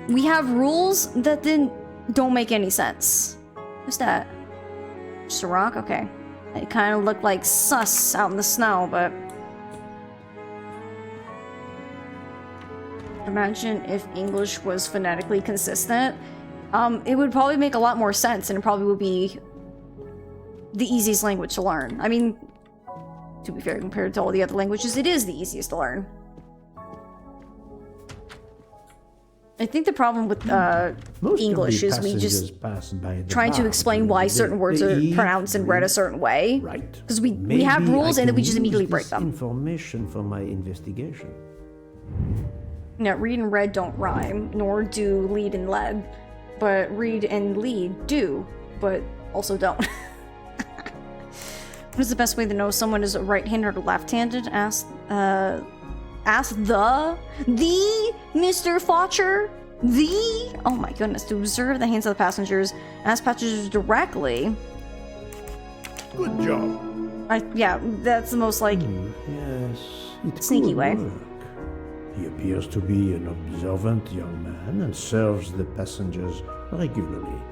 we have rules that then don't make any sense. What's that? Just a rock? Okay. It kind of looked like sus out in the snow, but... Imagine if English was phonetically consistent. It would probably make a lot more sense, and it probably would be the easiest language to learn. I mean, to be fair, compared to all the other languages, it is the easiest to learn. I think the problem with English is we just trying to explain why certain words are pronounced and read a certain way. Right. Because we have rules and then we just immediately break them. Information for my investigation. No, read and read don't rhyme, nor do lead and led. But read and lead do, but also don't. What is the best way to know someone is right-handed or left-handed? Ask the Mr. Fletcher? Oh my goodness, to observe the hands of the passengers. Ask passengers directly. Good job. Yeah, that's the most, like, yes, sneaky way. Work. He appears to be an observant young man and serves the passengers regularly.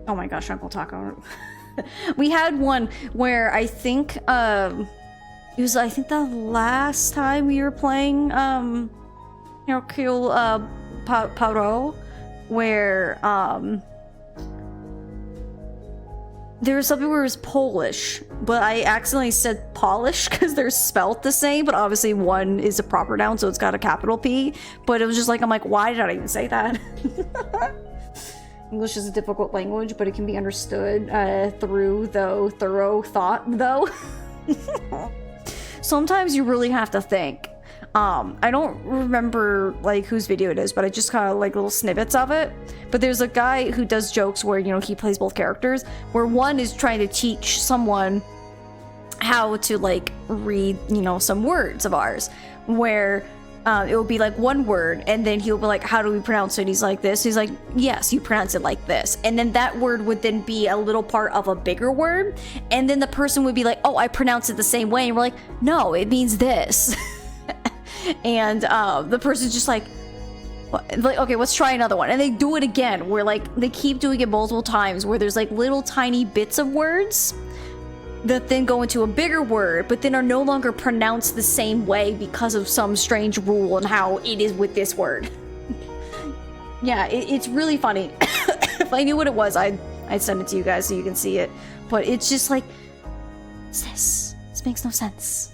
Oh my gosh, Uncle Taco. We had one where I think, it was, I think, the last time we were playing, Hercule Poirot, where, there was something where it was Polish, but I accidentally said Polish because they're spelt the same, but obviously one is a proper noun, so it's got a capital P. But it was just like, I'm like, why did I even say that? English is a difficult language, but it can be understood through thorough thought, though. Sometimes you really have to think. I don't remember, like, whose video it is, but I just kind of, like, little snippets of it. But there's a guy who does jokes where, you know, he plays both characters, where one is trying to teach someone how to, like, read, you know, some words of ours, where it will be like one word, and then he'll be like, how do we pronounce it? He's like this. He's like, yes, you pronounce it like this. And then that word would then be a little part of a bigger word. And then the person would be like, oh, I pronounce it the same way. And we're like, no, it means this. And the person's just like, okay, let's try another one. And they do it again, where like they keep doing it multiple times, where there's like little tiny bits of words that then go into a bigger word, but then are no longer pronounced the same way because of some strange rule and how it is with this word. Yeah, it's really funny. If I knew what it was, I'd send it to you guys so you can see it. But it's just like, what's this? This makes no sense.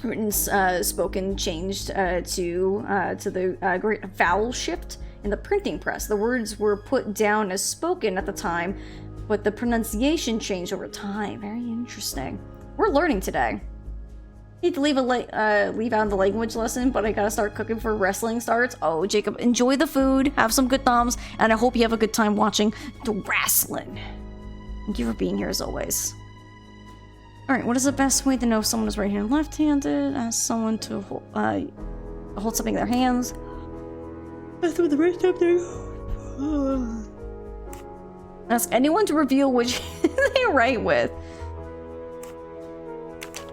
Written, spoken, changed to the great vowel shift in the printing press. The words were put down as spoken at the time, but the pronunciation changed over time. Very interesting. We're learning today. Need to leave out the language lesson, but I gotta start cooking for wrestling starts. Oh, Jacob, enjoy the food, have some good thumbs, and I hope you have a good time watching the wrestling. Thank you for being here as always. Alright, what is the best way to know if someone is right-handed or left-handed? Ask someone to hold something in their hands. That's what the rest of their... Ask anyone to reveal which they write with.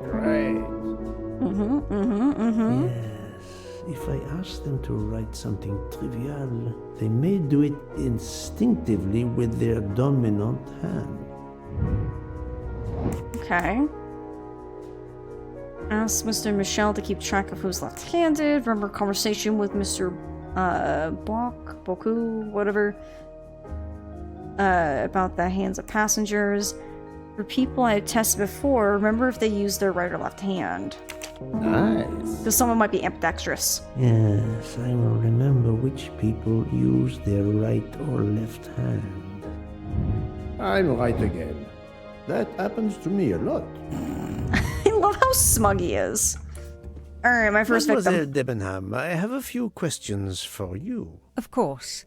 Right. Yes. If I ask them to write something trivial, they may do it instinctively with their dominant hand. Okay. Ask Mr. Michel to keep track of who's left-handed. Remember conversation with Mr. Boku, whatever. About the hands of passengers. For people I had tested before, remember if they use their right or left hand. Nice. Because someone might be ambidextrous. Yes, I will remember which people use their right or left hand. I'm right again. That happens to me a lot. I love how smug he is. Alright, my first Mademoiselle victim. Debenham, I have a few questions for you. Of course.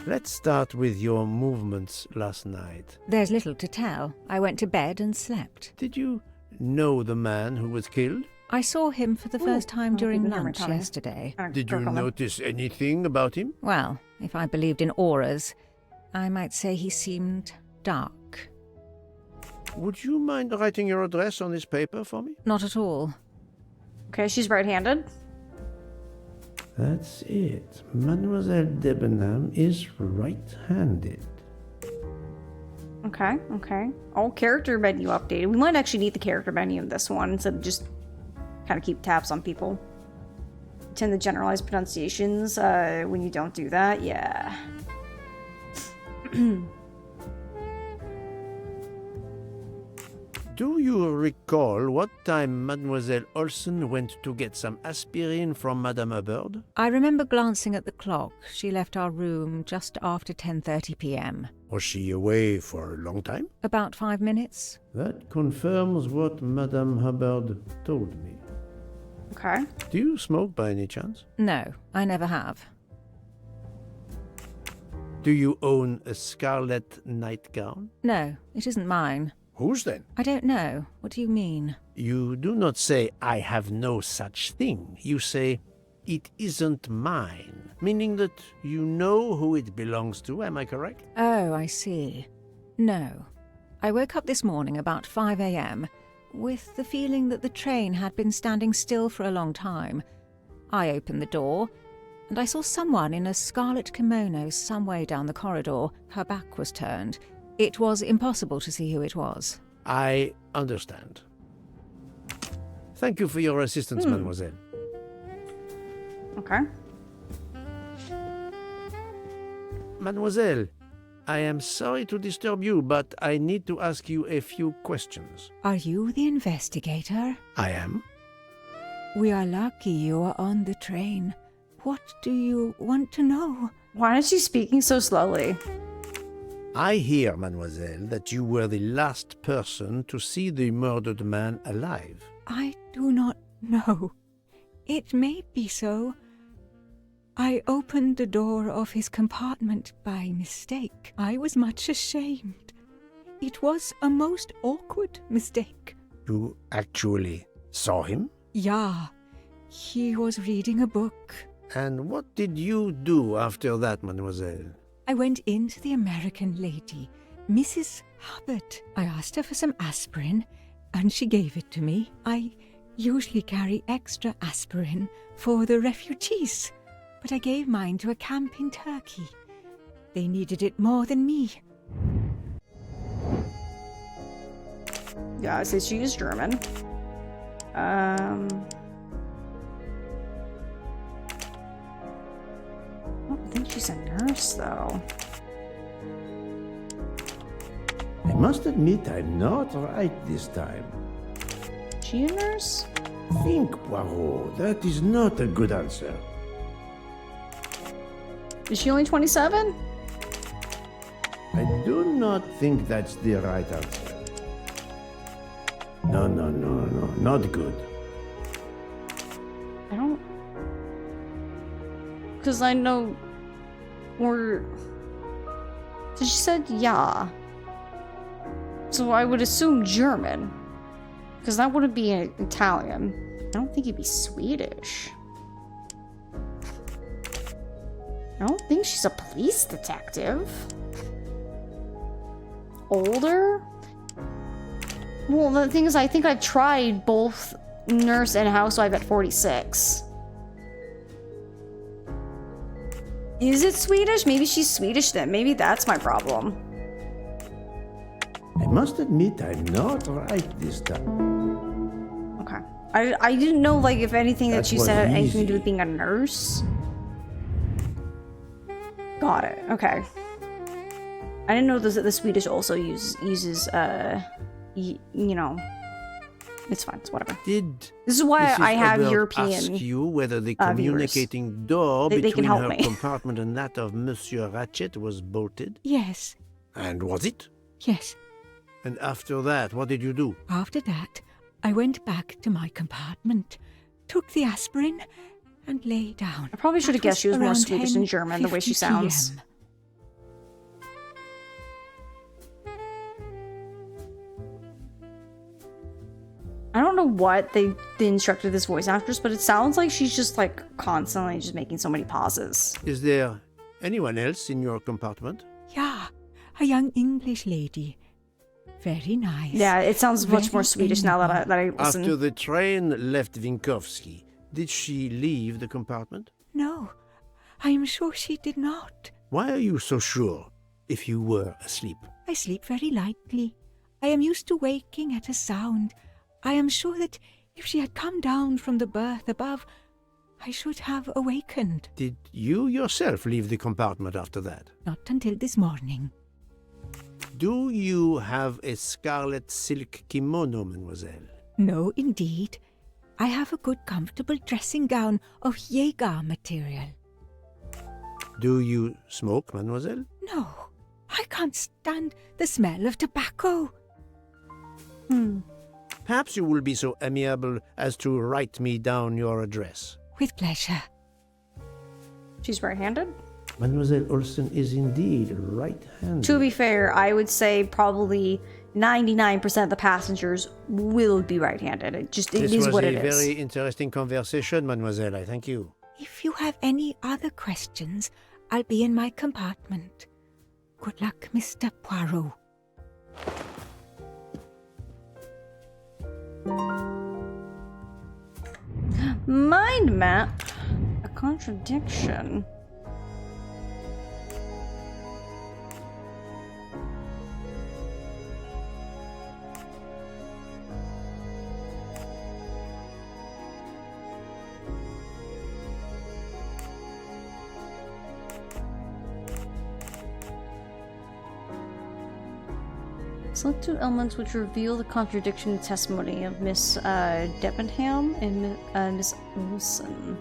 Let's start with your movements last night. There's little to tell. I went to bed and slept. Did you know the man who was killed? I saw him for the first time during didn't hear my lunch tummy. yesterday. Did you notice anything about him? Well, if I believed in auras, I might say he seemed dark. Would you mind writing your address on this paper for me? Not at all. Okay, she's right-handed. That's it. Mademoiselle Debenham is right-handed. Okay, okay. All character menu updated. We might actually need the character menu in this one instead of just kind of keep tabs on people. Tend to generalize pronunciations when you don't do that. Yeah. Do you recall what time Mademoiselle Olsen went to get some aspirin from Madame Hubbard? I remember glancing at the clock. She left our room just after 10:30 p.m. Was she away for a long time? About 5 minutes. That confirms what Madame Hubbard told me. Okay. Do you smoke by any chance? No, I never have. Do you own a scarlet nightgown? No, it isn't mine. Whose then? I don't know. What do you mean? You do not say, I have no such thing. You say, it isn't mine, meaning that you know who it belongs to, am I correct? Oh, I see. No. I woke up this morning about 5 a.m. with the feeling that the train had been standing still for a long time. I opened the door, and I saw someone in a scarlet kimono some way down the corridor. Her back was turned. It was impossible to see who it was. I understand. Thank you for your assistance, mademoiselle. Okay. Mademoiselle, I am sorry to disturb you, but I need to ask you a few questions. Are you the investigator? I am. We are lucky you are on the train. What do you want to know? Why is she speaking so slowly? I hear, mademoiselle, that you were the last person to see the murdered man alive. I do not know. It may be so. I opened the door of his compartment by mistake. I was much ashamed. It was a most awkward mistake. You actually saw him? Yeah. He was reading a book. And what did you do after that, mademoiselle? I went in to the American lady, Mrs. Hubbard. I asked her for some aspirin, and she gave it to me. I usually carry extra aspirin for the refugees, but I gave mine to a camp in Turkey. They needed it more than me. Yeah, I say she is German. I don't think she's a nurse, though. I must admit I'm not right this time. She a nurse? Think, Poirot. That is not a good answer. Is she only 27? I do not think that's the right answer. No, not good. I don't... Because I know... We're... So she said yeah. So I would assume German. Because that wouldn't be Italian. I don't think it'd be Swedish. I don't think she's a police detective. Older? Well, the thing is, I think I've tried both nurse and housewife at 46. Is it Swedish? Maybe she's Swedish then. Maybe that's my problem. I must admit I'm not right this time. Okay. I didn't know, like, if anything that she was said had anything to easy. do with being a nurse. Got it. Okay. I didn't know the Swedish also uses you know, it's fine. It's whatever. Did This is why Mrs. I have Hubbard European ask you whether the viewers. communicating door They can between help her me. compartment and that of Monsieur Ratchet was bolted? Yes, And was it? yes. And after that, what did you do? After that, I went back to my compartment, took the aspirin, and lay down. I probably should have That guessed she was more around Swedish than German, the way she 10:50 sounds. PM. I don't know what they instructed this voice actress, but it sounds like she's just like constantly just making so many pauses. Is there anyone else in your compartment? Yeah, a young English lady. Very nice. Yeah, it sounds much Very more Swedish now that I listen. After the train left Vinkovsky, did she leave the compartment? No, I am sure she did not. Why are you so sure if you were asleep? I sleep very lightly. I am used to waking at a sound. I am sure that if she had come down from the berth above, I should have awakened. Did you yourself leave the compartment after that? Not until this morning. Do you have a scarlet silk kimono, mademoiselle? No, indeed. I have a good comfortable dressing gown of Jaeger material. Do you smoke, mademoiselle? No, I can't stand the smell of tobacco. Perhaps you will be so amiable as to write me down your address. With pleasure. She's right-handed? Mademoiselle Olsen is indeed right-handed. To be fair, I would say probably 99% of the passengers will be right-handed. It is what it is. This was a very interesting conversation, mademoiselle. I thank you. If you have any other questions, I'll be in my compartment. Good luck, Mr. Poirot. Mind map? A contradiction. Select two elements which reveal the contradiction in testimony of Miss Debenham and Miss Wilson.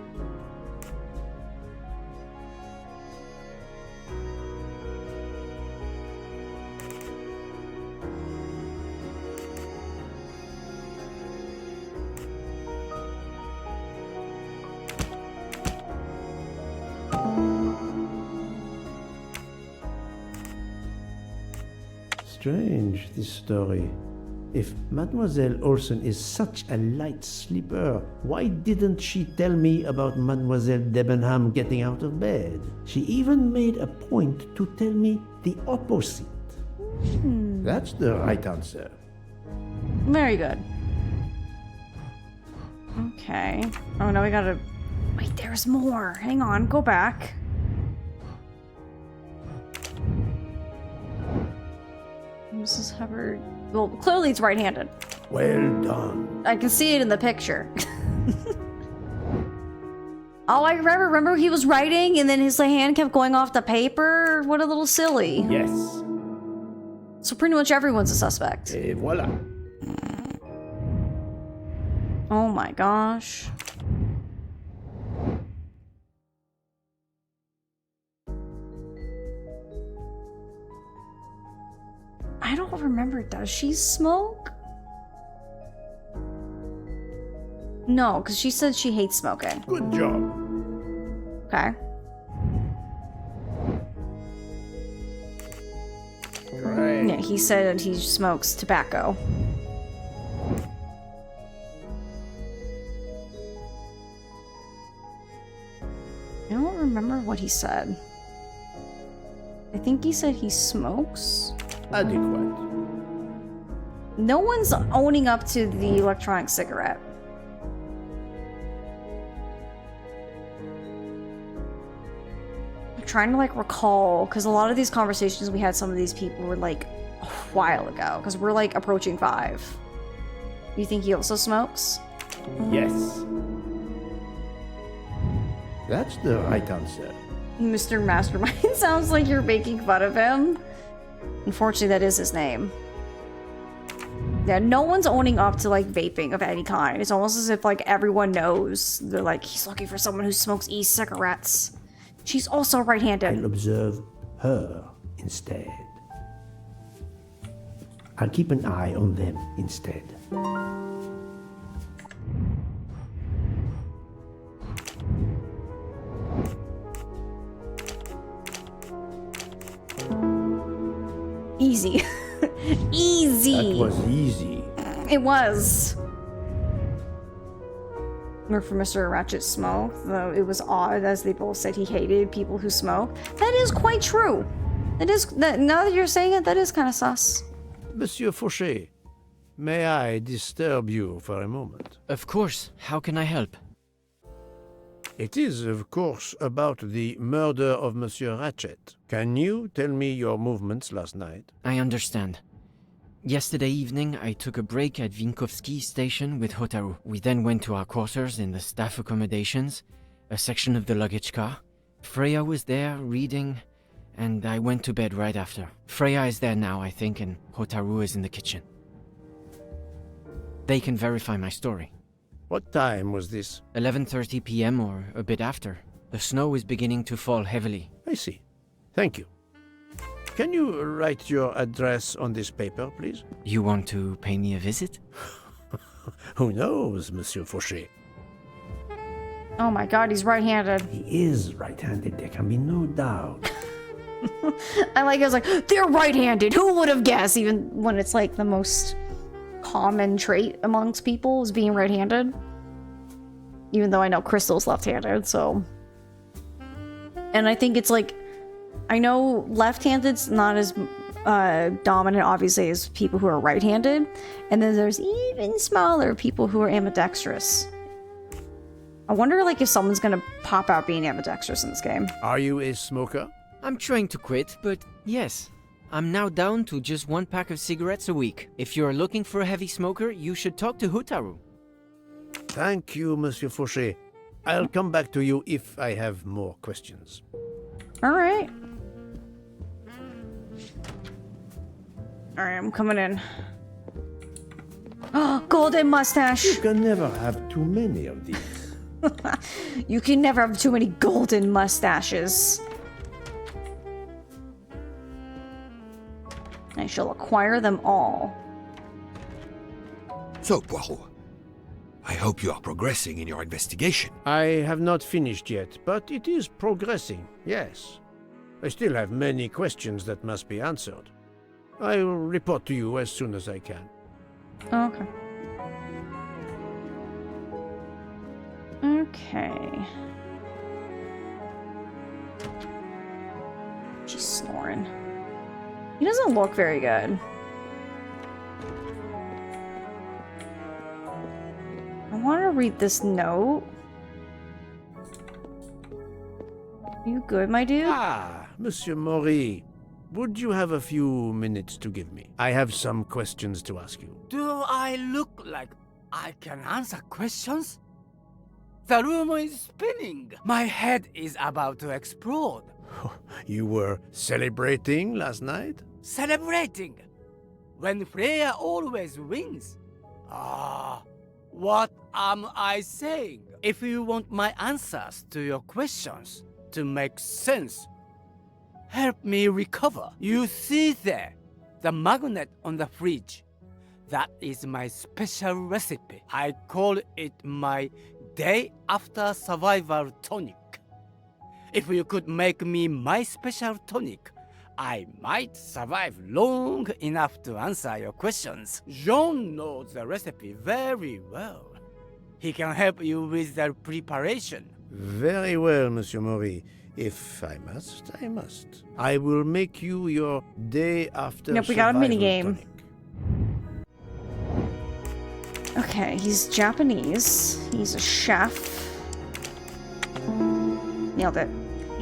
Strange, this story. If Mademoiselle Olsen is such a light sleeper, why didn't she tell me about Mademoiselle Debenham getting out of bed? She even made a point to tell me the opposite. That's the right answer. Very good. Okay. Oh, no, we gotta... Wait, there's more. Hang on, go back. Mrs. Hubbard... Well, clearly it's right-handed. Well done. I can see it in the picture. Oh, I remember he was writing and then his hand kept going off the paper? What a little silly. Yes. So pretty much everyone's a suspect. Et voila. Oh my gosh. I don't remember, does she smoke? No, because she said she hates smoking. Good job. Okay. Right. Yeah, he said he smokes tobacco. I don't remember what he said. I think he said he smokes. Adequate. No one's owning up to the electronic cigarette. I'm trying to like recall, because a lot of these conversations we had, some of these people were like a while ago, because we're like approaching 5. You think he also smokes? Yes. That's the right answer. Mr. Mastermind sounds like you're making fun of him. Unfortunately, that is his name. Yeah, no one's owning up to like vaping of any kind. It's almost as if like everyone knows. They're like, he's looking for someone who smokes e-cigarettes. She's also right-handed. I'll observe her instead. I'll keep an eye on them instead. Easy. Easy. That was easy. It was. Or for Mr. Ratchet smoke, though it was odd, as they both said he hated people who smoke. That is quite true. It is. Now that you're saying it, that is kind of sus. Monsieur Fauché, may I disturb you for a moment? Of course. How can I help? It is, of course, about the murder of Monsieur Ratchet. Can you tell me your movements last night? I understand. Yesterday evening, I took a break at Vinkovsky station with Hotaru. We then went to our quarters in the staff accommodations, a section of the luggage car. Freya was there, reading, and I went to bed right after. Freya is there now, I think, and Hotaru is in the kitchen. They can verify my story. What time was this? 11:30 p.m. or a bit after. The snow is beginning to fall heavily. I see. Thank you. Can you write your address on this paper, please? You want to pay me a visit? Who knows, Monsieur Fauché? Oh my god, he's right-handed. He is right-handed, there can be no doubt. I like it was like, they're right-handed. Who would have guessed? Even when it's like the most common trait amongst people is being right-handed. Even though I know Crystal's left-handed, so. And I think it's like, I know left-handed's not as dominant, obviously, as people who are right-handed. And then there's even smaller people who are ambidextrous. I wonder, like, if someone's gonna pop out being ambidextrous in this game. Are you a smoker? I'm trying to quit, but yes. I'm now down to just 1 pack of cigarettes a week. If you're looking for a heavy smoker, you should talk to Hotaru. Thank you, Monsieur Fauché. I'll come back to you if I have more questions. Alright. Alright, I'm coming in. Oh, golden mustache! You can never have too many of these. You can never have too many golden mustaches. I shall acquire them all. So, Poirot, I hope you are progressing in your investigation. I have not finished yet, but it is progressing, yes. I still have many questions that must be answered. I will report to you as soon as I can. Oh, okay. Okay. She's snoring. He doesn't look very good. I want to read this note. You good, my dude? Ah, Monsieur Maury. Would you have a few minutes to give me? I have some questions to ask you. Do I look like I can answer questions? The room is spinning. My head is about to explode. You were celebrating last night? Celebrating? When Freya always wins. Ah, what am I saying? If you want my answers to your questions to make sense, help me recover. You see there, the magnet on the fridge. That is my special recipe. I call it my day after survival tonic. If you could make me my special tonic, I might survive long enough to answer your questions. Jean knows the recipe very well. He can help you with the preparation. Very well, Monsieur Maury. If I must, I must. I will make you your day after Nope, we got a survival minigame. tonic. Okay, he's Japanese. He's a chef. Nailed it.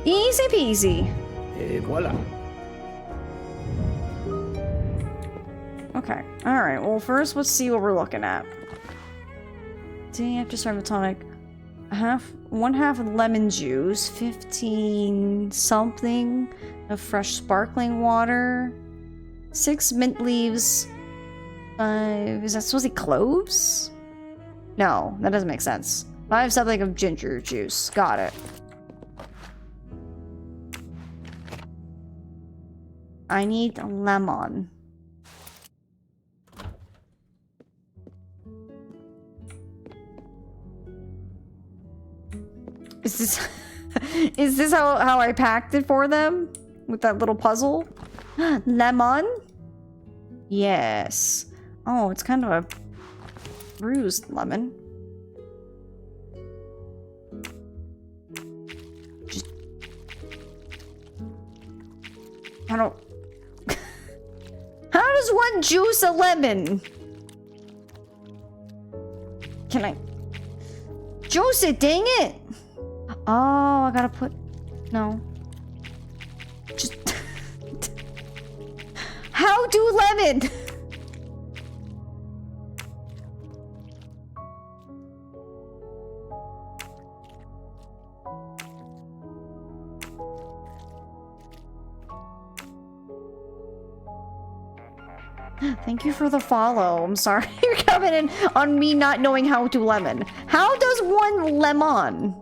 Easy peasy. Et voila. Okay. Alright, well first let's see what we're looking at. Day after starting with tonic. One half of lemon juice, 15 something of fresh sparkling water, 6 mint leaves, 5, is that supposed to be cloves? No, that doesn't make sense. 5 something of ginger juice, got it. I need a lemon. Is this is this how I packed it for them? With that little puzzle? Lemon? Yes. Oh, it's kind of a bruised lemon. Just... I don't... How does one juice a lemon? Can I... Juice it, dang it! Oh, I gotta put... No. Just... How do lemon? Thank you for the follow. I'm sorry you're coming in on me not knowing how to lemon. How does one lemon?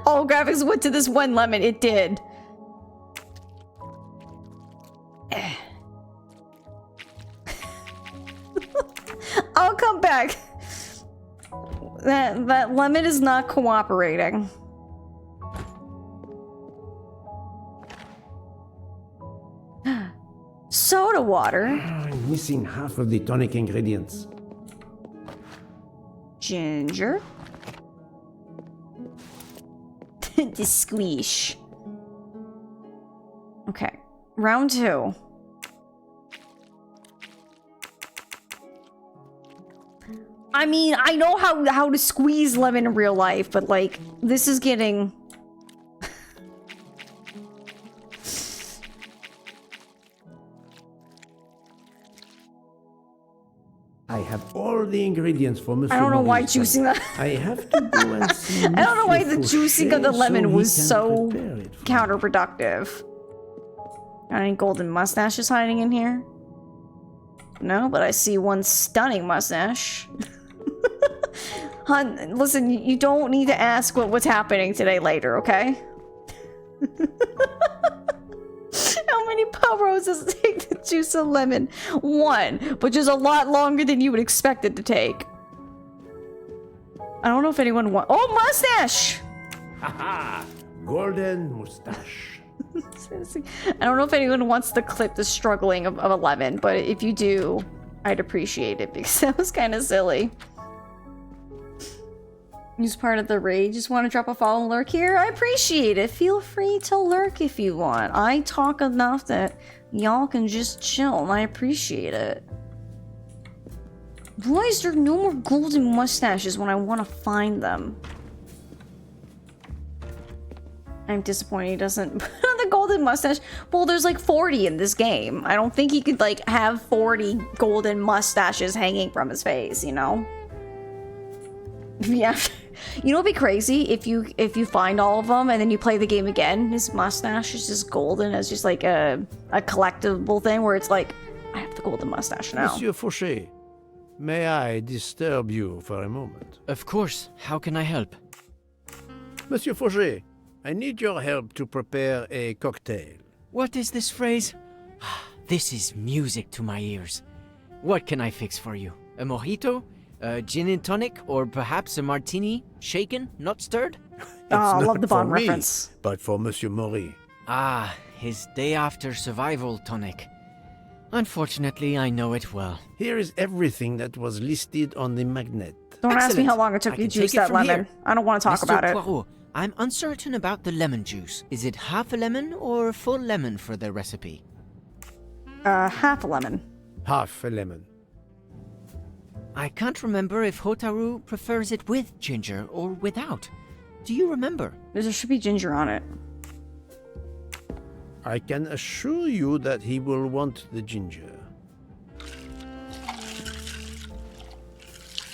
All graphics went to this one lemon. It did. I'll come back. That lemon is not cooperating. Soda water. I'm missing half of the tonic ingredients. Ginger. The squeeze. Okay, round 2. I mean, I know how to squeeze lemon in real life, but like, this is getting... I have all the ingredients for Monsieur I don't know why Maurice juicing tonic. that... I have to go and see I don't know why the Monsieur juicing of the Fauchet lemon so he was can so prepare it for me. counterproductive. Got any golden mustaches hiding in here? No, but I see one stunning mustache. Hun, listen, you don't need to ask what's happening today later, okay? How many Poros does it take to juice a lemon? 1, which is a lot longer than you would expect it to take. I don't know if anyone wants... Oh, mustache! Haha! Golden mustache. I don't know if anyone wants to clip the struggling of 11, but if you do, I'd appreciate it because that was kind of silly. Use part of the raid. Just want to drop a follow and lurk here? I appreciate it. Feel free to lurk if you want. I talk enough that y'all can just chill, and I appreciate it. Why is there no more golden mustaches when I want to find them? I'm disappointed he doesn't put on the golden mustache. Well, there's like 40 in this game. I don't think he could like have 40 golden mustaches hanging from his face, you know? Yeah. You know what'd be crazy? If you find all of them and then you play the game again, his mustache is just golden as just like a collectible thing where it's like, I have the golden mustache now. Monsieur Fauché, may I disturb you for a moment? Of course. How can I help? Monsieur Fauché, I need your help to prepare a cocktail. What is this phrase? This is music to my ears. What can I fix for you? A mojito? A gin and tonic? Or perhaps a martini? Shaken, not stirred? Oh, I love the Bond reference. But for Monsieur Maury. Ah, his day after survival tonic. Unfortunately, I know it well. Here is everything that was listed on the magnet. Don't ask me how long it took you to juice that lemon. Here. I don't want to talk about it. Poirot, I'm uncertain about the lemon juice. Is it half a lemon or a full lemon for the recipe? Half a lemon. Half a lemon. I can't remember if Hotaru prefers it with ginger or without. Do you remember? There should be ginger on it. I can assure you that he will want the ginger.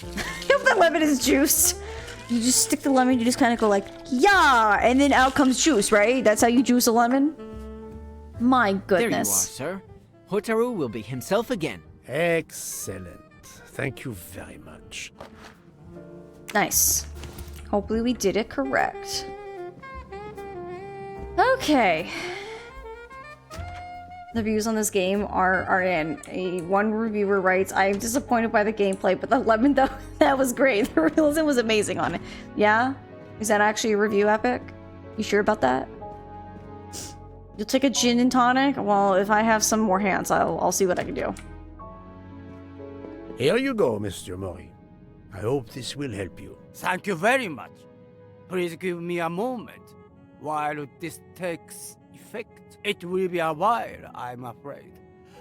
If the lemon is juiced, you just stick the lemon, you just kind of go like, yeah, and then out comes juice, right? That's how you juice a lemon? My goodness. There you are, sir. Hotaru will be himself again. Excellent. Thank you very much. Nice. Hopefully we did it correct. Okay. The views on this game are in. One reviewer writes, I am disappointed by the gameplay, but the lemon, though, that was great. The realism was amazing on it. Yeah? Is that actually a review, Epic? You sure about that? You'll take a gin and tonic? Well, if I have some more hands, I'll see what I can do. Here you go, Mr. Maury. I hope this will help you. Thank you very much. Please give me a moment while this takes effect. It will be a while, I'm afraid.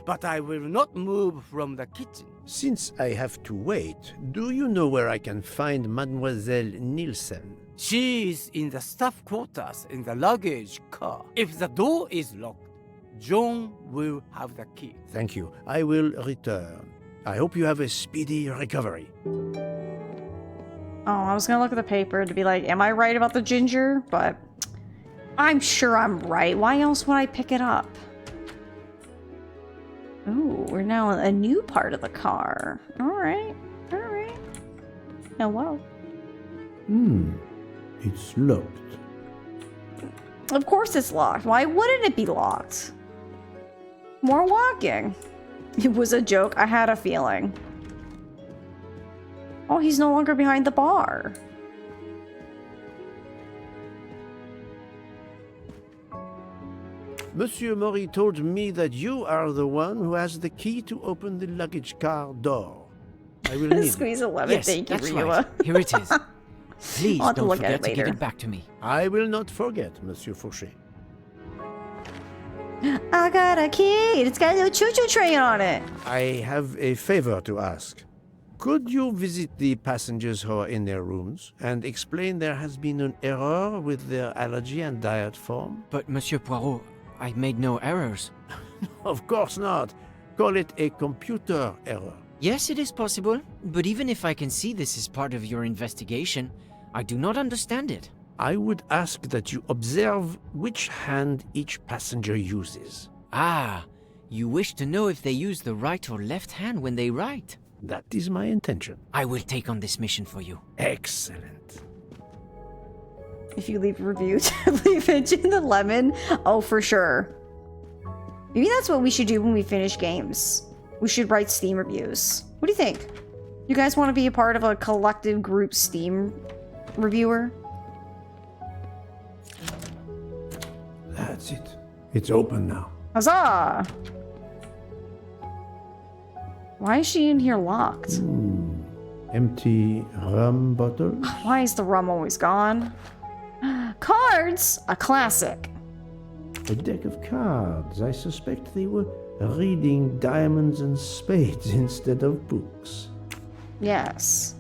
But I will not move from the kitchen. Since I have to wait, do you know where I can find Mademoiselle Nielsen? She is in the staff quarters in the luggage car. If the door is locked, John will have the key. Thank you. I will return. I hope you have a speedy recovery. Oh, I was gonna look at the paper to be like, am I right about the ginger? But I'm sure I'm right. Why else would I pick it up? Ooh, we're now in a new part of the car. Alright, alright. Hello. It's locked. Of course it's locked. Why wouldn't it be locked? More walking. It was a joke. I had a feeling. Oh, he's no longer behind the bar. Monsieur Maury told me that you are the one who has the key to open the luggage car door. I will need Squeeze 11. Yes, Thank you, that's Ryua. right. Here it is. Please I'll have to don't look at forget it to give later. it back to me. I will not forget, Monsieur Fauché. I got a key. It's got a little choo-choo train on it. I have a favor to ask. Could you visit the passengers who are in their rooms and explain there has been an error with their allergy and diet form? But, Monsieur Poirot, I made no errors. Of course not. Call it a computer error. Yes, it is possible, but even if I can see this is part of your investigation, I do not understand it. I would ask that you observe which hand each passenger uses. Ah, you wish to know if they use the right or left hand when they write? That is my intention. I will take on this mission for you. Excellent. If you leave reviews, leave it in the lemon. Oh, for sure. Maybe that's what we should do when we finish games. We should write Steam reviews. What do you think? You guys want to be a part of a collective group Steam reviewer? That That's it. It's open now. Huzzah! Why is she in here locked? Empty rum bottle? Why is the rum always gone? Cards! A classic. A deck of cards. I suspect they were reading diamonds and spades instead of books. Yes.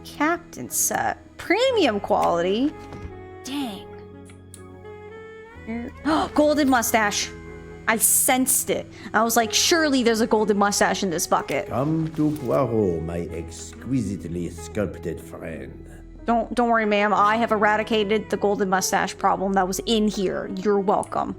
Captain set. Premium quality. Dang. Golden mustache. I sensed it. I was like, surely there's a golden mustache in this bucket. Come to Poirot, my exquisitely sculpted friend. Don't worry, ma'am. I have eradicated the golden mustache problem that was in here. You're welcome.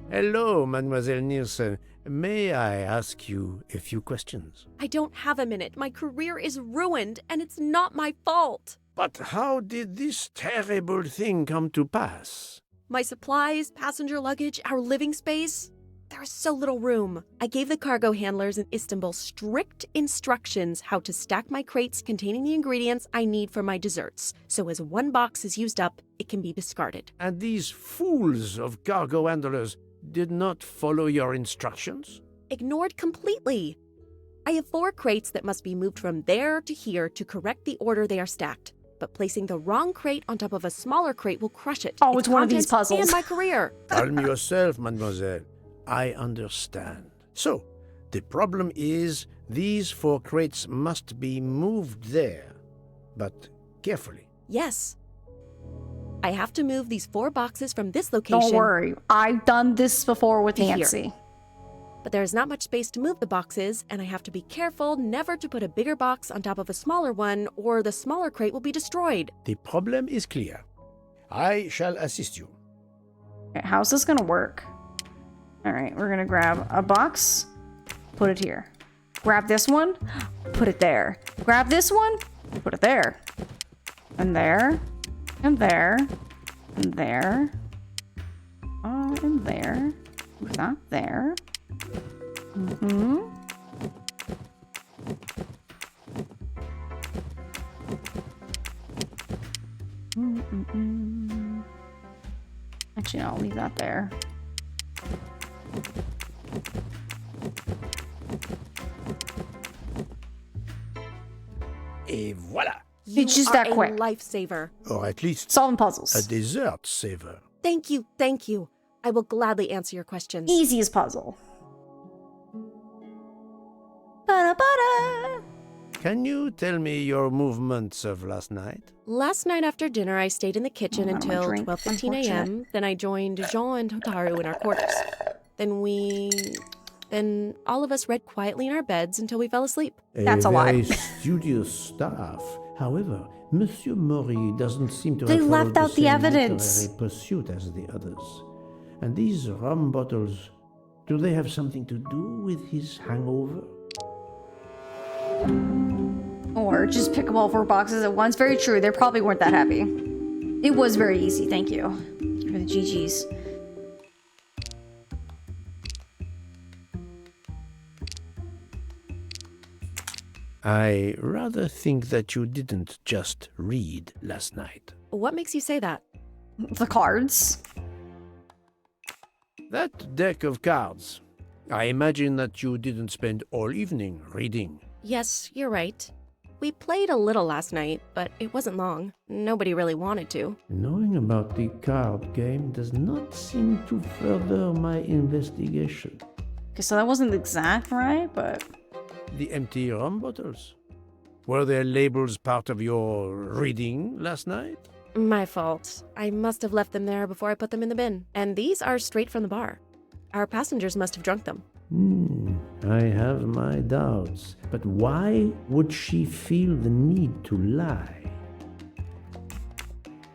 Hello, Mademoiselle Nielsen. May I ask you a few questions? I don't have a minute. My career is ruined, and it's not my fault. But how did this terrible thing come to pass? My supplies, passenger luggage, our living space. There is so little room. I gave the cargo handlers in Istanbul strict instructions how to stack my crates containing the ingredients I need for my desserts, so as one box is used up, it can be discarded. And these fools of cargo handlers did not follow your instructions? Ignored completely. I have 4 crates that must be moved from there to here to correct the order they are stacked. But placing the wrong crate on top of a smaller crate will crush it. Oh, it's one of these puzzles. And my career. Calm yourself, mademoiselle. I understand. So, the problem is these 4 crates must be moved there, but carefully. Yes. I have to move these 4 boxes from this location. Don't worry. I've done this before with Nancy. Here. But there is not much space to move the boxes, and I have to be careful never to put a bigger box on top of a smaller one, or the smaller crate will be destroyed. The problem is clear. I shall assist you. Okay, how's this gonna work? Alright, we're gonna grab a box, put it here. Grab this one, put it there. Grab this one, put it there. And there, and there, and there. And there. Not there. Actually, no, I'll leave that there. Et voilà! It's just that quick. A lifesaver. Or at least solving puzzles. A dessert saver. Thank you, thank you. I will gladly answer your questions. Easiest puzzle. Ba-da-ba-da. Can you tell me your movements of last night? Last night after dinner, I stayed in the kitchen until 12:15 a.m. Then I joined Jean and Hotaru in our quarters. Then all of us read quietly in our beds until we fell asleep. That's a lie. Very studious staff. However, Monsieur Maury doesn't seem to They have left followed out the same evidence. literary pursuit as the others. And these rum bottles, do they have something to do with his hangover? Or just pick up all 4 boxes at once. Very true. They probably weren't that happy. It was very easy. Thank you for the GGs. I rather think that you didn't just read last night. What makes you say that? The cards. That deck of cards. I imagine that you didn't spend all evening reading. Yes, you're right. We played a little last night, but it wasn't long. Nobody really wanted to. Knowing about the card game does not seem to further my investigation. Okay, so that wasn't exact right, but... The empty rum bottles. Were their labels part of your reading last night? My fault. I must have left them there before I put them in the bin. And these are straight from the bar. Our passengers must have drunk them. I have my doubts. But why would she feel the need to lie?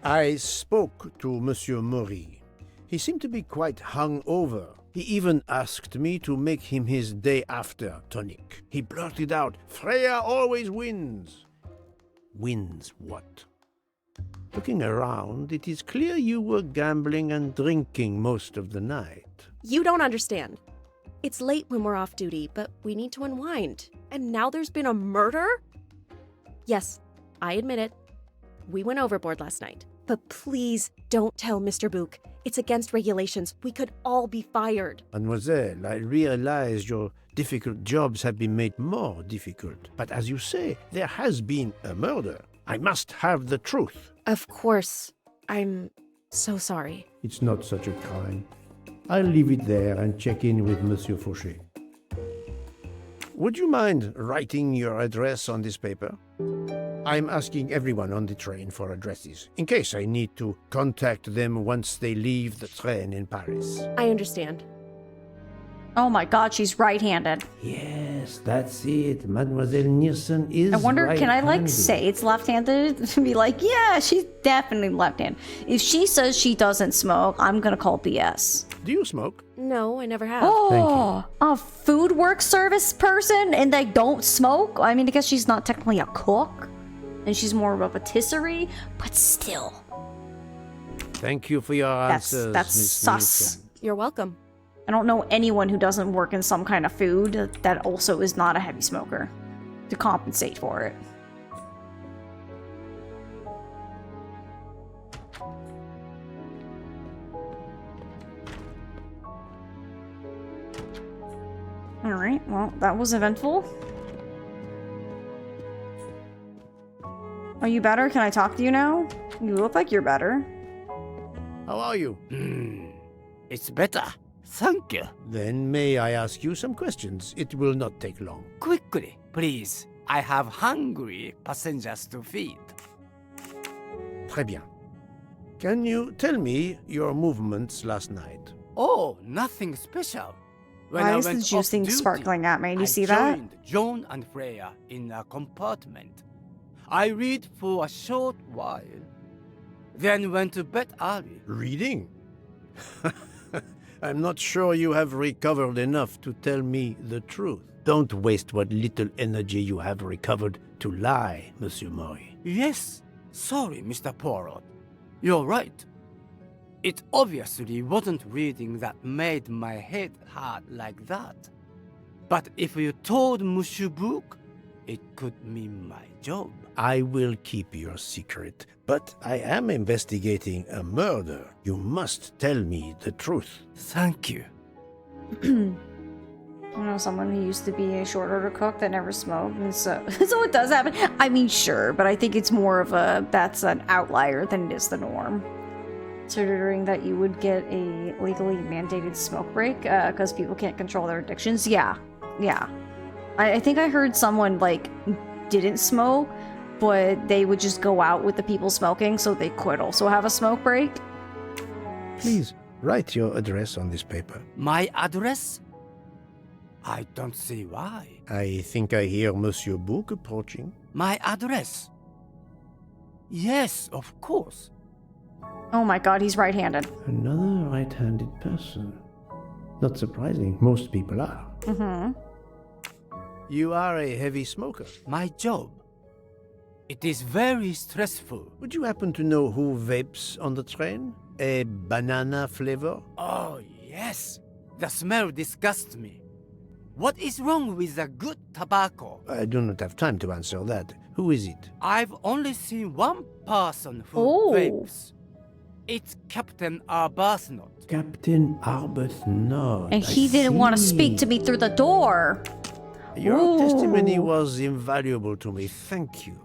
I spoke to Monsieur Maury. He seemed to be quite hungover. He even asked me to make him his day after tonic. He blurted out, "Freya always wins." Wins what? Looking around, it is clear you were gambling and drinking most of the night. You don't understand. It's late when we're off duty, but we need to unwind. And now there's been a murder? Yes, I admit it. We went overboard last night. But please don't tell Mr. Book. It's against regulations. We could all be fired. Mademoiselle, I realize your difficult jobs have been made more difficult. But as you say, there has been a murder. I must have the truth. Of course. I'm so sorry. It's not such a crime. I'll leave it there and check in with Monsieur Fauché. Would you mind writing your address on this paper? I'm asking everyone on the train for addresses, in case I need to contact them once they leave the train in Paris. I understand. Oh my god, she's right-handed. Yes, that's it. Mademoiselle Niersen is I wonder, can I like right-handed. say it's left-handed to be like, yeah, she's definitely left-handed. If she says she doesn't smoke, I'm gonna call BS. Do you smoke? No, I never have. Oh, a food work service person and they don't smoke? I mean, I guess she's not technically a cook and she's more of a patisserie, but still. Thank you for your answers, That's Miss sus. Nielsen. You're welcome. I don't know anyone who doesn't work in some kind of food that also is not a heavy smoker to compensate for it. Alright, well, that was eventful. Are you better? Can I talk to you now? You look like you're better. How are you? It's better. Thank you. Then may I ask you some questions? It will not take long. Quickly, please. I have hungry passengers to feed. Très bien. Can you tell me your movements last night? Oh, nothing special. When Why I is the went juice off thing duty, sparkling at me? Do you I see that? joined John and Freya in a compartment. I read for a short while, then went to bed early. Reading? I'm not sure you have recovered enough to tell me the truth. Don't waste what little energy you have recovered to lie, Monsieur Mori. Yes, sorry, Mr. Poirot. You're right. It obviously wasn't reading that made my head hard like that. But if you told Monsieur Book, it could mean my job. I will keep your secret, but I am investigating a murder. You must tell me the truth. Thank you. I know someone who used to be a short order cook that never smoked, and so it does happen. I mean, sure, but I think it's more of that's an outlier than it is the norm. Considering that you would get a legally mandated smoke break because people can't control their addictions. Yeah. I think I heard someone like didn't smoke, but they would just go out with the people smoking, so they could also have a smoke break. Please write your address on this paper. My address? I don't see why. I think I hear Monsieur Book approaching. My address? Yes, of course. Oh my god, he's right-handed. Another right-handed person. Not surprising, most people are. Mm-hmm. You are a heavy smoker. My job. It is very stressful. Would you happen to know who vapes on the train? A banana flavor? Oh, yes. The smell disgusts me. What is wrong with the good tobacco? I do not have time to answer that. Who is it? I've only seen one person who vapes. It's Captain Arbuthnot. Captain Arbuthnot. And he didn't want to speak to me through the door. Your testimony was invaluable to me. Thank you.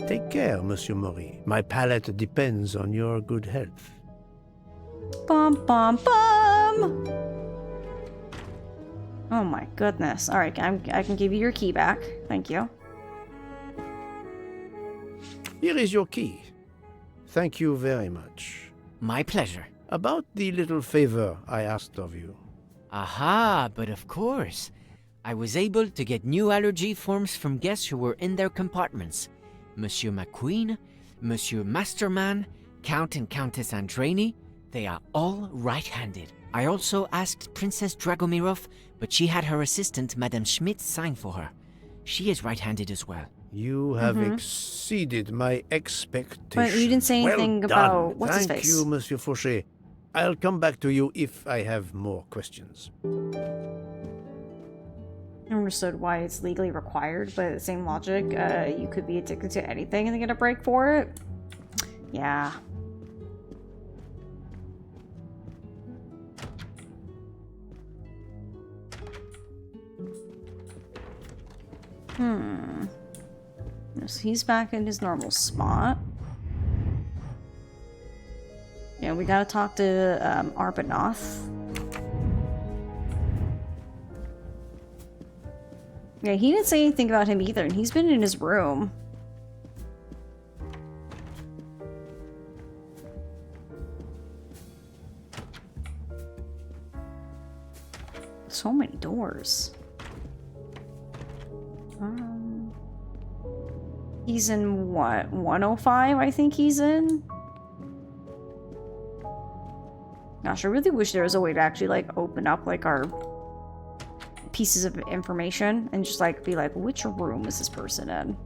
Take care, Monsieur Mori. My palate depends on your good health. Bum, bum, bum. Oh my goodness. All right, I can give you your key back. Thank you. Here is your key. Thank you very much. My pleasure. About the little favor I asked of you. Aha, but of course. I was able to get new allergy forms from guests who were in their compartments. Monsieur McQueen, Monsieur Masterman, Count and Countess Andreni, they are all right-handed. I also asked Princess Dragomirov, but she had her assistant, Madame Schmidt, sign for her. She is right-handed as well. You have exceeded my expectations. But you didn't say anything about what's his face. Thank you, Monsieur Fauché. I'll come back to you if I have more questions. I understood why it's legally required, but the same logic, you could be addicted to anything and get a break for it. Yeah. So he's back in his normal spot. Yeah, we gotta talk to Arbuthnot. Yeah, he didn't say anything about him either, and he's been in his room. So many doors. He's in what? 105, I think he's in? Gosh, I really wish there was a way to actually, like, open up, like, our pieces of information and just, like, be like, which room is this person in?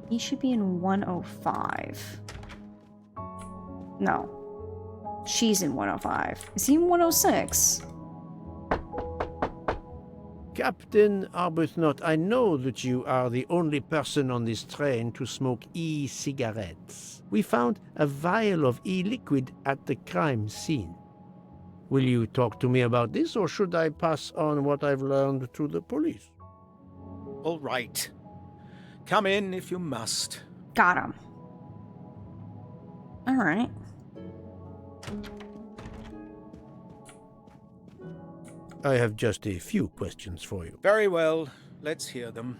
He should be in 105. No. She's in 105. Is he in 106? Captain Arbuthnot, I know that you are the only person on this train to smoke e-cigarettes. We found a vial of e-liquid at the crime scene. Will you talk to me about this, or should I pass on what I've learned to the police? All right. Come in if you must. Got him. All right. I have just a few questions for you. Very well. Let's hear them.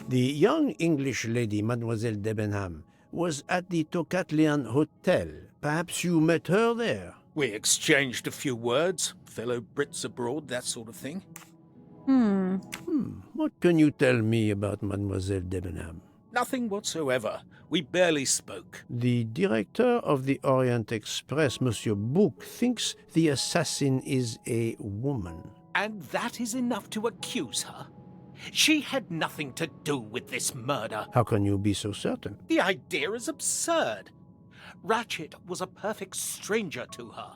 The young English lady, Mademoiselle Debenham, was at the Tocatlian Hotel. Perhaps you met her there? We exchanged a few words. Fellow Brits abroad, that sort of thing. What can you tell me about Mademoiselle Debenham? Nothing whatsoever. We barely spoke. The director of the Orient Express, Monsieur Bouc, thinks the assassin is a woman. And that is enough to accuse her? She had nothing to do with this murder. How can you be so certain? The idea is absurd. Ratchet was a perfect stranger to her.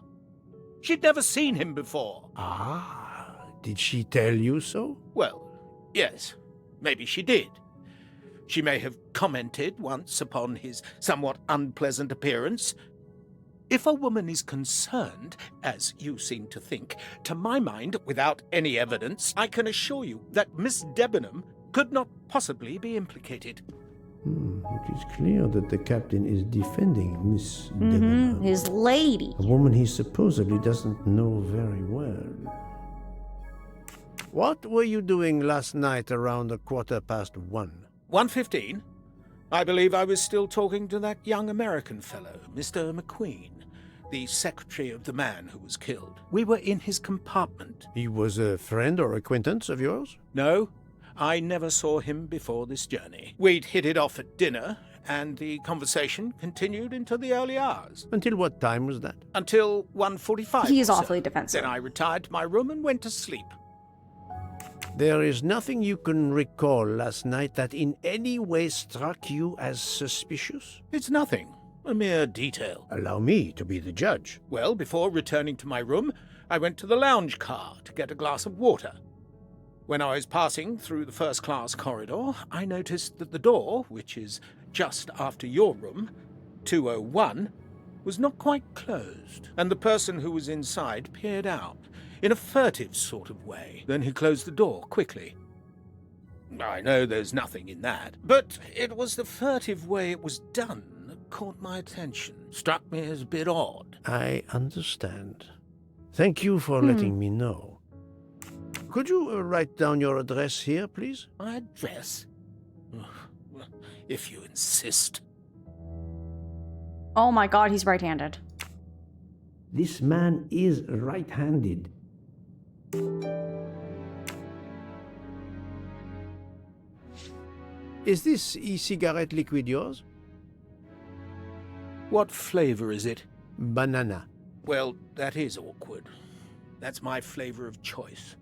She'd never seen him before. Ah, did she tell you so? Well, yes, maybe she did. She may have commented once upon his somewhat unpleasant appearance. If a woman is concerned, as you seem to think, to my mind, without any evidence, I can assure you that Miss Debenham could not possibly be implicated. It is clear that the captain is defending Miss Debenham. His lady. A woman he supposedly doesn't know very well. What were you doing last night around 1:15? 1:15? I believe I was still talking to that young American fellow, Mr. McQueen, the secretary of the man who was killed. We were in his compartment. He was a friend or acquaintance of yours? No, I never saw him before this journey. We'd hit it off at dinner, and the conversation continued into the early hours. Until what time was that? Until 1:45. He is awfully defensive. Then I retired to my room and went to sleep. There is nothing you can recall last night that in any way struck you as suspicious? It's nothing. A mere detail. Allow me to be the judge. Well, before returning to my room, I went to the lounge car to get a glass of water. When I was passing through the first-class corridor, I noticed that the door, which is just after your room, 201, was not quite closed, and the person who was inside peered out in a furtive sort of way. Then he closed the door quickly. I know there's nothing in that, but it was the furtive way it was done that caught my attention. Struck me as a bit odd. I understand. Thank you for letting me know. Could you write down your address here, please? My address? If you insist. Oh my god, he's right-handed. This man is right-handed. Is this e-cigarette liquid yours? What flavor is it? Banana. Well, that is awkward. That's my flavor of choice.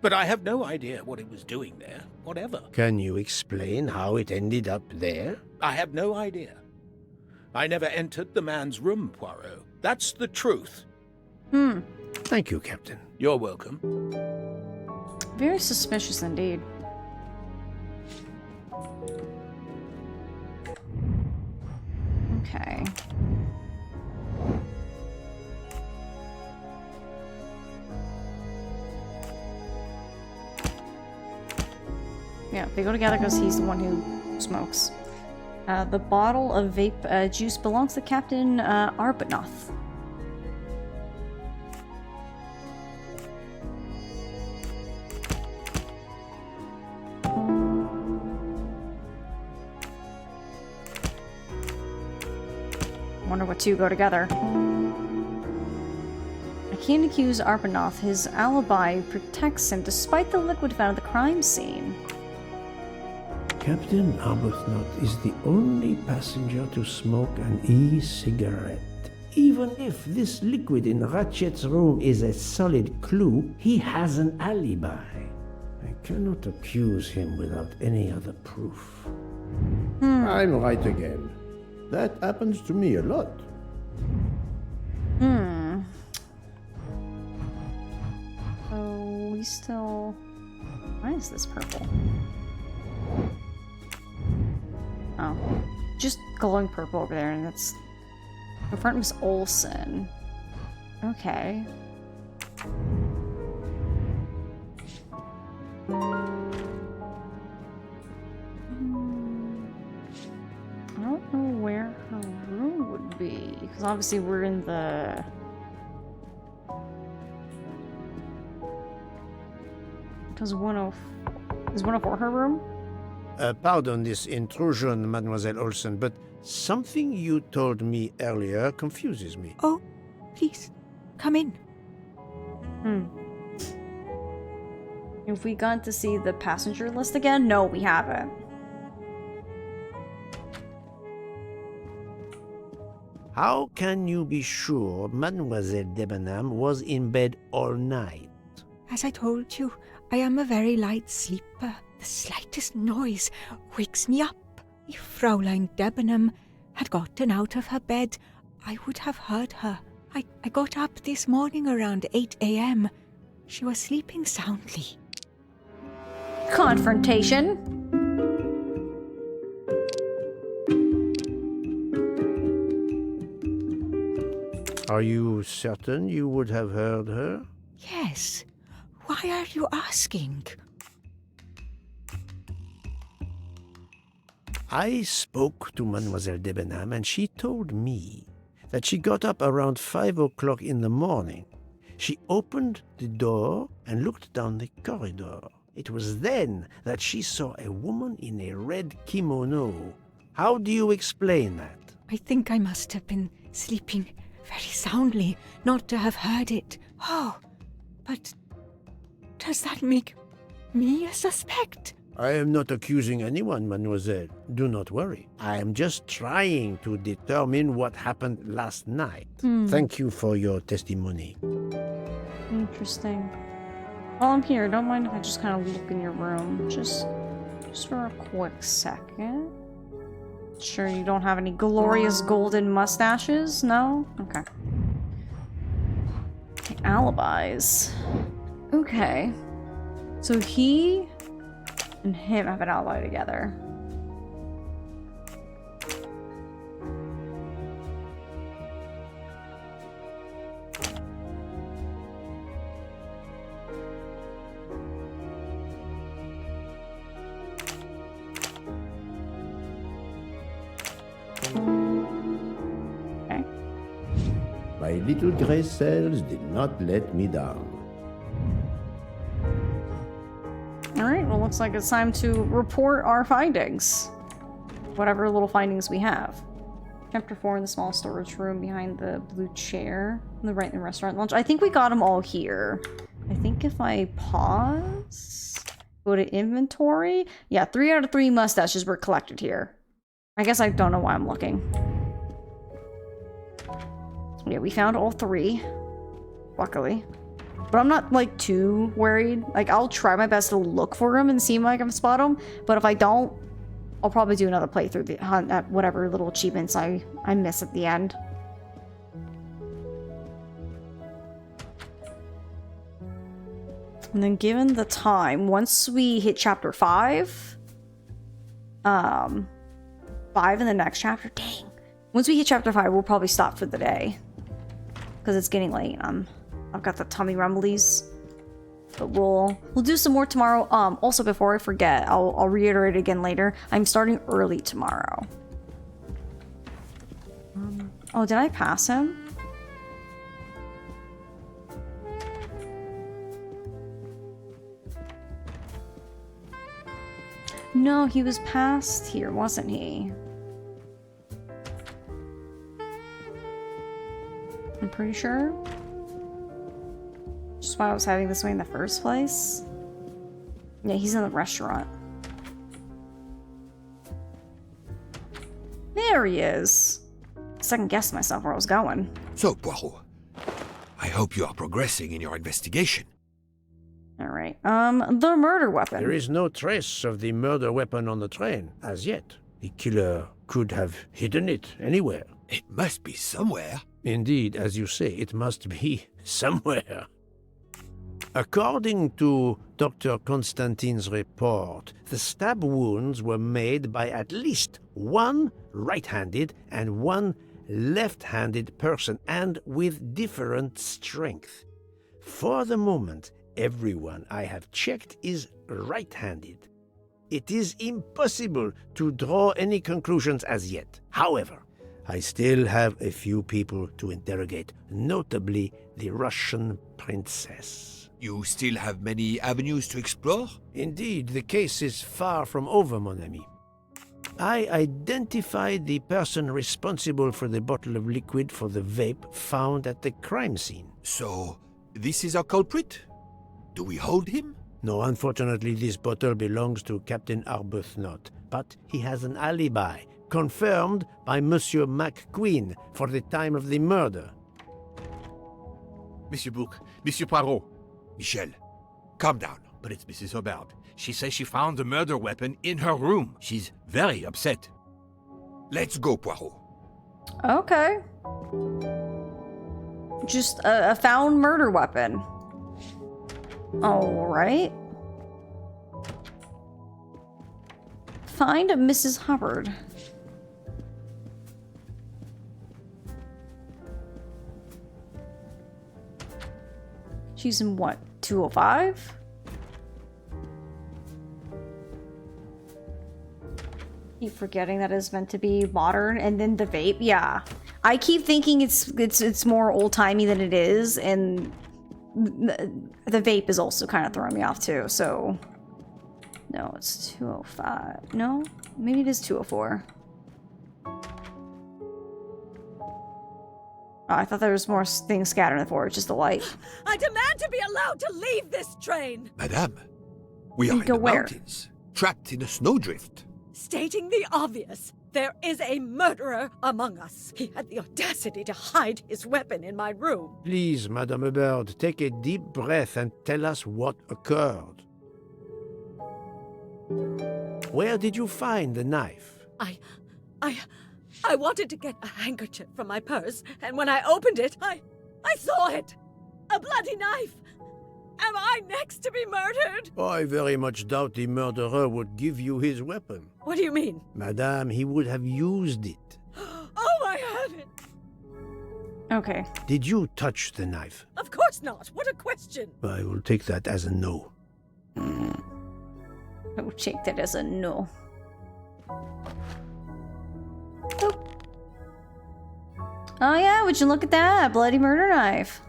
But I have no idea what it was doing there, whatever. Can you explain how it ended up there? I have no idea. I never entered the man's room, Poirot. That's the truth. Thank you, Captain. You're welcome. Very suspicious indeed. Okay. Yeah, they go together because he's the one who smokes. The bottle of vape juice belongs to Captain Arbuthnot. Wonder what two go together. I can't accuse Arbuthnot. His alibi protects him despite the liquid found at the crime scene. Captain Arbuthnot is the only passenger to smoke an e-cigarette. Even if this liquid in Ratchet's room is a solid clue, he has an alibi. I cannot accuse him without any other proof. I'm right again. That happens to me a lot. Oh, we still... Why is this purple? Oh. Just glowing purple over there, and that's... In front of Miss Olsen. Okay. I don't know where her room would be, because obviously we're in the... Does 104... Is 104 her room? Pardon this intrusion, Mademoiselle Olsen, but something you told me earlier confuses me. Oh, please, come in. Have we gone to see the passenger list again? No, we haven't. How can you be sure Mademoiselle Debenham was in bed all night? As I told you, I am a very light sleeper. The slightest noise wakes me up. If Fraulein Debenham had gotten out of her bed, I would have heard her. I got up this morning around 8 a.m. She was sleeping soundly. Confrontation. Are you certain you would have heard her? Yes. Why are you asking? I spoke to Mademoiselle Debenham and she told me that she got up around 5 o'clock in the morning. She opened the door and looked down the corridor. It was then that she saw a woman in a red kimono. How do you explain that? I think I must have been sleeping very soundly not to have heard it. Oh, but does that make me a suspect? I am not accusing anyone, mademoiselle. Do not worry. I am just trying to determine what happened last night. Thank you for your testimony. Interesting. While I'm here, don't mind if I just kind of look in your room. Just for a quick second. Sure you don't have any glorious golden mustaches? No? Okay. Alibis. Okay. So he and him have an alibi together. Okay. My little gray cells did not let me down. Alright, well looks like it's time to report our findings. Whatever little findings we have. Chapter 4 in the small storage room behind the blue chair. On the right in the restaurant lounge. I think we got them all here. I think if I pause, go to inventory. Yeah, 3 out of 3 mustaches were collected here. I guess I don't know why I'm looking. Yeah, we found all 3. Luckily. But I'm not, like, too worried. Like, I'll try my best to look for them and see if I can spot them. But if I don't, I'll probably do another playthrough the hunt at whatever little achievements I miss at the end. And then given the time, once we hit chapter 5, 5 in the next chapter, dang. Once we hit chapter 5, we'll probably stop for the day. Because it's getting late. I've got the tummy rumblies. But we'll do some more tomorrow. Also, before I forget, I'll reiterate again later. I'm starting early tomorrow. Oh, did I pass him? No, he was past here, wasn't he? I'm pretty sure. Just why I was having this way in the first place. Yeah, he's in the restaurant. There he is. Second guessed myself where I was going. So, Poirot, I hope you are progressing in your investigation. Alright, the murder weapon. There is no trace of the murder weapon on the train, as yet. The killer could have hidden it anywhere. It must be somewhere. Indeed, as you say, it must be somewhere. According to Dr. Constantine's report, the stab wounds were made by at least one right-handed and one left-handed person, and with different strength. For the moment, everyone I have checked is right-handed. It is impossible to draw any conclusions as yet. However, I still have a few people to interrogate, notably the Russian princess. You still have many avenues to explore? Indeed, the case is far from over, mon ami. I identified the person responsible for the bottle of liquid for the vape found at the crime scene. So, this is our culprit? Do we hold him? No, unfortunately, this bottle belongs to Captain Arbuthnot, but he has an alibi, confirmed by Monsieur McQueen for the time of the murder. Monsieur Bouc, Monsieur Poirot. Michel, calm down. But it's Mrs. Hubbard. She says she found the murder weapon in her room. She's very upset. Let's go, Poirot. Okay. Just a found murder weapon. Alright. Find Mrs. Hubbard. She's in what, 205? Keep forgetting that it's meant to be modern, and then the vape. Yeah, I keep thinking it's more old-timey than it is, and the vape is also kind of throwing me off too. So no, it's 205. No, maybe it is 204. Oh, I thought there was more things scattered in the forest, just the light. I demand to be allowed to leave this train! Madame, we are in the mountains, trapped in a snowdrift. Stating the obvious, there is a murderer among us. He had the audacity to hide his weapon in my room. Please, Madame Hubbard, take a deep breath and tell us what occurred. Where did you find the knife? I wanted to get a handkerchief from my purse, and when I opened it, I saw it! A bloody knife! Am I next to be murdered? I very much doubt the murderer would give you his weapon. What do you mean? Madame, he would have used it. Oh, I haven't! Okay. Did you touch the knife? Of course not! What a question! I will take that as a no. I will take that as a no. Oh yeah, would you look at that? Bloody murder knife.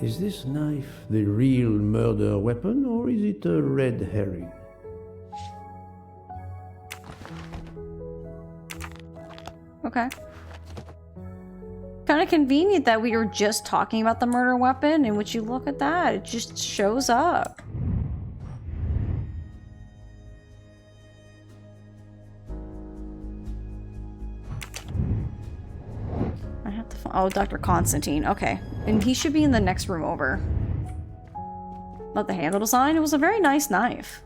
Is this knife the real murder weapon, or is it a red herring? Okay. Kind of convenient that we were just talking about the murder weapon, and would you look at that? It just shows up. I have to find... Oh, Dr. Constantine. Okay. And he should be in the next room over. Not the handle design. It was a very nice knife.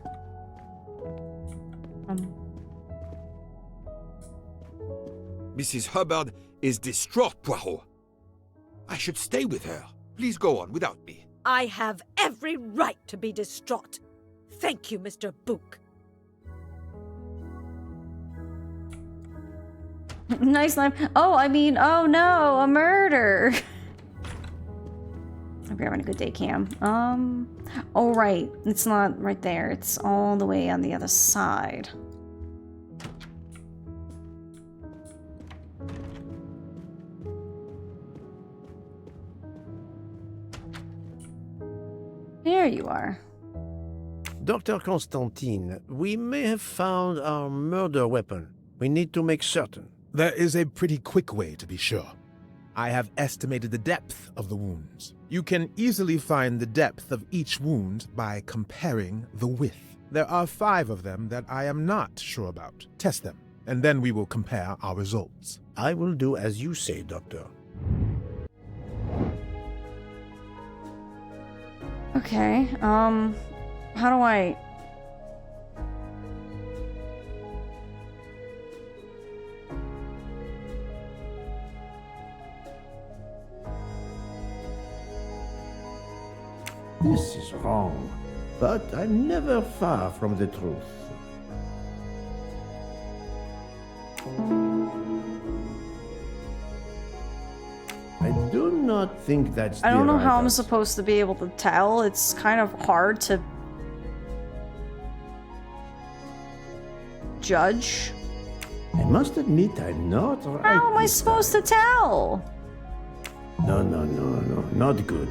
Mrs. Hubbard is distraught, Poirot. I should stay with her. Please go on without me. I have every every right to be distraught. Thank you, Mr. Book. Nice knife. Oh, I mean, oh no, a murder. Hope you're having a good day, Cam. Oh right, it's not right there. It's all the way on the other side. There you are. Dr. Constantine, we may have found our murder weapon. We need to make certain. There is a pretty quick way to be sure. I have estimated the depth of the wounds. You can easily find the depth of each wound by comparing the width. There are 5 of them that I am not sure about. Test them, and then we will compare our results. I will do as you say, Doctor. Okay, how do I... This is wrong, but I'm never far from the truth. I do not think that's I don't the know how right I'm answer. supposed to be able to tell. It's kind of hard to judge. I must admit I'm not right. How am I this supposed to tell? No, not good.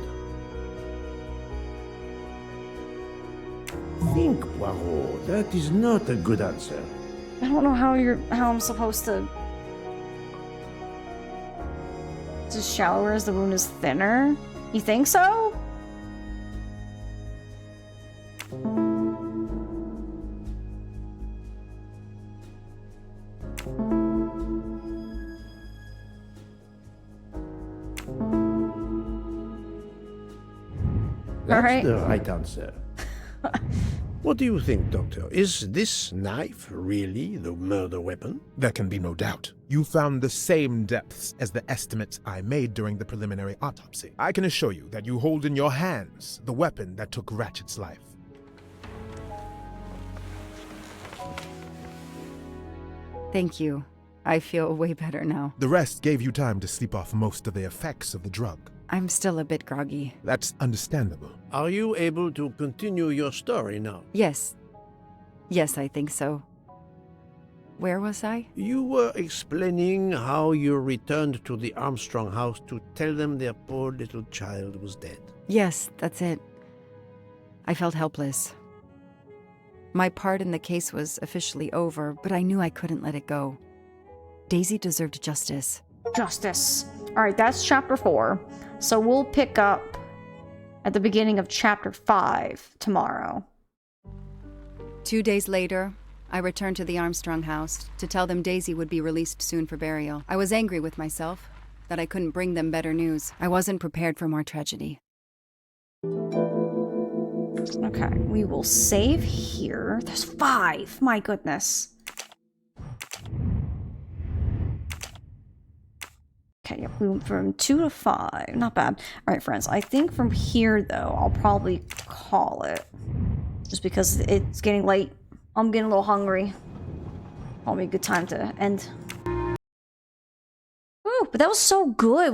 Think, Poirot. That is not a good answer. I don't know how I'm supposed to... It's just shallower as the wound is thinner? You think so? That's Alright. the right answer. What do you think, Doctor? Is this knife really the murder weapon? There can be no doubt. You found the same depths as the estimates I made during the preliminary autopsy. I can assure you that you hold in your hands the weapon that took Ratchet's life. Thank you. I feel way better now. The rest gave you time to sleep off most of the effects of the drug. I'm still a bit groggy. That's understandable. Are you able to continue your story now? Yes. Yes, I think so. Where was I? You were explaining how you returned to the Armstrong house to tell them their poor little child was dead. Yes, that's it. I felt helpless. My part in the case was officially over, but I knew I couldn't let it go. Daisy deserved justice. Justice. Alright, that's chapter 4. So we'll pick up at the beginning of chapter 5 tomorrow. 2 days later, I returned to the Armstrong house to tell them Daisy would be released soon for burial. I was angry with myself that I couldn't bring them better news. I wasn't prepared for more tragedy. Okay, we will save here. There's 5! My goodness. Okay, yep, we went from 2 to 5. Not bad. Alright, friends, I think from here, though, I'll probably call it. Just because it's getting late. I'm getting a little hungry. Probably a good time to end. Ooh, but that was so good.